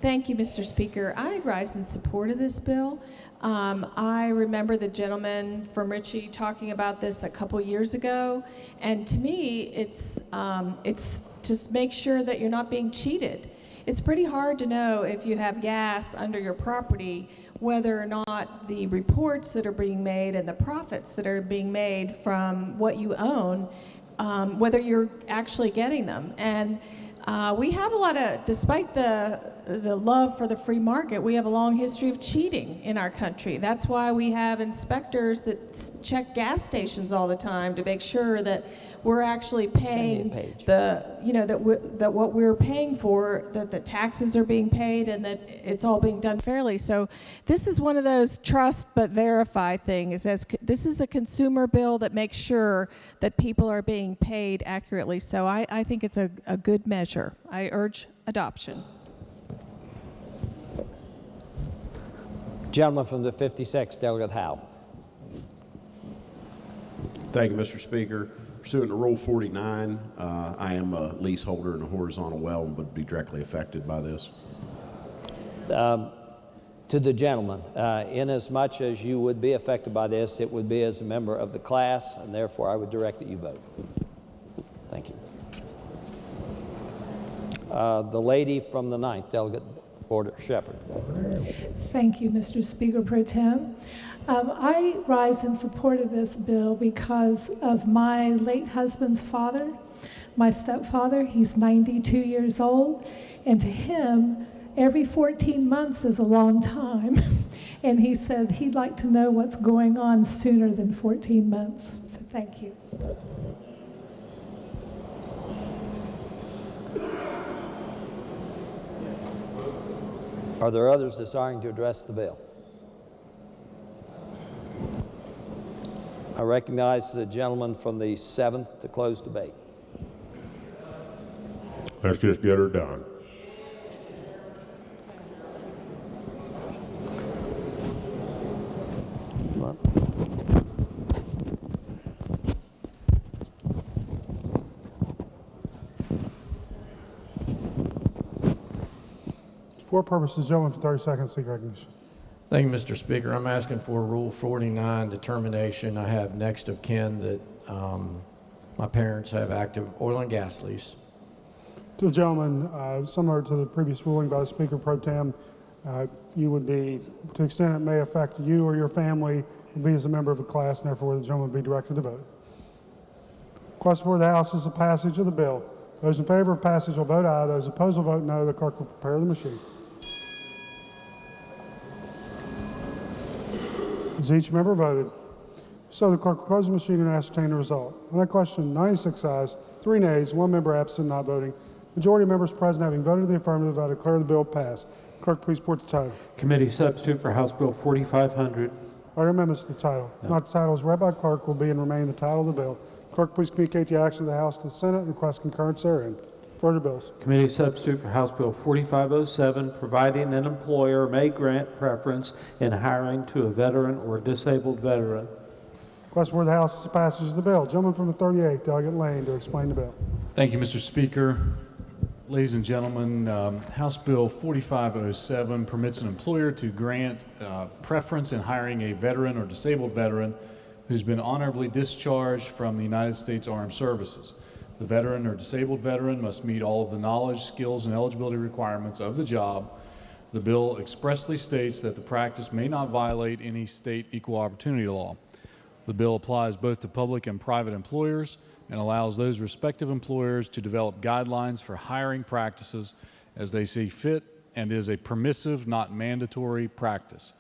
Thank you, Mr. Speaker. I rise in support of this bill. I remember the gentleman from Ritchie talking about this a couple years ago, and to me, it's to make sure that you're not being cheated. It's pretty hard to know if you have gas under your property whether or not the reports that are being made and the profits that are being made from what you own, whether you're actually getting them. And we have a lot of, despite the love for the free market, we have a long history of cheating in our country. That's why we have inspectors that check gas stations all the time to make sure that we're actually paying that what we're paying for, that the taxes are being paid and that it's all being done fairly. So this is one of those trust but verify things. This is a consumer bill that makes sure that people are being paid accurately. So I think it's a good measure. I urge adoption. Gentleman from the 56th, Delegate Howe. Thank you, Mr. Speaker. Pursuant to Rule 49, I am a leaseholder in a horizontal well and would be directly affected by this. To the gentleman, inasmuch as you would be affected by this, it would be as a member of the class, and therefore I would direct that you vote. Thank you. The lady from the 9th, Delegate Porter Shepherd. Thank you, Mr. Speaker Pro Tem. I rise in support of this bill because of my late husband's father, my stepfather. He's 92 years old, and to him, every 14 months is a long time. And he said he'd like to know what's going on sooner than 14 months. So thank you. Are there others desiring to address the bill? I recognize the gentleman from the 7th to close debate. Let's just get her done. For purposes, gentlemen, for 30 seconds, seek recognition. Thank you, Mr. Speaker. I'm asking for Rule 49 determination. I have next of kin that my parents have active oil and gas lease. To the gentleman, similar to the previous ruling by the Speaker Pro Tem, you would be, to the extent it may affect you or your family, would be as a member of a class, and therefore the gentleman would be directed to vote. Question before the House is the passage of the bill. Those in favor of passage will vote aye. Those opposed will vote no. The clerk will prepare the machine. Has each member voted? So the clerk will close the machine and ascertain the result. On that question, 96 ayes, 3 nays, 1 member absent, not voting. Majority of members present having voted in the affirmative, I declare the bill passed. Clerk, please report the title. Committee substitute for House Bill 4500. Are there amendments to the title? No. Not the title is read by clerk will be and remain the title of the bill. Clerk, please communicate the action of the House to the Senate and request concurrence therein. Further bills. Committee substitute for House Bill 4507, providing an employer may grant preference in hiring to a veteran or disabled veteran. Question for the House is the passage of the bill. Gentleman from the 38th, Delegate Lane, to explain the bill. Thank you, Mr. Speaker. Ladies and gentlemen, House Bill 4507 permits an employer to grant preference in hiring a veteran or disabled veteran who's been honorably discharged from the United States Armed Services. The veteran or disabled veteran must meet all of the knowledge, skills, and eligibility requirements of the job. The bill expressly states that the practice may not violate any state equal opportunity law. The bill applies both to public and private employers and allows those respective employers to develop guidelines for hiring practices as they see fit and is a permissive, not mandatory practice.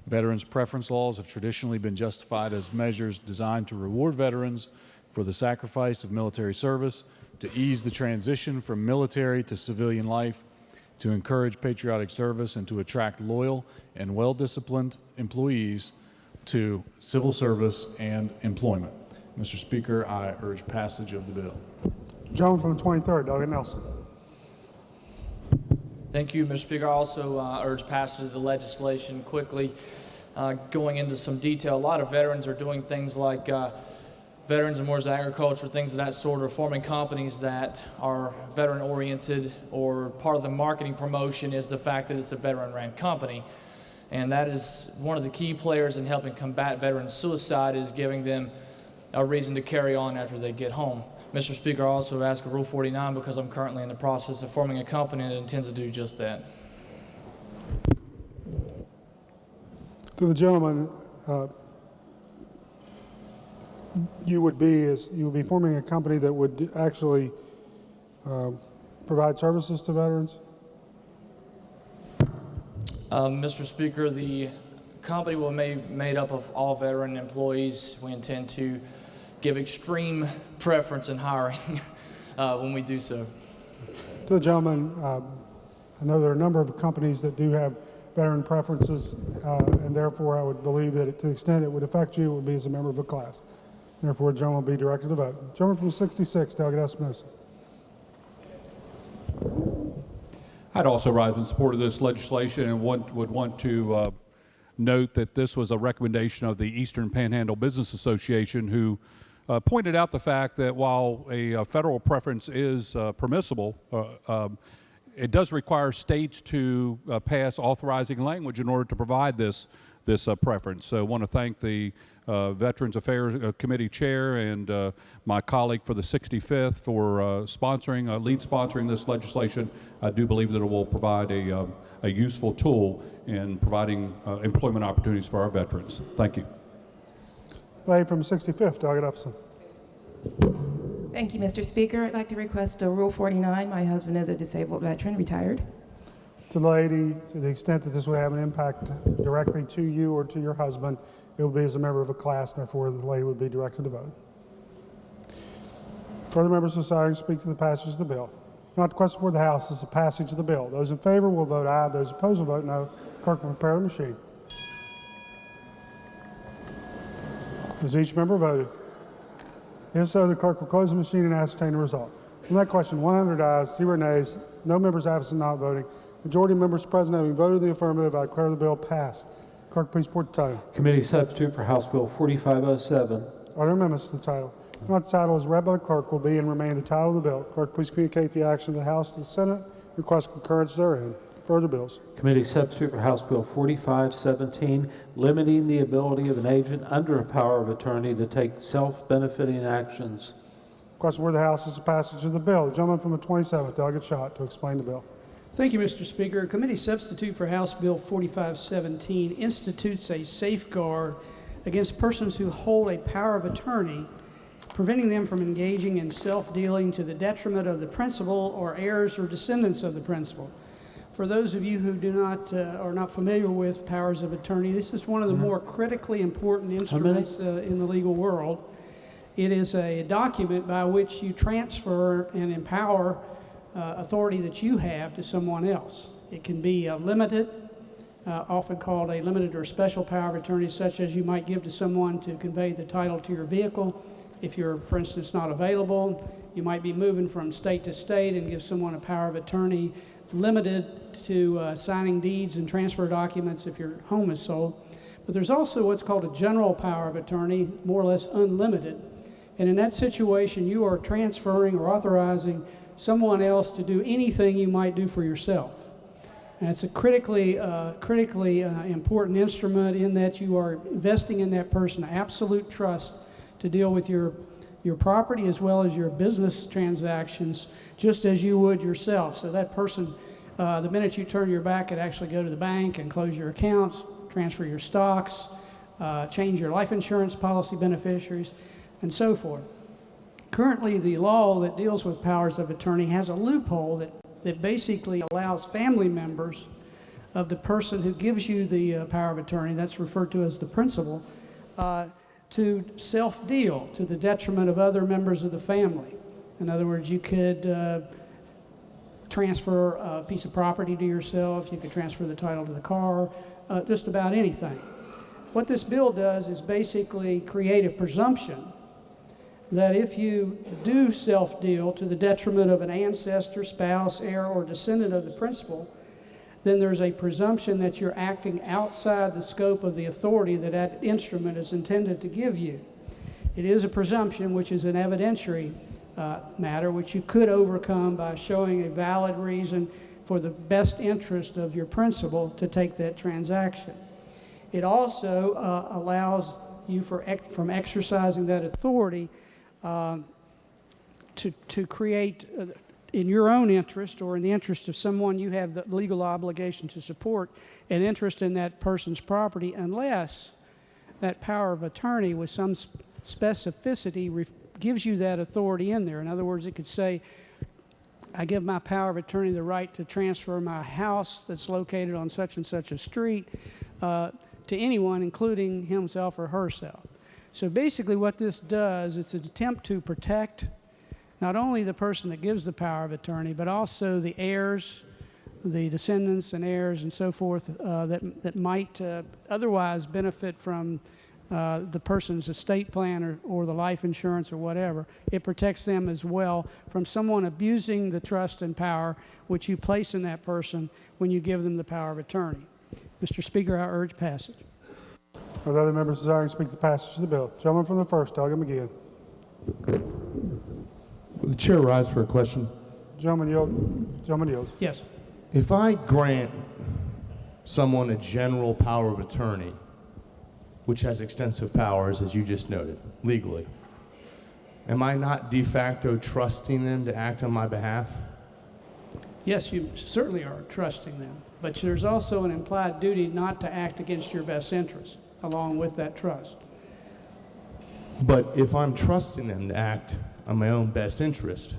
Veterans' preference laws have traditionally been justified as measures designed to reward veterans for the sacrifice of military service, to ease the transition from military to civilian life, to encourage patriotic service, and to attract loyal and well-disciplined employees to civil service and employment. Mr. Speaker, I urge passage of the bill. Gentleman from the 23rd, Delegate Nelson. Thank you, Mr. Speaker. I also urge passage of the legislation quickly. Going into some detail, a lot of veterans are doing things like Veterans and Wars Agriculture, things of that sort, are forming companies that are veteran-oriented, or part of the marketing promotion is the fact that it's a veteran-ran company. And that is one of the key players in helping combat veteran suicide, is giving them a reason to carry on after they get home. Mr. Speaker, I also ask for Rule 49 because I'm currently in the process of forming a company that intends to do just that. To the gentleman, you would be forming a company that would actually provide services to veterans? Mr. Speaker, the company will be made up of all veteran employees. We intend to give extreme preference in hiring when we do so. To the gentleman, I know there are a number of companies that do have veteran preferences, and therefore I would believe that to the extent it would affect you, it would be as a member of a class. Therefore, the gentleman will be directed to vote. Gentleman from 66, Delegate Espinosa. I'd also rise in support of this legislation and would want to note that this was a recommendation of the Eastern Panhandle Business Association, who pointed out the fact that while a federal preference is permissible, it does require states to pass authorizing language in order to provide this preference. So I want to thank the Veterans Affairs Committee Chair and my colleague for the 65th for lead sponsoring this legislation. I do believe that it will provide a useful tool in providing employment opportunities for our veterans. Thank you. Lady from 65th, Delegate Upson. Thank you, Mr. Speaker. I'd like to request a Rule 49. My husband is a disabled veteran, retired. To the lady, to the extent that this will have an impact directly to you or to your husband, it will be as a member of a class, and therefore the lady would be directed to vote. Further members of society speak to the passage of the bill. Not the question for the House is the passage of the bill. Those in favor will vote aye. Those opposed will vote no. Clerk will prepare the machine. Has each member voted? If so, the clerk will close the machine and ascertain the result. On that question, 100 ayes, 0 nays, no members absent not voting. Majority of members present having voted in the affirmative, I declare the bill passed. Clerk, please report the title. Committee substitute for House Bill 4507. Are there amendments to the title? Not the title is read by the clerk will be and remain the title of the bill. Clerk, please communicate the action of the House to the Senate. Request concurrence therein. Further bills. Committee substitute for House Bill 4517, limiting the ability of an agent under a power of attorney to take self-benefiting actions. Question where the House is the passage of the bill. The gentleman from the 27th, Delegate Schott, to explain the bill. Thank you, Mr. Speaker. Committee substitute for House Bill 4517 institutes a safeguard against persons who hold a power of attorney preventing them from engaging in self-dealing to the detriment of the principal or heirs or descendants of the principal. For those of you who are not familiar with powers of attorney, this is one of the more critically important instruments in the legal world. It is a document by which you transfer and empower authority that you have to someone else. It can be limited, often called a limited or special power of attorney, such as you might give to someone to convey the title to your vehicle. If you're, for instance, not available, you might be moving from state to state and give someone a power of attorney limited to signing deeds and transfer documents if your home is sold. But there's also what's called a general power of attorney, more or less unlimited. And in that situation, you are transferring or authorizing someone else to do anything you might do for yourself. And it's a critically important instrument in that you are investing in that person absolute trust to deal with your property as well as your business transactions, just as you would yourself. So that person, the minute you turn your back, could actually go to the bank and close your accounts, transfer your stocks, change your life insurance policy beneficiaries, and so forth. Currently, the law that deals with powers of attorney has a loophole that basically allows family members of the person who gives you the power of attorney, that's referred to as the principal, to self-deal to the detriment of other members of the family. In other words, you could transfer a piece of property to yourself, you could transfer the title to the car, just about anything. What this bill does is basically create a presumption that if you do self-deal to the detriment of an ancestor, spouse, heir, or descendant of the principal, then there's a presumption that you're acting outside the scope of the authority that that instrument is intended to give you. It is a presumption, which is an evidentiary matter, which you could overcome by showing a valid reason for the best interest of your principal to take that transaction. It also allows you from exercising that authority to create, in your own interest or in the interest of someone you have the legal obligation to support, an interest in that person's property, unless that power of attorney with some specificity gives you that authority in there. In other words, it could say, I give my power of attorney the right to transfer my house that's located on such and such a street to anyone, including himself or herself. So basically what this does, it's an attempt to protect not only the person that gives the power of attorney, but also the heirs, the descendants and heirs and so forth that might otherwise benefit from the person's estate plan or the life insurance or whatever. It protects them as well from someone abusing the trust and power which you place in that person when you give them the power of attorney. Mr. Speaker, I urge passage. Are there other members desiring to speak to the passage of the bill? Gentleman from the first, Elgin McGee. Will the chair rise for a question? Gentleman yields. Yes. If I grant someone a general power of attorney, which has extensive powers, as you just noted, legally, am I not de facto trusting them to act on my behalf? Yes, you certainly are trusting them, but there's also an implied duty not to act against your best interest along with that trust. But if I'm trusting them to act on my own best interest,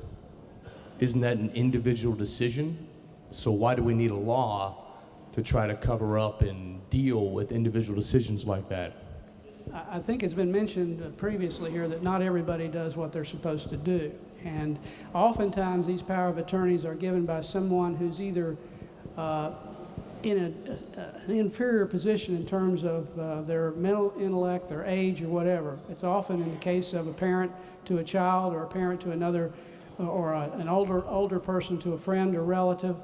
isn't that an individual decision? So why do we need a law to try to cover up and deal with individual decisions like that? I think it's been mentioned previously here that not everybody does what they're supposed to do. And oftentimes these power of attorneys are given by someone who's either in an inferior position in terms of their mental intellect, their age, or whatever. It's often in the case of a parent to a child or a parent to another, or an older person to a friend or relative.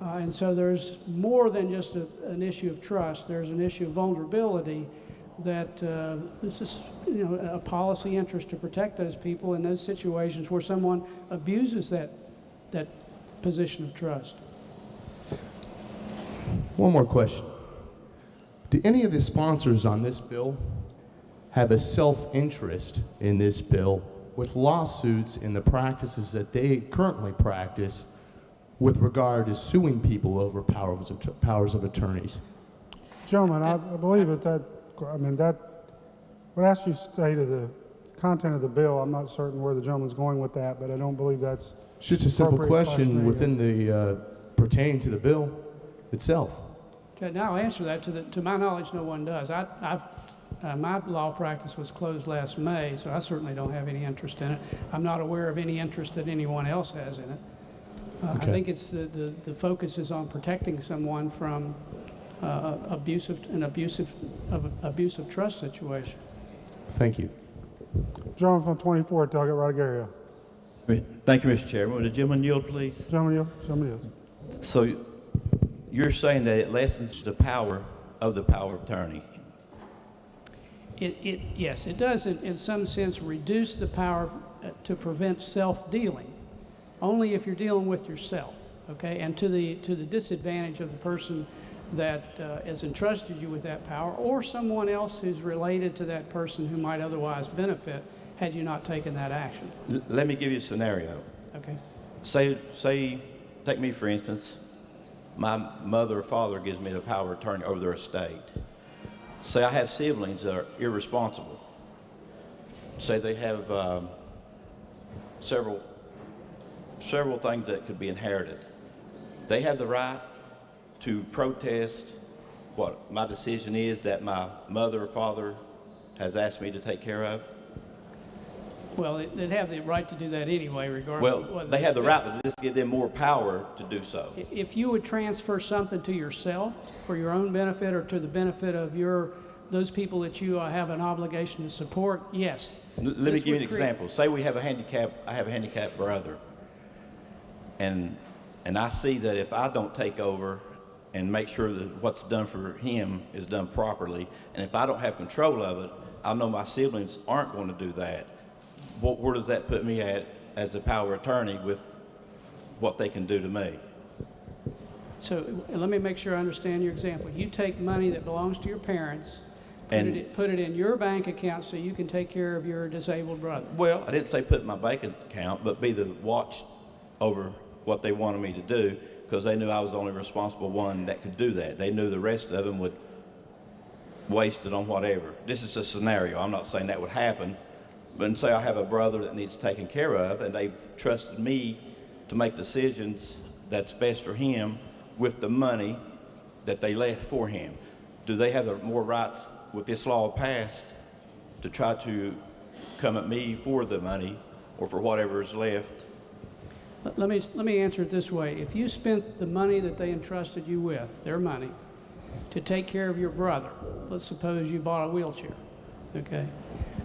And so there's more than just an issue of trust. There's an issue of vulnerability that this is a policy interest to protect those people in those situations where someone abuses that position of trust. One more question. Do any of the sponsors on this bill have a self-interest in this bill with lawsuits in the practices that they currently practice with regard to suing people over powers of attorneys? Gentlemen, I believe that would ask you to stay to the content of the bill. I'm not certain where the gentleman's going with that, but I don't believe that's It's just a simple appropriate question within the pertaining to the bill itself. Okay, now I'll answer that. To my knowledge, no one does. My law practice was closed last May, so I certainly don't have any interest in it. I'm not aware of any interest that anyone else has in it. I think it's the focus is on protecting someone from abusive trust situation. Thank you. Gentleman from 24, Doggett Rodriguez. Thank you, Mr. Chairman. Would the gentleman yield, please? Gentleman yield. Somebody else. So you're saying that it lessens the power of attorney? Yes, it does in some sense reduce the power to prevent self-dealing, only if you're dealing with yourself, okay? And to the disadvantage of the person that has entrusted you with that power, or someone else who's related to that person who might otherwise benefit had you not taken that action. Let me give you a scenario. Okay. Say, take me for instance, my mother or father gives me the power of attorney over their estate. Say I have siblings that are irresponsible. Say they have several things that could be inherited. They have the right to protest what my decision is that my mother or father has asked me to take care of. Well, they'd have the right to do that anyway, regardless of whether they have the right, but just give them more power to do so. If you would transfer something to yourself for your own benefit or to the benefit of those people that you have an obligation to support, yes. Let me give you an example. Say I have a handicapped brother, and I see that if I don't take over and make sure that what's done for him is done properly, and if I don't have control of it, I know my siblings aren't going to do that. Where does that put me at as a power of attorney with what they can do to me? So let me make sure I understand your example. You take money that belongs to your parents, put it in your bank account so you can take care of your disabled brother. Well, I didn't say put it in my bank account, but be the watch over what they wanted me to do, because they knew I was the only responsible one that could do that. They knew the rest of them would waste it on whatever. This is a scenario. I'm not saying that would happen, but say I have a brother that needs taken care of, and they've trusted me to make decisions that's best for him with the money that they left for him. Do they have more rights with this law passed to try to come at me for the money or for whatever is left? Let me answer it this way. If you spent the money that they entrusted you with, their money, to take care of your brother, let's suppose you bought a wheelchair, okay?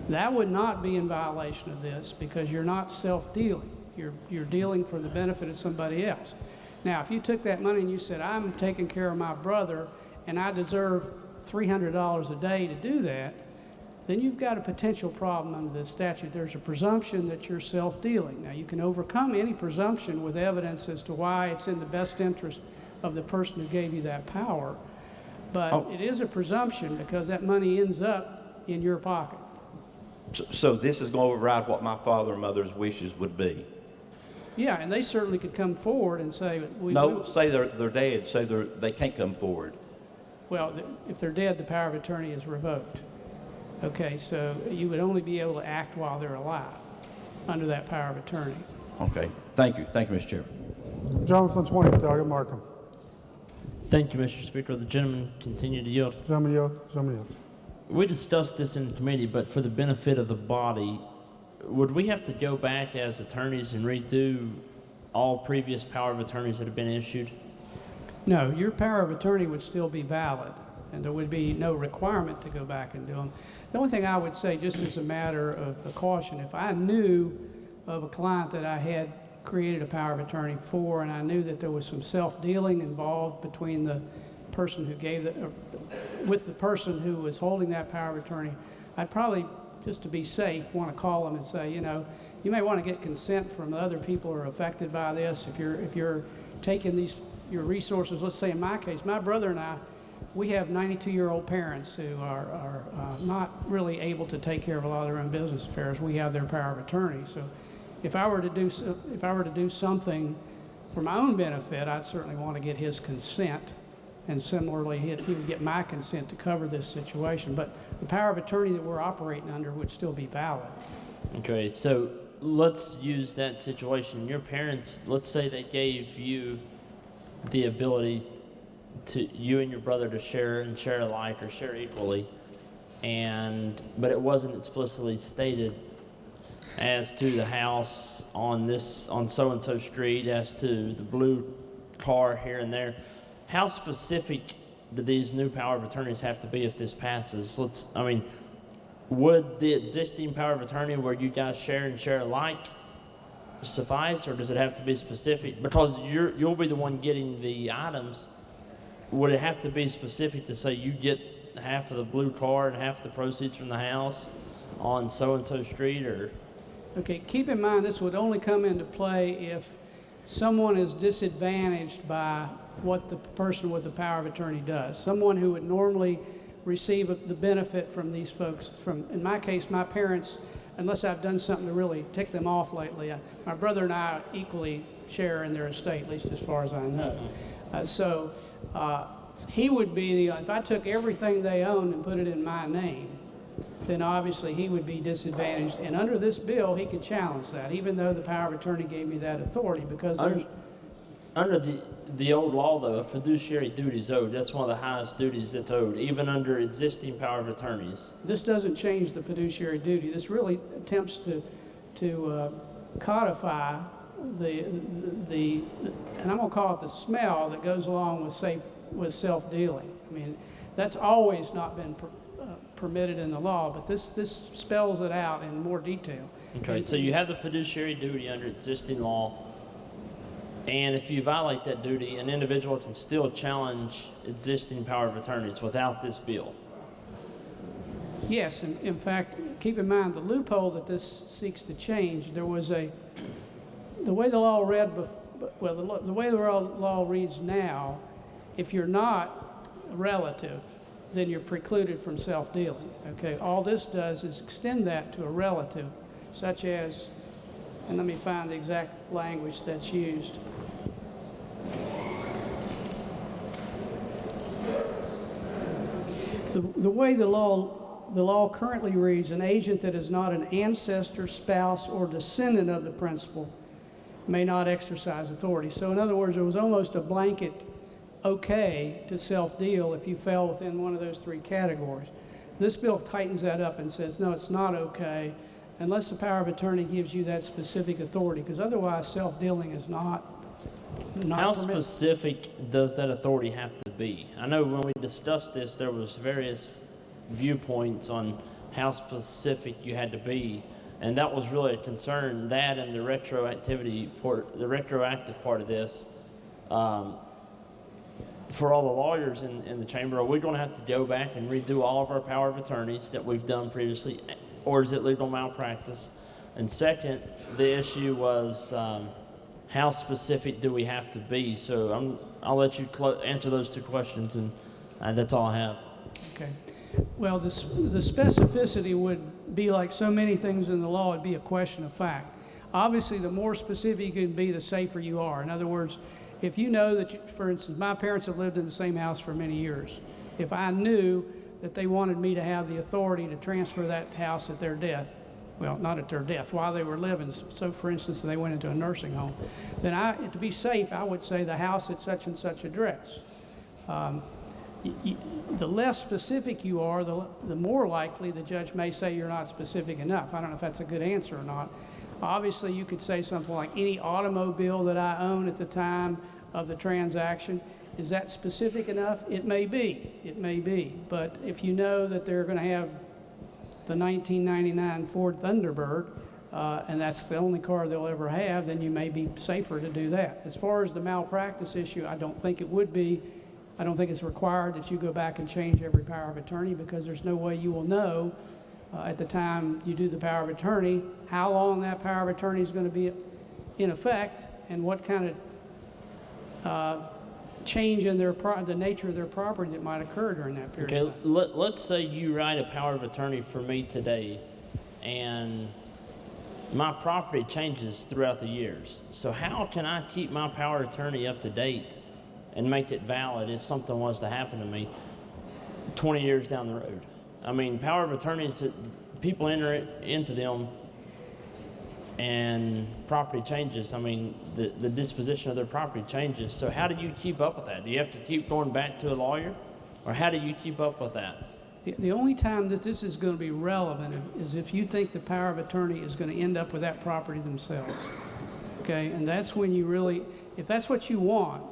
That would not be in violation of this because you're not self-dealing. You're dealing for the benefit of somebody else. Now, if you took that money and you said, I'm taking care of my brother and I deserve $300 a day to do that, then you've got a potential problem under the statute. There's a presumption that you're self-dealing. Now, you can overcome any presumption with evidence as to why it's in the best interest of the person who gave you that power. But it is a presumption because that money ends up in your pocket. So this is going to override what my father and mother's wishes would be? Yeah, and they certainly could come forward and say... say they're dead, say they can't come forward. Well, if they're dead, the power of attorney is revoked. Okay, so you would only be able to act while they're alive under that power of attorney. Okay, thank you. Thank you, Mr. Chairman. Jonathan 20, Doggett Markham. Thank you, Mr. Speaker. The gentleman continue to yield. Gentleman yield. Somebody else. We discussed this in committee, but for the benefit of the body, would we have to go back as attorneys and read through all previous power of attorneys that have been issued? No, your power of attorney would still be valid, and there would be no requirement to go back and do them. The only thing I would say, just as a matter of caution, if I knew of a client that I had created a power of attorney for, and I knew that there was some self-dealing involved between the person who gave with the person who was holding that power of attorney, I'd probably, just to be safe, want to call them and say, you know, you may want to get consent from the other people who are affected by this. If you're taking your resources, let's say in my case, my brother and I, we have 92-year-old parents who are not really able to take care of a lot of their own business affairs. We have their power of attorney. So if I were to do something for my own benefit, I'd certainly want to get his consent. And similarly, he would get my consent to cover this situation. But the power of attorney that we're operating under would still be valid. Okay, so let's use that situation. Your parents, let's say they gave you the ability to, you and your brother, to share and share alike or share equally, but it wasn't explicitly stated as to the house on so-and-so street, as to the blue car here and there. How specific do these new power of attorneys have to be if this passes? Would the existing power of attorney where you guys share and share alike suffice, or does it have to be specific? Because you'll be the one getting the items. Would it have to be specific to say you get half of the blue car and half the proceeds from the house on so-and-so street, or? Okay, keep in mind this would only come into play if someone is disadvantaged by what the person with the power of attorney does. Someone who would normally receive the benefit from these folks. In my case, my parents, unless I've done something to really tick them off lately, my brother and I equally share in their estate, at least as far as I know. So he would be if I took everything they owned and put it in my name, then obviously he would be disadvantaged. And under this bill, he can challenge that, even though the power of attorney gave me that authority, because there's... Under the old law, though, a fiduciary duty is owed. That's one of the highest duties that's owed, even under existing power of attorneys. This doesn't change the fiduciary duty. This really attempts to codify the and I'm going to call it the smell that goes along with self-dealing. I mean, that's always not been permitted in the law, but this spells it out in more detail. Okay, so you have the fiduciary duty under existing law. And if you violate that duty, an individual can still challenge existing power of attorneys without this bill. Yes, in fact, keep in mind the loophole that this seeks to change. There was the way the law read, the way the law reads now, if you're not a relative, then you're precluded from self-dealing. Okay, all this does is extend that to a relative, such as, and let me find the exact language that's used. The way the law currently reads, an agent that is not an ancestor, spouse, or descendant of the principal may not exercise authority. So in other words, it was almost a blanket okay to self-deal if you fell within one of those three categories. This bill tightens that up and says, no, it's not okay unless the power of attorney gives you that specific authority, because otherwise self-dealing is not How permitted. specific does that authority have to be? I know when we discussed this, there was various viewpoints on how specific you had to be, and that was really a concern, that and the retroactive part of this. For all the lawyers in the chamber, are we going to have to go back and redo all of our power of attorneys that we've done previously, or is it legal malpractice? And second, the issue was how specific do we have to be? So I'll let you answer those two questions, and that's all I have. Okay. Well, the specificity would be like so many things in the law. It'd be a question of fact. Obviously, the more specific you can be, the safer you are. In other words, if you know that, for instance, my parents have lived in the same house for many years. If I knew that they wanted me to have the authority to transfer that house at their death, well, not at their death, while they were living, so for instance, they went into a nursing home, then to be safe, I would say the house at such and such address. The less specific you are, the more likely the judge may say you're not specific enough. I don't know if that's a good answer or not. Obviously, you could say something like any automobile that I own at the time of the transaction. Is that specific enough? It may be. It may be. But if you know that they're going to have the 1999 Ford Thunderbird, and that's the only car they'll ever have, then you may be safer to do that. As far as the malpractice issue, I don't think it would be. I don't think it's required that you go back and change every power of attorney, because there's no way you will know at the time you do the power of attorney how long that power of attorney is going to be in effect and what kind of change in the nature of their property that might occur during that period of time. Let's say you write a power of attorney for me today, and my property changes throughout the years. So how can I keep my power of attorney up to date and make it valid if something was to happen to me 20 years down the road? I mean, power of attorneys, people enter into them and property changes. I mean, the disposition of their property changes. So how do you keep up with that? Do you have to keep going back to a lawyer? Or how do you keep up with that? The only time that this is going to be relevant is if you think the power of attorney is going to end up with that property themselves. Okay, and that's when you really, if that's what you want,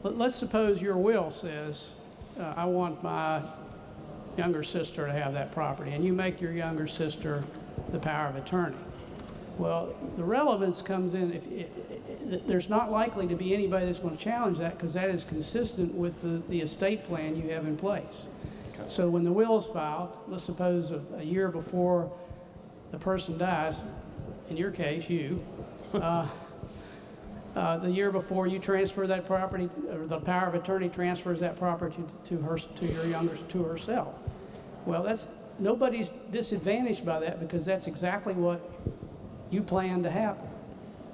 let's suppose your will says, I want my younger sister to have that property, and you make your younger sister the power of attorney. Well, the relevance comes in if there's not likely to be anybody that's going to challenge that because that is consistent with the estate plan you have in place. Okay. So when the will is filed, let's suppose a year before the person dies, in your case, you, the year before you transfer that property, or the power of attorney transfers that property to herself. Well, nobody's disadvantaged by that because that's exactly what you plan to happen.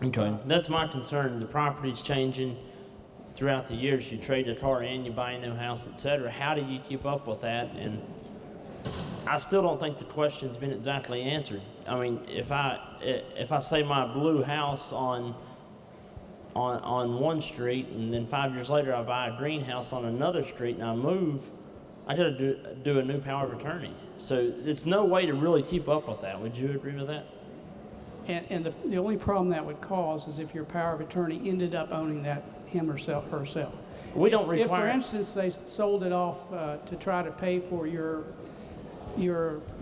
Okay, that's my concern. The property's changing throughout the years. You trade a car in, you buy a new house, etc. How do you keep up with that? And I still don't think the question's been exactly answered. I mean, if I say my blue house on one street, and then 5 years later I buy a green house on another street, and I move, I got to do a new power of attorney. So it's no way to really keep up with that. Would you agree with that? And the only problem that would cause is if your power of attorney ended up owning that him or herself. We don't require. If, for instance, they sold it off to try to pay for your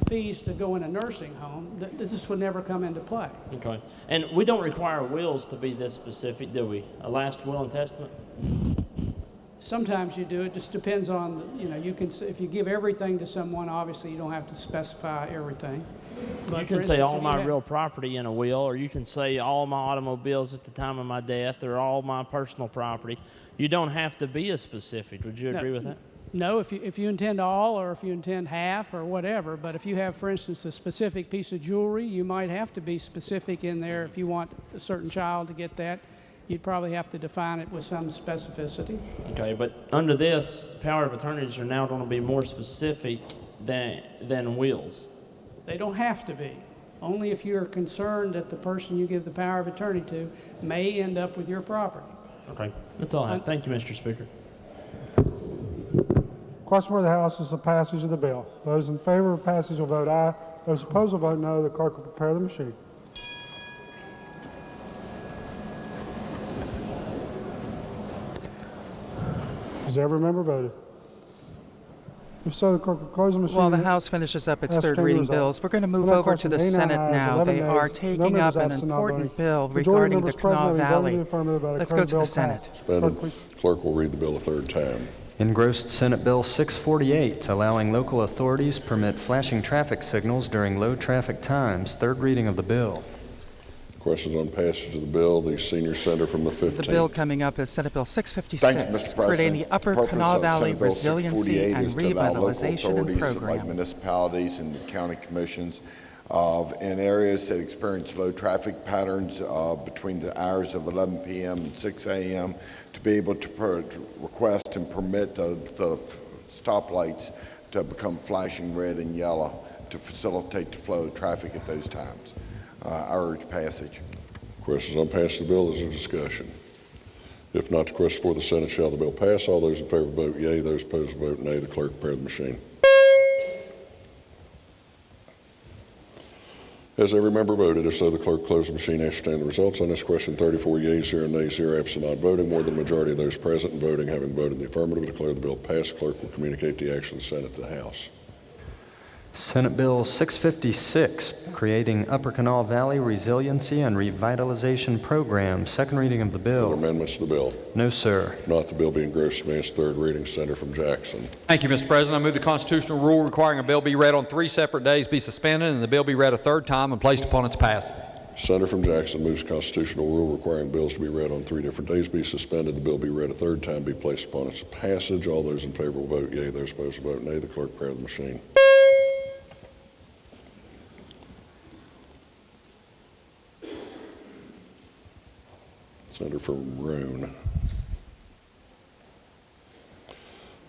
fees to go in a nursing home, this would never come into play. Okay. And we don't require wills to be this specific, do we? A last will and testament? Sometimes you do. It just depends on, you can, if you give everything to someone, obviously you don't have to specify everything. But you can say all my real property in a will, or you can say all my automobiles at the time of my death, or all my personal property. You don't have to be as specific. Would you agree with that? No, if you intend all, or if you intend half, or whatever. But if you have, for instance, a specific piece of jewelry, you might have to be specific in there. If you want a certain child to get that, you'd probably have to define it with some specificity. Okay, but under this, power of attorneys are now going to be more specific than wills. They don't have to be. Only if you're concerned that the person you give the power of attorney to may end up with your property. Okay, that's all I have. Thank you, Mr. Speaker. Question for the House is the passage of the bill. Those in favor of passage will vote aye. Those opposed will vote no. The clerk will prepare the machine. Has every member voted? If so, the clerk will close the machine. While the House finishes up its third reading bills, we're going to move over to the Senate now. They are taking up an important bill regarding the Kanawha Valley. Let's go to the Senate. Clerk will read the bill a third time. Engrossed Senate Bill 648, allowing local authorities permit flashing traffic signals during low traffic times. Third reading of the bill. Questions on passage of the bill. The senior senator from the 15th. The bill coming up is Senate Bill 656, creating the Upper Kanawha Valley Resiliency and Revitalization Program. Like municipalities and county commissions in areas that experience low traffic patterns between the hours of 11 p.m. and 6 a.m. to be able to request and permit the stoplights to become flashing red and yellow to facilitate the flow of traffic at those times. I urge passage. Questions on passage of the bill? Is there discussion? If not, the question for the Senate, shall the bill pass? All those in favor vote yea. Those opposed vote nay. The clerk prepare the machine. Has every member voted? If so, the clerk close the machine. Ascertain the results on this question. 34 yeas, 0 nays, 0 absent, not voting. More than the majority of those present and voting having voted in the affirmative, declare the bill passed. Clerk will communicate the action of the Senate to the House. Senate Bill 656, creating Upper Kanawha Valley Resiliency and Revitalization Program. Second reading of the bill. Other amendments to the bill? No, sir. If not, the bill being grossly advanced. Third reading. Senator from Jackson. Thank you, Mr. President. I move the constitutional rule requiring a bill be read on 3 separate days be suspended and the bill be read a third time and placed upon its passage. Senator from Jackson moves constitutional rule requiring bills to be read on 3 different days be suspended, the bill be read a third time, be placed upon its passage. All those in favor will vote yea. Those opposed will vote nay. The clerk prepare the machine. Senator from Roan.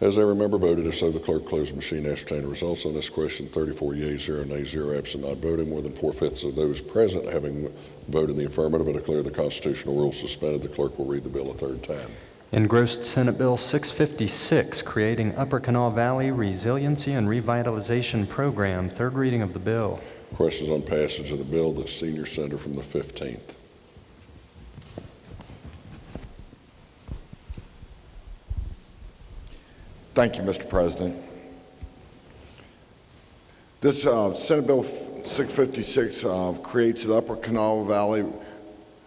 Has every member voted? If so, the clerk close the machine and ascertain the results on this question. 34 yeas, 0 nays, 0 absent, not voting. More than 4/5 of those present having voted in the affirmative, I declare the constitutional rule suspended. The clerk will read the bill a third time. Engrossed Senate Bill 656, creating Upper Kanawha Valley Resiliency and Revitalization Program. Third reading of the bill. Questions on passage of the bill. The senior senator from the 15th. Thank you, Mr. President. This Senate Bill 656 creates the Upper Kanawha Valley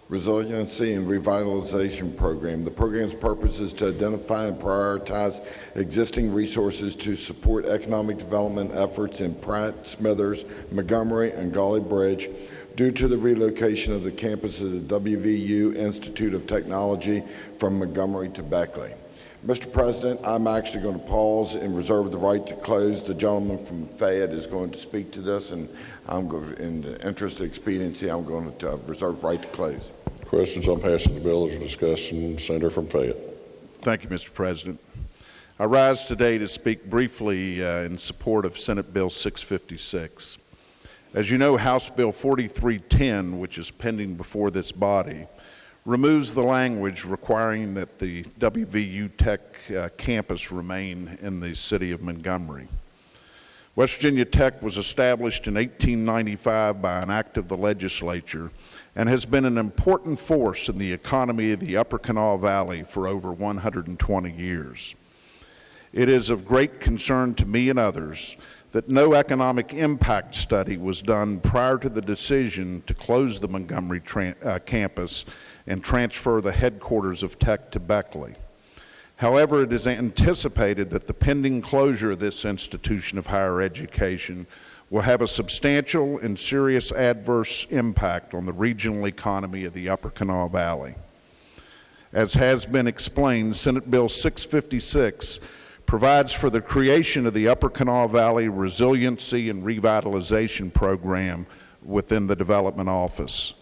Resiliency and Revitalization Program. The program's purpose is to identify and prioritize existing resources to support economic development efforts in Pratt, Smithers, Montgomery, and Gully Bridge due to the relocation of the campus of the WVU Institute of Technology from Montgomery to Beckley. Mr. President, I'm actually going to pause and reserve the right to close. The gentleman from Fayette is going to speak to this, and in the interest of expediency, I'm going to reserve the right to close. Questions on passing the bill as discussed. Senator from Fayette. Thank you, Mr. President. I rise today to speak briefly in support of Senate Bill 656. As you know, House Bill 4310, which is pending before this body, removes the language requiring that the WVU Tech campus remain in the city of Montgomery. West Virginia Tech was established in 1895 by an act of the legislature and has been an important force in the economy of the Upper Kanawha Valley for over 120 years. It is of great concern to me and others that no economic impact study was done prior to the decision to close the Montgomery campus and transfer the headquarters of Tech to Beckley. However, it is anticipated that the pending closure of this institution of higher education will have a substantial and serious adverse impact on the regional economy of the Upper Kanawha Valley. As has been explained, Senate Bill 656 provides for the creation of the Upper Kanawha Valley Resiliency and Revitalization Program within the Development Office.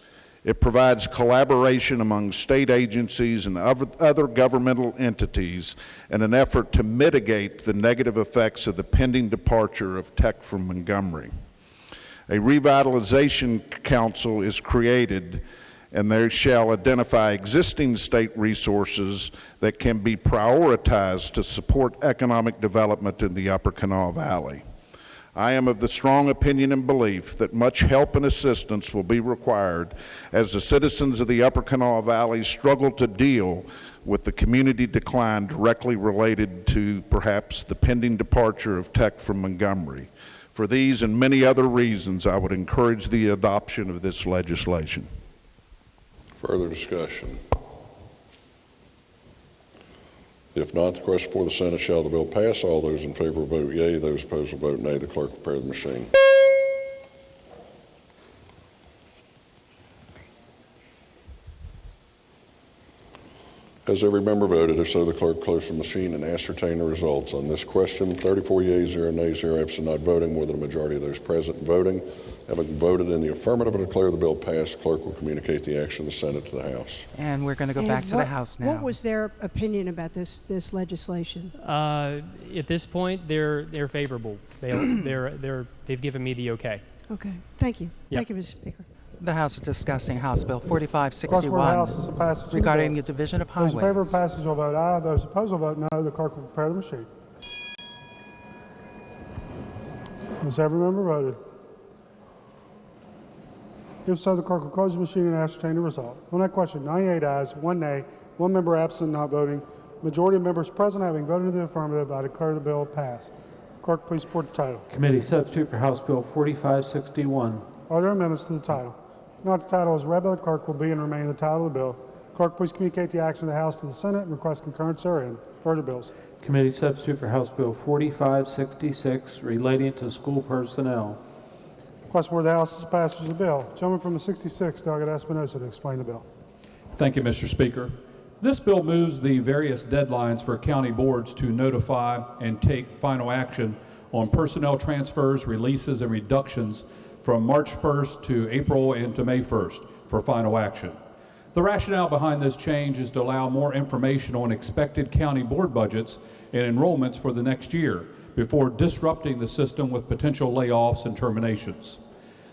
It provides collaboration among state agencies and other governmental entities in an effort to mitigate the negative effects of the pending departure of Tech from Montgomery. A revitalization council is created, and they shall identify existing state resources that can be prioritized to support economic development in the Upper Kanawha Valley. I am of the strong opinion and belief that much help and assistance will be required as the citizens of the Upper Kanawha Valley struggle to deal with the community decline directly related to perhaps the pending departure of Tech from Montgomery. For these and many other reasons, I would encourage the adoption of this legislation. Further discussion? If not, the question before the Senate, shall the bill pass? All those in favor vote yea. Those opposed will vote nay. The clerk will prepare the machine. Has every member voted? If so, the clerk close the machine and ascertain the results on this question. 34 yeas, 0 nays, 0 absent, not voting. More than a majority of those present voting. Having voted in the affirmative and declare the bill passed, clerk will communicate the action of the Senate to the House. And we're going to go back to the House now. What was their opinion about this legislation? At this point, they're favorable. They've given me the okay. Okay, thank you. Yep. Thank you, Mr. Speaker. The House is discussing House Bill 4561 regarding the division of highways. Those in favor of passage will vote aye. Those opposed will vote no. The clerk will prepare the machine. Has every member voted? If so, the clerk will close the machine and ascertain the result. On that question, 98 ayes, 1 nay, 1 member absent not voting. Majority of members present having voted in the affirmative, I declare the bill passed. Clerk, please support the title. Committee substitute for House Bill 4561. Are there amendments to the title? If not, the title as read by the clerk will be and remain the title of the bill. Clerk, please communicate the action of the House to the Senate and request concurrence therein. Further bills. Committee substitute for House Bill 4566 relating to school personnel. Question for the House is the passage of the bill. Gentleman from the 66th, Doggett Espinosa, to explain the bill. Thank you, Mr. Speaker. This bill moves the various deadlines for county boards to notify and take final action on personnel transfers, releases, and reductions from March 1st to April and to May 1st for final action. The rationale behind this change is to allow more information on expected county board budgets and enrollments for the next year before disrupting the system with potential layoffs and terminations.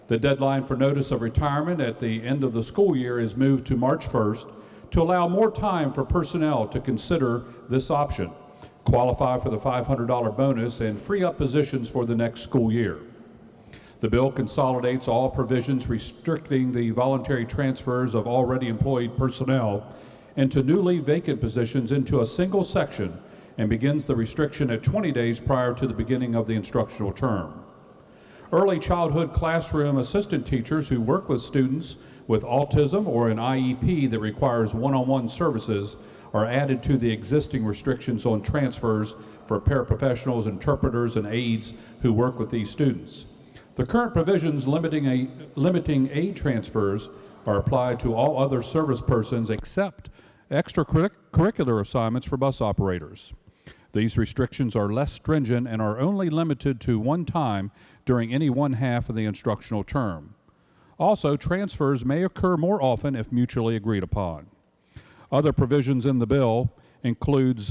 The deadline for notice of retirement at the end of the school year is moved to March 1st to allow more time for personnel to consider this option, qualify for the $500 bonus, and free up positions for the next school year. The bill consolidates all provisions restricting the voluntary transfers of already employed personnel into newly vacant positions into a single section and begins the restriction at 20 days prior to the beginning of the instructional term. Early childhood classroom assistant teachers who work with students with autism or an IEP that requires one-on-one services are added to the existing restrictions on transfers for paraprofessionals, interpreters, and aides who work with these students. The current provisions limiting aid transfers are applied to all other service persons except extracurricular assignments for bus operators. These restrictions are less stringent and are only limited to one time during any one half of the instructional term. Also, transfers may occur more often if mutually agreed upon. Other provisions in the bill includes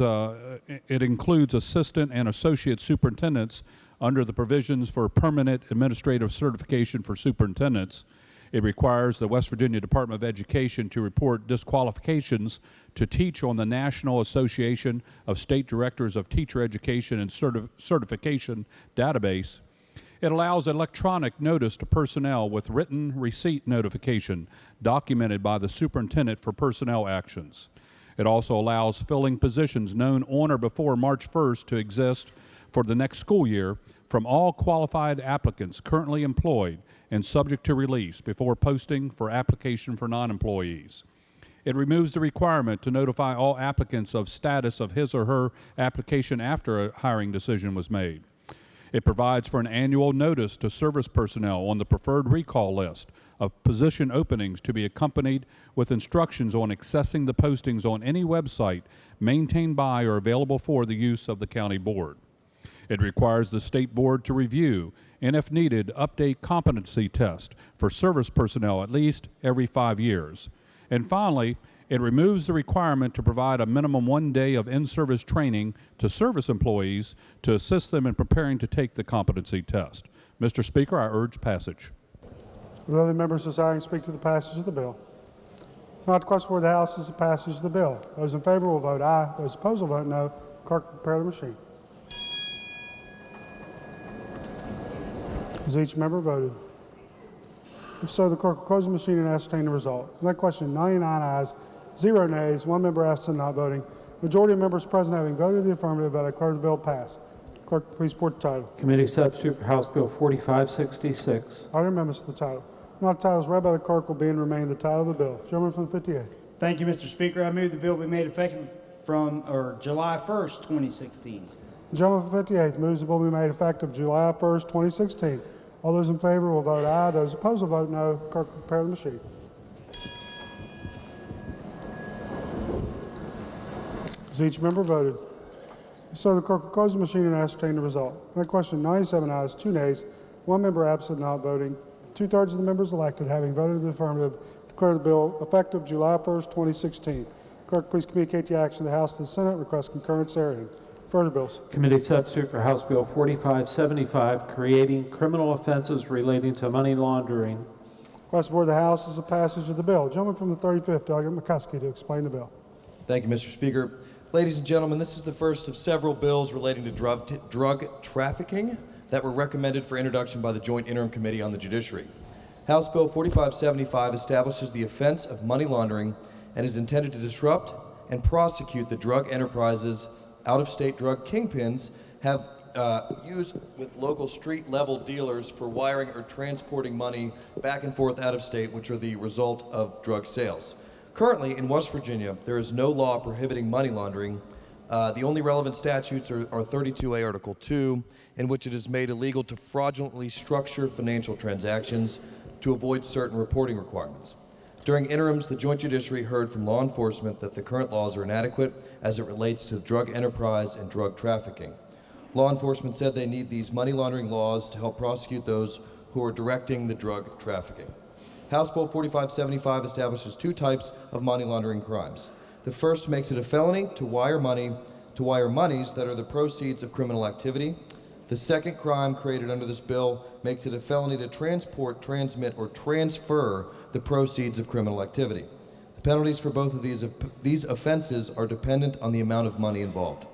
assistant and associate superintendents under the provisions for permanent administrative certification for superintendents. It requires the West Virginia Department of Education to report disqualifications to teach on the National Association of State Directors of Teacher Education and Certification database. It allows electronic notice to personnel with written receipt notification documented by the superintendent for personnel actions. It also allows filling positions known on or before March 1st to exist for the next school year from all qualified applicants currently employed and subject to release before posting for application for non-employees. It removes the requirement to notify all applicants of status of his or her application after a hiring decision was made. It provides for an annual notice to service personnel on the preferred recall list of position openings to be accompanied with instructions on accessing the postings on any website maintained by or available for the use of the county board. It requires the state board to review and, if needed, update competency tests for service personnel at least every 5 years. And finally, it removes the requirement to provide a minimum 1 day of in-service training to service employees to assist them in preparing to take the competency test. Mr. Speaker, I urge passage. Will other members desiring to speak to the passage of the bill? Not the question for the House is the passage of the bill. Those in favor will vote aye. Those opposed will vote no. Clerk, prepare the machine. Has each member voted? If so, the clerk will close the machine and ascertain the result. On that question, 99 ayes, 0 nays, 1 member absent not voting. Majority of members present having voted in the affirmative, I declare the bill passed. Clerk, please report the title. Committee substitute for House Bill 4566. Other amendments to the title. Not the titles read by the clerk will be and remain the title of the bill. Gentleman from the 58th. Thank you, Mr. Speaker. I move the bill be made effective from July 1st, 2016. The gentleman from the 58th moves the bill be made effective July 1st, 2016. All those in favor will vote aye. Those opposed will vote no. Clerk, prepare the machine. Has each member voted? So the clerk will close the machine and ascertain the result. On that question, 97 ayes, 2 nays, 1 member absent not voting. 2/3 of the members elected having voted in the affirmative declare the bill effective July 1st, 2016. Clerk, please communicate the action of the House to the Senate. Request concurrence therein. Further bills. Committee substitute for House Bill 4575, creating criminal offenses relating to money laundering. Request before the House is the passage of the bill. Gentleman from the 35th, Delegate McCuskey, to explain the bill. Thank you, Mr. Speaker. Ladies and gentlemen, this is the first of several bills relating to drug trafficking that were recommended for introduction by the Joint Interim Committee on the Judiciary. House Bill 4575 establishes the offense of money laundering and is intended to disrupt and prosecute the drug enterprises out-of-state drug kingpins have used with local street-level dealers for wiring or transporting money back and forth out of state, which are the result of drug sales. Currently, in West Virginia, there is no law prohibiting money laundering. The only relevant statutes are 32A Article 2, in which it is made illegal to fraudulently structure financial transactions to avoid certain reporting requirements. During interims, the Joint Judiciary heard from law enforcement that the current laws are inadequate as it relates to drug enterprise and drug trafficking. Law enforcement said they need these money laundering laws to help prosecute those who are directing the drug trafficking. House Bill 4575 establishes two types of money laundering crimes. The first makes it a felony to wire monies that are the proceeds of criminal activity. The second crime created under this bill makes it a felony to transport, transmit, or transfer the proceeds of criminal activity. The penalties for both of these offenses are dependent on the amount of money involved.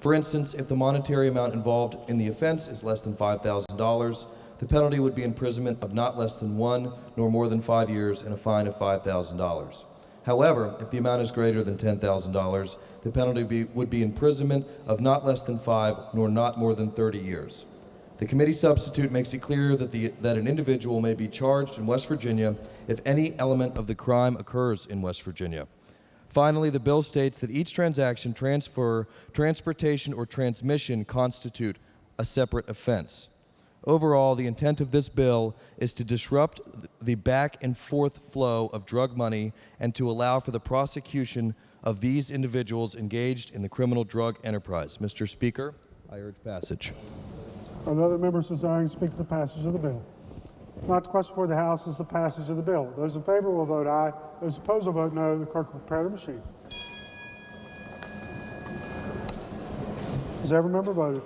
For instance, if the monetary amount involved in the offense is less than $5,000, the penalty would be imprisonment of not less than 1 nor more than 5 years and a fine of $5,000. However, if the amount is greater than $10,000, the penalty would be imprisonment of not less than 5 nor not more than 30 years. The committee substitute makes it clear that an individual may be charged in West Virginia if any element of the crime occurs in West Virginia. Finally, the bill states that each transaction, transfer, transportation, or transmission constitute a separate offense. Overall, the intent of this bill is to disrupt the back and forth flow of drug money and to allow for the prosecution of these individuals engaged in the criminal drug enterprise. Mr. Speaker, I urge passage. Are there other members desiring to speak to the passage of the bill? Not the question for the House is the passage of the bill. Those in favor will vote aye. Those opposed will vote no. The clerk will prepare the machine. Has every member voted?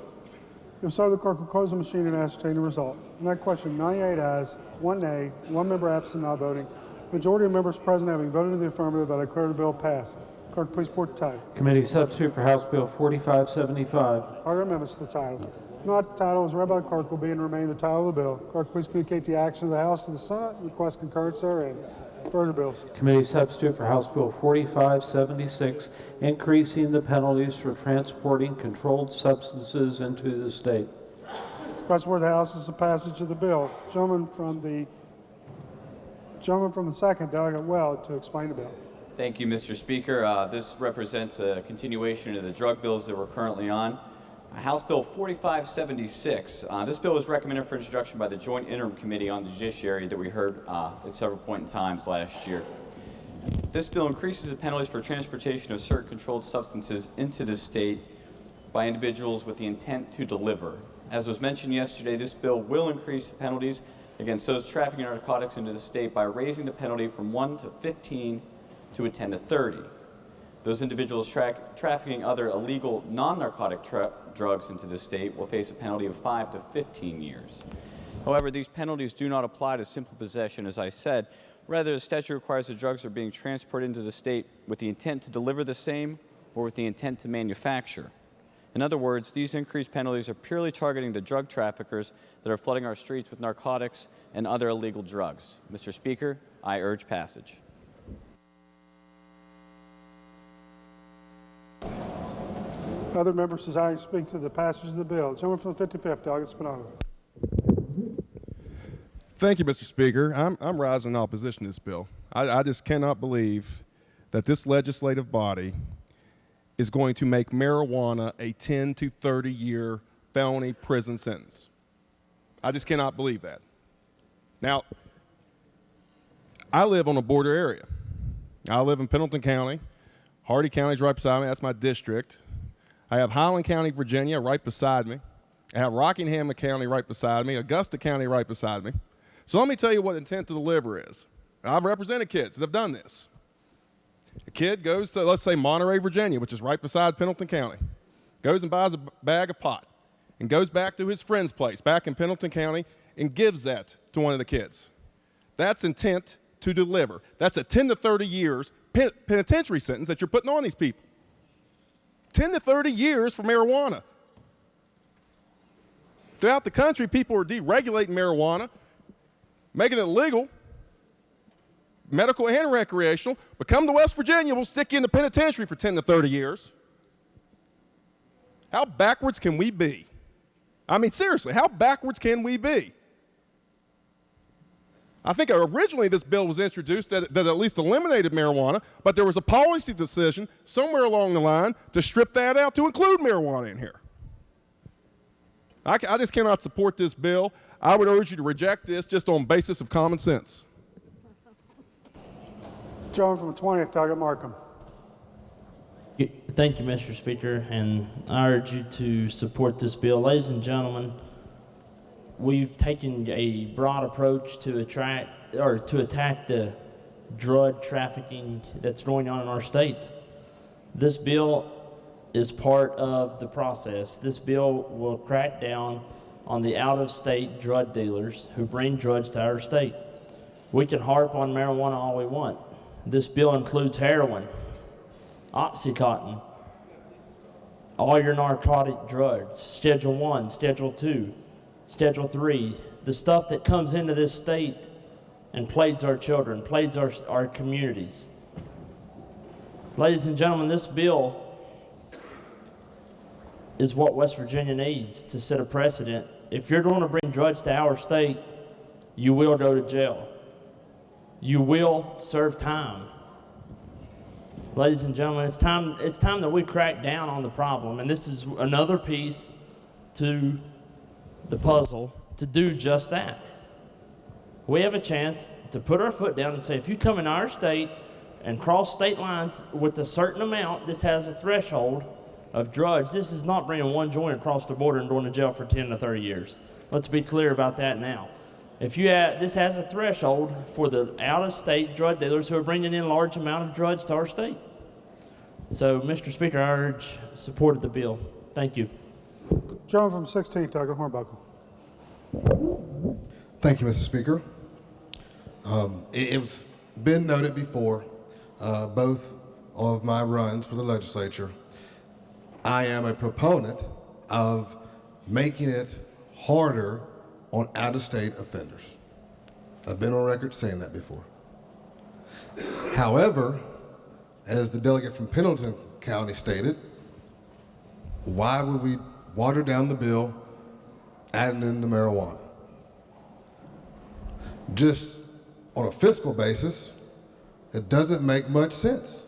If so, the clerk will close the machine and ascertain the result. On that question, 98 ayes, 1 nay, 1 member absent not voting. Majority of members present having voted in the affirmative, I declare the bill passed. Clerk, please report the title. Committee substitute for House Bill 4575. Are there amendments to the title? Not the title as read by the clerk will be and remain the title of the bill. Clerk, please communicate the action of the House to the Senate. Request concurrence therein. Further bills. Committee substitute for House Bill 4576, increasing the penalties for transporting controlled substances into the state. Question for the House is the passage of the bill. Gentleman from the second, Delegate Weld, to explain the bill. Thank you, Mr. Speaker. This represents a continuation of the drug bills that we're currently on. House Bill 4576. This bill was recommended for introduction by the Joint Interim Committee on the Judiciary that we heard at several points in times last year. This bill increases the penalties for transportation of certain controlled substances into the state by individuals with the intent to deliver. As was mentioned yesterday, this bill will increase the penalties against those trafficking narcotics into the state by raising the penalty from 1 to 15 to a 10 to 30. Those individuals trafficking other illegal non-narcotic drugs into the state will face a penalty of 5 to 15 years. However, these penalties do not apply to simple possession, as I said. Rather, the statute requires the drugs are being transported into the state with the intent to deliver the same or with the intent to manufacture. In other words, these increased penalties are purely targeting the drug traffickers that are flooding our streets with narcotics and other illegal drugs. Mr. Speaker, I urge passage. Other members desiring to speak to the passage of the bill. Gentleman from the 55th, Delegate Spinoza. Thank you, Mr. Speaker. I'm rising in opposition to this bill. I just cannot believe that this legislative body is going to make marijuana a 10 to 30-year felony prison sentence. I just cannot believe that. Now, I live on a border area. I live in Pendleton County. Hardy County is right beside me. That's my district. I have Highland County, Virginia, right beside me. I have Rockingham County right beside me, Augusta County right beside me. So let me tell you what intent to deliver is. I've represented kids that have done this. A kid goes to, let's say, Monterey, Virginia, which is right beside Pendleton County, goes and buys a bag of pot and goes back to his friend's place back in Pendleton County and gives that to one of the kids. That's intent to deliver. That's a 10 to 30 years penitentiary sentence that you're putting on these people. 10 to 30 years for marijuana. Throughout the country, people are deregulating marijuana, making it legal, medical and recreational, but come to West Virginia, we'll stick you in the penitentiary for 10 to 30 years. How backwards can we be? I mean, seriously, how backwards can we be? I think originally this bill was introduced that at least eliminated marijuana, but there was a policy decision somewhere along the line to strip that out to include marijuana in here. I just cannot support this bill. I would urge you to reject this just on basis of common sense. John from the 20th, Delegate Markham. Thank you, Mr. Speaker, and I urge you to support this bill. Ladies and gentlemen, we've taken a broad approach to attack the drug trafficking that's going on in our state. This bill is part of the process. This bill will crack down on the out-of-state drug dealers who bring drugs to our state. We can harp on marijuana all we want. This bill includes heroin, Oxycontin, all your narcotic drugs, Schedule 1, Schedule 2, Schedule 3, the stuff that comes into this state and plagues our children, plagues our communities. Ladies and gentlemen, this bill is what West Virginia needs to set a precedent. If you're going to bring drugs to our state, you will go to jail. You will serve time. Ladies and gentlemen, it's time that we crack down on the problem, and this is another piece to the puzzle to do just that. We have a chance to put our foot down and say, if you come in our state and cross state lines with a certain amount, this has a threshold of drugs. This is not bringing one joint across the border and going to jail for 10 to 30 years. Let's be clear about that now. This has a threshold for the out-of-state drug dealers who are bringing in large amount of drugs to our state. So, Mr. Speaker, I urge support of the bill. Thank you. Gentleman from 16th, Doug Hornbuckle. Thank you, Mr. Speaker. It's been noted before, both of my runs for the legislature, I am a proponent of making it harder on out-of-state offenders. I've been on record saying that before. However, as the delegate from Pendleton County stated, why would we water down the bill adding in the marijuana? Just on a fiscal basis, it doesn't make much sense.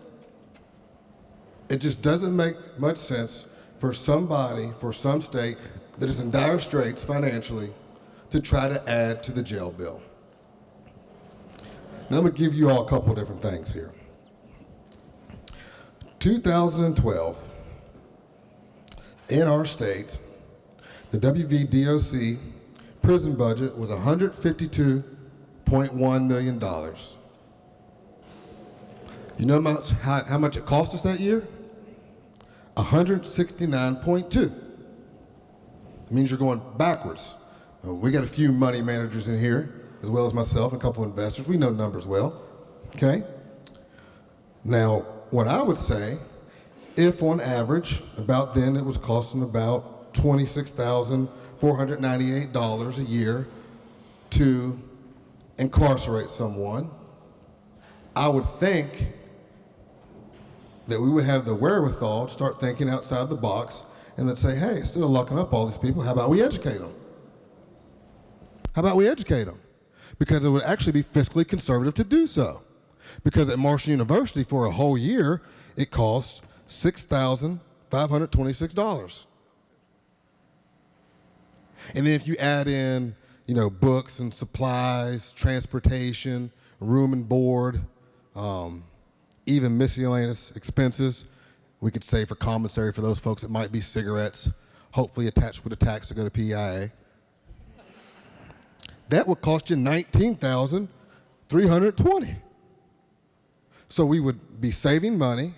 It just doesn't make much sense for somebody, for some state that is in dire straits financially to try to add to the jail bill. Now I'm going to give you all a couple different things here. 2012, in our state, the WVDOC prison budget was $152.1 million. You know how much it cost us that year? $169.2. It means you're going backwards. We got a few money managers in here, as well as myself, and a couple investors. We know numbers well, okay? Now, what I would say, if on average, about then it was costing about $26,498 a year to incarcerate someone, I would think that we would have the wherewithal to start thinking outside the box and then say, hey, instead of locking up all these people, how about we educate them? How about we educate them? Because it would actually be fiscally conservative to do so. Because at Marshall University for a whole year, it costs $6,526. And then if you add in, books and supplies, transportation, room and board, even miscellaneous expenses, we could say for commissary for those folks, it might be cigarettes, hopefully attached with a tax to go to PIA. That would cost you $19,320. So we would be saving money,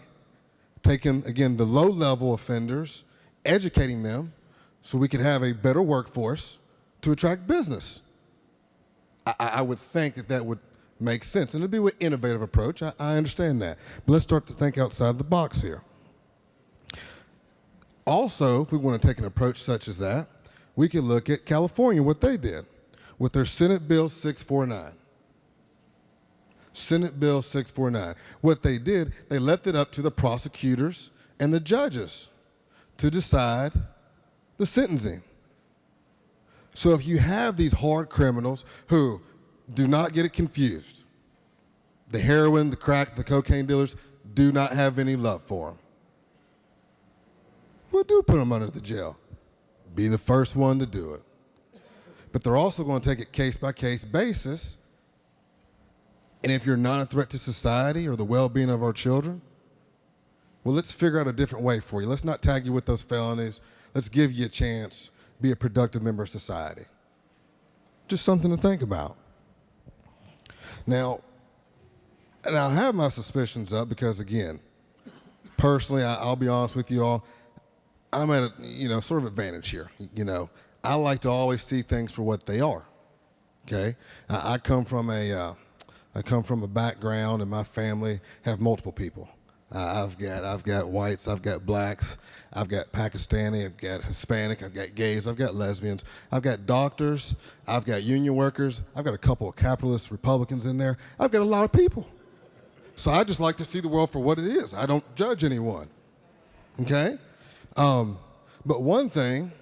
taking, again, the low-level offenders, educating them so we could have a better workforce to attract business. I would think that would make sense, and it'd be an innovative approach. I understand that. But let's start to think outside the box here. Also, if we want to take an approach such as that, we can look at California, what they did with their Senate Bill 649. Senate Bill 649. What they did, they left it up to the prosecutors and the judges to decide the sentencing. So if you have these hard criminals who, do not get it confused, the heroin, the crack, the cocaine dealers do not have any love for them. We'll do put them under the jail. Be the first one to do it. But they're also going to take it case-by-case basis. And if you're not a threat to society or the well-being of our children, well, let's figure out a different way for you. Let's not tag you with those felonies. Let's give you a chance, be a productive member of society. Just something to think about. Now, and I have my suspicions up because, again, personally, I'll be honest with you all, I'm at a sort of advantage here. I like to always see things for what they are. Okay, I come from a background, and my family have multiple people. I've got whites, I've got blacks, I've got Pakistani, I've got Hispanic, I've got gays, I've got lesbians, I've got doctors, I've got union workers, I've got a couple of capitalist Republicans in there. I've got a lot of people. So I just like to see the world for what it is. I don't judge anyone. Okay? But one thing,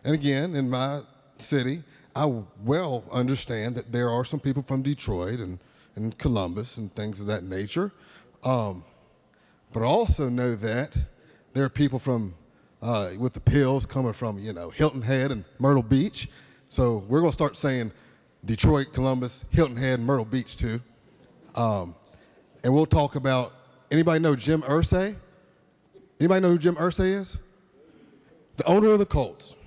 and again, in my city, I well understand that there are some people from Detroit and Columbus and things of that nature. But I also know that there are people from, with the pills coming from, Hilton Head and Myrtle Beach. So we're going to start saying Detroit, Columbus, Hilton Head, and Myrtle Beach too. And we'll talk about, anybody know Jim Irsay? Anybody know who Jim Irsay is? The owner of the Colts.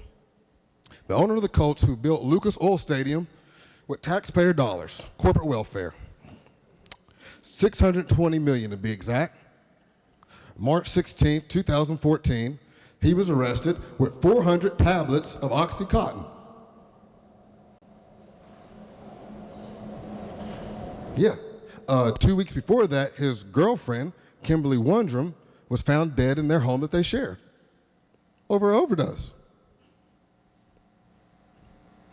The owner of the Colts who built Lucas Oil Stadium with taxpayer dollars, corporate welfare. $620 million to be exact. March 16, 2014, he was arrested with 400 tablets of Oxycontin. Yeah. 2 weeks before that, his girlfriend, Kimberly Wondrum, was found dead in their home that they share over an overdose.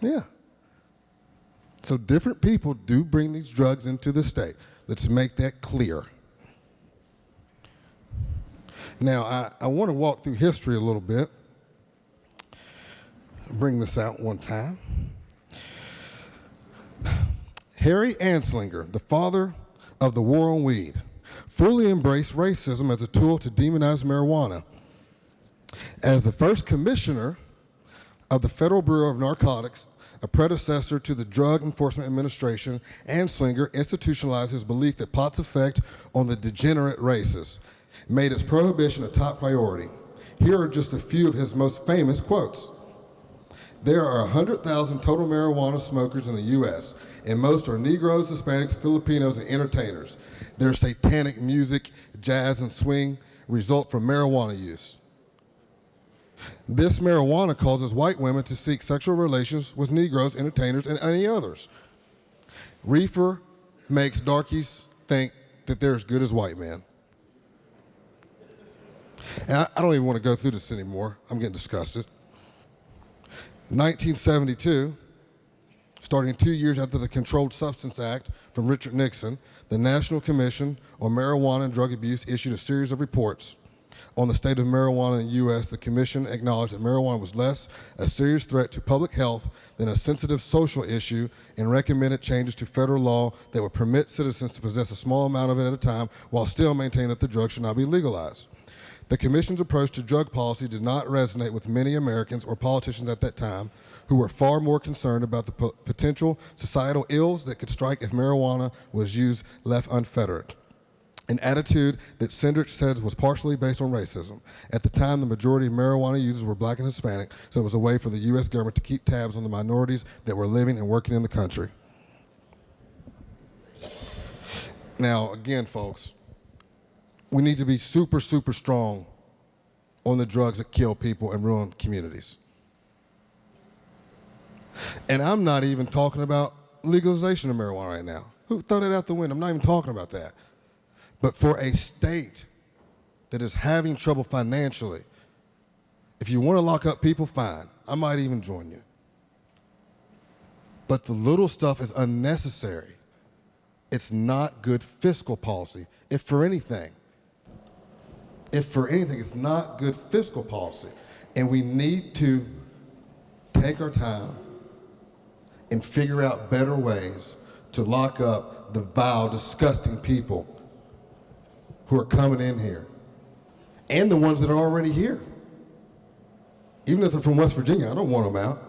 Yeah. So different people do bring these drugs into the state. Let's make that clear. Now, I want to walk through history a little bit. Bring this out one time. Harry Anslinger, the father of the war on weed, fully embraced racism as a tool to demonize marijuana. As the first commissioner of the Federal Bureau of Narcotics, a predecessor to the Drug Enforcement Administration, Anslinger institutionalized his belief that pot's effect on the degenerate races made its prohibition a top priority. Here are just a few of his most famous quotes. There are 100,000 total marijuana smokers in the U.S., and most are Negroes, Hispanics, Filipinos, and entertainers. Their satanic music, jazz, and swing result from marijuana use. This marijuana causes white women to seek sexual relations with Negroes, entertainers, and any others. Reefer makes darkies think that they're as good as white men. And I don't even want to go through this anymore. I'm getting disgusted. 1972, starting 2 years after the Controlled Substance Act from Richard Nixon, the National Commission on Marijuana and Drug Abuse issued a series of reports on the state of marijuana in the U.S. The commission acknowledged that marijuana was less a serious threat to public health than a sensitive social issue and recommended changes to federal law that would permit citizens to possess a small amount of it at a time while still maintaining that the drug should not be legalized. The commission's approach to drug policy did not resonate with many Americans or politicians at that time, who were far more concerned about the potential societal ills that could strike if marijuana was used left unfettered. An attitude that Sendrich said was partially based on racism. At the time, the majority of marijuana users were black and Hispanic, so it was a way for the U.S. government to keep tabs on the minorities that were living and working in the country. Now, again, folks, we need to be super, super strong on the drugs that kill people and ruin communities. And I'm not even talking about legalization of marijuana right now. Who throw that out the window? I'm not even talking about that. But for a state that is having trouble financially, if you want to lock up people, fine. I might even join you. But the little stuff is unnecessary. It's not good fiscal policy, if for anything. If for anything, it's not good fiscal policy. And we need to take our time and figure out better ways to lock up the vile, disgusting people who are coming in here, and the ones that are already here. Even if they're from West Virginia, I don't want them out.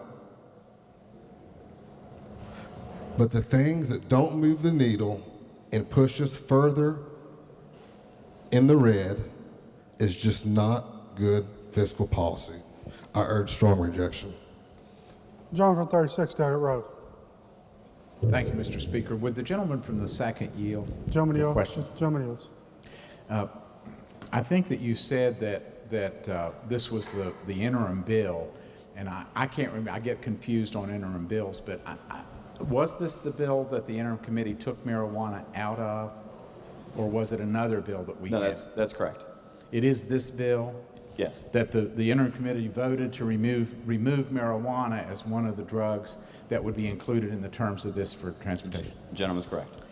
But the things that don't move the needle and push us further in the red is just not good fiscal policy. I urge strong rejection. John from 36 Daggett Road. Thank you, Mr. Speaker. Would the gentleman from the second yield? Gentleman yields. Question. Gentleman yields. I think that you said that this was the interim bill, and I can't remember. I get confused on interim bills, but was this the bill that the interim committee took marijuana out of, or was it another bill that we had? No, that's correct. It is this bill? Yes. That the interim committee voted to remove marijuana as one of the drugs that would be included in the terms of this for transportation. The gentleman's correct.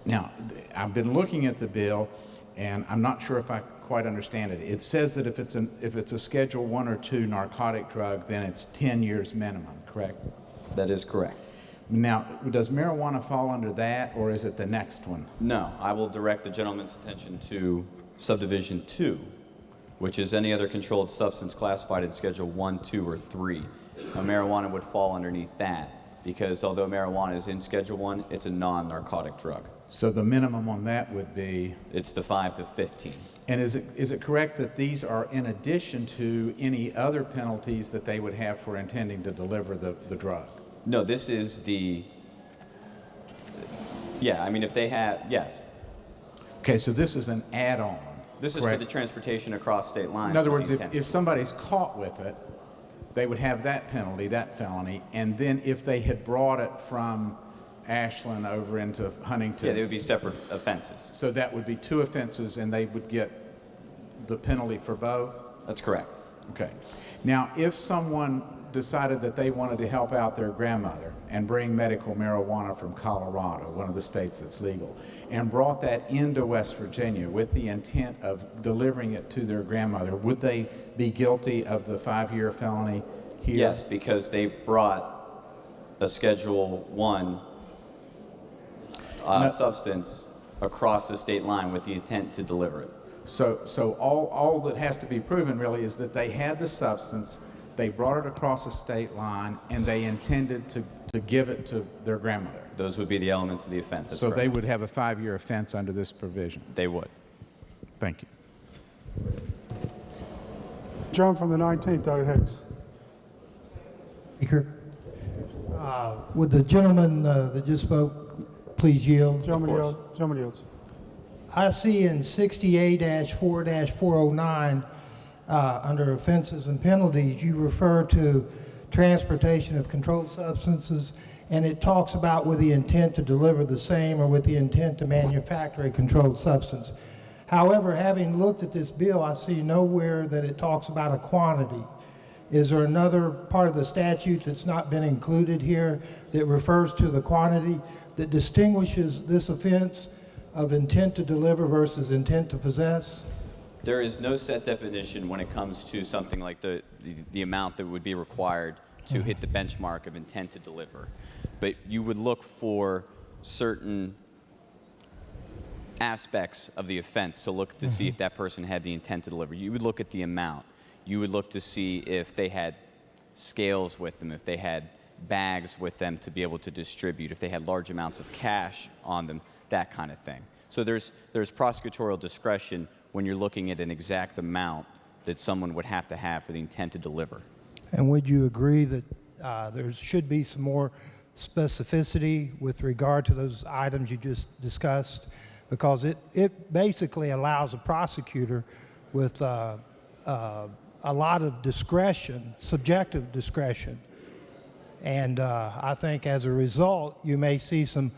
Now, I've been looking at the bill, and I'm not sure if I quite understand it. It says that if it's a Schedule 1 or 2 narcotic drug, then it's 10 years minimum, correct? That is correct. Now, does marijuana fall under that, or is it the next one? No, I will direct the gentleman's attention to Subdivision 2, which is any other controlled substance classified in Schedule 1, 2, or 3. Now, marijuana would fall underneath that, because although marijuana is in Schedule 1, it's a non-narcotic drug. So the minimum on that would be? It's the 5 to 15. And is it correct that these are in addition to any other penalties that they would have for intending to deliver the drug? No, this is the, yeah, I mean, if they have, yes. Okay, so this is an add-on. This is for the transportation across state lines. In other words, if somebody's caught with it, they would have that penalty, that felony, and then if they had brought it from Ashland over into Huntington. Yeah, they would be separate offenses. So that would be 2 offenses, and they would get the penalty for both? That's correct. Okay. Now, if someone decided that they wanted to help out their grandmother and bring medical marijuana from Colorado, one of the states that's legal, and brought that into West Virginia with the intent of delivering it to their grandmother, would they be guilty of the 5-year felony here? Yes, because they brought a Schedule 1 substance across the state line with the intent to deliver it. So all that has to be proven really is that they had the substance, they brought it across the state line, and they intended to give it to their grandmother. Those would be the elements of the offense. That's so correct. They would have a 5-year offense under this provision? They would. Thank you. John from the 19th, Doug Hicks. Speaker, would the gentleman that just spoke please yield? Gentleman yields. I see in 60A-4-409 under offenses and penalties, you refer to transportation of controlled substances, and it talks about with the intent to deliver the same or with the intent to manufacture a controlled substance. However, having looked at this bill, I see nowhere that it talks about a quantity. Is there another part of the statute that's not been included here that refers to the quantity that distinguishes this offense of intent to deliver versus intent to possess? There is no set definition when it comes to something like the amount that would be required to hit the benchmark of intent to deliver. But you would look for certain aspects of the offense to look to see if that person had the intent to deliver. You would look at the amount. You would look to see if they had scales with them, if they had bags with them to be able to distribute, if they had large amounts of cash on them, that kind of thing. So there's prosecutorial discretion when you're looking at an exact amount that someone would have to have for the intent to deliver. And would you agree that there should be some more specificity with regard to those items you just discussed? Because it basically allows a prosecutor with a lot of discretion, subjective discretion. And I think as a result, you may see some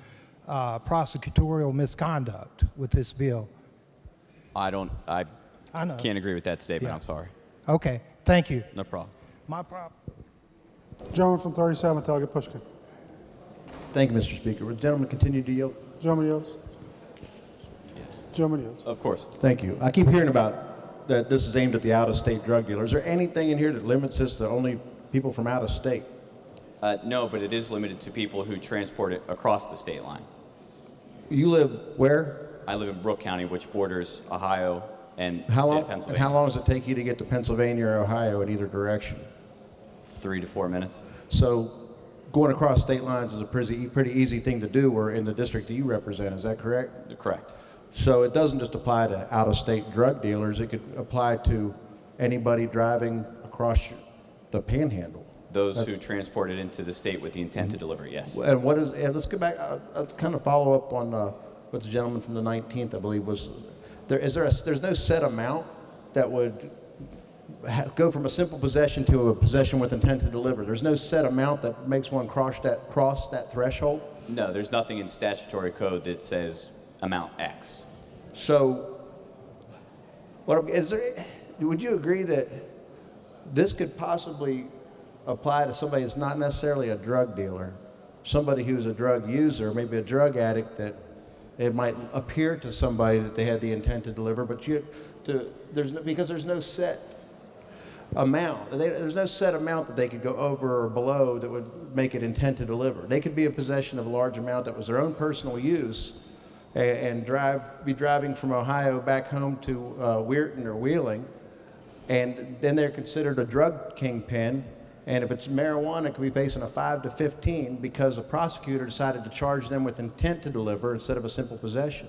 prosecutorial misconduct with this bill. I can't agree with that statement. Yeah. I'm sorry. Okay, thank you. No problem. My problem. Gentleman from 37th, Delegate Pushkin. Thank you, Mr. Speaker. Would the gentleman continue to yield? Gentleman yields. Gentleman yields. Of course. Thank you. I keep hearing about that this is aimed at the out-of-state drug dealers. Is there anything in here that limits this to only people from out of state? No, but it is limited to people who transport it across the state line. You live where? I live in Brooke County, which borders Ohio and the How state long? of Pennsylvania. And how long does it take you to get to Pennsylvania or Ohio in either direction? 3 to 4 minutes. So going across state lines is a pretty easy thing to do. Or in the district that you represent, is that correct? Correct. So it doesn't just apply to out-of-state drug dealers. It could apply to anybody driving across the panhandle. Those who transport it into the state with the intent to deliver, yes. And what is, and let's go back, kind of follow up on what the gentleman from the 19th, I believe, was. There's no set amount that would go from a simple possession to a possession with intent to deliver. There's no set amount that makes one cross that threshold? No, there's nothing in statutory code that says amount X. So, would you agree that this could possibly apply to somebody that's not necessarily a drug dealer, somebody who's a drug user, maybe a drug addict, that it might appear to somebody that they had the intent to deliver, but because there's no set amount. There's no set amount that they could go over or below that would make it intent to deliver. They could be in possession of a large amount that was their own personal use and be driving from Ohio back home to Weirton or Wheeling, and then they're considered a drug kingpin. And if it's marijuana, it could be facing a 5 to 15 because a prosecutor decided to charge them with intent to deliver instead of a simple possession.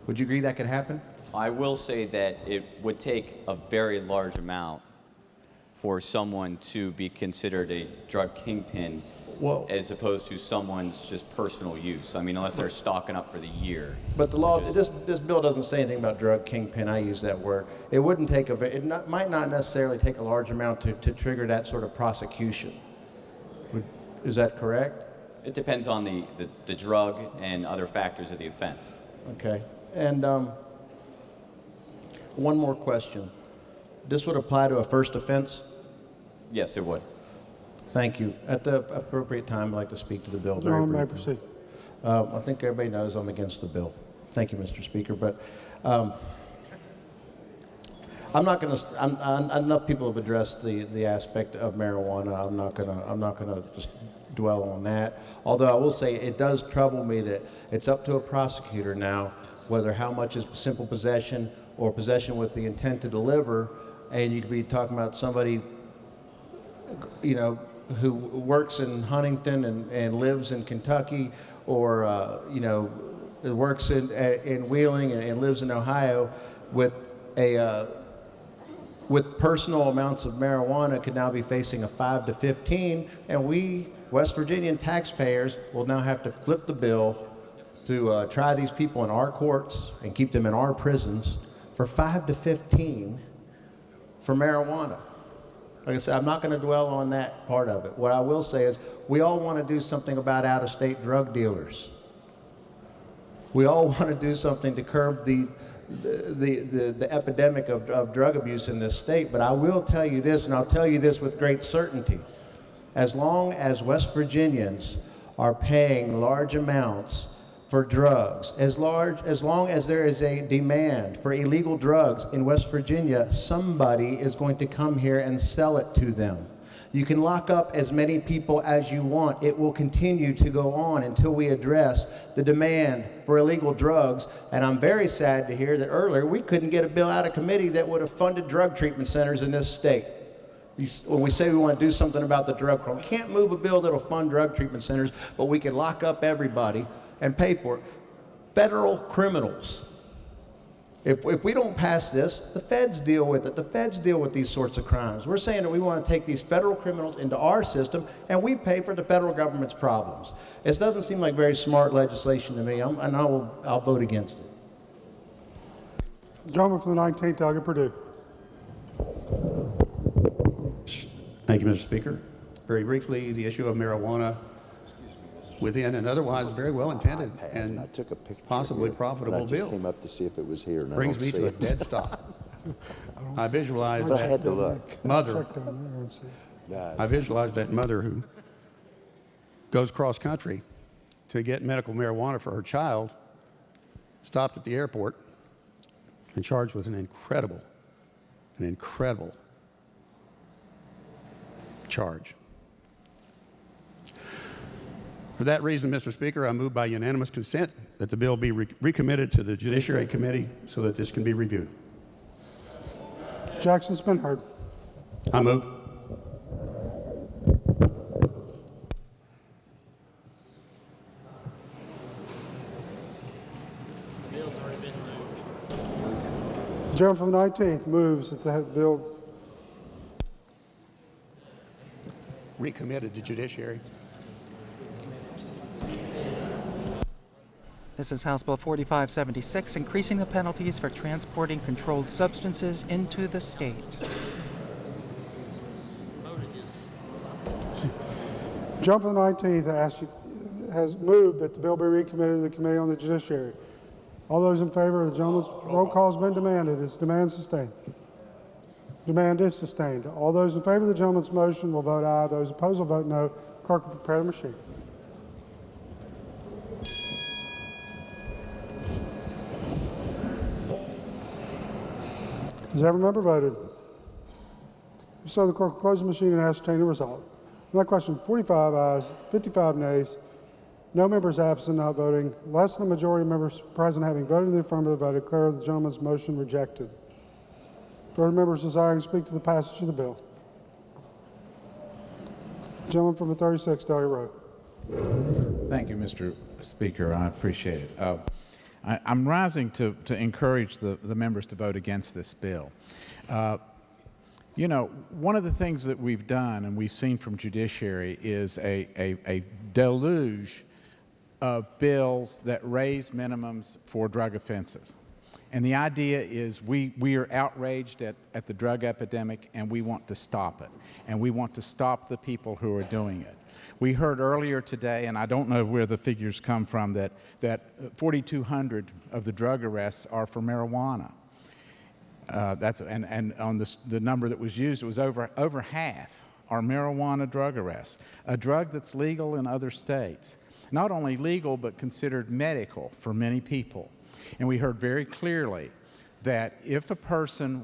Would you agree that could happen? I will say that it would take a very large amount for someone to be considered a drug kingpin as opposed to someone's just personal use. I mean, unless they're stocking up for the year. But the law, this bill doesn't say anything about drug kingpin. I use that word. It wouldn't take might not necessarily take a large amount to trigger that sort of prosecution. Is that correct? It depends on the drug and other factors of the offense. Okay. And one more question. This would apply to a first offense? Yes, it would. Thank you. At the appropriate time, I'd like to speak to the bill. No, may proceed. I think everybody knows I'm against the bill. Thank you, Mr. Speaker. But I'm not going to. Enough people have addressed the aspect of marijuana. I'm not going to just dwell on that. Although I will say it does trouble me that it's up to a prosecutor now whether how much is simple possession or possession with the intent to deliver, and you could be talking about somebody, who works in Huntington and lives in Kentucky, or works in Wheeling and lives in Ohio with personal amounts of marijuana, could now be facing a 5 to 15, and we West Virginian taxpayers will now have to flip the bill to try these people in our courts and keep them in our prisons for 5 to 15 for marijuana. Like I said, I'm not going to dwell on that part of it. What I will say is we all want to do something about out-of-state drug dealers. We all want to do something to curb the epidemic of drug abuse in this state. But I will tell you this, and I'll tell you this with great certainty. As long as West Virginians are paying large amounts for drugs, as long as there is a demand for illegal drugs in West Virginia, somebody is going to come here and sell it to them. You can lock up as many people as you want. It will continue to go on until we address the demand for illegal drugs. And I'm very sad to hear that earlier we couldn't get a bill out of committee that would have funded drug treatment centers in this state. When we say we want to do something about the drug problem, we can't move a bill that will fund drug treatment centers, but we can lock up everybody and pay for it. Federal criminals. If we don't pass this, the feds deal with it. The feds deal with these sorts of crimes. We're saying that we want to take these federal criminals into our system, and we pay for the federal government's problems. It doesn't seem like very smart legislation to me, and I'll vote against it. Gentleman from the 19th, Doug Purdue. Thank you, Mr. Speaker. Very briefly, the issue of marijuana within an otherwise very well intended and possibly profitable bill. I just came up to see if it was here. And brings me to a dead stop. I visualize that mother. I visualize that mother who goes cross country to get medical marijuana for her child, stopped at the airport, and charged with an incredible charge. For that reason, Mr. Speaker, I move by unanimous consent that the bill be recommitted to the Judiciary Committee so that this can be reviewed. Jackson's been heard. I move. The bill's already been moved. The gentleman from the 19th moves that the bill. recommitted to judiciary. This is House Bill 4576, increasing the penalties for transporting controlled substances into the state. Jump for the 19th has moved that the bill be recommitted to the Committee on the Judiciary. All those in favor of the gentleman's roll call has been demanded. Is demand sustained? Demand is sustained. All those in favor of the gentleman's motion will vote aye. Those opposed will vote no. Clerk will prepare the machine. Has every member voted? If so, the clerk will close the machine and ascertain the result. On that question, 45 ayes, 55 nays, no members absent, not voting. Less than the majority of members present having voted in the affirmative, I declare the gentleman's motion rejected. Further members desiring to speak to the passage of the bill. Gentleman from the 36th Delhi Road. Thank you, Mr. Speaker. I appreciate it. I'm rising to encourage the members to vote against this bill. You know, one of the things that we've done and we've seen from judiciary is a deluge of bills that raise minimums for drug offenses. And the idea is we are outraged at the drug epidemic, and we want to stop it. And we want to stop the people who are doing it. We heard earlier today, and I don't know where the figures come from, that 4,200 of the drug arrests are for marijuana. And on the number that was used, it was over half are marijuana drug arrests, a drug that's legal in other states. Not only legal, but considered medical for many people. And we heard very clearly that if a person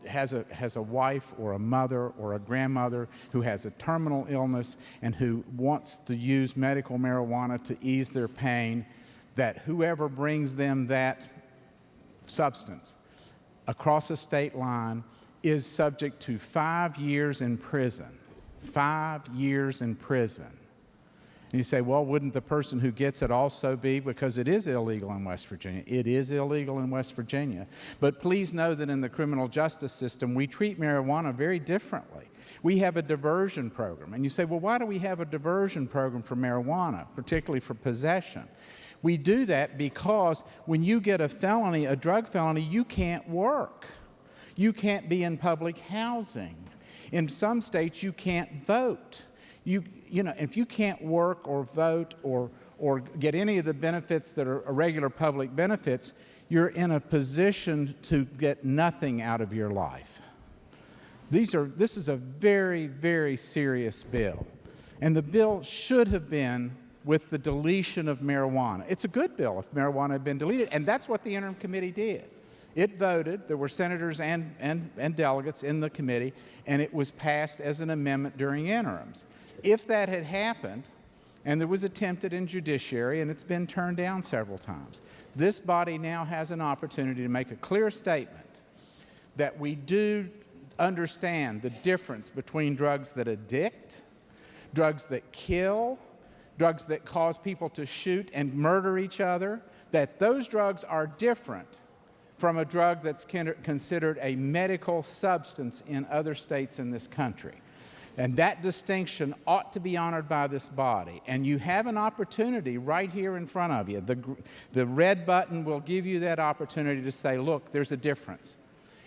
has a wife or a mother or a grandmother who has a terminal illness and who wants to use medical marijuana to ease their pain, that whoever brings them that substance across a state line is subject to 5 years in prison. 5 years in prison. And you say, well, wouldn't the person who gets it also be, because it is illegal in West Virginia? It is illegal in West Virginia. But please know that in the criminal justice system, we treat marijuana very differently. We have a diversion program. And you say, well, why do we have a diversion program for marijuana, particularly for possession? We do that because when you get a felony, a drug felony, you can't work. You can't be in public housing. In some states, you can't vote. You know, if you can't work or vote or get any of the benefits that are regular public benefits, you're in a position to get nothing out of your life. This is a very, very serious bill. And the bill should have been with the deletion of marijuana. It's a good bill if marijuana had been deleted, and that's what the interim committee did. It voted, there were senators and delegates in the committee, and it was passed as an amendment during interims. If that had happened, and there was attempted in judiciary, and it's been turned down several times, this body now has an opportunity to make a clear statement that we do understand the difference between drugs that addict, drugs that kill, drugs that cause people to shoot and murder each other, that those drugs are different from a drug that's considered a medical substance in other states in this country. And that distinction ought to be honored by this body. And you have an opportunity right here in front of you. The red button will give you that opportunity to say, look, there's a difference.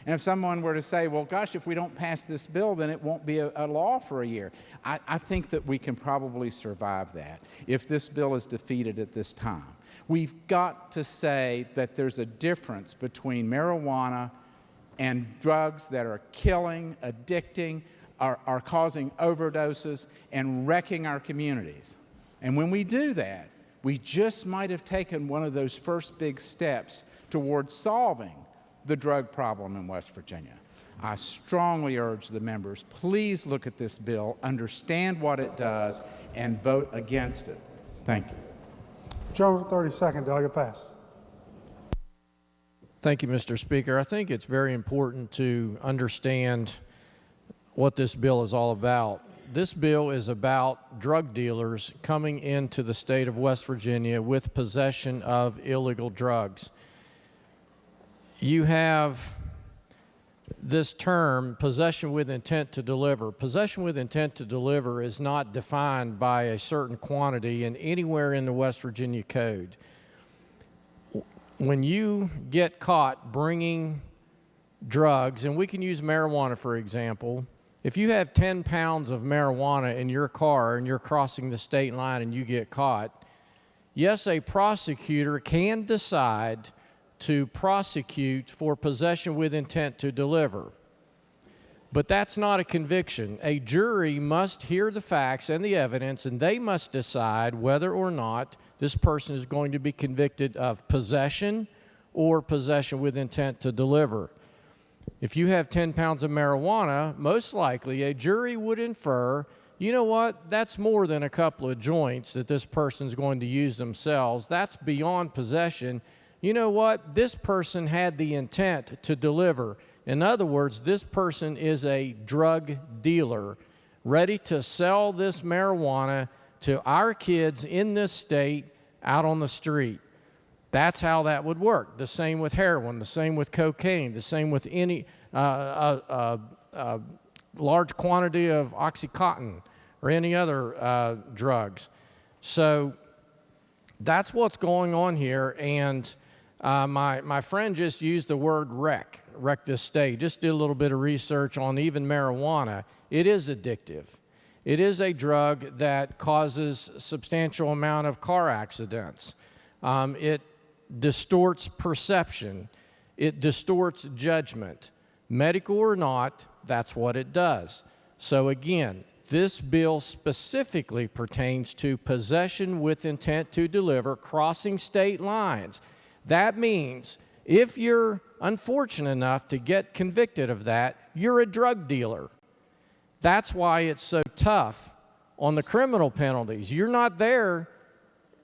And if someone were to say, well, gosh, if we don't pass this bill, then it won't be a law for a year. I think that we can probably survive that if this bill is defeated at this time. We've got to say that there's a difference between marijuana and drugs that are killing, addicting, are causing overdoses and wrecking our communities. And when we do that, we just might have taken one of those first big steps towards solving the drug problem in West Virginia. I strongly urge the members, please look at this bill, understand what it does, and vote against it. Thank you. Gentleman for 32nd, Delegate Fast. Thank you, Mr. Speaker. I think it's very important to understand what this bill is all about. This bill is about drug dealers coming into the state of West Virginia with possession of illegal drugs. You have this term, possession with intent to deliver. Possession with intent to deliver is not defined by a certain quantity in anywhere in the West Virginia Code. When you get caught bringing drugs, and we can use marijuana for example, if you have 10 pounds of marijuana in your car and you're crossing the state line and you get caught, yes, a prosecutor can decide to prosecute for possession with intent to deliver. But that's not a conviction. A jury must hear the facts and the evidence, and they must decide whether or not this person is going to be convicted of possession or possession with intent to deliver. If you have 10 pounds of marijuana, most likely a jury would infer, you know what, that's more than a couple of joints that this person's going to use themselves. That's beyond possession. You know what, this person had the intent to deliver. In other words, this person is a drug dealer ready to sell this marijuana to our kids in this state out on the street. That's how that would work. The same with heroin, the same with cocaine, the same with any large quantity of Oxycontin or any other drugs. So that's what's going on here. And my friend just used the word wreck this state. Just did a little bit of research on even marijuana. It is addictive. It is a drug that causes a substantial amount of car accidents. It distorts perception. It distorts judgment. Medical or not, that's what it does. So again, this bill specifically pertains to possession with intent to deliver crossing state lines. That means if you're unfortunate enough to get convicted of that, you're a drug dealer. That's why it's so tough on the criminal penalties. You're not there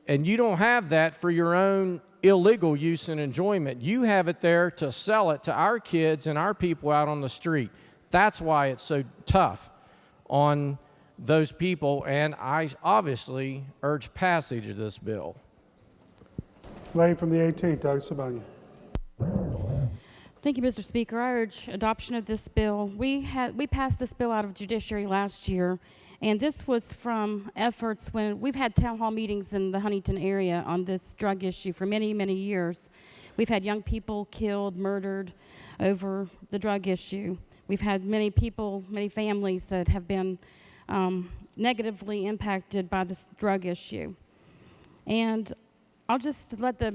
and you don't have that for your own illegal use and enjoyment. You have it there to sell it to our kids and our people out on the street. That's why it's so tough on those people, and I obviously urge passage of this bill. Lady from the 18th, Doug Sabonia. Thank you, Mr. Speaker. I urge adoption of this bill. We passed this bill out of judiciary last year, and this was from efforts when we've had town hall meetings in the Huntington area on this drug issue for many, many years. We've had young people killed, murdered over the drug issue. We've had many people, many families that have been negatively impacted by this drug issue. And I'll just let the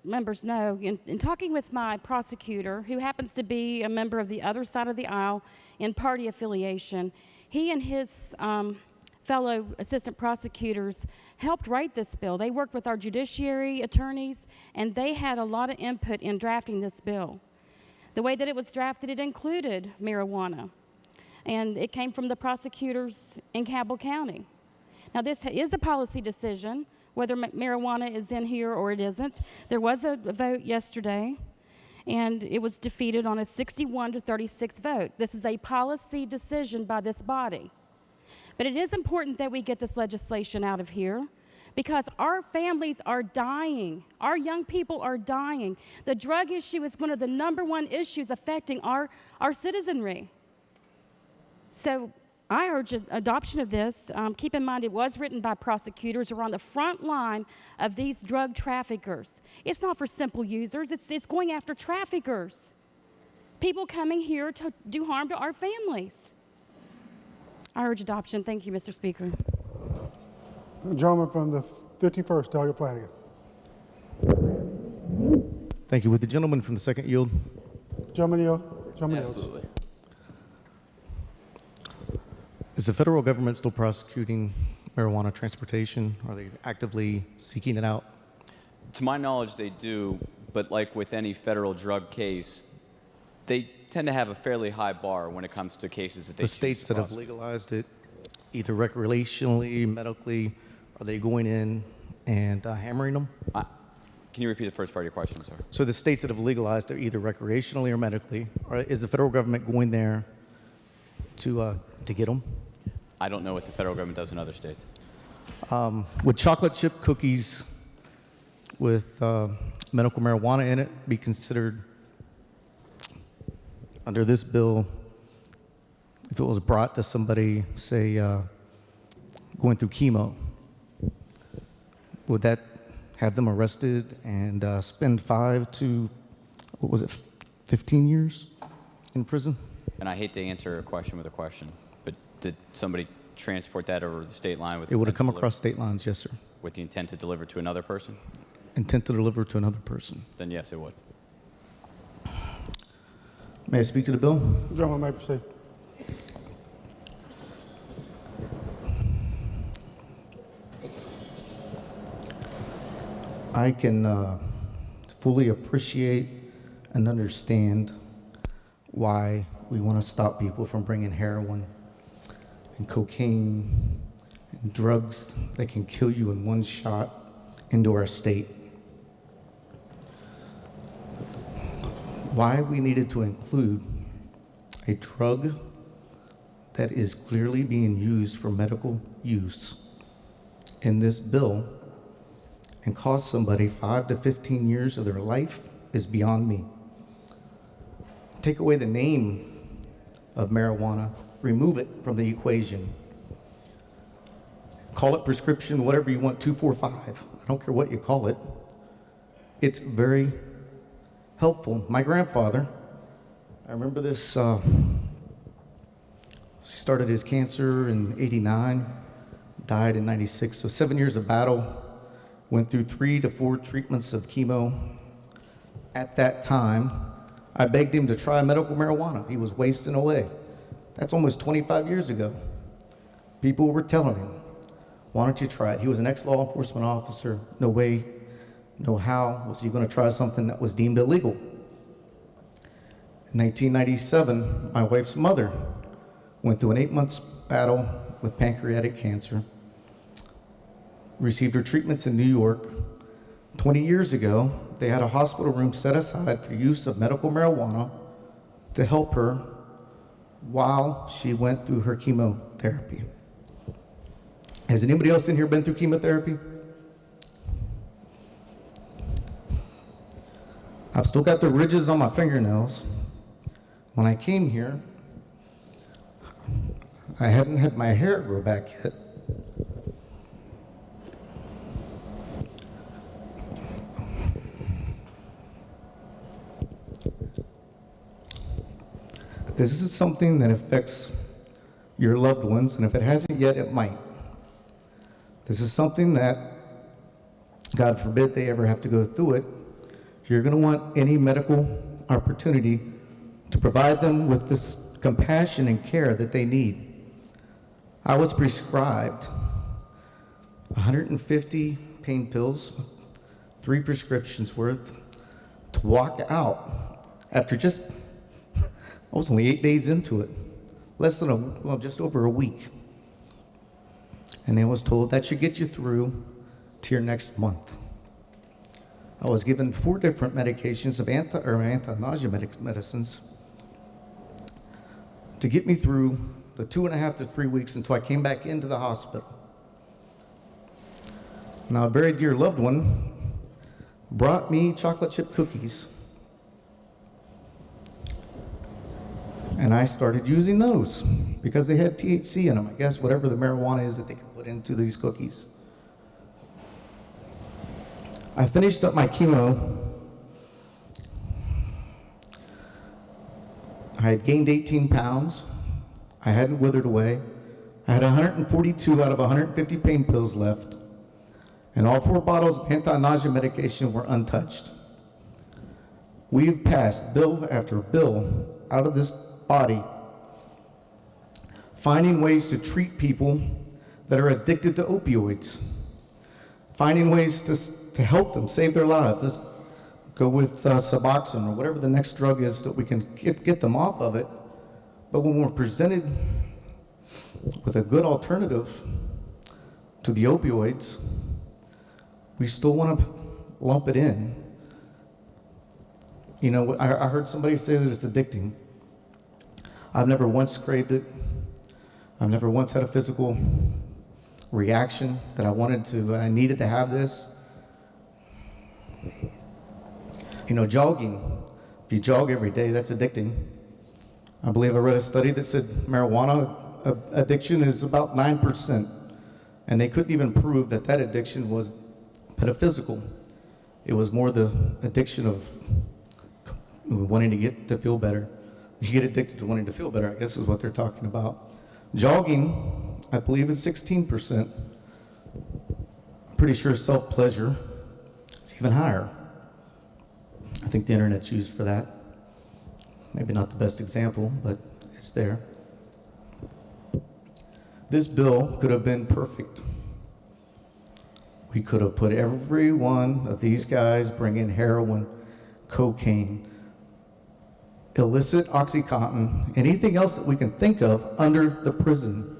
members know, in talking with my prosecutor, who happens to be a member of the other side of the aisle in party affiliation, he and his fellow assistant prosecutors helped write this bill. They worked with our judiciary attorneys, and they had a lot of input in drafting this bill. The way that it was drafted, it included marijuana, and it came from the prosecutors in Cabell County. Now, this is a policy decision, whether marijuana is in here or it isn't. There was a vote yesterday, and it was defeated on a 61-36 vote. This is a policy decision by this body. But it is important that we get this legislation out of here because our families are dying. Our young people are dying. The drug issue is one of the #1 issues affecting our citizenry. So I urge adoption of this. Keep in mind, it was written by prosecutors who are on the front line of these drug traffickers. It's not for simple users. It's going after traffickers, people coming here to do harm to our families. I urge adoption. Thank you, Mr. Speaker. The gentleman from the 51st, Doug Flanagan. Thank you. Would the gentleman from the second yield? Gentleman yield. Absolutely. Is the federal government still prosecuting marijuana transportation? Are they actively seeking it out? To my knowledge, they do, but like with any federal drug case, they tend to have a fairly high bar when it comes to cases that they The states that have legalized it, either recreationally, medically, are they going in and hammering them? Can you repeat the first part of your question, sir? So the states that have legalized it, either recreationally or medically, is the federal government going there to get them? I don't know what the federal government does in other states. Would chocolate chip cookies with medical marijuana in it be considered under this bill, if it was brought to somebody, say, going through chemo, would that have them arrested and spend 5 to, 15 years in prison? And I hate to answer a question with a question, but did somebody transport that over the state line with It would have intent to come deliver- across state lines, yes, sir. with the intent to deliver to another person? Intent to deliver to another person. Then yes, it would. May I speak to the bill? Gentleman may proceed. I can fully appreciate and understand why we want to stop people from bringing heroin and cocaine and drugs that can kill you in one shot into our state. Why we needed to include a drug that is clearly being used for medical use in this bill and cost somebody 5 to 15 years of their life is beyond me. Take away the name of marijuana, remove it from the equation. Call it prescription, whatever you want, 245. I don't care what you call it. It's very helpful. My grandfather, I remember this, he started his cancer in '89, died in '96, so 7 years of battle. Went through 3 to 4 treatments of chemo. At that time, I begged him to try medical marijuana. He was wasting away. That's almost 25 years ago. People were telling him, why don't you try it? He was an ex-law enforcement officer. No way, no how was he going to try something that was deemed illegal. In 1997, my wife's mother went through an 8-month battle with pancreatic cancer. Received her treatments in New York. 20 years ago, they had a hospital room set aside for use of medical marijuana to help her while she went through her chemotherapy. Has anybody else in here been through chemotherapy? I've still got the ridges on my fingernails. When I came here, I hadn't had my hair grow back yet. This is something that affects your loved ones, and if it hasn't yet, it might. This is something that, God forbid they ever have to go through it, you're going to want any medical opportunity to provide them with this compassion and care that they need. I was prescribed 150 pain pills, 3 prescriptions worth, to walk out after I was only 8 days into it, just over a week. And I was told that should get you through to your next month. I was given 4 different medications of anti-nausea medicines to get me through the 2.5 to 3 weeks until I came back into the hospital. Now, a very dear loved one brought me chocolate chip cookies. And I started using those because they had THC in them. I guess whatever the marijuana is that they can put into these cookies. I finished up my chemo. I had gained 18 pounds. I hadn't withered away. I had 142 out of 150 pain pills left. And all 4 bottles of anti-nausea medication were untouched. We've passed bill after bill out of this body, finding ways to treat people that are addicted to opioids, finding ways to help them save their lives. Let's go with Suboxone or whatever the next drug is that we can get them off of it. But when we're presented with a good alternative to the opioids, we still want to lump it in. You know, I heard somebody say that it's addicting. I've never once craved it. I've never once had a physical reaction that I needed to have this. You know, jogging, if you jog every day, that's addicting. I believe I read a study that said marijuana addiction is about 9%, and they couldn't even prove that that addiction was metaphysical. It was more the addiction of wanting to get to feel better. You get addicted to wanting to feel better, I guess is what they're talking about. Jogging, I believe, is 16%. I'm pretty sure self-pleasure is even higher. I think the internet's used for that. Maybe not the best example, but it's there. This bill could have been perfect. We could have put every one of these guys bringing heroin, cocaine, illicit OxyContin, anything else that we can think of under the prison.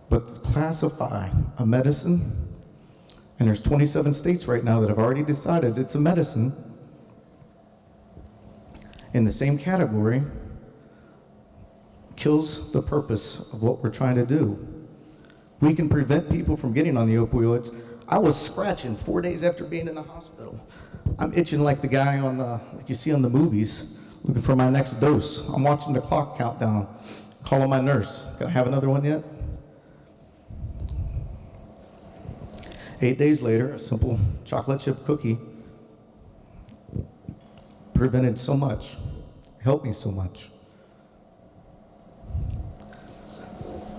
But to classify a medicine, and there's 27 states right now that have already decided it's a medicine, in the same category, kills the purpose of what we're trying to do. We can prevent people from getting on the opioids. I was scratching 4 days after being in the hospital. I'm itching like the guy on, like you see on the movies, looking for my next dose. I'm watching the clock count down, calling my nurse. Can I have another one yet? 8 days later, a simple chocolate chip cookie prevented so much, helped me so much.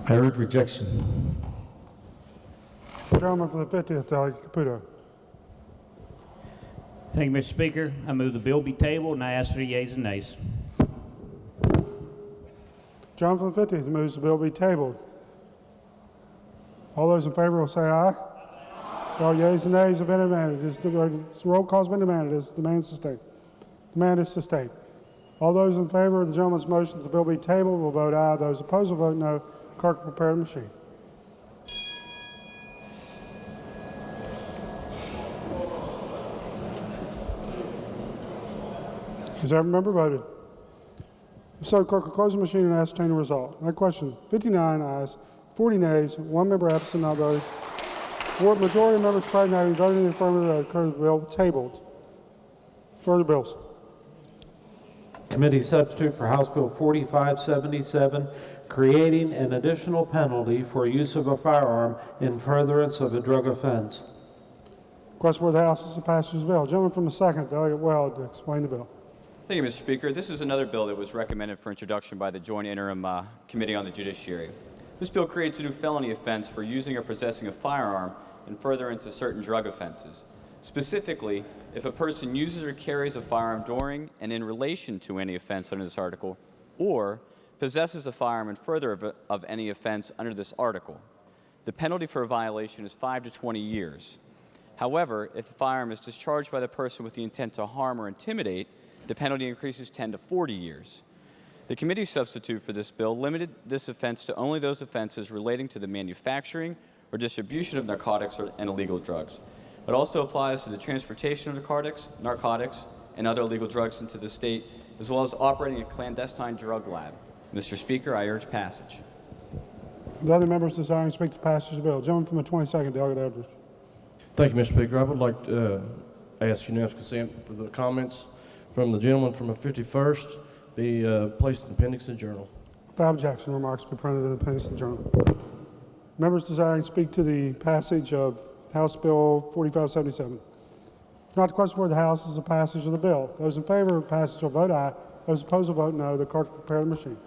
I urge rejection. Gentleman from the 50th, Caputo. Thank you, Mr. Speaker. I move the bill be tabled, and I ask for the yeas and nays. John from the 50th moves the bill be tabled. All those in favor will say aye. All yeas and nays have been demanded. This roll call's been demanded. This demand is sustained. Demand is sustained. All those in favor of the gentleman's motion that the bill be tabled will vote aye. Those opposed will vote no. Clerk will prepare the machine. Has every member voted? If so, the clerk will close the machine and ascertain the result. My question, 59 ayes, 40 nays, 1 member absent not voting. The majority of members present having voted in the affirmative, I declare the bill tabled. Further bills. Committee substitute for House Bill 4577, creating an additional penalty for use of a firearm in furtherance of a drug offense. Question for the House is the passage of the bill. Gentleman from the second, Delegate Weld, to explain the bill. Thank you, Mr. Speaker. This is another bill that was recommended for introduction by the Joint Interim Committee on the Judiciary. This bill creates a new felony offense for using or possessing a firearm in furtherance of certain drug offenses. Specifically, if a person uses or carries a firearm during and in relation to any offense under this article, or possesses a firearm in further of any offense under this article, the penalty for a violation is 5 to 20 years. However, if the firearm is discharged by the person with the intent to harm or intimidate, the penalty increases 10 to 40 years. The committee substitute for this bill limited this offense to only those offenses relating to the manufacturing or distribution of narcotics and illegal drugs. It also applies to the transportation of narcotics, and other illegal drugs into the state, as well as operating a clandestine drug lab. Mr. Speaker, I urge passage. The other members desiring to speak to passage of the bill. Gentleman from the 22nd, Delegate Eldridge. Thank you, Mr. Speaker. I would like to ask unanimous consent for the comments from the gentleman from the 51st be placed in the appendix of the journal. Without objection, remarks be printed in the appendix of the journal. Members desiring to speak to the passage of House Bill 4577. If not, the question for the House is the passage of the bill. Those in favor of passage will vote aye. Those opposed will vote no. The clerk will prepare the machine.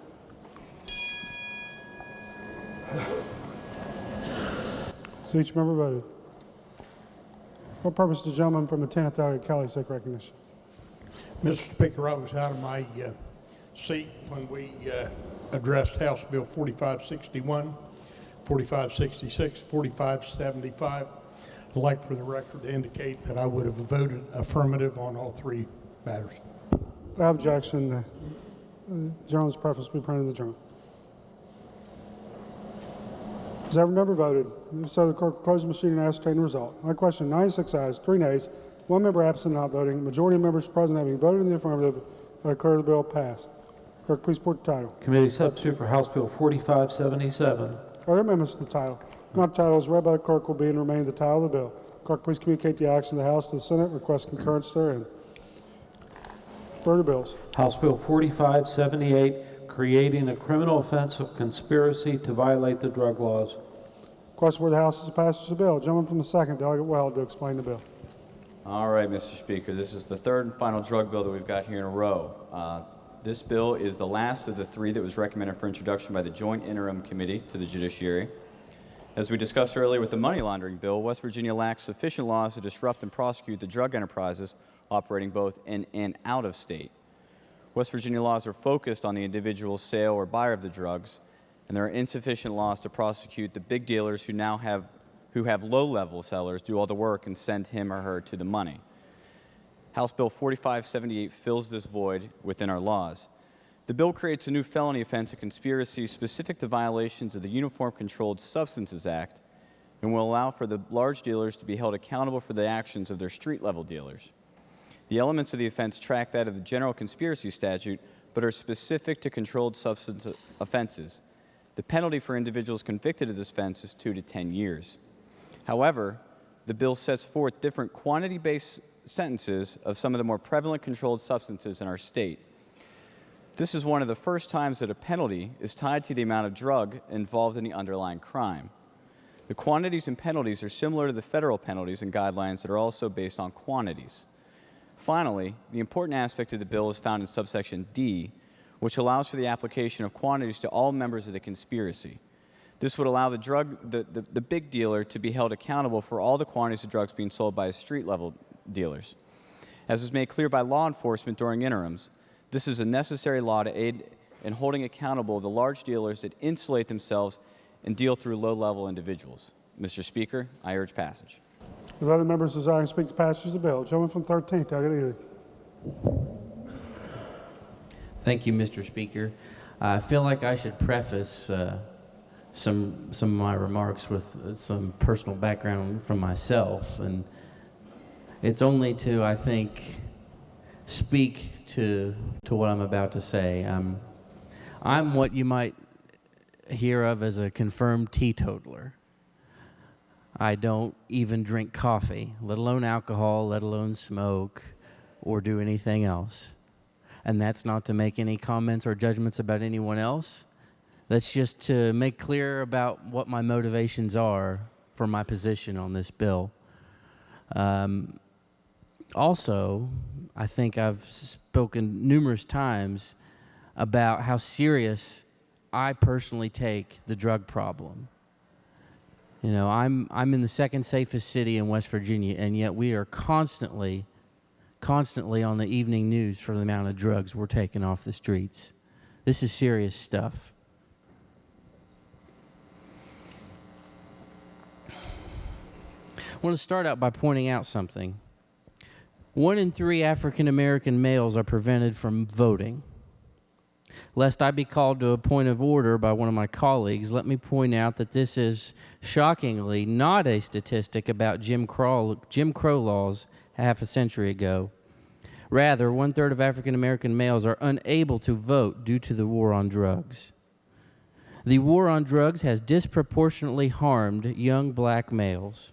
So each member voted. For what purpose does the gentleman from the 10th Delegate Kelly seek recognition? Mr. Speaker, I was out of my seat when we addressed House Bill 4561, 4566, 4575. I'd like for the record to indicate that I would have voted affirmative on all three matters. Without objection, the gentleman's preference will be printed in the journal. Has every member voted? If so, the clerk will close the machine and ascertain the result. My question, 96 ayes, 3 nays, 1 member absent not voting. Majority of members present having voted in the affirmative, I declare the bill passed. Clerk, please report the title. Committee substitute for House Bill 4577. Are there amendments to the title? If not, the title is read by the clerk will be and remain the title of the bill. Clerk, please communicate the action of the House to the Senate. Request concurrence therein. Further bills. House Bill 4578, creating a criminal offense of conspiracy to violate the drug laws. Question for the House is the passage of the bill. Gentleman from the second, Delegate Weld, to explain the bill. All right, Mr. Speaker, this is the third and final drug bill that we've got here in a row. This bill is the last of the three that was recommended for introduction by the Joint Interim Committee to the Judiciary. As we discussed earlier with the money laundering bill, West Virginia lacks sufficient laws to disrupt and prosecute the drug enterprises operating both in and out of state. West Virginia laws are focused on the individual sale or buyer of the drugs, and there are insufficient laws to prosecute the big dealers who have low-level sellers do all the work and send him or her to the money. House Bill 4578 fills this void within our laws. The bill creates a new felony offense of conspiracy specific to violations of the Uniform Controlled Substances Act and will allow for the large dealers to be held accountable for the actions of their street-level dealers. The elements of the offense track that of the general conspiracy statute, but are specific to controlled substance offenses. The penalty for individuals convicted of this offense is 2 to 10 years. However, the bill sets forth different quantity-based sentences of some of the more prevalent controlled substances in our state. This is one of the first times that a penalty is tied to the amount of drug involved in the underlying crime. The quantities and penalties are similar to the federal penalties and guidelines that are also based on quantities. Finally, the important aspect of the bill is found in subsection D, which allows for the application of quantities to all members of the conspiracy. This would allow the big dealer to be held accountable for all the quantities of drugs being sold by his street-level dealers. As was made clear by law enforcement during interims, this is a necessary law to aid in holding accountable the large dealers that insulate themselves and deal through low-level individuals. Mr. Speaker, I urge passage. If other members desire to speak to passage of the bill, gentleman from 13th, Delegate Ely. Thank you, Mr. Speaker. I feel like I should preface some of my remarks with some personal background from myself, and it's only to, I think, speak to what I'm about to say. I'm what you might hear of as a confirmed teetotaler. I don't even drink coffee, let alone alcohol, let alone smoke, or do anything else. And that's not to make any comments or judgments about anyone else. That's just to make clear about what my motivations are for my position on this bill. Also, I think I've spoken numerous times about how serious I personally take the drug problem. You know, I'm in the second safest city in West Virginia, and yet we are constantly on the evening news for the amount of drugs we're taking off the streets. This is serious stuff. I want to start out by pointing out something. 1 in 3 African American males are prevented from voting. Lest I be called to a point of order by one of my colleagues, let me point out that this is shockingly not a statistic about Jim Crow laws half a century ago. Rather, 1/3 of African American males are unable to vote due to the war on drugs. The war on drugs has disproportionately harmed young black males.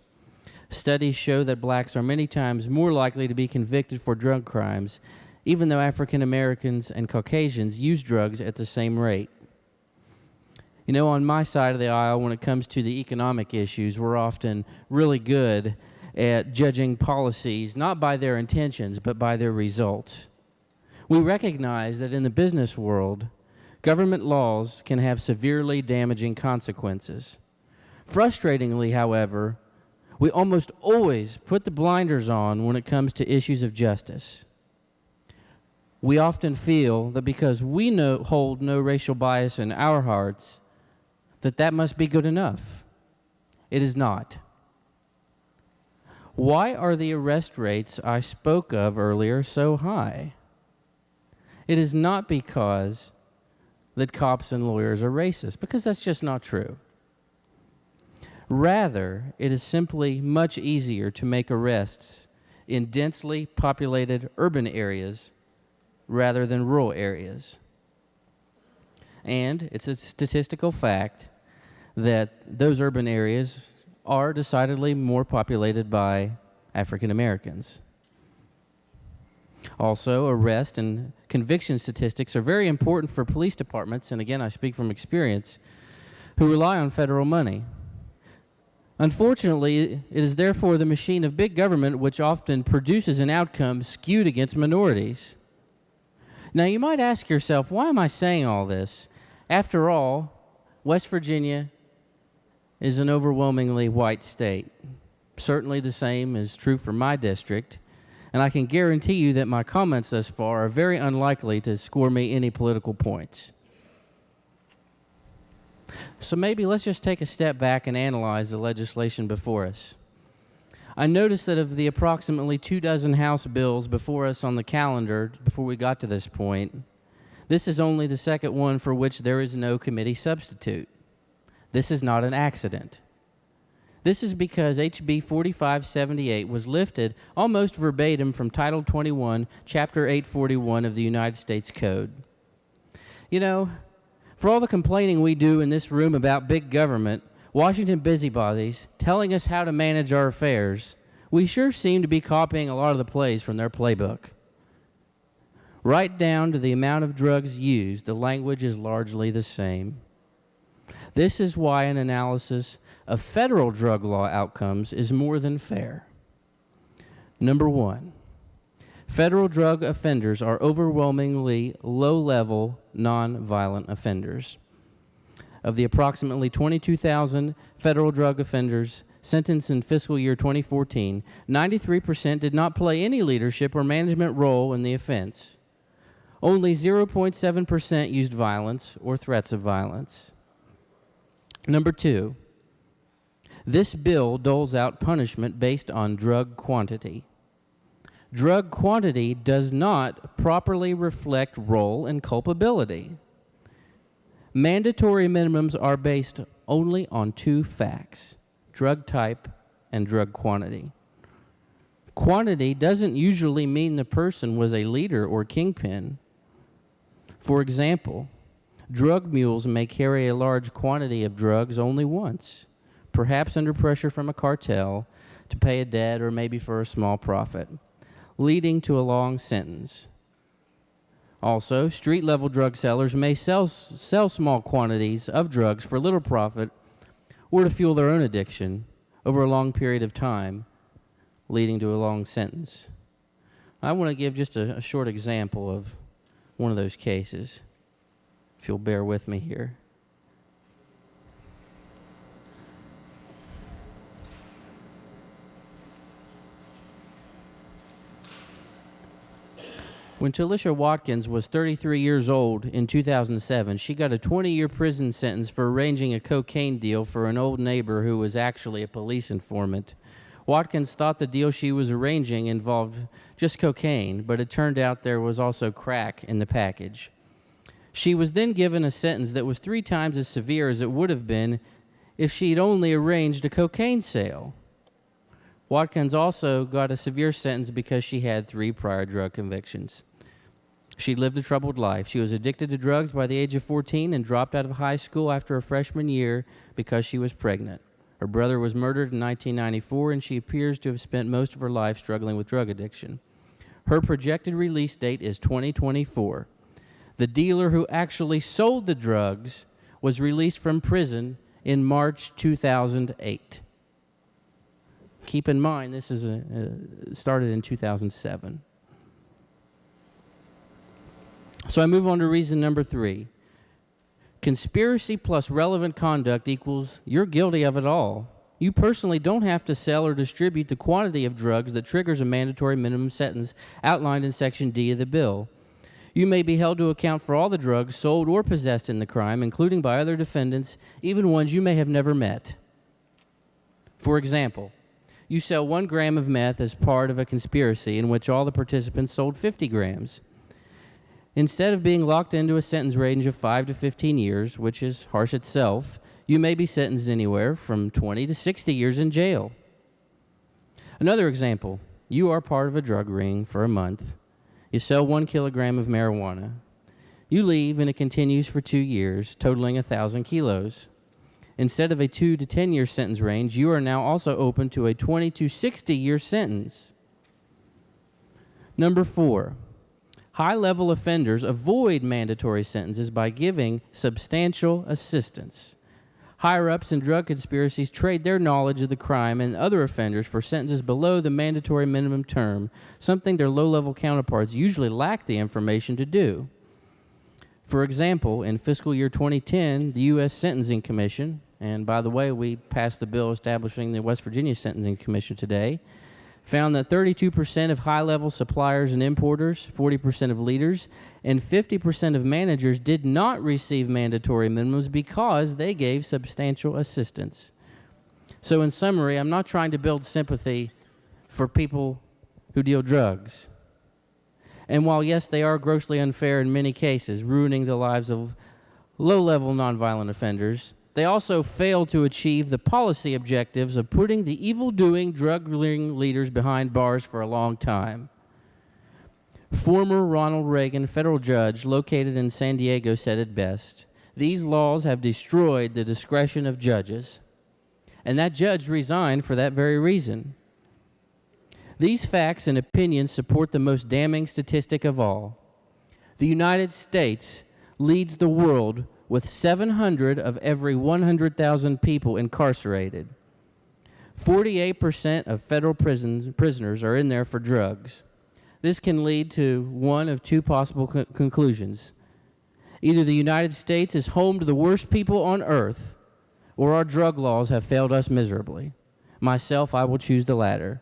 Studies show that blacks are many times more likely to be convicted for drug crimes, even though African Americans and Caucasians use drugs at the same rate. You know, on my side of the aisle, when it comes to the economic issues, we're often really good at judging policies not by their intentions, but by their results. We recognize that in the business world, government laws can have severely damaging consequences. Frustratingly, however, we almost always put the blinders on when it comes to issues of justice. We often feel that because we hold no racial bias in our hearts, that must be good enough. It is not. Why are the arrest rates I spoke of earlier so high? It is not because that cops and lawyers are racist, because that's just not true. Rather, it is simply much easier to make arrests in densely populated urban areas rather than rural areas. And it's a statistical fact that those urban areas are decidedly more populated by African Americans. Also, arrest and conviction statistics are very important for police departments, and again, I speak from experience, who rely on federal money. Unfortunately, it is therefore the machine of big government which often produces an outcome skewed against minorities. Now, you might ask yourself, why am I saying all this? After all, West Virginia is an overwhelmingly white state. Certainly the same is true for my district, and I can guarantee you that my comments thus far are very unlikely to score me any political points. So maybe let's just take a step back and analyze the legislation before us. I noticed that of the approximately 24 House bills before us on the calendar before we got to this point, this is only the second one for which there is no committee substitute. This is not an accident. This is because HB 4578 was lifted almost verbatim from Title 21, Chapter 841 of the United States Code. You know, for all the complaining we do in this room about big government, Washington busybodies telling us how to manage our affairs, we sure seem to be copying a lot of the plays from their playbook. Right down to the amount of drugs used, the language is largely the same. This is why an analysis of federal drug law outcomes is more than fair. Number one, federal drug offenders are overwhelmingly low-level, non-violent offenders. Of the approximately 22,000 federal drug offenders sentenced in fiscal year 2014, 93% did not play any leadership or management role in the offense. Only 0.7% used violence or threats of violence. Number two, this bill doles out punishment based on drug quantity. Drug quantity does not properly reflect role and culpability. Mandatory minimums are based only on two facts: drug type and drug quantity. Quantity doesn't usually mean the person was a leader or kingpin. For example, drug mules may carry a large quantity of drugs only once, perhaps under pressure from a cartel to pay a debt or maybe for a small profit, leading to a long sentence. Also, street-level drug sellers may sell small quantities of drugs for little profit or to fuel their own addiction over a long period of time, leading to a long sentence. I want to give just a short example of one of those cases, if you'll bear with me here. When Talisha Watkins was 33 years old in 2007, she got a 20-year prison sentence for arranging a cocaine deal for an old neighbor who was actually a police informant. Watkins thought the deal she was arranging involved just cocaine, but it turned out there was also crack in the package. She was then given a sentence that was 3 times as severe as it would have been if she'd only arranged a cocaine sale. Watkins also got a severe sentence because she had 3 prior drug convictions. She lived a troubled life. She was addicted to drugs by the age of 14 and dropped out of high school after her freshman year because she was pregnant. Her brother was murdered in 1994, and she appears to have spent most of her life struggling with drug addiction. Her projected release date is 2024. The dealer who actually sold the drugs was released from prison in March 2008. Keep in mind, this is started in 2007. So I move on to reason number 3. Conspiracy plus relevant conduct equals you're guilty of it all. You personally don't have to sell or distribute the quantity of drugs that triggers a mandatory minimum sentence outlined in Section D of the bill. You may be held to account for all the drugs sold or possessed in the crime, including by other defendants, even ones you may have never met. For example, you sell 1 gram of meth as part of a conspiracy in which all the participants sold 50 grams. Instead of being locked into a sentence range of 5 to 15 years, which is harsh itself, you may be sentenced anywhere from 20 to 60 years in jail. Another example, you are part of a drug ring for a month. You sell 1 kilogram of marijuana. You leave and it continues for 2 years, totaling 1,000 kilos. Instead of a 2 to 10 year sentence range, you are now also open to a 20 to 60 year sentence. Number 4, high-level offenders avoid mandatory sentences by giving substantial assistance. Higher-ups in drug conspiracies trade their knowledge of the crime and other offenders for sentences below the mandatory minimum term, something their low-level counterparts usually lack the information to do. For example, in fiscal year 2010, the U.S. Sentencing Commission, and by the way, we passed the bill establishing the West Virginia Sentencing Commission today, found that 32% of high-level suppliers and importers, 40% of leaders, and 50% of managers did not receive mandatory minimums because they gave substantial assistance. So in summary, I'm not trying to build sympathy for people who deal drugs. And while, yes, they are grossly unfair in many cases, ruining the lives of low-level nonviolent offenders, they also fail to achieve the policy objectives of putting the evil-doing drug ring leaders behind bars for a long time. Former Ronald Reagan federal judge located in San Diego said it best, "These laws have destroyed the discretion of judges." And that judge resigned for that very reason. These facts and opinions support the most damning statistic of all. The United States leads the world with 700 of every 100,000 people incarcerated. 48% of federal prisoners are in there for drugs. This can lead to one of two possible conclusions. Either the United States is home to the worst people on earth, or our drug laws have failed us miserably. Myself, I will choose the latter.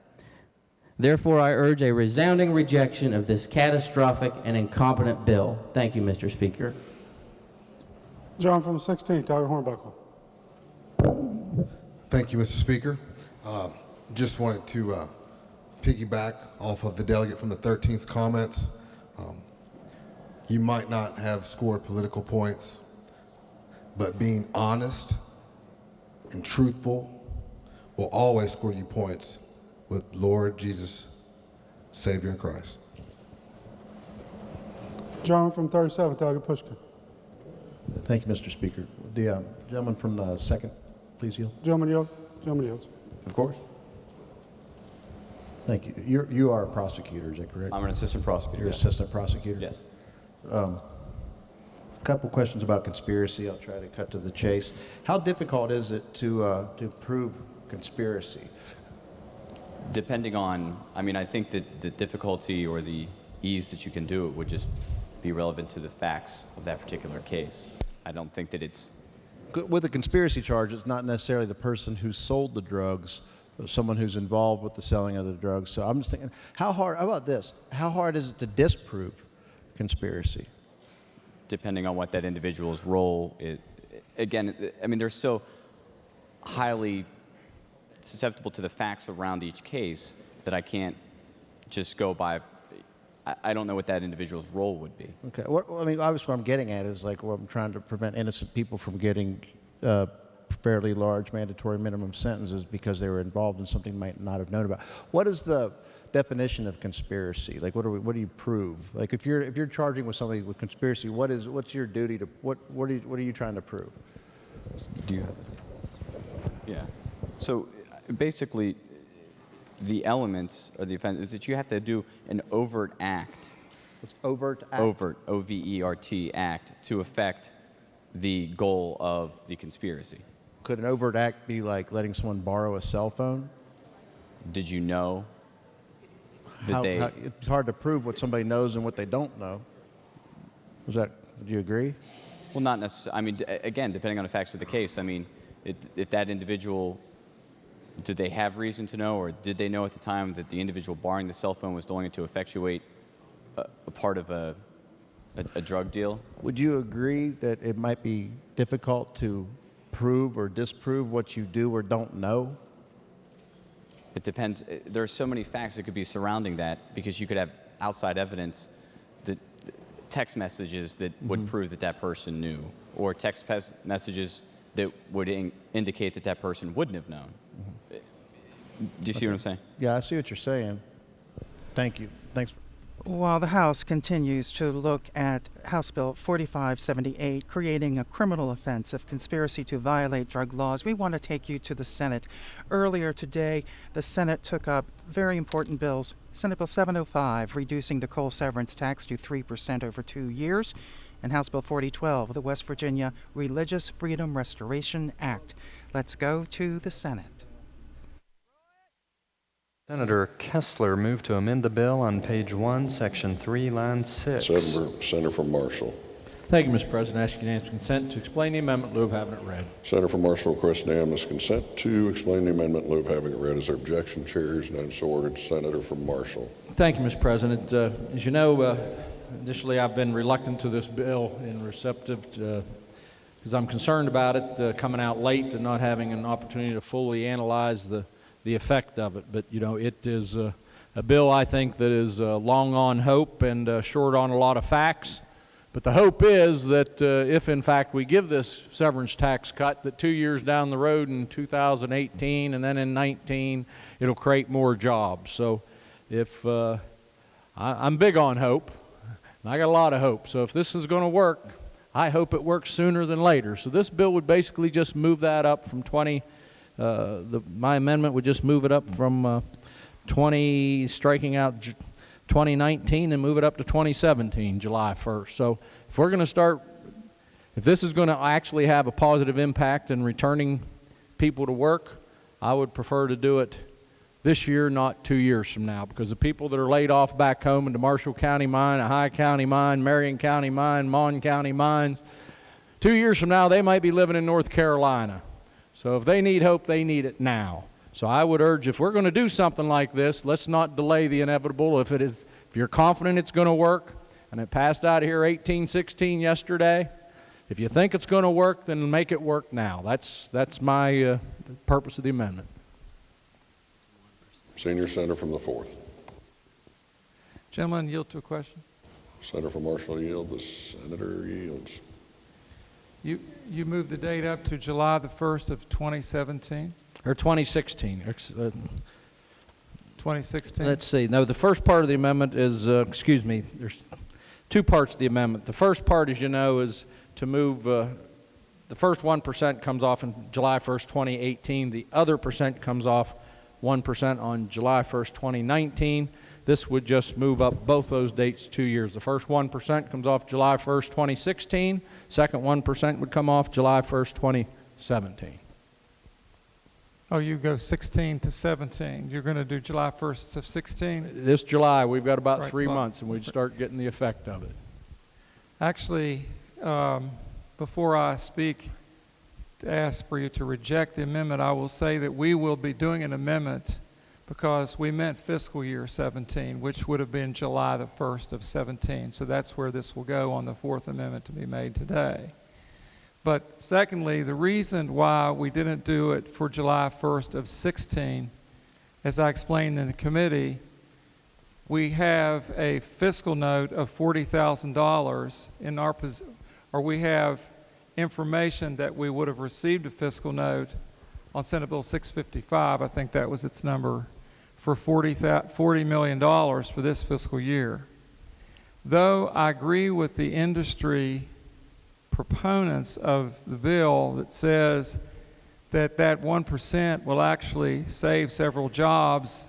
Therefore, I urge a resounding rejection of this catastrophic and incompetent bill. Thank you, Mr. Speaker. John from 16, Tyler Hornbuckle. Thank you, Mr. Speaker. Just wanted to piggyback off of the delegate from the 13th's comments. You might not have scored political points, but being honest and truthful will always score you points with Lord Jesus, Savior and Christ. John from 37, Delegate Pushkin. Thank you, Mr. Speaker. The gentleman from the second, please yield. Gentleman yield. Gentleman yields. Of course. Thank you. You are a prosecutor, is that correct? I'm an assistant prosecutor. You're yes. assistant prosecutor? Yes. A couple questions about conspiracy. I'll try to cut to the chase. How difficult is it to prove conspiracy? Depending on, I think that the difficulty or the ease that you can do it would just be relevant to the facts of that particular case. I don't think that it's... With a conspiracy charge, it's not necessarily the person who sold the drugs, someone who's involved with the selling of the drugs. So I'm just thinking, how about this? How hard is it to disprove conspiracy? Depending on what that individual's role is. Again, they're so highly susceptible to the facts around each case that I can't just go by. I don't know what that individual's role would be. Okay. Obviously what I'm getting at is like, I'm trying to prevent innocent people from getting fairly large mandatory minimum sentences because they were involved in something they might not have known about. What is the definition of conspiracy? Like, what do you prove? Like, if you're charging with somebody with conspiracy, what's your duty to what are you trying to prove? Do you have this? Yeah. So basically, the elements or the offense is that you have to do an overt act. What's overt act? Overt, O-V-E-R-T, act to affect the goal of the conspiracy. Could an overt act be like letting someone borrow a cell phone? Did you know that it's hard to prove what somebody knows and what they don't know. Would you agree? Well, not necessarily. Again, depending on the facts of the case. If that individual, did they have reason to know, or did they know at the time that the individual borrowing the cell phone was doing it to effectuate a part of a drug deal? Would you agree that it might be difficult to prove or disprove what you do or don't know? It depends. There are so many facts that could be surrounding that, because you could have outside evidence, that text messages that would prove that that person knew, or text messages that would indicate that that person wouldn't have known. Do you see what I'm saying? Yeah, I see what you're saying. Thank you. Thanks. While the House continues to look at House Bill 4578, creating a criminal offense of conspiracy to violate drug laws, we want to take you to the Senate. Earlier today, the Senate took up very important bills Senate Bill 705, reducing the coal severance tax to 3% over 2 years, and House Bill 4012, the West Virginia Religious Freedom Restoration Act. Let's go to the Senate. Senator Kessler moved to amend the bill on page 1, section 3, line 6. Senator from Marshall. Thank you, Mr. President. I ask unanimous consent to explain the amendment in lieu of having it read. Senator from Marshall requests unanimous consent to explain the amendment in lieu of having it read. Is there objection? Chair is none, so ordered. Senator from Marshall. Thank you, Mr. President. As you know, initially I've been reluctant to this bill and receptive because I'm concerned about it coming out late and not having an opportunity to fully analyze the effect of it. But, you know, it is a bill, I think, that is long on hope and short on a lot of facts. But the hope is that if, in fact, we give this severance tax cut, that 2 years down the road in 2018 and then in 19, it'll create more jobs. So if I'm big on hope, and I got a lot of hope. So if this is going to work, I hope it works sooner than later. So this bill would basically just move that up from 20. My amendment would just move it up from 20, striking out 2019 and move it up to 2017, July 1st. So if we're going to start, if this is going to actually have a positive impact in returning people to work, I would prefer to do it this year, not 2 years from now, because the people that are laid off back home in the Marshall County mine, Ohio County mine, Marion County mine, Mon County mines, 2 years from now they might be living in North Carolina. So if they need hope, they need it now. So I would urge, if we're going to do something like this, let's not delay the inevitable. If you're confident it's going to work, and it passed out here 1816 yesterday, if you think it's going to work, then make it work now. That's my purpose of the amendment. Senior Senator from the 4th. Gentleman, yield to a question. Senator from Marshall yield. The senator yields. You moved the date up to July the 1st of 2017? Or 2016. 2016? Let's see. No, the first part of the amendment is, there's two parts of the amendment. The first part, as you know, is to move, the first 1% comes off on July 1st, 2018. The other percent comes off 1% on July 1st, 2019. This would just move up both those dates 2 years. The first 1% comes off July 1st, 2016. Second 1% would come off July 1st, 2017. Oh, you go 16 to 17. You're going to do July 1st of 16? This July, we've got about 3 July. months, and we'd start getting the effect of it. Actually, before I speak to ask for you to reject the amendment, I will say that we will be doing an amendment because we meant fiscal year 17, which would have been July the 1st of 17. So that's where this will go on the fourth amendment to be made today. But secondly, the reason why we didn't do it for July 1st of 16, as I explained in the committee, we have a fiscal note of $40,000 in our or we have information that we would have received a fiscal note on Senate Bill 655, I think that was its number, for $40 million for this fiscal year. Though I agree with the industry proponents of the bill that says that 1% will actually save several jobs,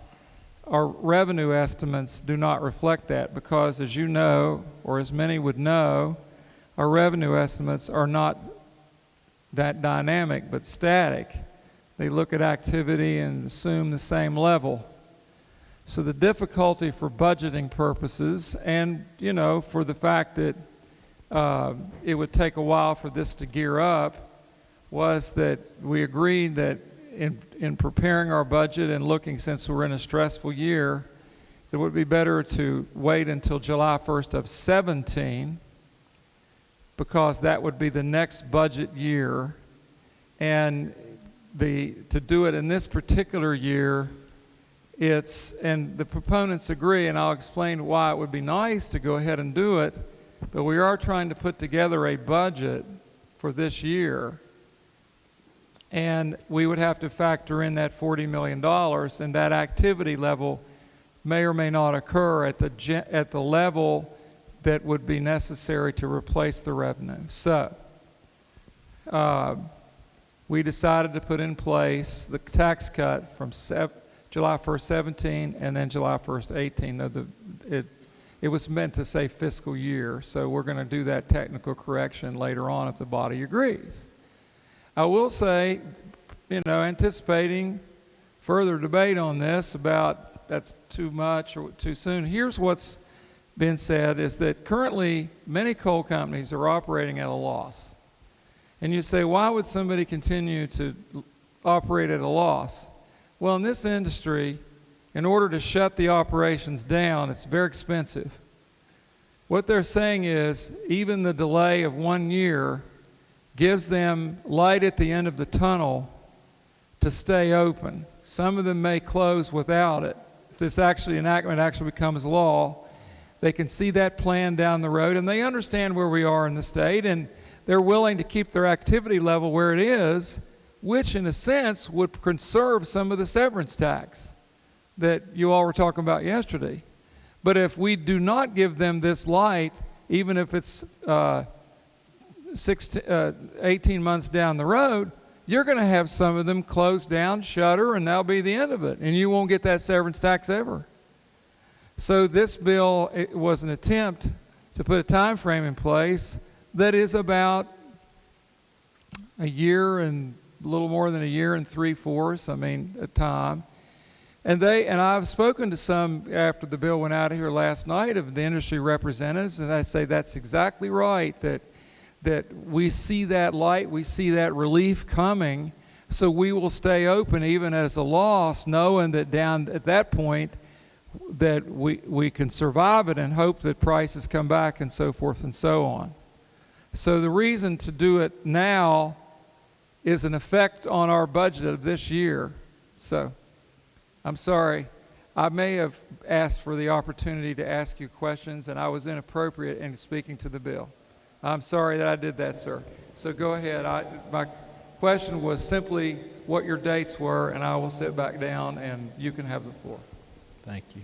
our revenue estimates do not reflect that because, as you know, or as many would know, our revenue estimates are not that dynamic but static. They look at activity and assume the same level. So the difficulty for budgeting purposes and, you know, for the fact that it would take a while for this to gear up was that we agreed that in preparing our budget and looking, since we're in a stressful year, that it would be better to wait until July 1st of 17 because that would be the next budget year. And to do it in this particular year, and the proponents agree, and I'll explain why it would be nice to go ahead and do it, but we are trying to put together a budget for this year, and we would have to factor in that $40 million, and that activity level may or may not occur at the level that would be necessary to replace the revenue. So we decided to put in place the tax cut from July 1st, 17, and then July 1st, 18. Now, it was meant to say fiscal year, so we're going to do that technical correction later on if the body agrees. I will say, anticipating further debate on this about that's too much or too soon, here's what's been said is that currently many coal companies are operating at a loss. And you say, why would somebody continue to operate at a loss? Well, in this industry, in order to shut the operations down, it's very expensive. What they're saying is even the delay of 1 year gives them light at the end of the tunnel to stay open. Some of them may close without it. If this enactment actually becomes law, they can see that plan down the road, and they understand where we are in the state, and they're willing to keep their activity level where it is, which in a sense would conserve some of the severance tax that you all were talking about yesterday. But if we do not give them this light, even if it's 18 months down the road, you're going to have some of them close down, shutter, and that'll be the end of it, and you won't get that severance tax ever. So this bill, it was an attempt to put a time frame in place that is about a year and a little more than a year and 3/4, a time. And I've spoken to some after the bill went out of here last night of the industry representatives, and I say that's exactly right, that we see that light, we see that relief coming, so we will stay open even as a loss, knowing that down at that point that we can survive it and hope that prices come back and so forth and so on. So the reason to do it now is an effect on our budget of this year. So I'm sorry. I may have asked for the opportunity to ask you questions, and I was inappropriate in speaking to the bill. I'm sorry that I did that, sir. So go ahead. My question was simply what your dates were, and I will sit back down, and you can have the floor. Thank you.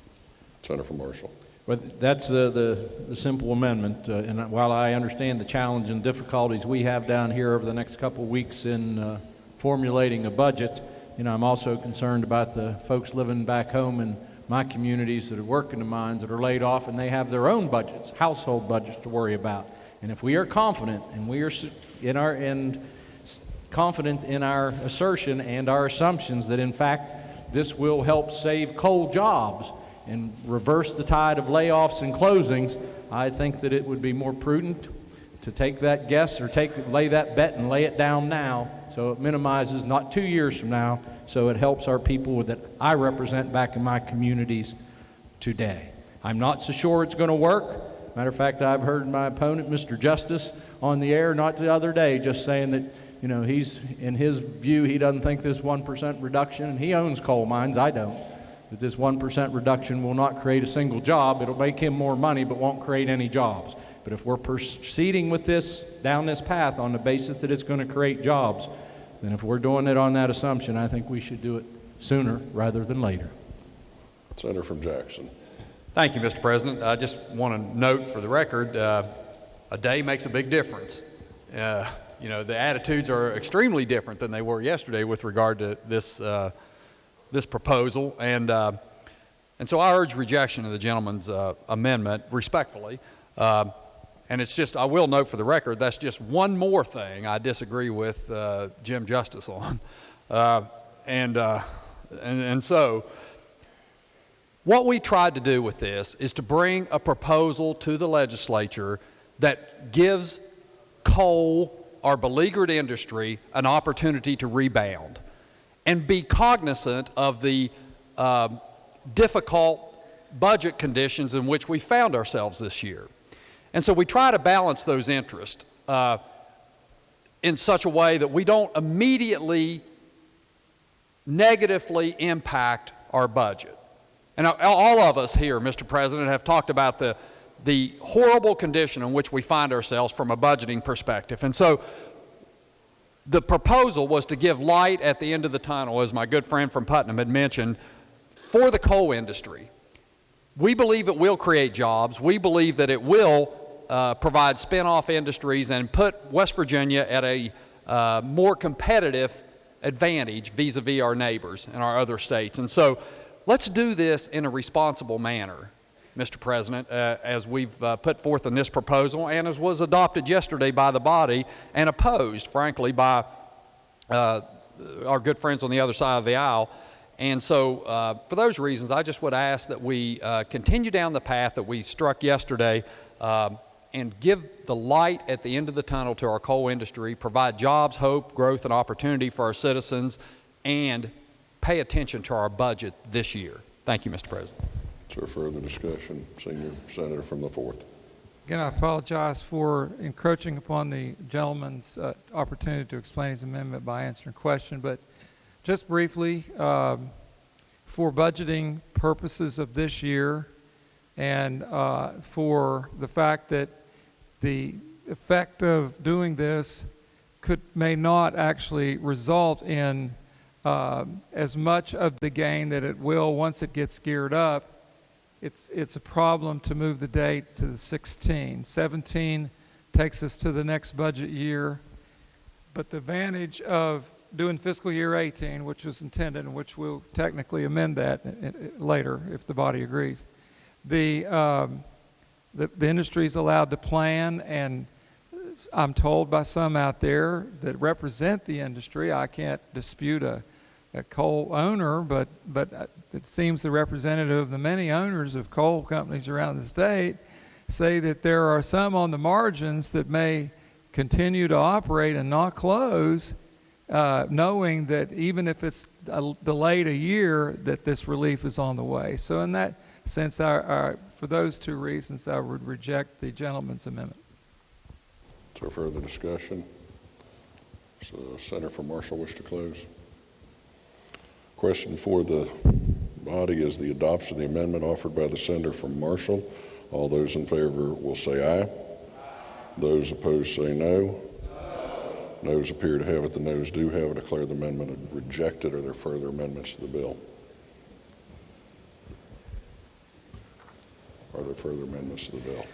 Senator Marshall. Well, that's the simple amendment. And while I understand the challenge and difficulties we have down here over the next couple of weeks in formulating a budget, I'm also concerned about the folks living back home in my communities that are working the mines that are laid off, and they have their own budgets, household budgets to worry about. And if we are confident, and we are confident in our assertion and our assumptions that in fact this will help save coal jobs and reverse the tide of layoffs and closings, I think that it would be more prudent to take that guess or lay that bet and lay it down now, so it minimizes not 2 years from now, so it helps our people that I represent back in my communities today. I'm not so sure it's going to work. Matter of fact, I've heard my opponent, Mr. Justice, on the air not the other day just saying that, he's, in his view, he doesn't think this 1% reduction, and he owns coal mines, I don't, that this 1% reduction will not create a single job. It'll make him more money, but won't create any jobs. But if we're proceeding with this, down this path on the basis that it's going to create jobs, then if we're doing it on that assumption, I think we should do it sooner rather than later. Senator from Jackson. Thank you, Mr. President. I just want to note for the record, a day makes a big difference. The attitudes are extremely different than they were yesterday with regard to this proposal, and so I urge rejection of the gentleman's amendment respectfully. And it's just, I will note for the record, that's just one more thing I disagree with Jim Justice on, and so what we tried to do with this is to bring a proposal to the legislature that gives coal, our beleaguered industry, an opportunity to rebound and be cognizant of the difficult budget conditions in which we found ourselves this year. And so we try to balance those interests in such a way that we don't immediately negatively impact our budget. And all of us here, Mr. President, have talked about the horrible condition in which we find ourselves from a budgeting perspective. And so the proposal was to give light at the end of the tunnel, as my good friend from Putnam had mentioned, for the coal industry. We believe it will create jobs. We believe that it will provide spin-off industries and put West Virginia at a more competitive advantage vis-a-vis our neighbors and our other states. And so let's do this in a responsible manner, Mr. President, as we've put forth in this proposal and as was adopted yesterday by the body and opposed, frankly, by our good friends on the other side of the aisle. And so for those reasons, I just would ask that we continue down the path that we struck yesterday and give the light at the end of the tunnel to our coal industry, provide jobs, hope, growth, and opportunity for our citizens, and pay attention to our budget this year. Thank you, Mr. President. Is there further discussion? Senior Senator from the 4th. Again, I apologize for encroaching upon the gentleman's opportunity to explain his amendment by answering a question, but just briefly, for budgeting purposes of this year and for the fact that the effect of doing this may not actually result in as much of the gain that it will once it gets geared up, it's a problem to move the date to the 16th. 17 takes us to the next budget year, but the advantage of doing fiscal year 18, which was intended, and which we'll technically amend that later if the body agrees, the industry is allowed to plan, and I'm told by some out there that represent the industry, I can't dispute a coal owner, but it seems the representative of the many owners of coal companies around the state say that there are some on the margins that may continue to operate and not close, knowing that even if it's delayed a year, that this relief is on the way. So in that sense, for those two reasons, I would reject the gentleman's amendment. Is there further discussion? Does the Senator from Marshall wish to close? Question for the body is the adoption of the amendment offered by the Senator from Marshall. All those in favor will say aye. Those opposed say no. Noes appear to have it. The noes do have it. Declare the amendment rejected. Are there further amendments to the bill? Are there further amendments to the bill?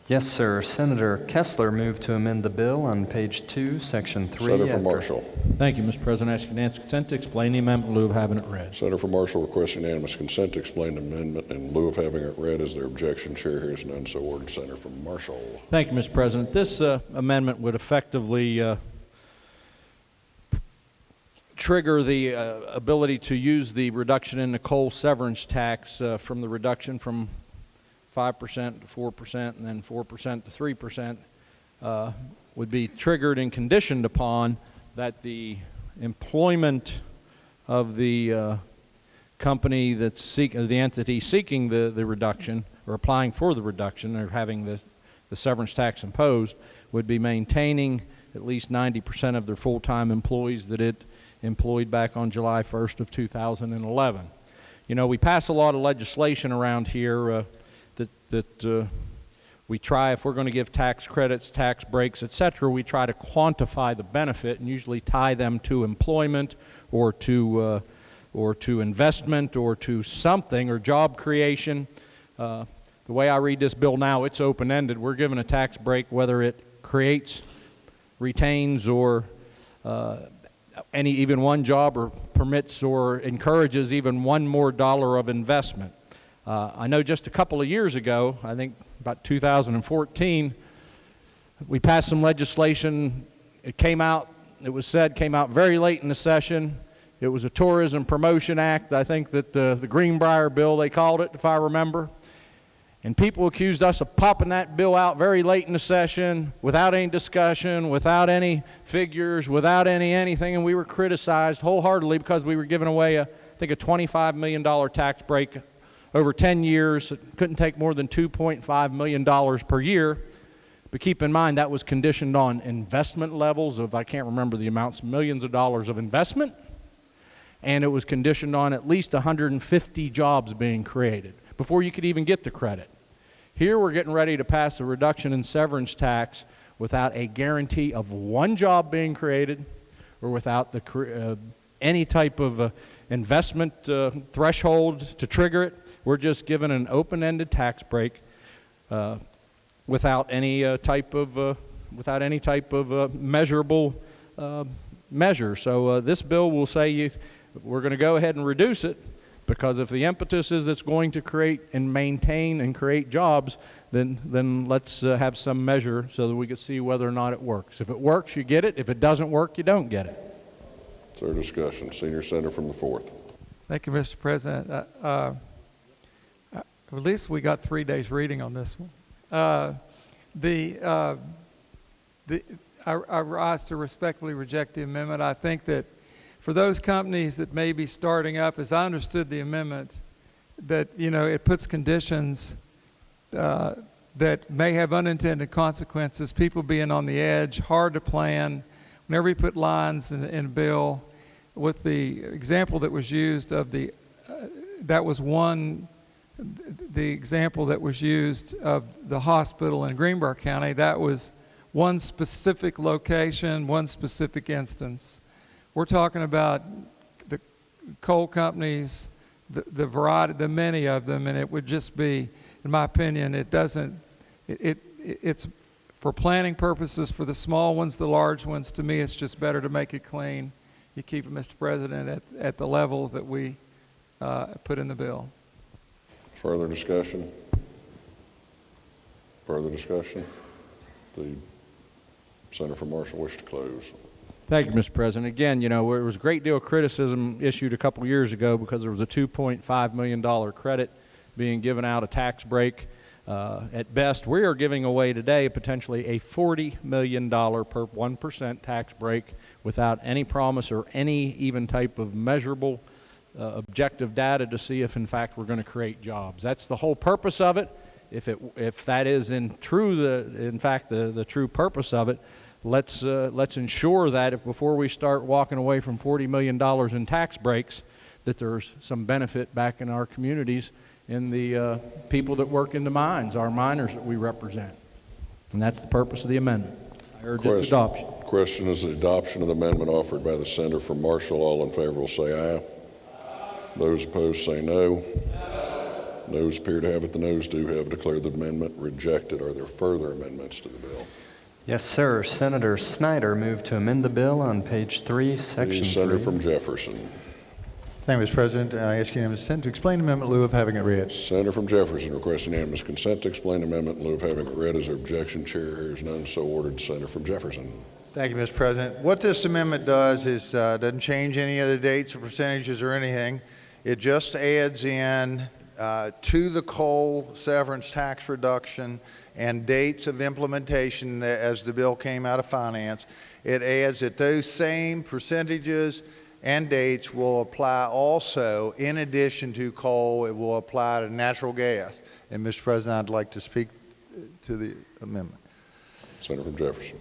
Yes, sir. Senator Kessler moved to amend the bill on page 2, section 3. Senator from Marshall. Thank you, Mr. President. I ask unanimous consent to explain the amendment in lieu of having it read. Senator from Marshall requests unanimous consent to explain the amendment in lieu of having it read. Is there objection? Chair hears none. So ordered. Senator from Marshall. Thank you, Mr. President. This amendment would effectively trigger the ability to use the reduction in the coal severance tax from the reduction from 5% to 4% and then 4% to 3% would be triggered and conditioned upon that the employment of the company that's the entity seeking the reduction or applying for the reduction or having the severance tax imposed would be maintaining at least 90% of their full-time employees that it employed back on July 1st of 2011. You know, we pass a lot of legislation around here that we try, if we're going to give tax credits, tax breaks, etc., we try to quantify the benefit and usually tie them to employment or to investment or to something or job creation. The way I read this bill now, it's open-ended. We're given a tax break whether it creates, retains, or even one job or permits or encourages even one more dollar of investment. I know just a couple of years ago, I think about 2014, we passed some legislation. It came out very late in the session. It was a Tourism Promotion Act. I think that the Greenbrier bill, they called it, if I remember. And people accused us of popping that bill out very late in the session without any discussion, without any figures, without anything, and we were criticized wholeheartedly because we were giving away, I think, a $25 million tax break over 10 years. It couldn't take more than $2.5 million per year. But keep in mind, that was conditioned on investment levels of, I can't remember the amounts, millions of dollars of investment. And it was conditioned on at least 150 jobs being created before you could even get the credit. Here we're getting ready to pass a reduction in severance tax without a guarantee of one job being created or without any type of investment threshold to trigger it. We're just given an open-ended tax break without any type of measurable measure. So this bill will say we're going to go ahead and reduce it, because if the impetus is it's going to create and maintain and create jobs, then let's have some measure so that we can see whether or not it works. If it works, you get it. If it doesn't work, you don't get it. Is there discussion? Senior Senator from the 4th. Thank you, Mr. President. At least we got 3 days reading on this one. I rise to respectfully reject the amendment. I think that for those companies that may be starting up, as I understood the amendment, that it puts conditions that may have unintended consequences, people being on the edge, hard to plan. Whenever you put lines in a bill, with the example that was used of the example that was used of the hospital in Greenbrier County, that was one specific location, one specific instance. We're talking about the coal companies, the variety, the many of them, and it would just be, in my opinion, it's for planning purposes for the small ones, the large ones. To me, it's just better to make it clean. You keep it, Mr. President, at the level that we put in the bill. Further discussion? Further discussion? The Senator from Marshall wish to close. Thank you, Mr. President. Again, there was a great deal of criticism issued a couple years ago because there was a $2.5 million credit being given out, a tax break. At best, we are giving away today potentially a $40 million per 1% tax break without any promise or any even type of measurable objective data to see if in fact we're going to create jobs. That's the whole purpose of it. If that is in fact the true purpose of it, let's ensure that before we start walking away from $40 million in tax breaks, that there's some benefit back in our communities in the people that work in the mines, our miners that we represent. And that's the purpose of the amendment. I urge its adoption. Question is the adoption of the amendment offered by the Senator from Marshall. All in favor will say aye. Those opposed say no. Noes appear to have it. The noes do have. Declare the amendment rejected. Are there further amendments to the bill? Yes, sir. Senator Snyder moved to amend the bill on page 3, section 3. Senator from Jefferson. Thank you, Mr. President. I ask unanimous consent to explain the amendment in lieu of having it read. Senator from Jefferson requests unanimous consent to explain the amendment in lieu of having it read. Is there objection? Chair hears none. So ordered. Senator from Jefferson. Thank you, Mr. President. What this amendment does is doesn't change any of the dates or percentages or anything. It just adds in to the coal severance tax reduction and dates of implementation as the bill came out of finance. It adds that those same percentages and dates will apply also, in addition to coal, it will apply to natural gas. And Mr. President, I'd like to speak to the amendment. Senator from Jefferson.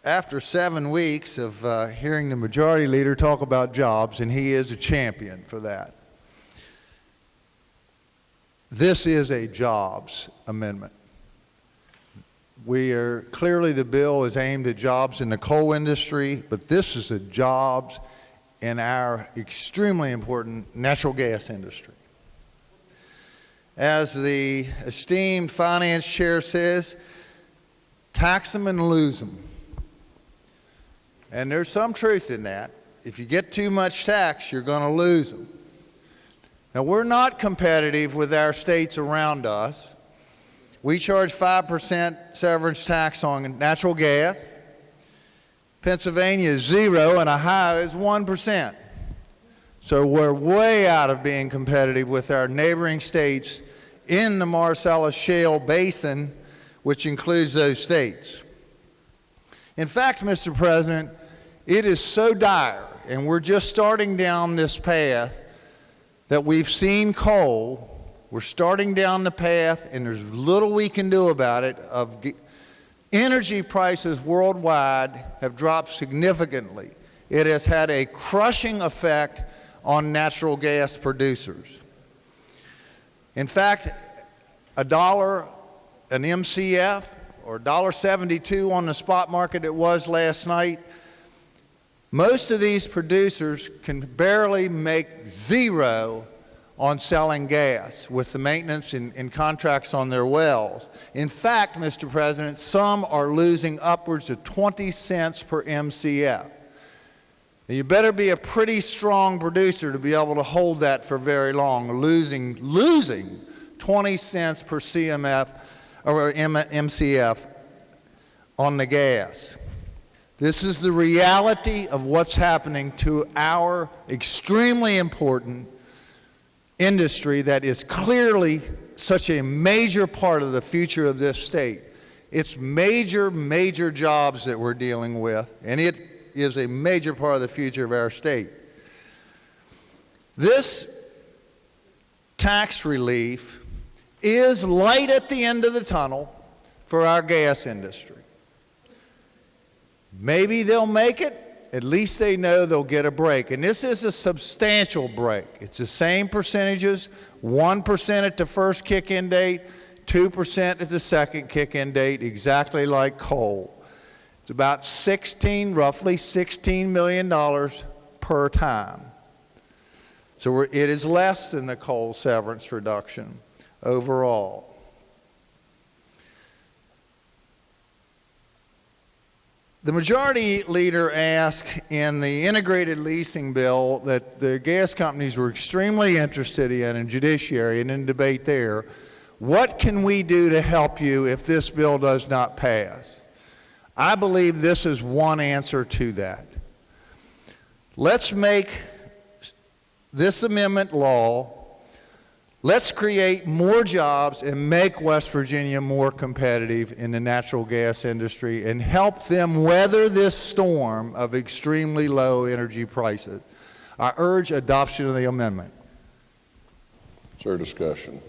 After 7 weeks of hearing the majority leader talk about jobs, and he is a champion for that, this is a jobs amendment. Clearly the bill is aimed at jobs in the coal industry, but this is a jobs in our extremely important natural gas industry. As the esteemed finance chair says, tax them and lose them. And there's some truth in that. If you get too much tax, you're going to lose them. Now, we're not competitive with our states around us. We charge 5% severance tax on natural gas. Pennsylvania is 0 and Ohio is 1%. So we're way out of being competitive with our neighboring states in the Marcellus Shale Basin, which includes those states. In fact, Mr. President, it is so dire, and we're just starting down this path, that we've seen coal. We're starting down the path, and there's little we can do about it. Energy prices worldwide have dropped significantly. It has had a crushing effect on natural gas producers. In fact, $1 an MCF, or $1.72 on the spot market it was last night, most of these producers can barely make 0 on selling gas with the maintenance and contracts on their wells. In fact, Mr. President, some are losing upwards of 20 cents per MCF. Now, you better be a pretty strong producer to be able to hold that for very long, losing 20 cents per CMF or MCF on the gas. This is the reality of what's happening to our extremely important industry that is clearly such a major part of the future of this state. It's major, major jobs that we're dealing with, and it is a major part of the future of our state. This tax relief is light at the end of the tunnel for our gas industry. Maybe they'll make it. At least they know they'll get a break. And this is a substantial break. It's the same percentages, 1% at the first kick-in date, 2% at the second kick-in date, exactly like coal. It's about roughly $16 million per time. So it is less than the coal severance reduction overall. The majority leader asked in the integrated leasing bill that the gas companies were extremely interested in judiciary and in debate there, what can we do to help you if this bill does not pass? I believe this is one answer to that. Let's make this amendment law. Let's create more jobs and make West Virginia more competitive in the natural gas industry and help them weather this storm of extremely low energy prices. I urge adoption of the amendment. Is there discussion?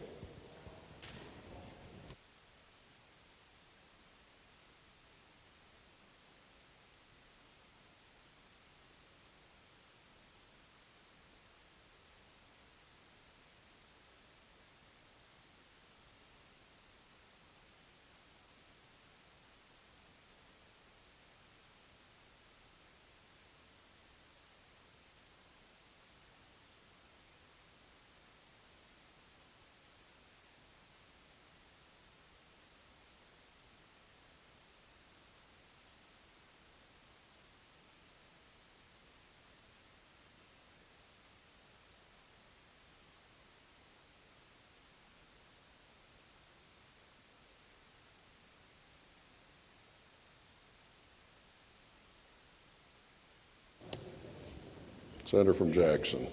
Senator from Jackson.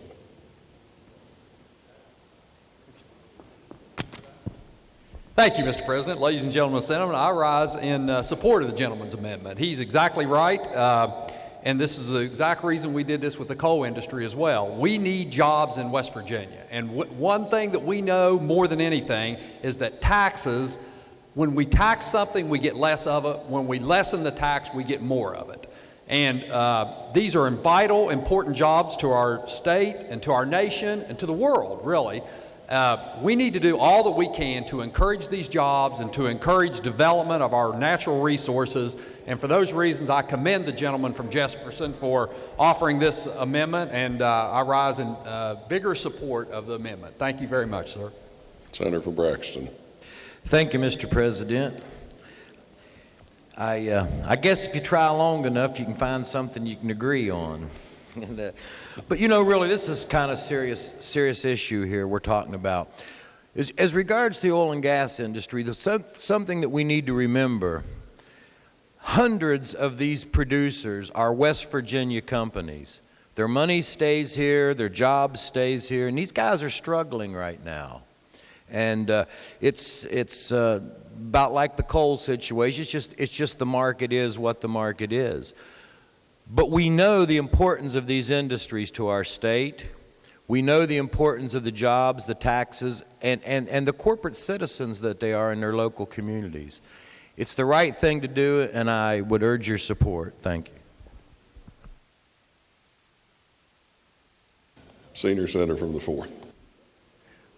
Thank you, Mr. President. Ladies and gentlemen of the Senate, I rise in support of the gentleman's amendment. He's exactly right, and this is the exact reason we did this with the coal industry as well. We need jobs in West Virginia, and one thing that we know more than anything is that taxes, when we tax something, we get less of it. When we lessen the tax, we get more of it. And these are vital, important jobs to our state and to our nation and to the world, really. We need to do all that we can to encourage these jobs and to encourage development of our natural resources. And for those reasons, I commend the gentleman from Jefferson for offering this amendment, and I rise in vigorous support of the amendment. Thank you very much, sir. Senator from Braxton. Thank you, Mr. President. I guess if you try long enough, you can find something you can agree on. But you know, really, this is kind of serious issue here we're talking about. As regards the oil and gas industry, something that we need to remember, hundreds of these producers are West Virginia companies. Their money stays here, their job stays here, and these guys are struggling right now. And it's about like the coal situation. It's just the market is what the market is. But we know the importance of these industries to our state. We know the importance of the jobs, the taxes, and the corporate citizens that they are in their local communities. It's the right thing to do, and I would urge your support. Thank you. Senior Senator from the 4th.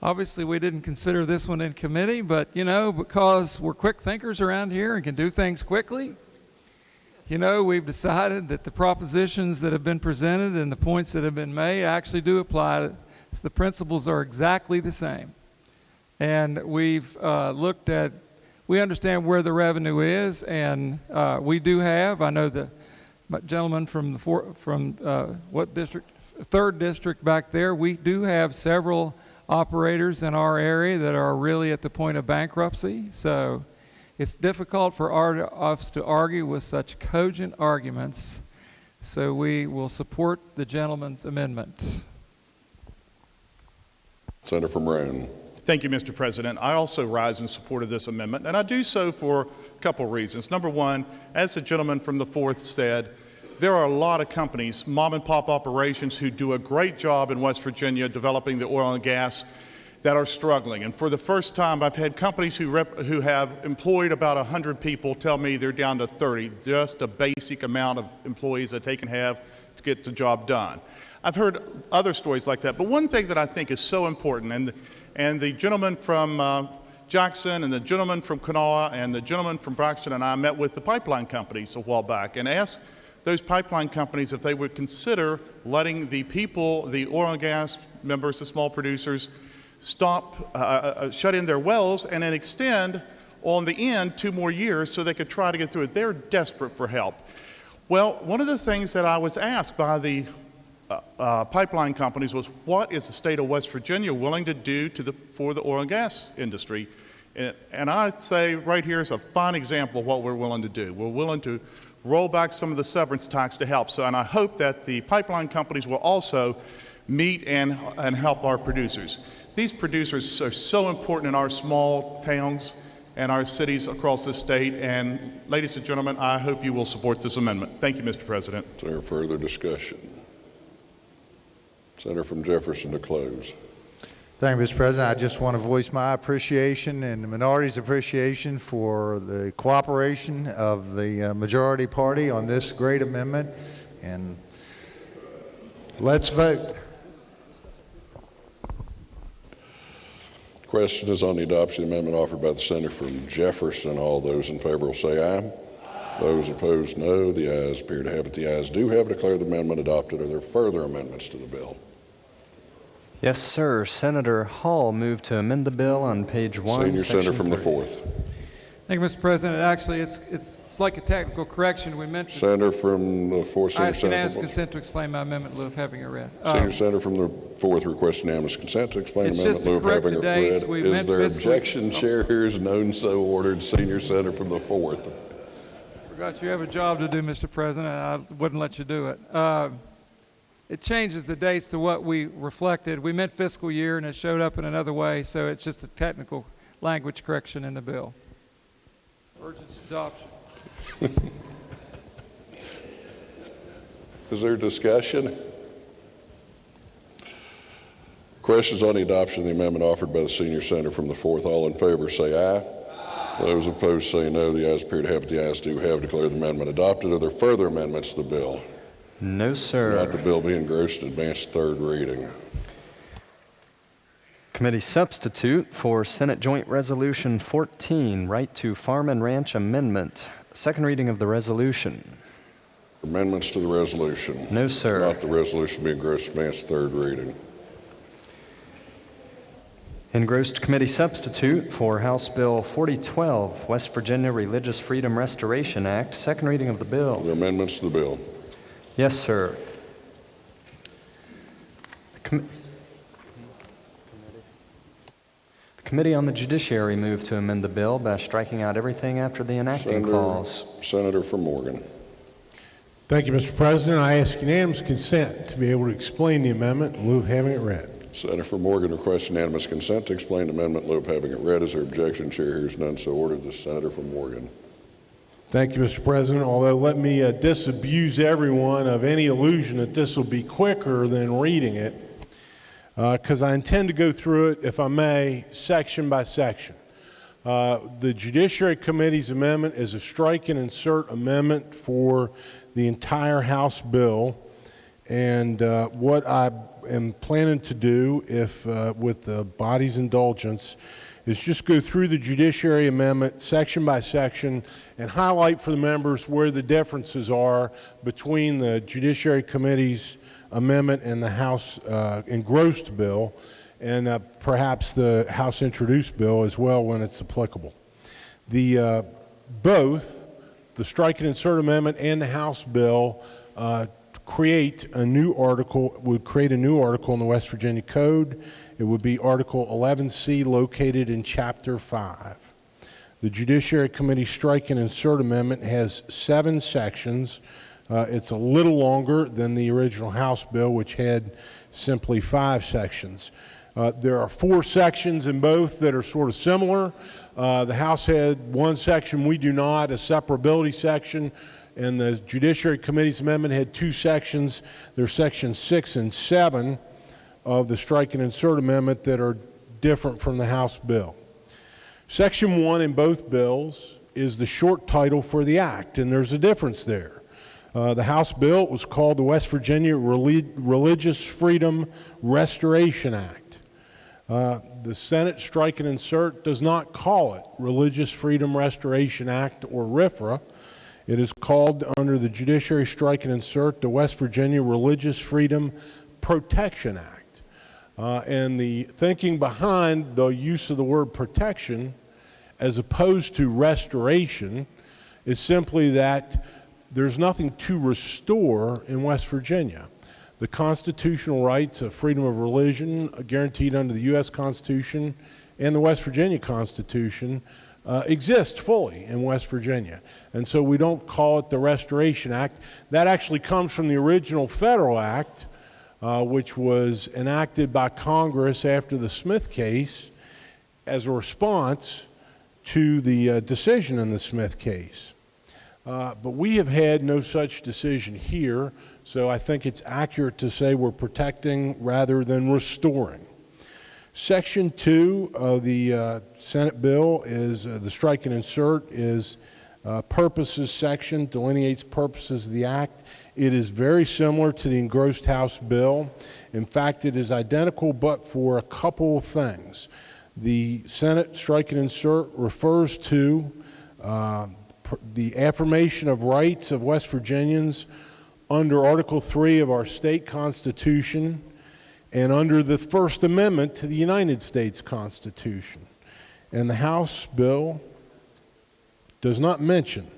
Obviously, we didn't consider this one in committee, but, you know, because we're quick thinkers around here and can do things quickly, you know, we've decided that the propositions that have been presented and the points that have been made actually do apply So the principles are exactly the same. And we've looked at, we understand where the revenue is, and we do have, I know the gentleman from what district? 3rd district back there, we do have several operators in our area that are really at the point of bankruptcy. So it's difficult for us to argue with such cogent arguments. So we will support the gentleman's amendment. Senator from Roane. Thank you, Mr. President. I also rise in support of this amendment, and I do so for a couple of reasons. Number one, as the gentleman from the 4th said, there are a lot of companies, mom and pop operations, who do a great job in West Virginia developing the oil and gas that are struggling. And for the first time, I've had companies who have employed about 100 people tell me they're down to 30, just a basic amount of employees that they can have to get the job done. I've heard other stories like that, but one thing that I think is so important, and the gentleman from Jackson and the gentleman from Kanawha and the gentleman from Braxton and I met with the pipeline companies a while back and asked those pipeline companies if they would consider letting the people, the oil and gas members, the small producers, shut in their wells and then extend on the end 2 more years so they could try to get through it. They're desperate for help. Well, one of the things that I was asked by the pipeline companies was, what is the state of West Virginia willing to do for the oil and gas industry? And I say right here is a fine example of what we're willing to do. We're willing to roll back some of the severance tax to help. And I hope that the pipeline companies will also meet and help our producers. These producers are so important in our small towns and our cities across the state. And ladies and gentlemen, I hope you will support this amendment. Thank you, Mr. President. Is there further discussion? Senator from Jefferson to close. Thank you, Mr. President. I just want to voice my appreciation and the minority's appreciation for the cooperation of the majority party on this great amendment. And let's vote. Question is on the adoption of the amendment offered by the senator from Jefferson. All those in favor will say aye. Those opposed, no. The ayes appear to have it. The ayes do have it. Declare the amendment adopted. Are there further amendments to the bill? Yes, sir. Senator Hall moved to amend the bill on page 1. Senior Senator from the 3. 4th. Thank you, Mr. President. Actually, it's like a technical correction. We meant to. Senator from the 4th. I can ask consent to explain my amendment in lieu of having it read. Senior Senator from the 4th requests unanimous consent to explain the amendment in lieu of having it read. Is there objection? Chair hears none, so ordered. Senior Senator from the 4th. Forgot you have a job to do, Mr. President. I wouldn't let you do it. It changes the dates to what we reflected. We meant fiscal year, and it showed up in another way, so it's just a technical language correction in the bill. Urgent adoption. Is there discussion? Questions on the adoption of the amendment offered by the senior senator from the 4th. All in favor say aye. Those opposed say no. The ayes appear to have it. The ayes do have. Declare the amendment adopted. Are there further amendments to the bill? No, sir. Not the bill be engrossed in advanced 3rd reading. Committee substitute for Senate Joint Resolution 14, Right to Farm and Ranch Amendment. Second reading of the resolution. Amendments to the resolution? No, sir. Not the resolution be engrossed in advanced 3rd reading. Engrossed committee substitute for House Bill 4012, West Virginia Religious Freedom Restoration Act. Second reading of the bill. Are there amendments to the bill? Yes, sir. The Committee on the Judiciary moved to amend the bill by striking out everything after the enacting clause. Senator from Morgan. Thank you, Mr. President. I ask unanimous consent to be able to explain the amendment in lieu of having it read. Senator from Morgan requests unanimous consent to explain the amendment in lieu of having it read. Is there objection? Chair hears none, so ordered. The Senator from Morgan. Thank you, Mr. President. Although let me disabuse everyone of any illusion that this will be quicker than reading it, because I intend to go through it, if I may, section by section. The Judiciary Committee's amendment is a strike and insert amendment for the entire House bill. And what I am planning to do, if with the body's indulgence, is just go through the Judiciary Amendment section by section and highlight for the members where the differences are between the Judiciary Committee's amendment in the House engrossed bill, and perhaps the House introduced bill as well when it's applicable. Both the strike and insert amendment and the House bill create a new article, would create a new article in the West Virginia Code. It would be Article 11C, located in Chapter 5. The Judiciary Committee strike and insert amendment has 7 sections. It's a little longer than the original House bill, which had simply 5 sections. There are 4 sections in both that are sort of similar. The House had 1 section, we do not, a separability section, and the Judiciary Committee's amendment had 2 sections. There's sections 6 and 7 of the strike and insert amendment that are different from the House bill. Section 1 in both bills is the short title for the act, and there's a difference there. The House bill was called the West Virginia Religious Freedom Restoration Act. The Senate strike and insert does not call it Religious Freedom Restoration Act, or RFRA. It is called, under the Judiciary strike and insert, the West Virginia Religious Freedom Protection Act. And the thinking behind the use of the word protection as opposed to restoration is simply that there's nothing to restore in West Virginia. The constitutional rights of freedom of religion guaranteed under the U.S. Constitution and the West Virginia Constitution exist fully in West Virginia. And so we don't call it the Restoration Act. That actually comes from the original Federal Act, which was enacted by Congress after the Smith case as a response to the decision in the Smith case. But we have had no such decision here, so I think it's accurate to say we're protecting rather than restoring. Section 2 of the Senate bill is the strike and insert is purposes section, delineates purposes of the act. It is very similar to the engrossed House bill. In fact, it is identical but for a couple of things. The Senate strike and insert refers to the affirmation of rights of West Virginians under Article 3 of our state constitution and under the First Amendment to the United States Constitution. And the House bill does not mention,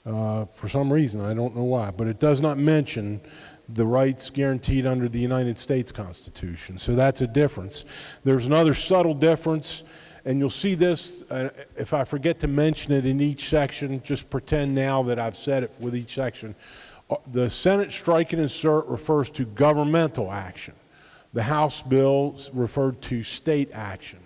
for some reason, I don't know why, but it does not mention the rights guaranteed under the United States Constitution. So that's a difference. There's another subtle difference, and you'll see this, if I forget to mention it in each section, just pretend now that I've said it with each section. The Senate strike and insert refers to governmental action. The House bill referred to state action.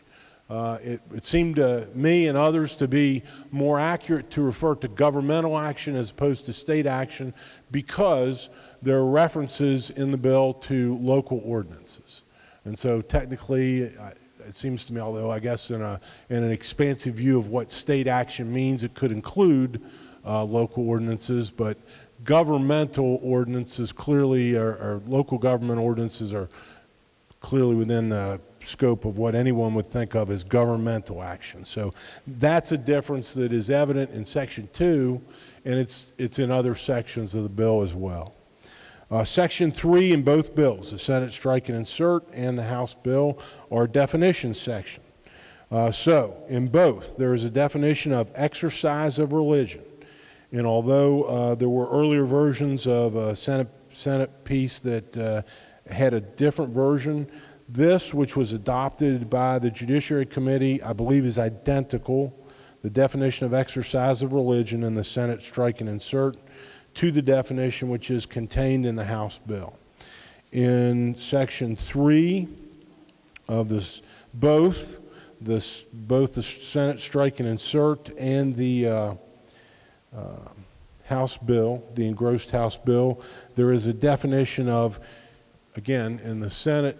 It seemed to me and others to be more accurate to refer to governmental action as opposed to state action because there are references in the bill to local ordinances. And so technically, it seems to me, although I guess in an expansive view of what state action means, it could include local ordinances, but governmental ordinances clearly, or local government ordinances are clearly within the scope of what anyone would think of as governmental action. So that's a difference that is evident in Section 2, and it's in other sections of the bill as well. Section 3 in both bills, the Senate strike and insert and the House bill, are definition section. So in both, there is a definition of exercise of religion. And although there were earlier versions of a Senate piece that had a different version, this, which was adopted by the Judiciary Committee, I believe is identical, the definition of exercise of religion in the Senate strike and insert, to the definition which is contained in the House bill. In Section 3 of this, both the Senate strike and insert and the House bill, the engrossed House bill, there is a definition of, again, in the Senate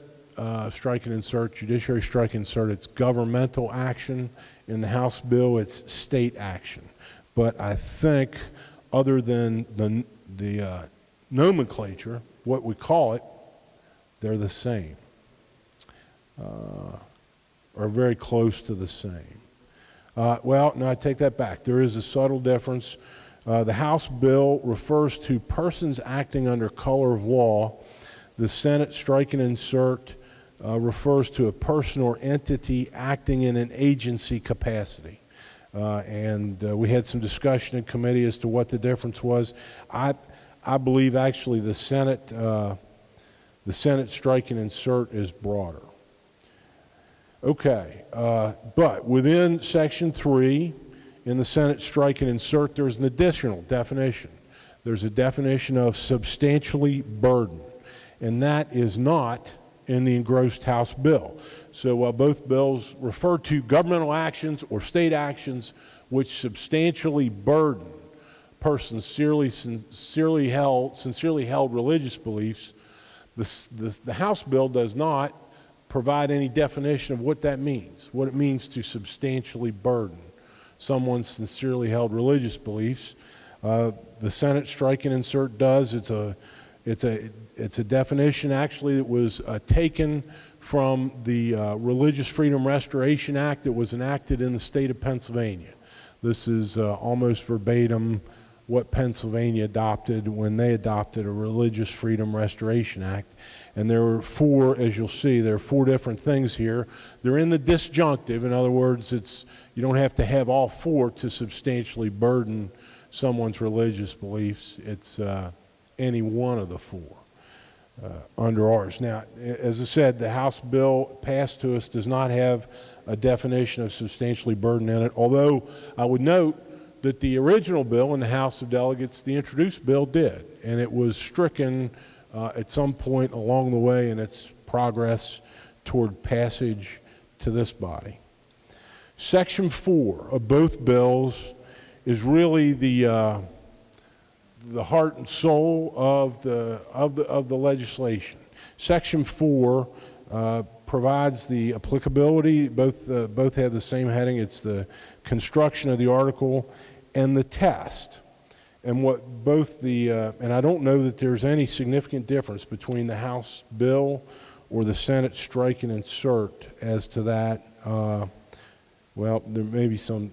strike and insert, Judiciary strike and insert, it's governmental action. In the House bill, it's state action. But I think, other than the nomenclature, what we call it, they're the same, or very close to the same. Well, no, I take that back. There is a subtle difference. The House bill refers to persons acting under color of law. The Senate strike and insert refers to a person or entity acting in an agency capacity. We had some discussion in committee as to what the difference was. I believe actually the Senate strike and insert is broader. Okay, but within Section 3 in the Senate strike and insert, there's an additional definition. There's a definition of substantially burden, and that is not in the engrossed House bill. So while both bills refer to governmental actions or state actions which substantially burden persons sincerely held religious beliefs, the House bill does not provide any definition of what that means, what it means to substantially burden someone's sincerely held religious beliefs. The Senate strike and insert does. It's a definition actually that was taken from the Religious Freedom Restoration Act that was enacted in the state of Pennsylvania. This is almost verbatim what Pennsylvania adopted when they adopted a Religious Freedom Restoration Act. And there were four, as you'll see, there are four different things here. They're in the disjunctive. In other words, you don't have to have all four to substantially burden someone's religious beliefs. It's any one of the four under ours. Now, as I said, the House bill passed to us does not have a definition of substantially burden in it, although I would note that the original bill in the House of Delegates, the introduced bill did, and it was stricken at some point along the way in its progress toward passage to this body. Section 4 of both bills is really the heart and soul of the legislation. Section 4 provides the applicability. Both have the same heading. It's the construction of the article and the test. And what both and I don't know that there's any significant difference between the House bill or the Senate strike and insert as to that. Well, there may be some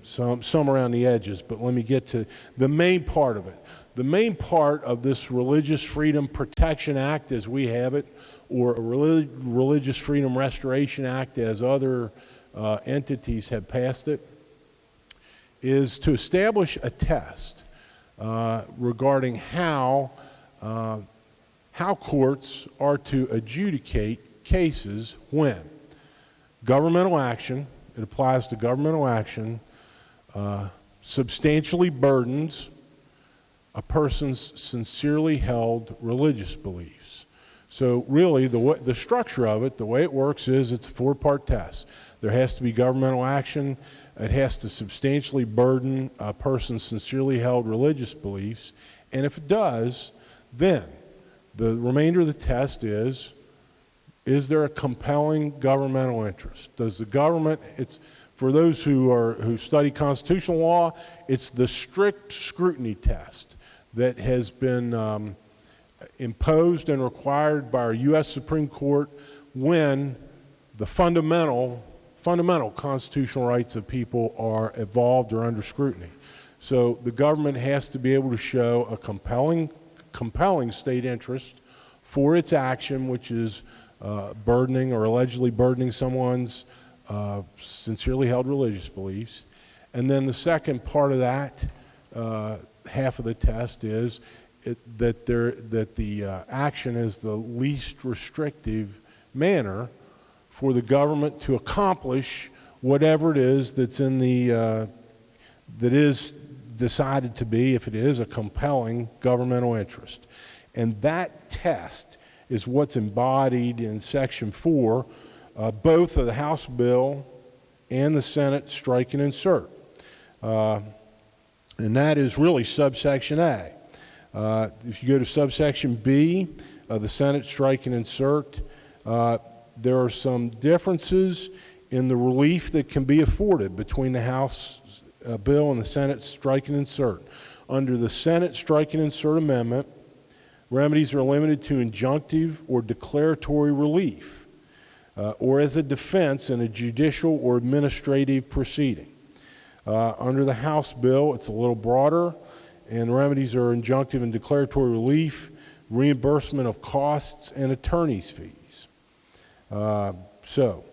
around the edges, but let me get to the main part of it. The main part of this Religious Freedom Protection Act as we have it, or a Religious Freedom Restoration Act as other entities have passed it, is to establish a test regarding how courts are to adjudicate cases when governmental action, it applies to governmental action, substantially burdens a person's sincerely held religious beliefs. So really the structure of it, the way it works is it's a four-part test. There has to be governmental action. It has to substantially burden a person's sincerely held religious beliefs. And if it does, then the remainder of the test is there a compelling governmental interest? Does the government, for those who study constitutional law, it's the strict scrutiny test that has been imposed and required by our U.S. Supreme Court when the fundamental constitutional rights of people are involved or under scrutiny. So the government has to be able to show a compelling state interest for its action, which is burdening or allegedly burdening someone's sincerely held religious beliefs. And then the second part of that half of the test is that the action is the least restrictive manner for the government to accomplish whatever it is that's in that is decided to be, if it is, a compelling governmental interest. And that test is what's embodied in Section 4, both of the House bill and the Senate strike and insert. And that is really subsection A. If you go to subsection B, the Senate strike and insert, there are some differences in the relief that can be afforded between the House bill and the Senate strike and insert. Under the Senate strike and insert amendment, remedies are limited to injunctive or declaratory relief, or as a defense in a judicial or administrative proceeding. Under the House bill, it's a little broader, and remedies are injunctive and declaratory relief reimbursement of costs and attorney's fees. So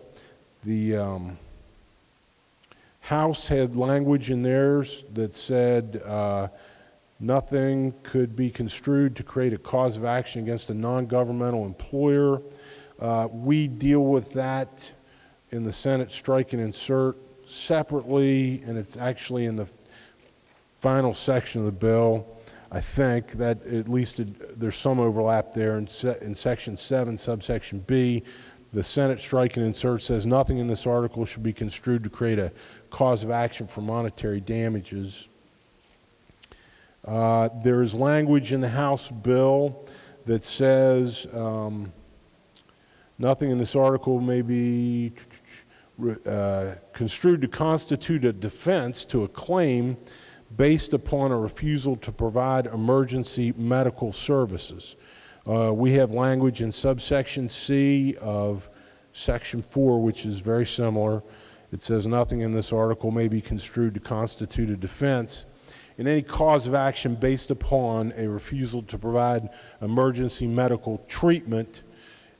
the House had language in theirs that said nothing could be construed to create a cause of action against a non-governmental employer. We deal with that in the Senate strike and insert separately, and it's actually in the final section of the bill. I think that at least there's some overlap there. In Section 7, subsection B, the Senate strike and insert says nothing in this article should be construed to create a cause of action for monetary damages. There is language in the House bill that says nothing in this article may be construed to constitute a defense to a claim based upon a refusal to provide emergency medical services. We have language in subsection C of section 4, which is very similar. It says nothing in this article may be construed to constitute a defense in any cause of action based upon a refusal to provide emergency medical treatment.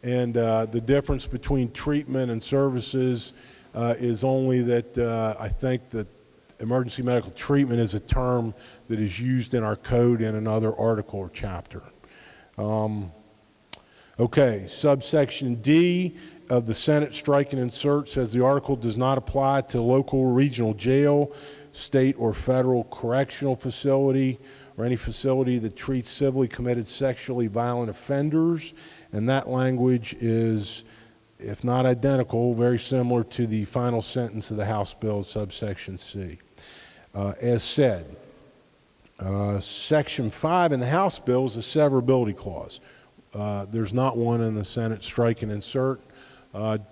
And the difference between treatment and services is only that I think that emergency medical treatment is a term that is used in our code in another article or chapter. Okay, subsection D of the Senate strike and insert says the article does not apply to local or regional jail, state or federal correctional facility, or any facility that treats civilly committed sexually violent offenders. And that language is, if not identical, very similar to the final sentence of the House bill, subsection C. As said, Section 5 in the House bill is a severability clause. There's not one in the Senate strike and insert,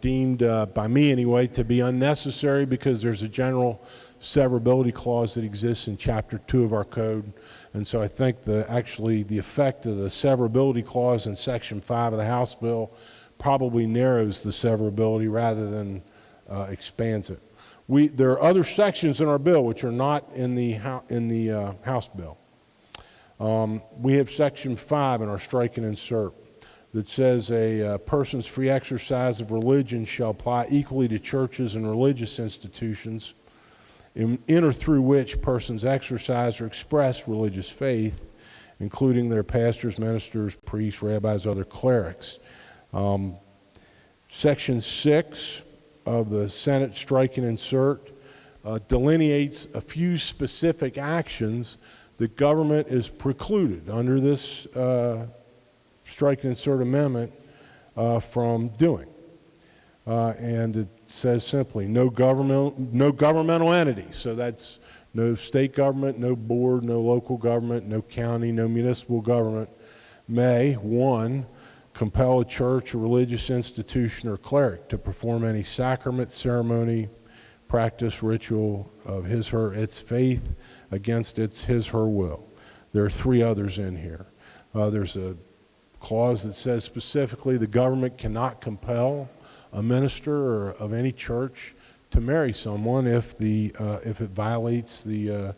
deemed by me anyway to be unnecessary because there's a general severability clause that exists in Chapter 2 of our code. And so I think actually the effect of the severability clause in Section 5 of the House bill probably narrows the severability rather than expands it. There are other sections in our bill which are not in the House bill. We have Section 5 in our strike and insert that says a person's free exercise of religion shall apply equally to churches and religious institutions in or through which persons exercise or express religious faith, including their pastors, ministers, priests, rabbis, other clerics. Section 6 of the Senate strike and insert delineates a few specific actions that government is precluded under this strike and insert amendment from doing. And it says simply, no governmental entity. So that's no state government, no board, no local government, no county, no municipal government may, 1, compel a church or religious institution or cleric to perform any sacrament, ceremony, practice, ritual of his, her, its faith against its, his, her will. There are 3 others in here. There's a clause that says specifically the government cannot compel a minister of any church to marry someone if it violates or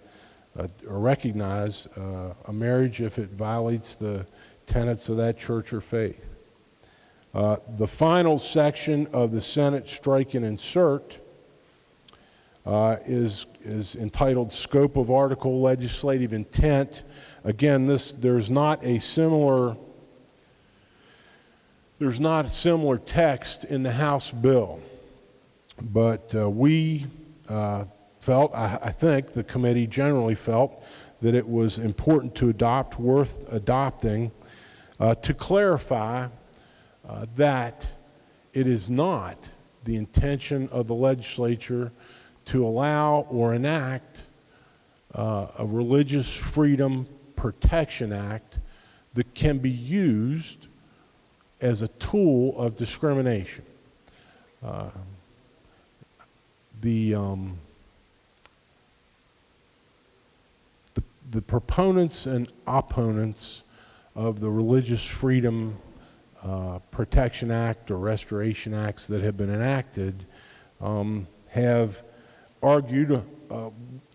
recognize a marriage if it violates the tenets of that church or faith. The final section of the Senate strike and insert is entitled Scope of Article Legislative Intent. Again, there's not a similar text in the House bill, but we felt, I think the committee generally felt, that it was important to adopt, worth adopting, to clarify that it is not the intention of the legislature to allow or enact a Religious Freedom Protection Act that can be used as a tool of discrimination. The proponents and opponents of the Religious Freedom Protection Act or Restoration Acts that have been enacted have argued,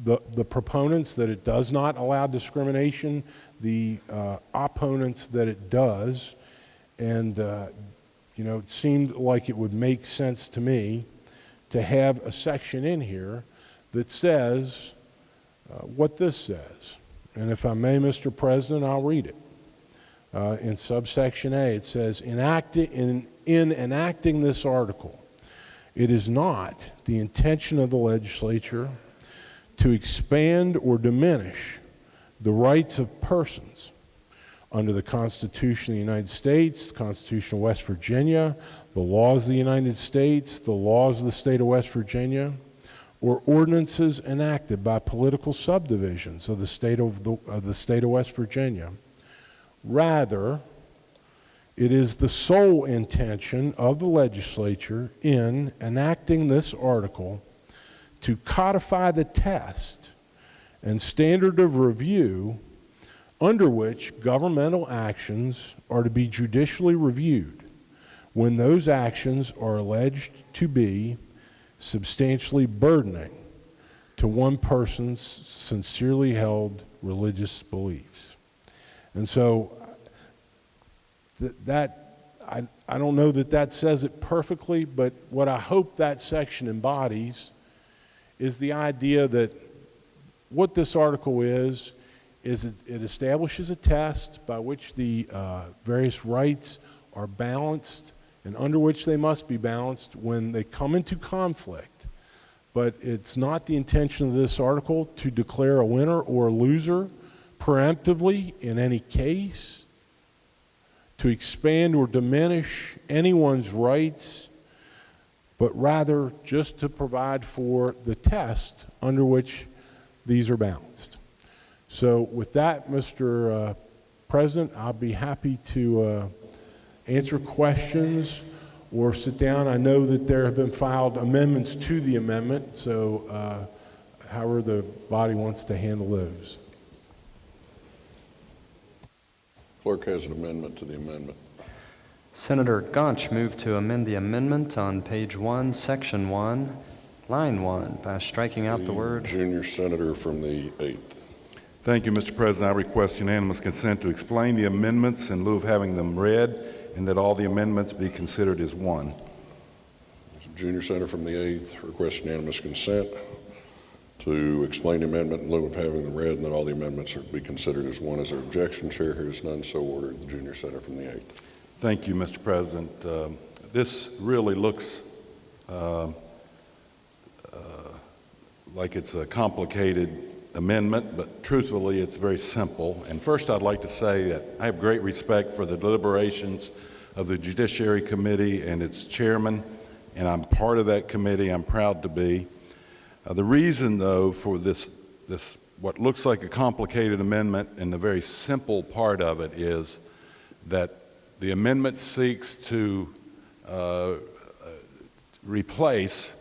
the proponents, that it does not allow discrimination, the opponents that it does, and you know, it seemed like it would make sense to me to have a section in here that says what this says. And if I may, Mr. President, I'll read it. In subsection A, it says, in enacting this article, it is not the intention of the legislature to expand or diminish the rights of persons under the Constitution of the United States, the Constitution of West Virginia, the laws of the United States, the laws of the state of West Virginia, or ordinances enacted by political subdivisions of the state of West Virginia. Rather, it is the sole intention of the legislature in enacting this article to codify the test and standard of review under which governmental actions are to be judicially reviewed when those actions are alleged to be substantially burdening to one person's sincerely held religious beliefs. And so I don't know that that says it perfectly, but what I hope that section embodies is the idea that what this article is it establishes a test by which the various rights are balanced and under which they must be balanced when they come into conflict. But it's not the intention of this article to declare a winner or a loser preemptively in any case, to expand or diminish anyone's rights, but rather just to provide for the test under which these are balanced. So with that, Mr. President, I'll be happy to answer questions or sit down. I know that there have been filed amendments to the amendment, so however the body wants to handle those. Clerk has an amendment to the amendment. Senator Gonch moved to amend the amendment on page 1, section 1, line 1, by striking out the word junior senator from the 8th. Thank you, Mr. President. I request unanimous consent to explain the amendments in lieu of having them read, and that all the amendments be considered as one. Junior senator from the 8th requests unanimous consent to explain the amendment in lieu of having them read, and that all the amendments are to be considered as one. Is there objection? Chair hears none, so ordered. The junior senator from the 8th. Thank you, Mr. President. This really looks like it's a complicated amendment, but truthfully it's very simple. And first I'd like to say that I have great respect for the deliberations of the Judiciary Committee and its chairman, and I'm part of that committee. I'm proud to be. The reason, though, for this what looks like a complicated amendment, and the very simple part of it, is that the amendment seeks to replace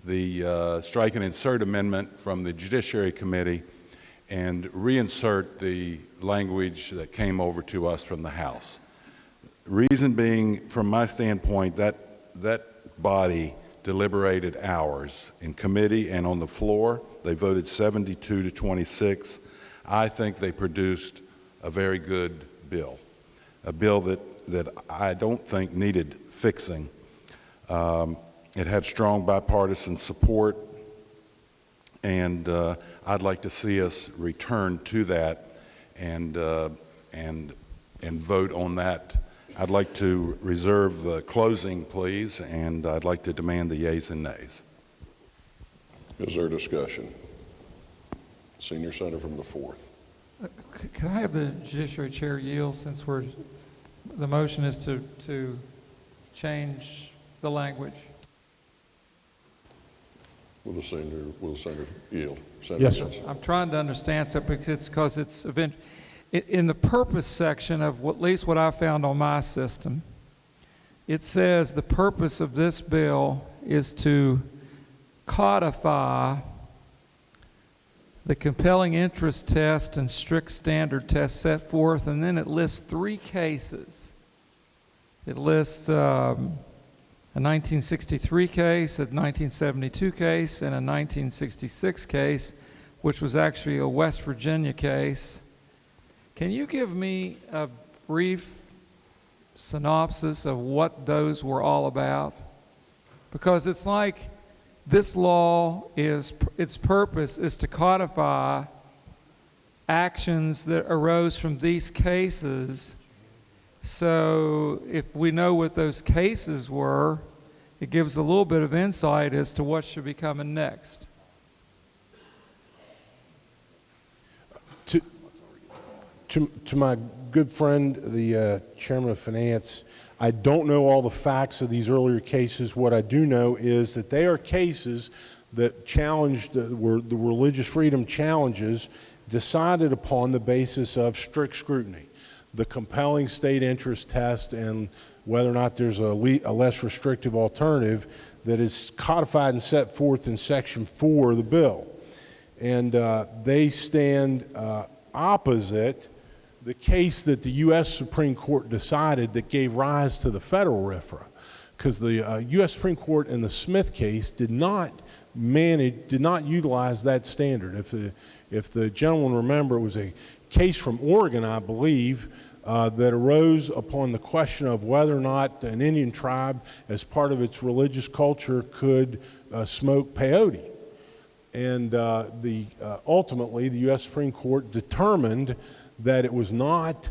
the strike and insert amendment from the Judiciary Committee and reinsert the language that came over to us from the House. Reason being, from my standpoint, that body deliberated hours in committee and on the floor. They voted 72 to 26. I think they produced a very good bill, a bill that I don't think needed fixing. It had strong bipartisan support, and I'd like to see us return to that and vote on that. I'd like to reserve the closing, please, and I'd like to demand the yeas and nays. Is there discussion? Senior senator from the 4th. Could I have the Judiciary Chair yield, since the motion is to change the language? Will the senator yield? Senator, yes, sir. I'm trying to understand something, because it's in the purpose section of at least what I found on my system. It says the purpose of this bill is to codify the compelling interest test and strict standard test set forth, and then it lists 3 cases. It lists an a 1963 case, a 1972 case, and a 1966 case, which was actually a West Virginia case. Can you give me a brief synopsis of what those were all about? Because it's like this law its purpose is to codify actions that arose from these cases. So if we know what those cases were, it gives a little bit of insight as to what should be coming next. To my good friend, the chairman of finance, I don't know all the facts of these earlier cases. What I do know is that they are cases that challenged, were the religious freedom challenges decided upon the basis of strict scrutiny, the compelling state interest test, and whether or not there's a less restrictive alternative that is codified and set forth in Section 4 of the bill. And they stand opposite the case that the U.S. Supreme Court decided that gave rise to the federal RFRA, because the U.S. Supreme Court in the Smith case did not utilize that standard. If the gentleman remember, it was a case from Oregon, I believe, that arose upon the question of whether or not an Indian tribe, as part of its religious culture, could smoke peyote. And ultimately, the U.S. Supreme Court determined that it was not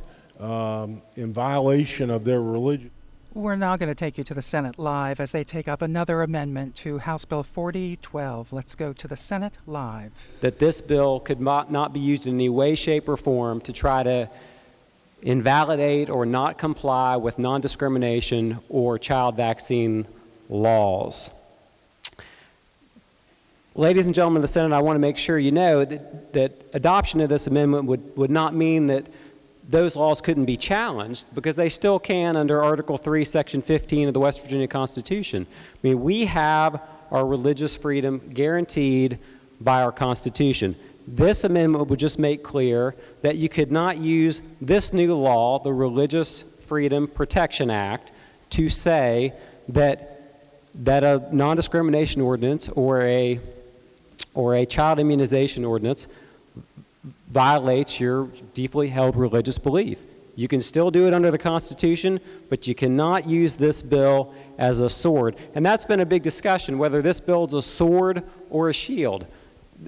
in violation of their religion. We're now going to take you to the Senate live as they take up another amendment to House Bill 4012. Let's go to the Senate live. That this bill could not be used in any way, shape, or form to try to invalidate or not comply with non-discrimination or child vaccine laws. Ladies and gentlemen of the Senate, I want to make sure you know that adoption of this amendment would not mean that those laws couldn't be challenged, because they still can under Article 3, Section 15 of the West Virginia Constitution. I mean, we have our religious freedom guaranteed by our Constitution. This amendment would just make clear that you could not use this new law, the Religious Freedom Protection Act, to say that a non-discrimination ordinance or a child immunization ordinance violates your deeply held religious belief. You can still do it under the Constitution, but you cannot use this bill as a sword. And that's been a big discussion, whether this bill is a sword or a shield.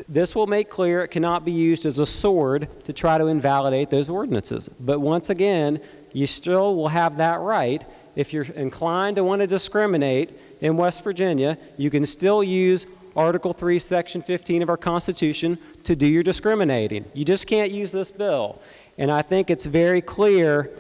This will make clear it cannot be used as a sword to try to invalidate those ordinances. But once again, you still will have that right. If you're inclined to want to discriminate in West Virginia, you can still use Article 3, Section 15 of our Constitution to do your discriminating. You just can't use this bill. And I think it's very clear,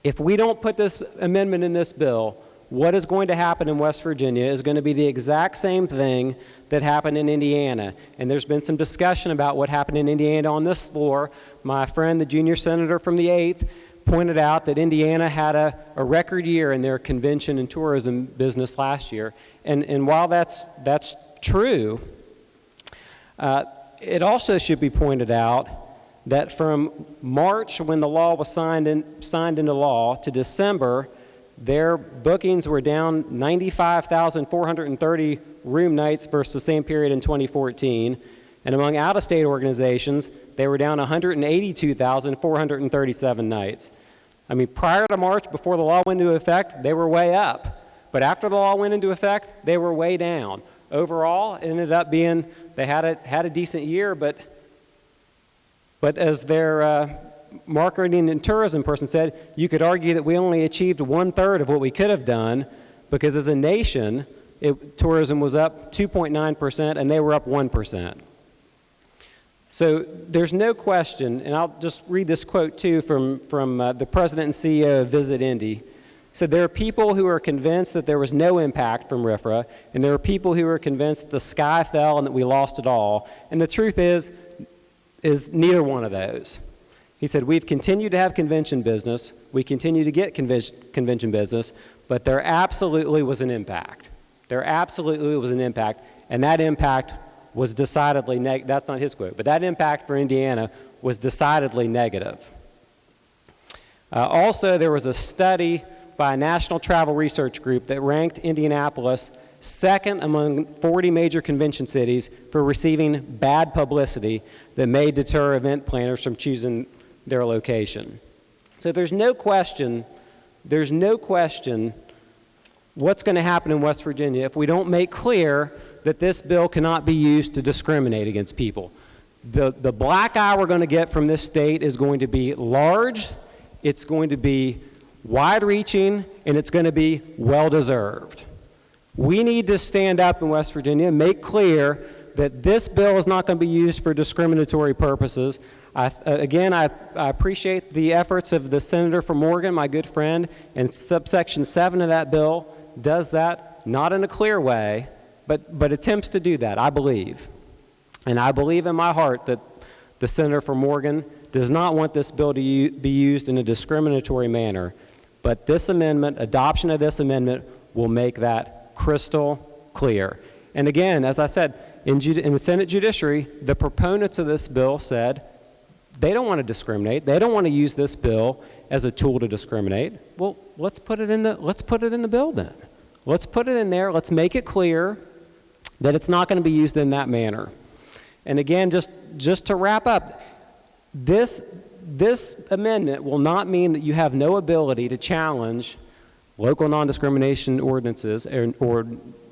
if we don't put this amendment in this bill, what is going to happen in West Virginia is going to be the exact same thing that happened in Indiana. And there's been some discussion about what happened in Indiana on this floor. My friend, the junior senator from the 8th, pointed out that Indiana had a record year in their convention and tourism business last year. And while that's true, it also should be pointed out that from March, when the law was signed into law, to December, their bookings were down 95,430 room nights versus the same period in 2014. And among out-of-state organizations, they were down 182,437 nights. I mean, prior to March, before the law went into effect, they were way up. But after the law went into effect, they were way down. Overall, it ended up being, they had a decent year, but as their marketing and tourism person said, you could argue that we only achieved 1/3 of what we could have done, because as a nation, tourism was up 2.9% and they were up 1%. So there's no question, and I'll just read this quote too from the president and CEO of Visit Indy. Said there are people who are convinced that there was no impact from RFRA, and there are people who are convinced that the sky fell and that we lost it all. And the truth is neither one of those. He said, we've continued to have convention business, we continue to get convention business, but there absolutely was an impact. There absolutely was an impact, and that impact was decidedly negative. That's not his quote, but that impact for Indiana was decidedly negative. Also, there was a study by a national travel research group that ranked Indianapolis second among 40 major convention cities for receiving bad publicity that may deter event planners from choosing their location. So there's no question what's going to happen in West Virginia if we don't make clear that this bill cannot be used to discriminate against people. The black eye we're going to get from this state is going to be large, it's going to be wide-reaching, and it's going to be well-deserved. We need to stand up in West Virginia and make clear that this bill is not going to be used for discriminatory purposes. I appreciate the efforts of the senator from Oregon, my good friend, and subsection 7 of that bill does that, not in a clear way, but attempts to do that, I believe. And I believe in my heart that the senator from Oregon does not want this bill to be used in a discriminatory manner. But this amendment, adoption of this amendment, will make that crystal clear. And again, as I said, in the Senate Judiciary, the proponents of this bill said they don't want to discriminate. They don't want to use this bill as a tool to discriminate. Well, let's put it in the bill then. Let's put it in there. Let's make it clear that it's not going to be used in that manner. And again, just to wrap up, this amendment will not mean that you have no ability to challenge local non-discrimination ordinances or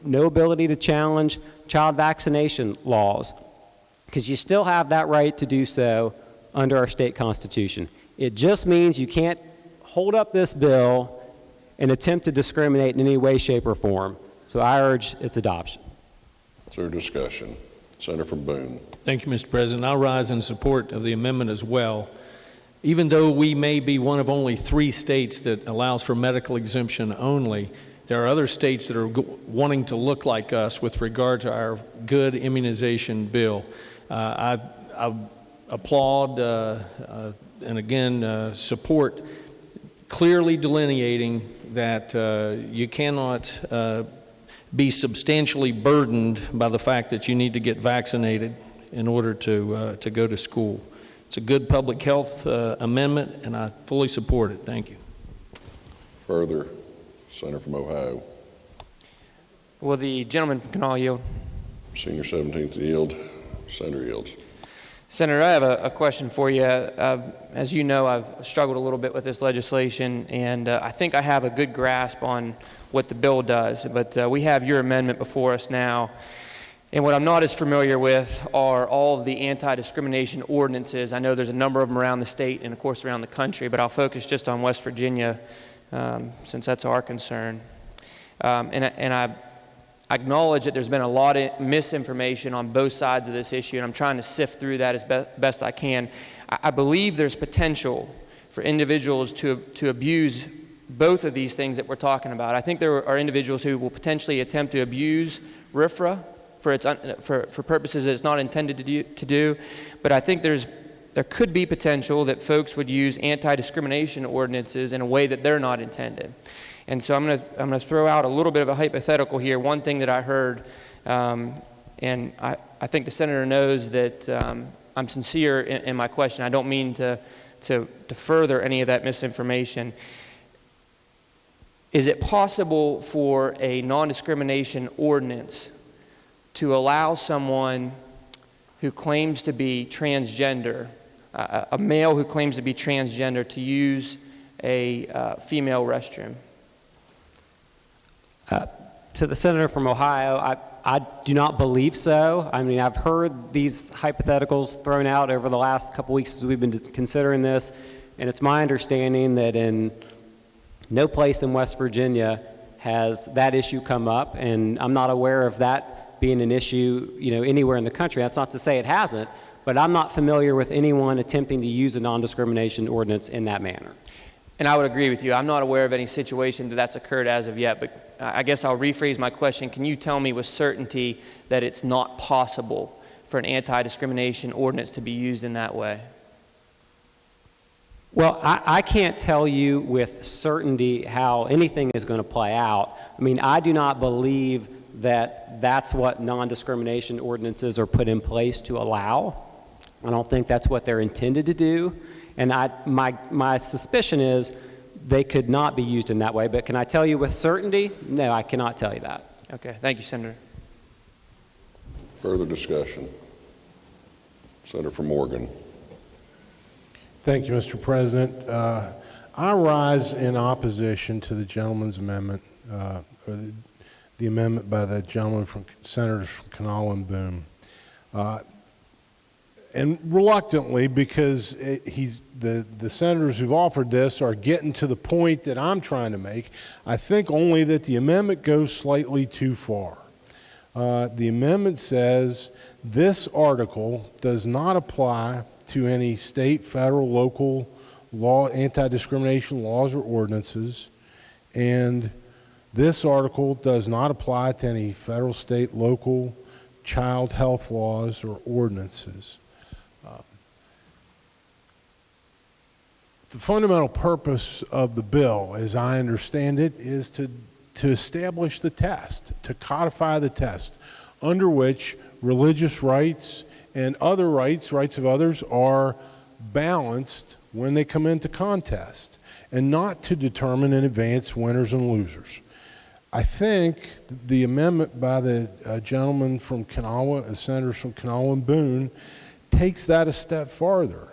no ability to challenge child vaccination laws, because you still have that right to do so under our state constitution. It just means you can't hold up this bill and attempt to discriminate in any way, shape, or form. So I urge its adoption. Is there discussion? Senator from Boone. Thank you, Mr. President. I'll rise in support of the amendment as well. Even though we may be one of only 3 states that allows for medical exemption only, there are other states that are wanting to look like us with regard to our good immunization bill. I applaud and again support clearly delineating that you cannot be substantially burdened by the fact that you need to get vaccinated in order to go to school. It's a good public health amendment, and I fully support it. Thank you. Further, Senator from Ohio. Will the gentleman from Kanawha yield? Senior 17th yield. Senator yields. Senator, I have a question for you. As you know, I've struggled a little bit with this legislation, and I think I have a good grasp on what the bill does, but we have your amendment before us now. And what I'm not as familiar with are all of the anti-discrimination ordinances. I know there's a number of them around the state and, of course, around the country, but I'll focus just on West Virginia since that's our concern. And I acknowledge that there's been a lot of misinformation on both sides of this issue, and I'm trying to sift through that as best I can. I believe there's potential for individuals to abuse both of these things that we're talking about. I think there are individuals who will potentially attempt to abuse RFRA for purposes that it's not intended to do, but I think there could be potential that folks would use anti-discrimination ordinances in a way that they're not intended. And so I'm going to throw out a little bit of a hypothetical here. One thing that I heard, and I think the senator knows that I'm sincere in my question. I don't mean to further any of that misinformation. Is it possible for a non-discrimination ordinance to allow someone who claims to be transgender, a male who claims to be transgender, to use a female restroom? To the senator from Ohio, I do not believe so. I mean, I've heard these hypotheticals thrown out over the last couple weeks as we've been considering this, and it's my understanding that in no place in West Virginia has that issue come up, and I'm not aware of that being an issue, anywhere in the country. That's not to say it hasn't, but I'm not familiar with anyone attempting to use a non-discrimination ordinance in that manner. And I would agree with you. I'm not aware of any situation that's occurred as of yet, but I guess I'll rephrase my question. Can you tell me with certainty that it's not possible for an anti-discrimination ordinance to be used in that way? Well, I can't tell you with certainty how anything is going to play out. I mean, I do not believe that that's what non-discrimination ordinances are put in place to allow. I don't think that's what they're intended to do. And my suspicion is they could not be used in that way. But can I tell you with certainty? No, I cannot tell you that. Okay, thank you, Senator. Further discussion. Senator from Morgan. Thank you, Mr. President. I rise in opposition to the gentleman's amendment, or the amendment by the gentleman from Senators from Kanawha and Boone. And reluctantly, because the senators who've offered this are getting to the point that I'm trying to make. I think only that the amendment goes slightly too far. The amendment says this article does not apply to any state, federal, local law, anti-discrimination laws or ordinances, and this article does not apply to any federal, state, local child health laws or ordinances. The fundamental purpose of the bill, as I understand it, is to establish the test, to codify the test under which religious rights and other rights of others, are balanced when they come into contest, and not to determine in advance winners and losers. I think the amendment by the gentleman from Kanawha, senators from Kanawha and Boone, takes that a step farther.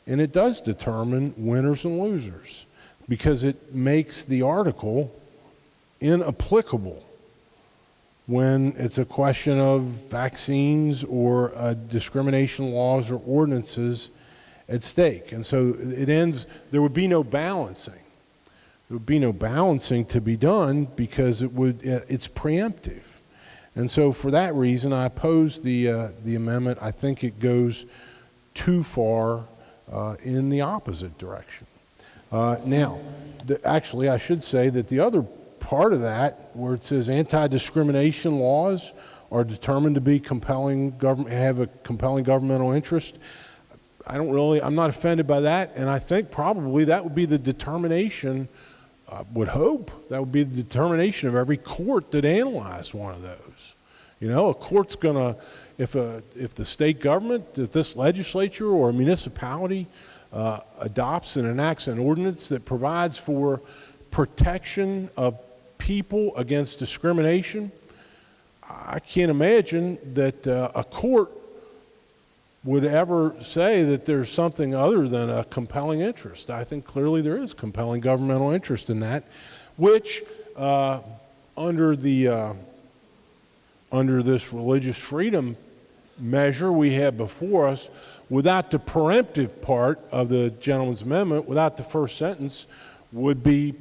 And it does determine winners and losers, because it makes the article inapplicable when it's a question of vaccines or discrimination laws or ordinances at stake. And so it ends, there would be no balancing. There would be no balancing to be done, because it's preemptive. And so for that reason, I oppose the amendment. I think it goes too far in the opposite direction. Now, actually, I should say that the other part of that, where it says anti-discrimination laws are determined to be have a compelling governmental interest, I'm not offended by that, and I think probably that would be the determination, I would hope, that would be the determination of every court that analyzed one of those. You know, a court's gonna, if the state government, if this legislature or a municipality adopts and enacts an ordinance that provides for protection of people against discrimination, I can't imagine that a court would ever say that there's something other than a compelling interest. I think clearly there is compelling governmental interest in that, which under this religious freedom measure we have before us, without the preemptive part of the gentleman's amendment, without the first sentence, would be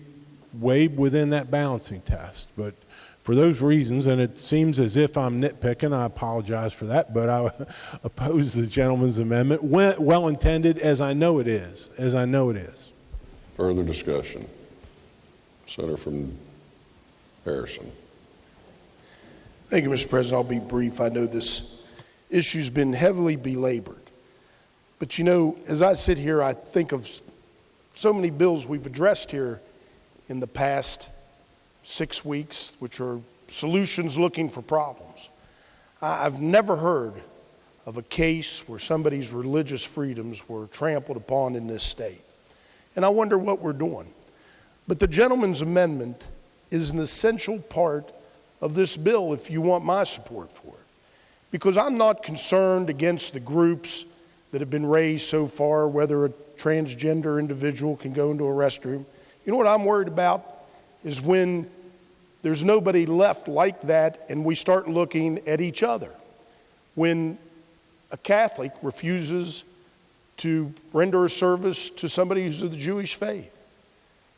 weighed within that balancing test. But for those reasons, and it seems as if I'm nitpicking, I apologize for that, but I oppose the gentleman's amendment, well intended as I know it is, Further discussion. Senator from Harrison. Thank you, Mr. President. I'll be brief. I know this issue's been heavily belabored. But you know, as I sit here, I think of so many bills we've addressed here in the past 6 weeks, which are solutions looking for problems. I've never heard of a case where somebody's religious freedoms were trampled upon in this state. And I wonder what we're doing. But the gentleman's amendment is an essential part of this bill if you want my support for it. Because I'm not concerned against the groups that have been raised so far, whether a transgender individual can go into a restroom. You know what I'm worried about is when there's nobody left like that and we start looking at each other. When a Catholic refuses to render a service to somebody who's of the Jewish faith.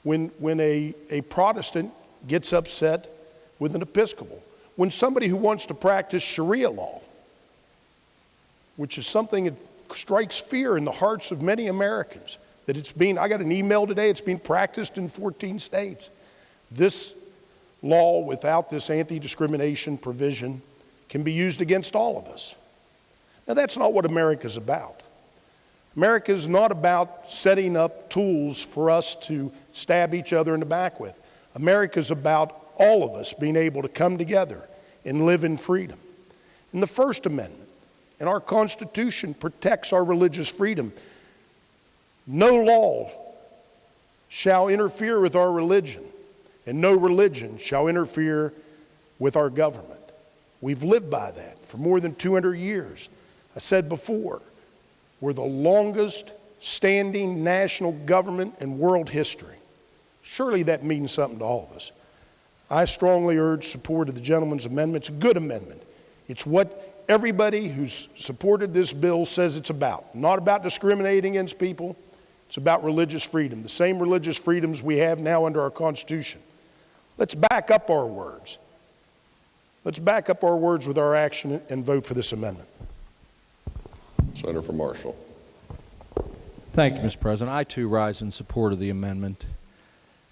When a Protestant gets upset with an Episcopal. When somebody who wants to practice Sharia law, which is something that strikes fear in the hearts of many Americans, that I got an email today, it's being practiced in 14 states. This law, without this anti-discrimination provision, can be used against all of us. Now, that's not what America's about. America is not about setting up tools for us to stab each other in the back with. America's about all of us being able to come together and live in freedom. And the First Amendment and our Constitution protects our religious freedom. No law shall interfere with our religion, and no religion shall interfere with our government. We've lived by that for more than 200 years. I said before, we're the longest standing national government in world history. Surely that means something to all of us. I strongly urge support of the gentleman's amendment. It's a good amendment. It's what everybody who's supported this bill says it's about. Not about discriminating against people. It's about religious freedom, the same religious freedoms we have now under our Constitution. Let's back up our words. Let's back up our words with our action and vote for this amendment. Senator from Marshall. Thank you, Mr. President. I, too, rise in support of the amendment,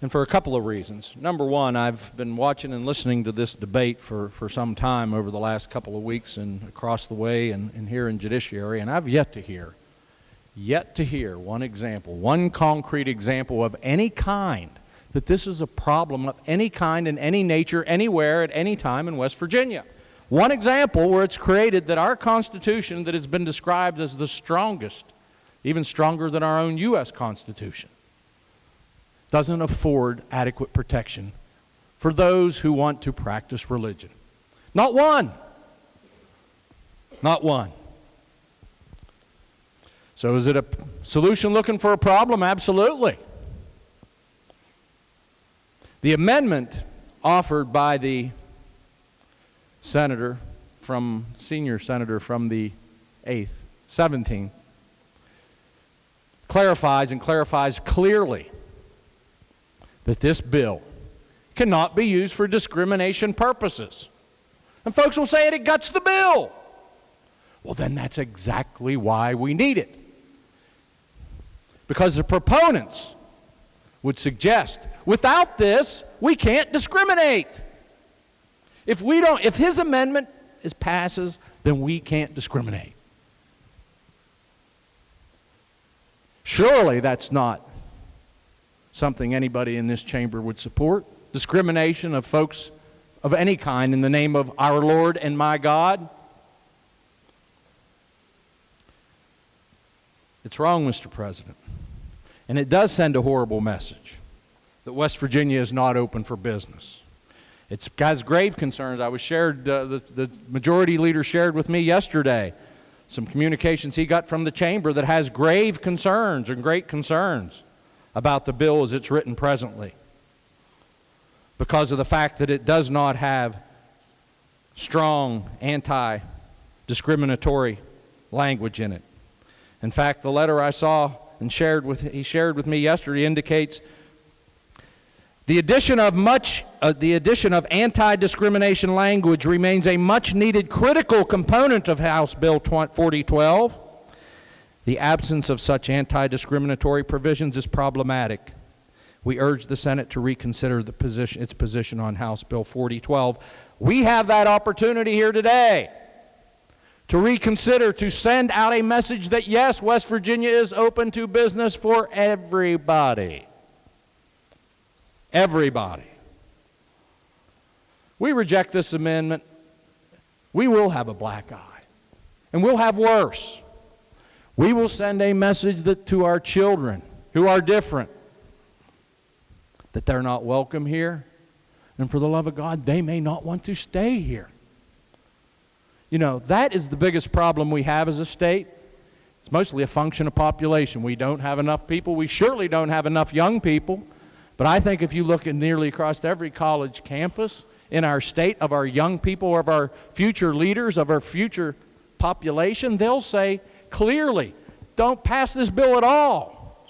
and for a couple of reasons. Number one, I've been watching and listening to this debate for some time over the last couple of weeks and across the way and here in Judiciary, and I've yet to hear one example, one concrete example of any kind that this is a problem of any kind in any nature, anywhere, at any time in West Virginia. One example where it's created that our Constitution that has been described as the strongest, even stronger than our own U.S. Constitution, doesn't afford adequate protection for those who want to practice religion. Not one. Not one. So is it a solution looking for a problem? Absolutely. The amendment offered by the senior senator from the 17th, clarifies clearly that this bill cannot be used for discrimination purposes. And folks will say it guts the bill. Well, then that's exactly why we need it. Because the proponents would suggest, without this, we can't discriminate. If his amendment passes, then we can't discriminate. Surely that's not something anybody in this chamber would support. Discrimination of folks of any kind in the name of our Lord and my God. It's wrong, Mr. President. And it does send a horrible message that West Virginia is not open for business. It has grave concerns. The majority leader shared with me yesterday some communications he got from the chamber that has grave concerns and great concerns about the bill as it's written presently, because of the fact that it does not have strong anti-discriminatory language in it. In fact, the letter I saw and he shared with me yesterday indicates the addition of anti-discrimination language remains a much-needed critical component of House Bill 4012. The absence of such anti-discriminatory provisions is problematic. We urge the Senate to reconsider its position on House Bill 4012. We have that opportunity here today to reconsider, to send out a message that, yes, West Virginia is open to business for everybody. Everybody. We reject this amendment, we will have a black eye, and we'll have worse. We will send a message to our children who are different, that they're not welcome here, and for the love of God, they may not want to stay here. You know, that is the biggest problem we have as a state. It's mostly a function of population. We don't have enough people. We surely don't have enough young people. But I think if you look at nearly across every college campus in our state, of our young people, of our future leaders, of our future population, they'll say clearly, don't pass this bill at all.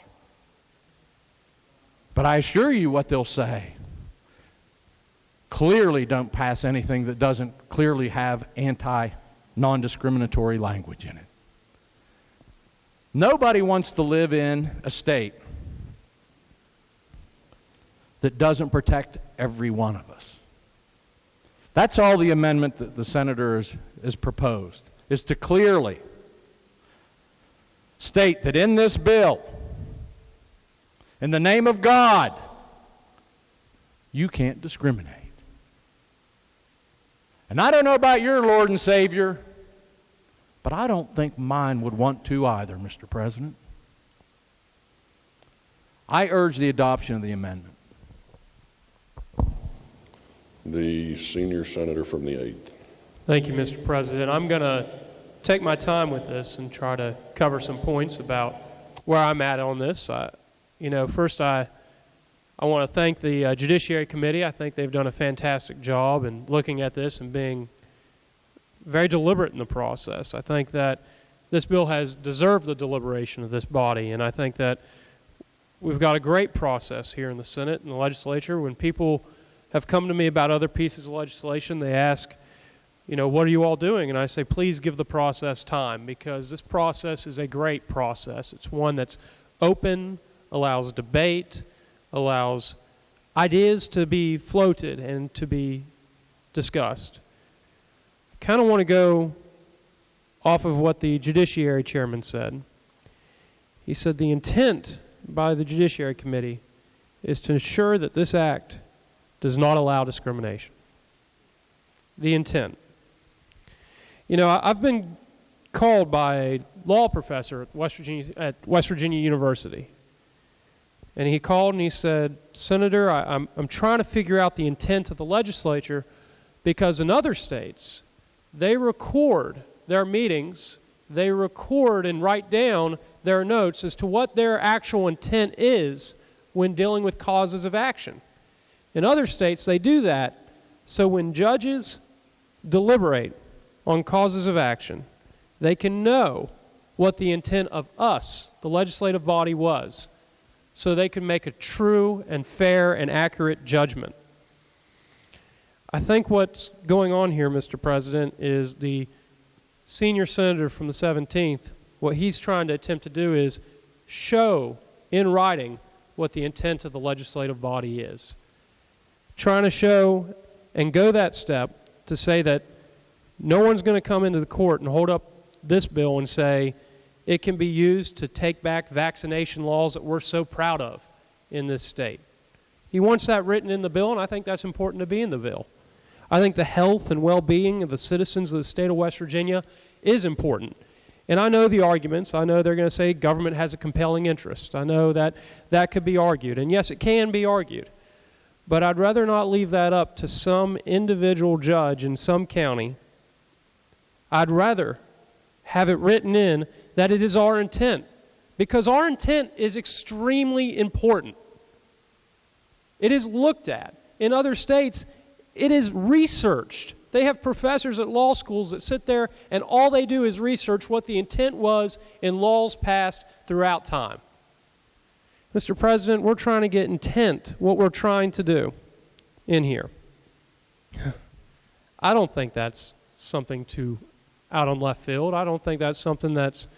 But I assure you what they'll say. Clearly don't pass anything that doesn't clearly have non-discriminatory language in it. Nobody wants to live in a state that doesn't protect every one of us. That's all the amendment that the senator has proposed, is to clearly state that in this bill, in the name of God, you can't discriminate. And I don't know about your Lord and Savior, but I don't think mine would want to either, Mr. President. I urge the adoption of the amendment. The senior senator from the 8th. Thank you, Mr. President. I'm going to take my time with this and try to cover some points about where I'm at on this. First, I want to thank the Judiciary Committee. I think they've done a fantastic job in looking at this and being very deliberate in the process. I think that this bill has deserved the deliberation of this body, and I think that we've got a great process here in the Senate and the legislature. When people have come to me about other pieces of legislation, they ask, what are you all doing? And I say, please give the process time, because this process is a great process. It's one that's open, allows debate, allows ideas to be floated and to be discussed. I kind of want to go off of what the Judiciary Chairman said. He said the intent by the Judiciary Committee is to ensure that this act does not allow discrimination. The intent. I've been called by a law professor at West Virginia University. And he called and he said, Senator, I'm trying to figure out the intent of the legislature, because in other states, they record their meetings, they record and write down their notes as to what their actual intent is when dealing with causes of action. In other states, they do that, so when judges deliberate on causes of action, they can know what the intent of us, the legislative body, was, so they can make a true and fair and accurate judgment. I think what's going on here, Mr. President, is the senior senator from the 17th, what he's trying to attempt to do is show in writing what the intent of the legislative body is. Trying to show and go that step to say that no one's going to come into the court and hold up this bill and say it can be used to take back vaccination laws that we're so proud of in this state. He wants that written in the bill, and I think that's important to be in the bill. I think the health and well-being of the citizens of the state of West Virginia is important. And I know the arguments. I know they're going to say government has a compelling interest. I know that that could be argued. And yes, it can be argued. But I'd rather not leave that up to some individual judge in some county. I'd rather have it written in that it is our intent, because our intent is extremely important. It is looked at. In other states, it is researched. They have professors at law schools that sit there and all they do is research what the intent was in laws passed throughout time. Mr. President, we're trying to get intent, what we're trying to do in here. I don't think that's something too out on left field. I don't think that's something that's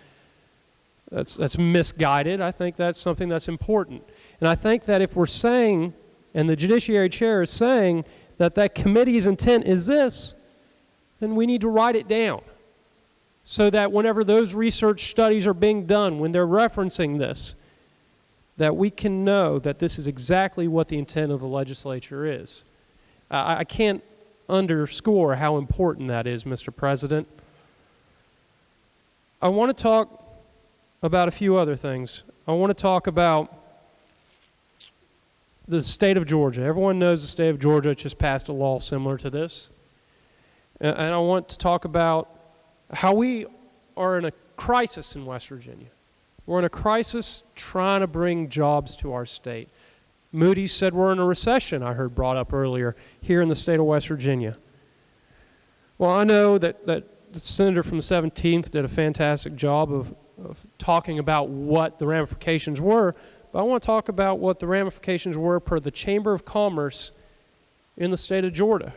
misguided. I think that's something that's important. And I think that if we're saying, and the Judiciary Chair is saying, that committee's intent is this, then we need to write it down so that whenever those research studies are being done, when they're referencing this, that we can know that this is exactly what the intent of the legislature is. I can't underscore how important that is, Mr. President. I want to talk about a few other things. I want to talk about the state of Georgia. Everyone knows the state of Georgia just passed a law similar to this. And I want to talk about how we are in a crisis in West Virginia. We're in a crisis trying to bring jobs to our state. Moody's said we're in a recession, I heard brought up earlier, here in the state of West Virginia. Well, I know that the senator from the 17th did a fantastic job of talking about what the ramifications were, but I want to talk about what the ramifications were per the Chamber of Commerce in the state of Georgia.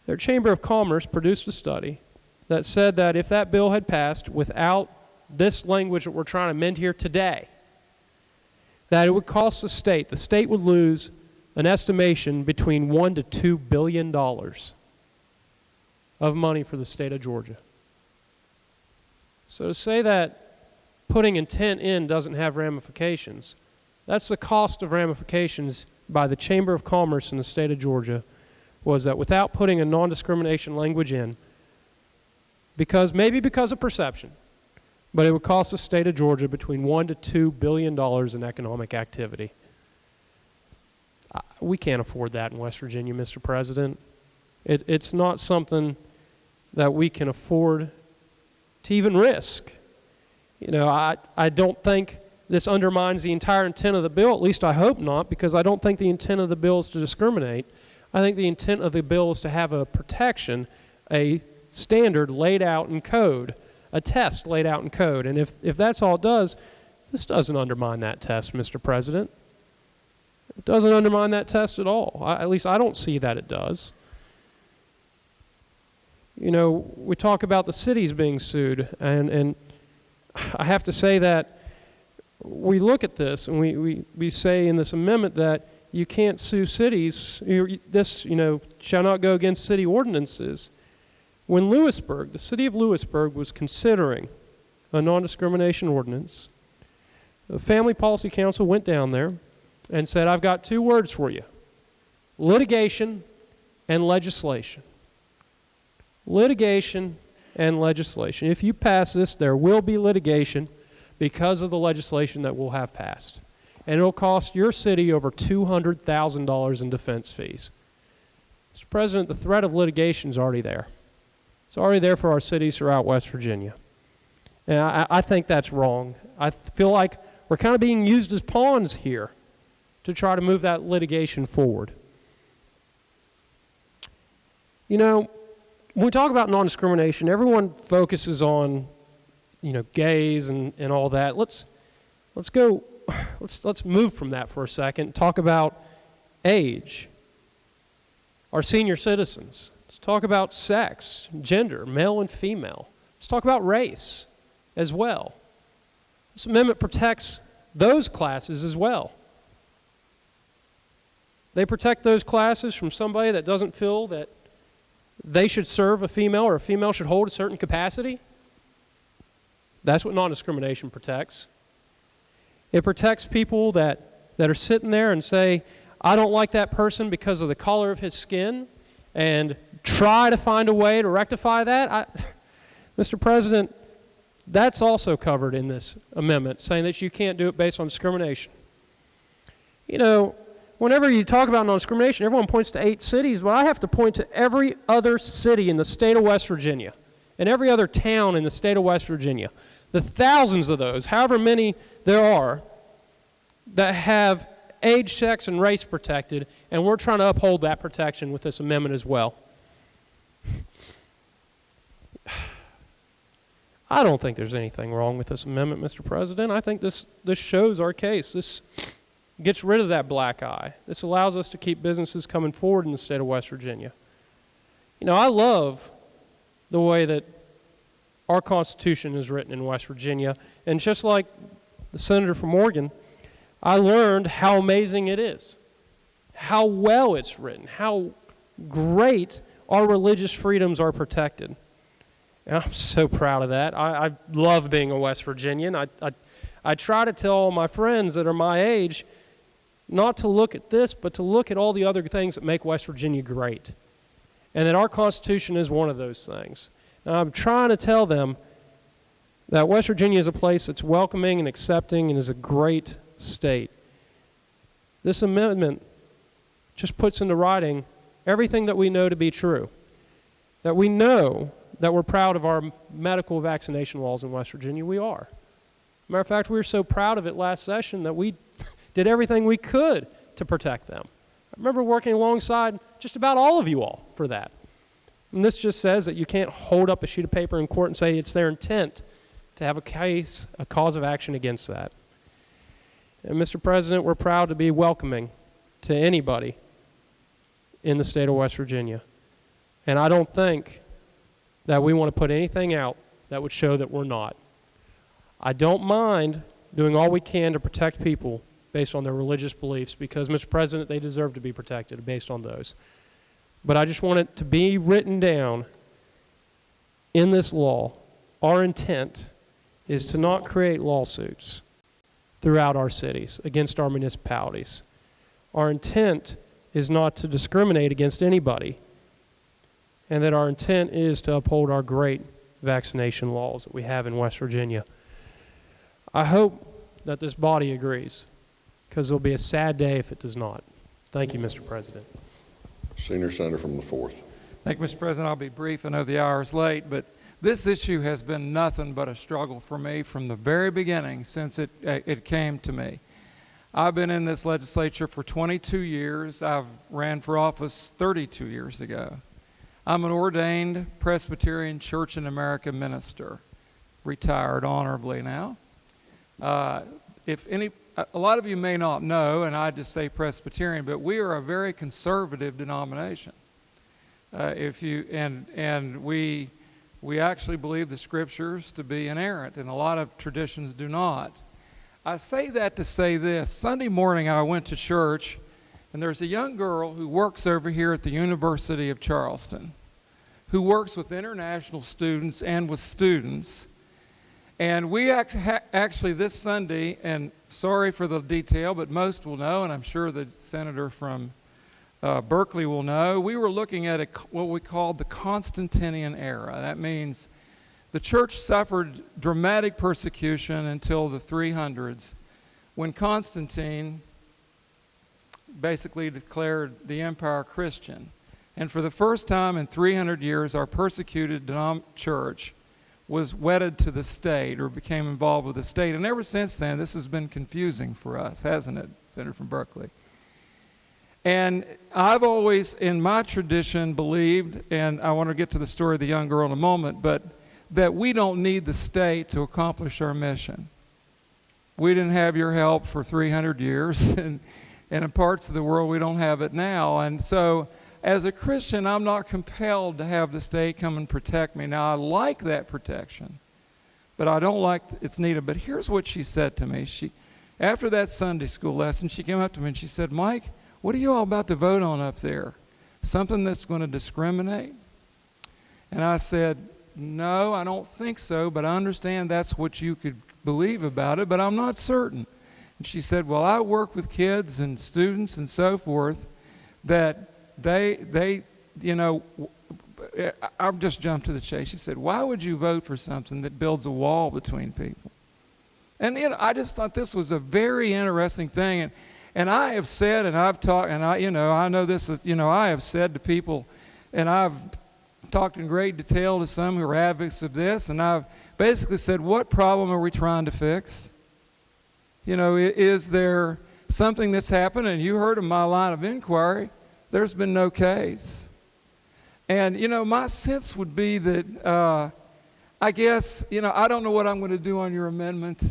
Their Chamber of Commerce produced a study that said that if that bill had passed without this language that we're trying to amend here today, that it would cost the state would lose an estimation between $1 to $2 billion of money for the state of Georgia. So to say that putting intent in doesn't have ramifications, that's the cost of ramifications by the Chamber of Commerce in the state of Georgia, was that without putting a non-discrimination language in, because of perception, but it would cost the state of Georgia between $1 to $2 billion in economic activity. We can't afford that in West Virginia, Mr. President. It's not something that we can afford to even risk. You know, I don't think this undermines the entire intent of the bill. At least I hope not, because I don't think the intent of the bill is to discriminate. I think the intent of the bill is to have a protection, a standard laid out in code, a test laid out in code. And if that's all it does, this doesn't undermine that test, Mr. President. It doesn't undermine that test at all. At least I don't see that it does. You know, we talk about the cities being sued, and I have to say that we look at this and we say in this amendment that you can't sue cities. This, shall not go against city ordinances. When Lewisburg, the city of Lewisburg, was considering a non-discrimination ordinance, the Family Policy Council went down there and said, I've got two words for you: litigation and legislation. Litigation and legislation. If you pass this, there will be litigation because of the legislation that we'll have passed. And it'll cost your city over $200,000 in defense fees. Mr. President, the threat of litigation is already there. It's already there for our cities throughout West Virginia. And I think that's wrong. I feel like we're kind of being used as pawns here to try to move that litigation forward. You know, when we talk about non-discrimination, everyone focuses on, gays and all that. Let's move from that for a second and talk about age, our senior citizens. Let's talk about sex, gender, male and female. Let's talk about race as well. This amendment protects those classes as well. They protect those classes from somebody that doesn't feel that they should serve a female or a female should hold a certain capacity. That's what non-discrimination protects. It protects people that are sitting there and say, I don't like that person because of the color of his skin, and try to find a way to rectify that. Mr. President, that's also covered in this amendment, saying that you can't do it based on discrimination. Whenever you talk about non-discrimination, everyone points to 8 cities, but I have to point to every other city in the state of West Virginia and every other town in the state of West Virginia. The thousands of those, however many there are, that have age, sex, and race protected, and we're trying to uphold that protection with this amendment as well. I don't think there's anything wrong with this amendment, Mr. President. I think this shows our case. This gets rid of that black eye. This allows us to keep businesses coming forward in the state of West Virginia. I love the way that our Constitution is written in West Virginia. And just like the senator from Oregon, I learned how amazing it is, how well it's written, how great our religious freedoms are protected. And I'm so proud of that. I love being a West Virginian. I try to tell all my friends that are my age not to look at this, but to look at all the other things that make West Virginia great. And that our Constitution is one of those things. Now, I'm trying to tell them that West Virginia is a place that's welcoming and accepting and is a great state. This amendment just puts into writing everything that we know to be true. That we know that we're proud of our medical vaccination laws in West Virginia. We are. Matter of fact, we were so proud of it last session that we did everything we could to protect them. I remember working alongside just about all of you all for that. And this just says that you can't hold up a sheet of paper in court and say it's their intent to have a cause of action against that. And Mr. President, we're proud to be welcoming to anybody in the state of West Virginia. And I don't think that we want to put anything out that would show that we're not. I don't mind doing all we can to protect people based on their religious beliefs because, Mr. President, they deserve to be protected based on those. But I just want it to be written down in this law. Our intent is to not create lawsuits throughout our cities against our municipalities. Our intent is not to discriminate against anybody, and that our intent is to uphold our great vaccination laws that we have in West Virginia. I hope that this body agrees, because it will be a sad day if it does not. Thank you, Mr. President. Senior Senator from the 4th. Thank you, Mr. President. I'll be brief. I know the hour is late, but this issue has been nothing but a struggle for me from the very beginning since it came to me. I've been in this legislature for 22 years. I've ran for office 32 years ago. I'm an ordained Presbyterian Church in America minister, retired honorably now. A lot of you may not know, and I just say Presbyterian, but we are a very conservative denomination. We actually believe the scriptures to be inerrant, and a lot of traditions do not. I say that to say this. Sunday morning I went to church, and there's a young girl who works over here at the University of Charleston, who works with international students and with students. And we actually this Sunday, and sorry for the detail, but most will know, and I'm sure the senator from Berkeley will know, we were looking at what we called the Constantinian era. That means the church suffered dramatic persecution until the 300s, when Constantine basically declared the empire Christian. And for the first time in 300 years, our persecuted church was wedded to the state, or became involved with the state. And ever since then, this has been confusing for us, hasn't it, Senator from Berkeley? And I've always, in my tradition, believed, and I want to get to the story of the young girl in a moment, but that we don't need the state to accomplish our mission. We didn't have your help for 300 years, and in parts of the world we don't have it now. And so as a Christian, I'm not compelled to have the state come and protect me. Now, I like that protection, but I don't like it's needed. But here's what she said to me. After that Sunday school lesson, she came up to me and she said, "Mike, what are you all about to vote on up there? Something that's going to discriminate?" And I said, "No, I don't think so, but I understand that's what you could believe about it, but I'm not certain." And she said, "Well, I work with kids and students and so forth that they I've just jumped to the chase." She said, "Why would you vote for something that builds a wall between people?" And I just thought this was a very interesting thing. And I have said, and I've talked, and I know this is, I have said to people, and I've talked in great detail to some who are advocates of this, and I've basically said, what problem are we trying to fix? Is there something that's happened? And you heard of my line of inquiry. There's been no case. And, my sense would be that, I guess, I don't know what I'm going to do on your amendment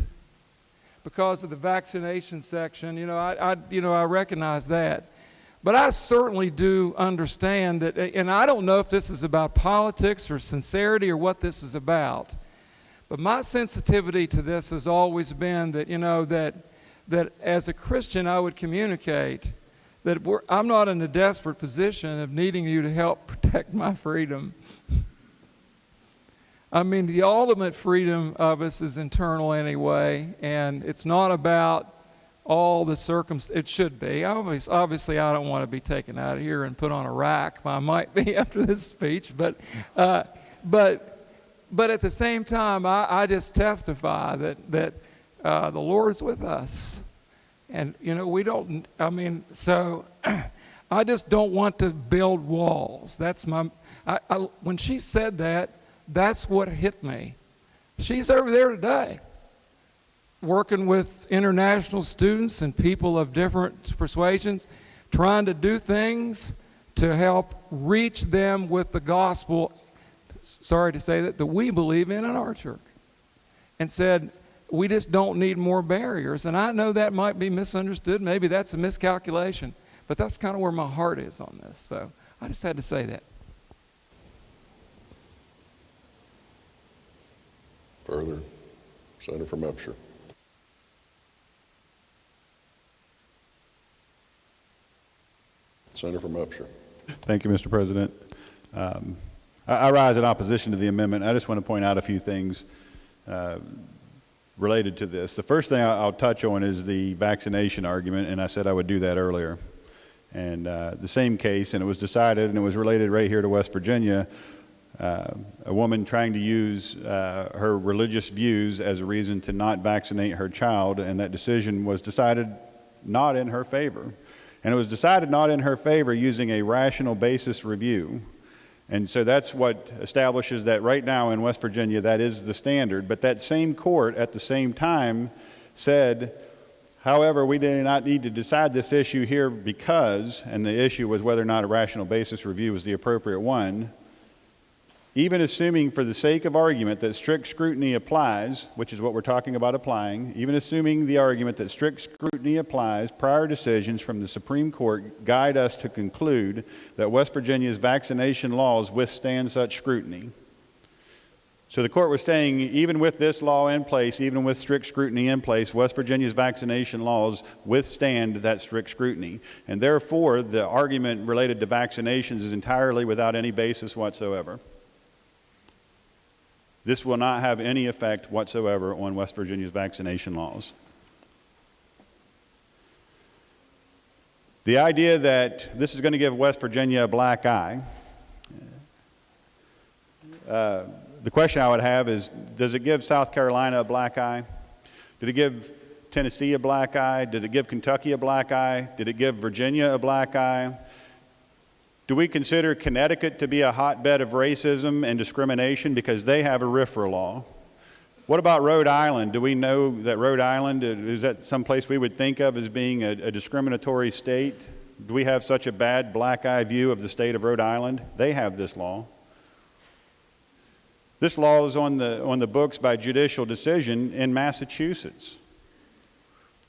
because of the vaccination section. I recognize that. But I certainly do understand that, and I don't know if this is about politics or sincerity or what this is about, but my sensitivity to this has always been that, that as a Christian I would communicate that I'm not in a desperate position of needing you to help protect my freedom. I mean, the ultimate freedom of us is internal anyway, and it's not about all the circumstances. It should be. Obviously, I don't want to be taken out of here and put on a rack. I might be after this speech, but at the same time, I just testify that the Lord's with us. And, we don't, so I just don't want to build walls. That's when she said that, that's what hit me. She's over there today working with international students and people of different persuasions, trying to do things to help reach them with the gospel, sorry to say that we believe in our church. And said, we just don't need more barriers. And I know that might be misunderstood. Maybe that's a miscalculation. But that's kind of where my heart is on this. So I just had to say that. Further, Senator from Upshur. Senator from Upshur. Thank you, Mr. President. I rise in opposition to the amendment. I just want to point out a few things related to this. The first thing I'll touch on is the vaccination argument, and I said I would do that earlier. And the same case, and it was decided, and it was related right here to West Virginia, a woman trying to use her religious views as a reason to not vaccinate her child, and that decision was decided not in her favor. And it was decided not in her favor using a rational basis review. And so that's what establishes that right now in West Virginia, that is the standard. But that same court at the same time said, however, we do not need to decide this issue here because, and the issue was whether or not a rational basis review was the appropriate one, even assuming for the sake of argument that strict scrutiny applies, which is what we're talking about applying, even assuming the argument that strict scrutiny applies, prior decisions from the Supreme Court guide us to conclude that West Virginia's vaccination laws withstand such scrutiny. So the court was saying, even with this law in place, even with strict scrutiny in place, West Virginia's vaccination laws withstand that strict scrutiny. And therefore, the argument related to vaccinations is entirely without any basis whatsoever. This will not have any effect whatsoever on West Virginia's vaccination laws. The idea that this is going to give West Virginia a black eye, the question I would have is, does it give South Carolina a black eye? Did it give Tennessee a black eye? Did it give Kentucky a black eye? Did it give Virginia a black eye? Do we consider Connecticut to be a hotbed of racism and discrimination because they have a RFRA law? What about Rhode Island? Do we know that Rhode Island, is that someplace we would think of as being a discriminatory state? Do we have such a bad black eye view of the state of Rhode Island? They have this law. This law is on the books by judicial decision in Massachusetts.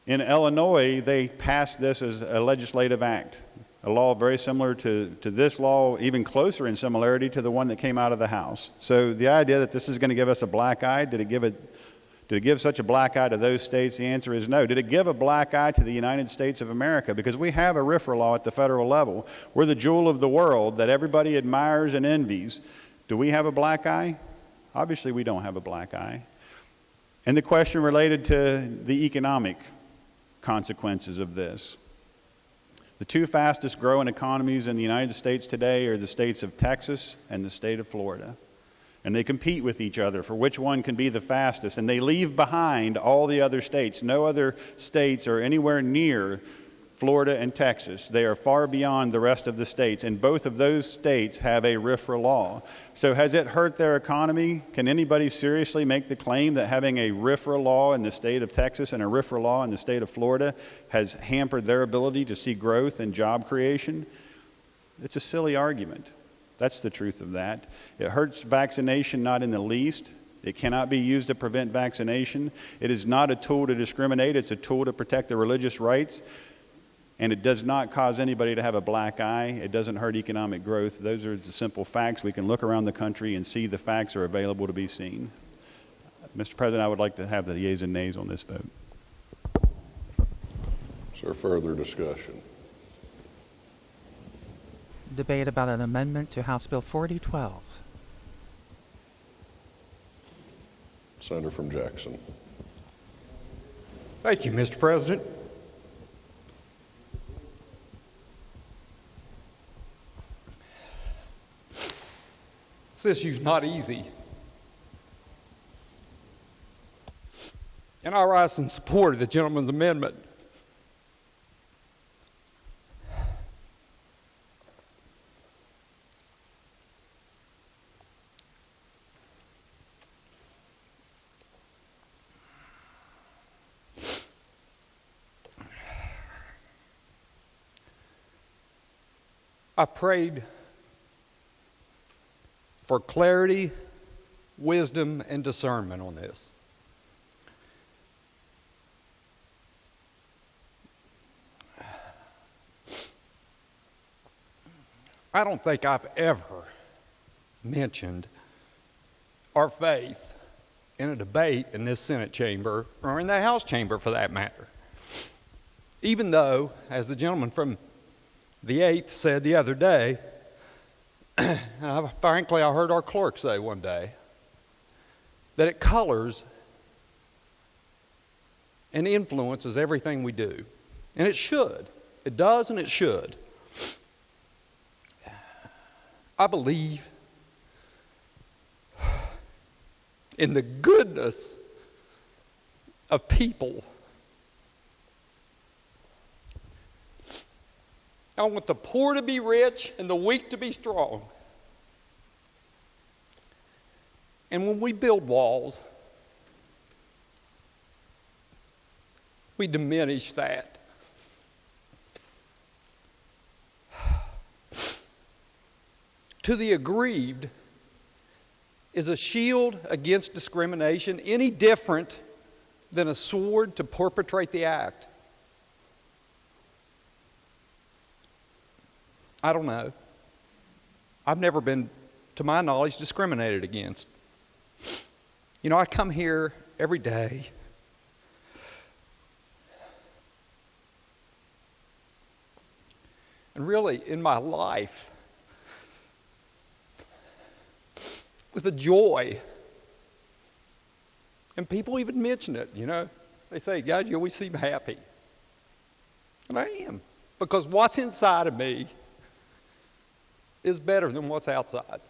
In Illinois, they passed this as a legislative act. A law very similar to this law, even closer in similarity to the one that came out of the House. So the idea that this is going to give us a black eye, did it give such a black eye to those states? The answer is no. Did it give a black eye to the United States of America? Because we have a RFRA law at the federal level. We're the jewel of the world that everybody admires and envies. Do we have a black eye? Obviously, we don't have a black eye. And the question related to the economic consequences of this. The two fastest growing economies in the United States today are the states of Texas and the state of Florida. And they compete with each other for which one can be the fastest. And they leave behind all the other states. No other states are anywhere near Florida and Texas. They are far beyond the rest of the states. And both of those states have a RFRA law. So has it hurt their economy? Can anybody seriously make the claim that having a RFRA law in the state of Texas and a RFRA law in the state of Florida has hampered their ability to see growth and job creation? It's a silly argument. That's the truth of that. It hurts vaccination not in the least. It cannot be used to prevent vaccination. It is not a tool to discriminate. It's a tool to protect the religious rights. And it does not cause anybody to have a black eye. It doesn't hurt economic growth. Those are the simple facts. We can look around the country and see the facts are available to be seen. Mr. President, I would like to have the yeas and nays on this vote. Is there further discussion? Debate about an amendment to House Bill 4012. Senator from Jackson. Thank you, Mr. President. This issue's not easy. And I rise in support of the gentleman's amendment. I prayed for clarity, wisdom, and discernment on this. I don't think I've ever mentioned our faith in a debate in this Senate chamber, or in the House chamber for that matter. Even though, as the gentleman from the 8th said the other day, frankly, I heard our clerk say one day, that it colors and influences everything we do. And it should. It does and it should. I believe in the goodness of people. I want the poor to be rich and the weak to be strong. And when we build walls, we diminish that. To the aggrieved is a shield against discrimination any different than a sword to perpetrate the act? I don't know. I've never been, to my knowledge, discriminated against. You know, I come here every day and really in my life with a joy. And people even mention it, you know. They say, God, you always seem happy. And I am. Because what's inside of me is better than what's outside.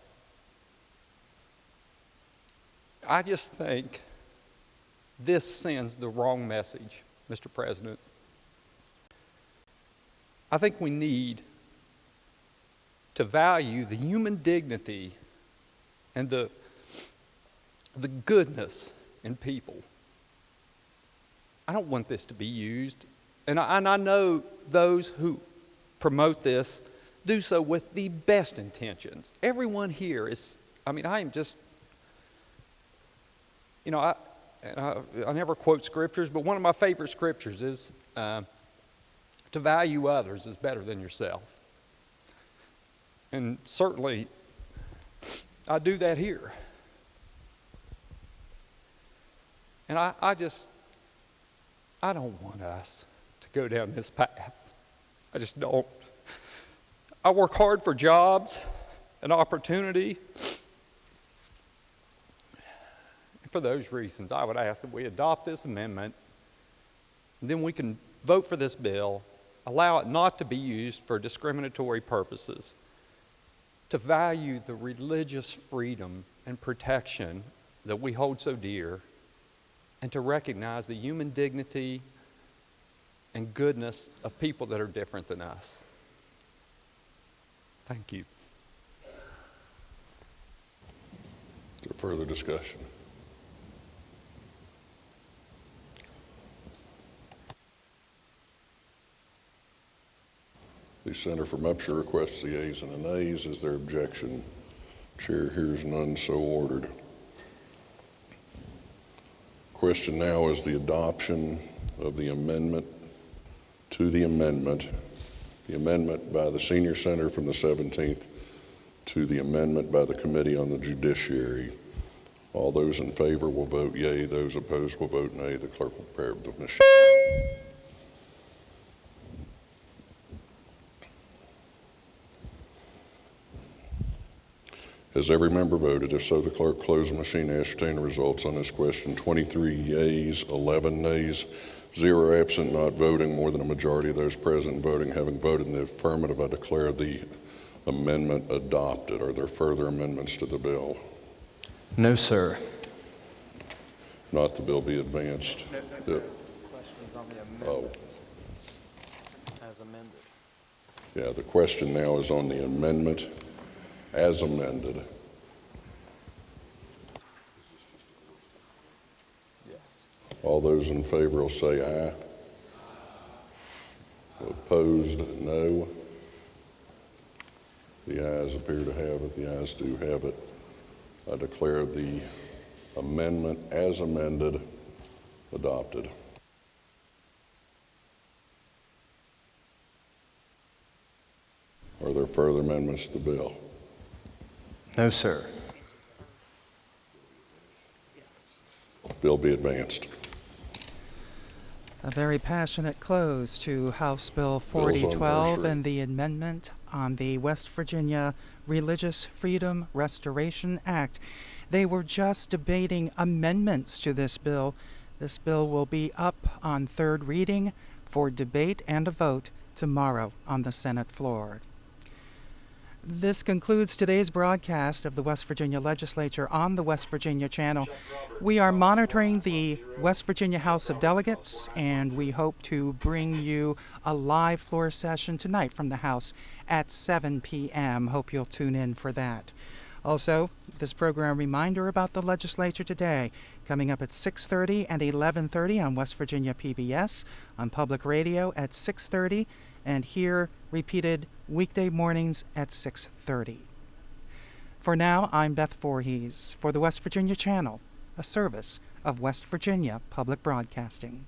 I just think this sends the wrong message, Mr. President. I think we need to value the human dignity and the goodness in people. I don't want this to be used, and I know those who promote this do so with the best intentions. Everyone here is, I am just, you know, I never quote scriptures, but one of my favorite scriptures is to value others is better than yourself. And certainly, I do that here. And I don't want us to go down this path. I just don't. I work hard for jobs and opportunity. And for those reasons, I would ask that we adopt this amendment, and then we can vote for this bill, allow it not to be used for discriminatory purposes, to value the religious freedom and protection that we hold so dear, and to recognize the human dignity and goodness of people that are different than us. Thank you. Is there further discussion? The senator from Upshur requests the ayes and the nays. Is there objection? Chair hears none, so ordered. Question now is the adoption of the amendment to the amendment by the senior senator from the 17th to the amendment by the Committee on the Judiciary. All those in favor will vote yea. Those opposed will vote nay. The clerk will prepare the machine. Has every member voted? If so, the clerk close the machine and ascertain the results on this question. 23 yeas, 11 nays, 0 absent, not voting. More than a majority of those present voting having voted in the affirmative, I declare the amendment adopted. Are there further amendments to the bill? No, sir. Not the bill be advanced. Questions on the amendment. As amended. Yeah, the question now is on the amendment as amended. Yes. All those in favor will say aye. Opposed, no. The ayes appear to have it. The ayes do have it. I declare the amendment as amended adopted. Are there further amendments to the bill? No, sir. Bill be advanced. A very passionate close to House Bill Bill's on 4012 first and the amendment on the West Virginia Religious Freedom Restoration Act. They were just debating amendments to this bill. This bill will be up on third reading for debate and a vote tomorrow on the Senate floor. This concludes today's broadcast of the West Virginia Legislature on the West Virginia Channel. We are monitoring the West Virginia House of Delegates, and we hope to bring you a live floor session tonight from the House at 7 p.m. Hope you'll tune in for that. Also, this program reminder about the legislature today, coming up at 6:30 and 11:30 on West Virginia PBS, on public radio at 6:30, and here repeated weekday mornings at 6:30. For now, I'm Beth Voorhees for the West Virginia Channel, a service of West Virginia Public Broadcasting.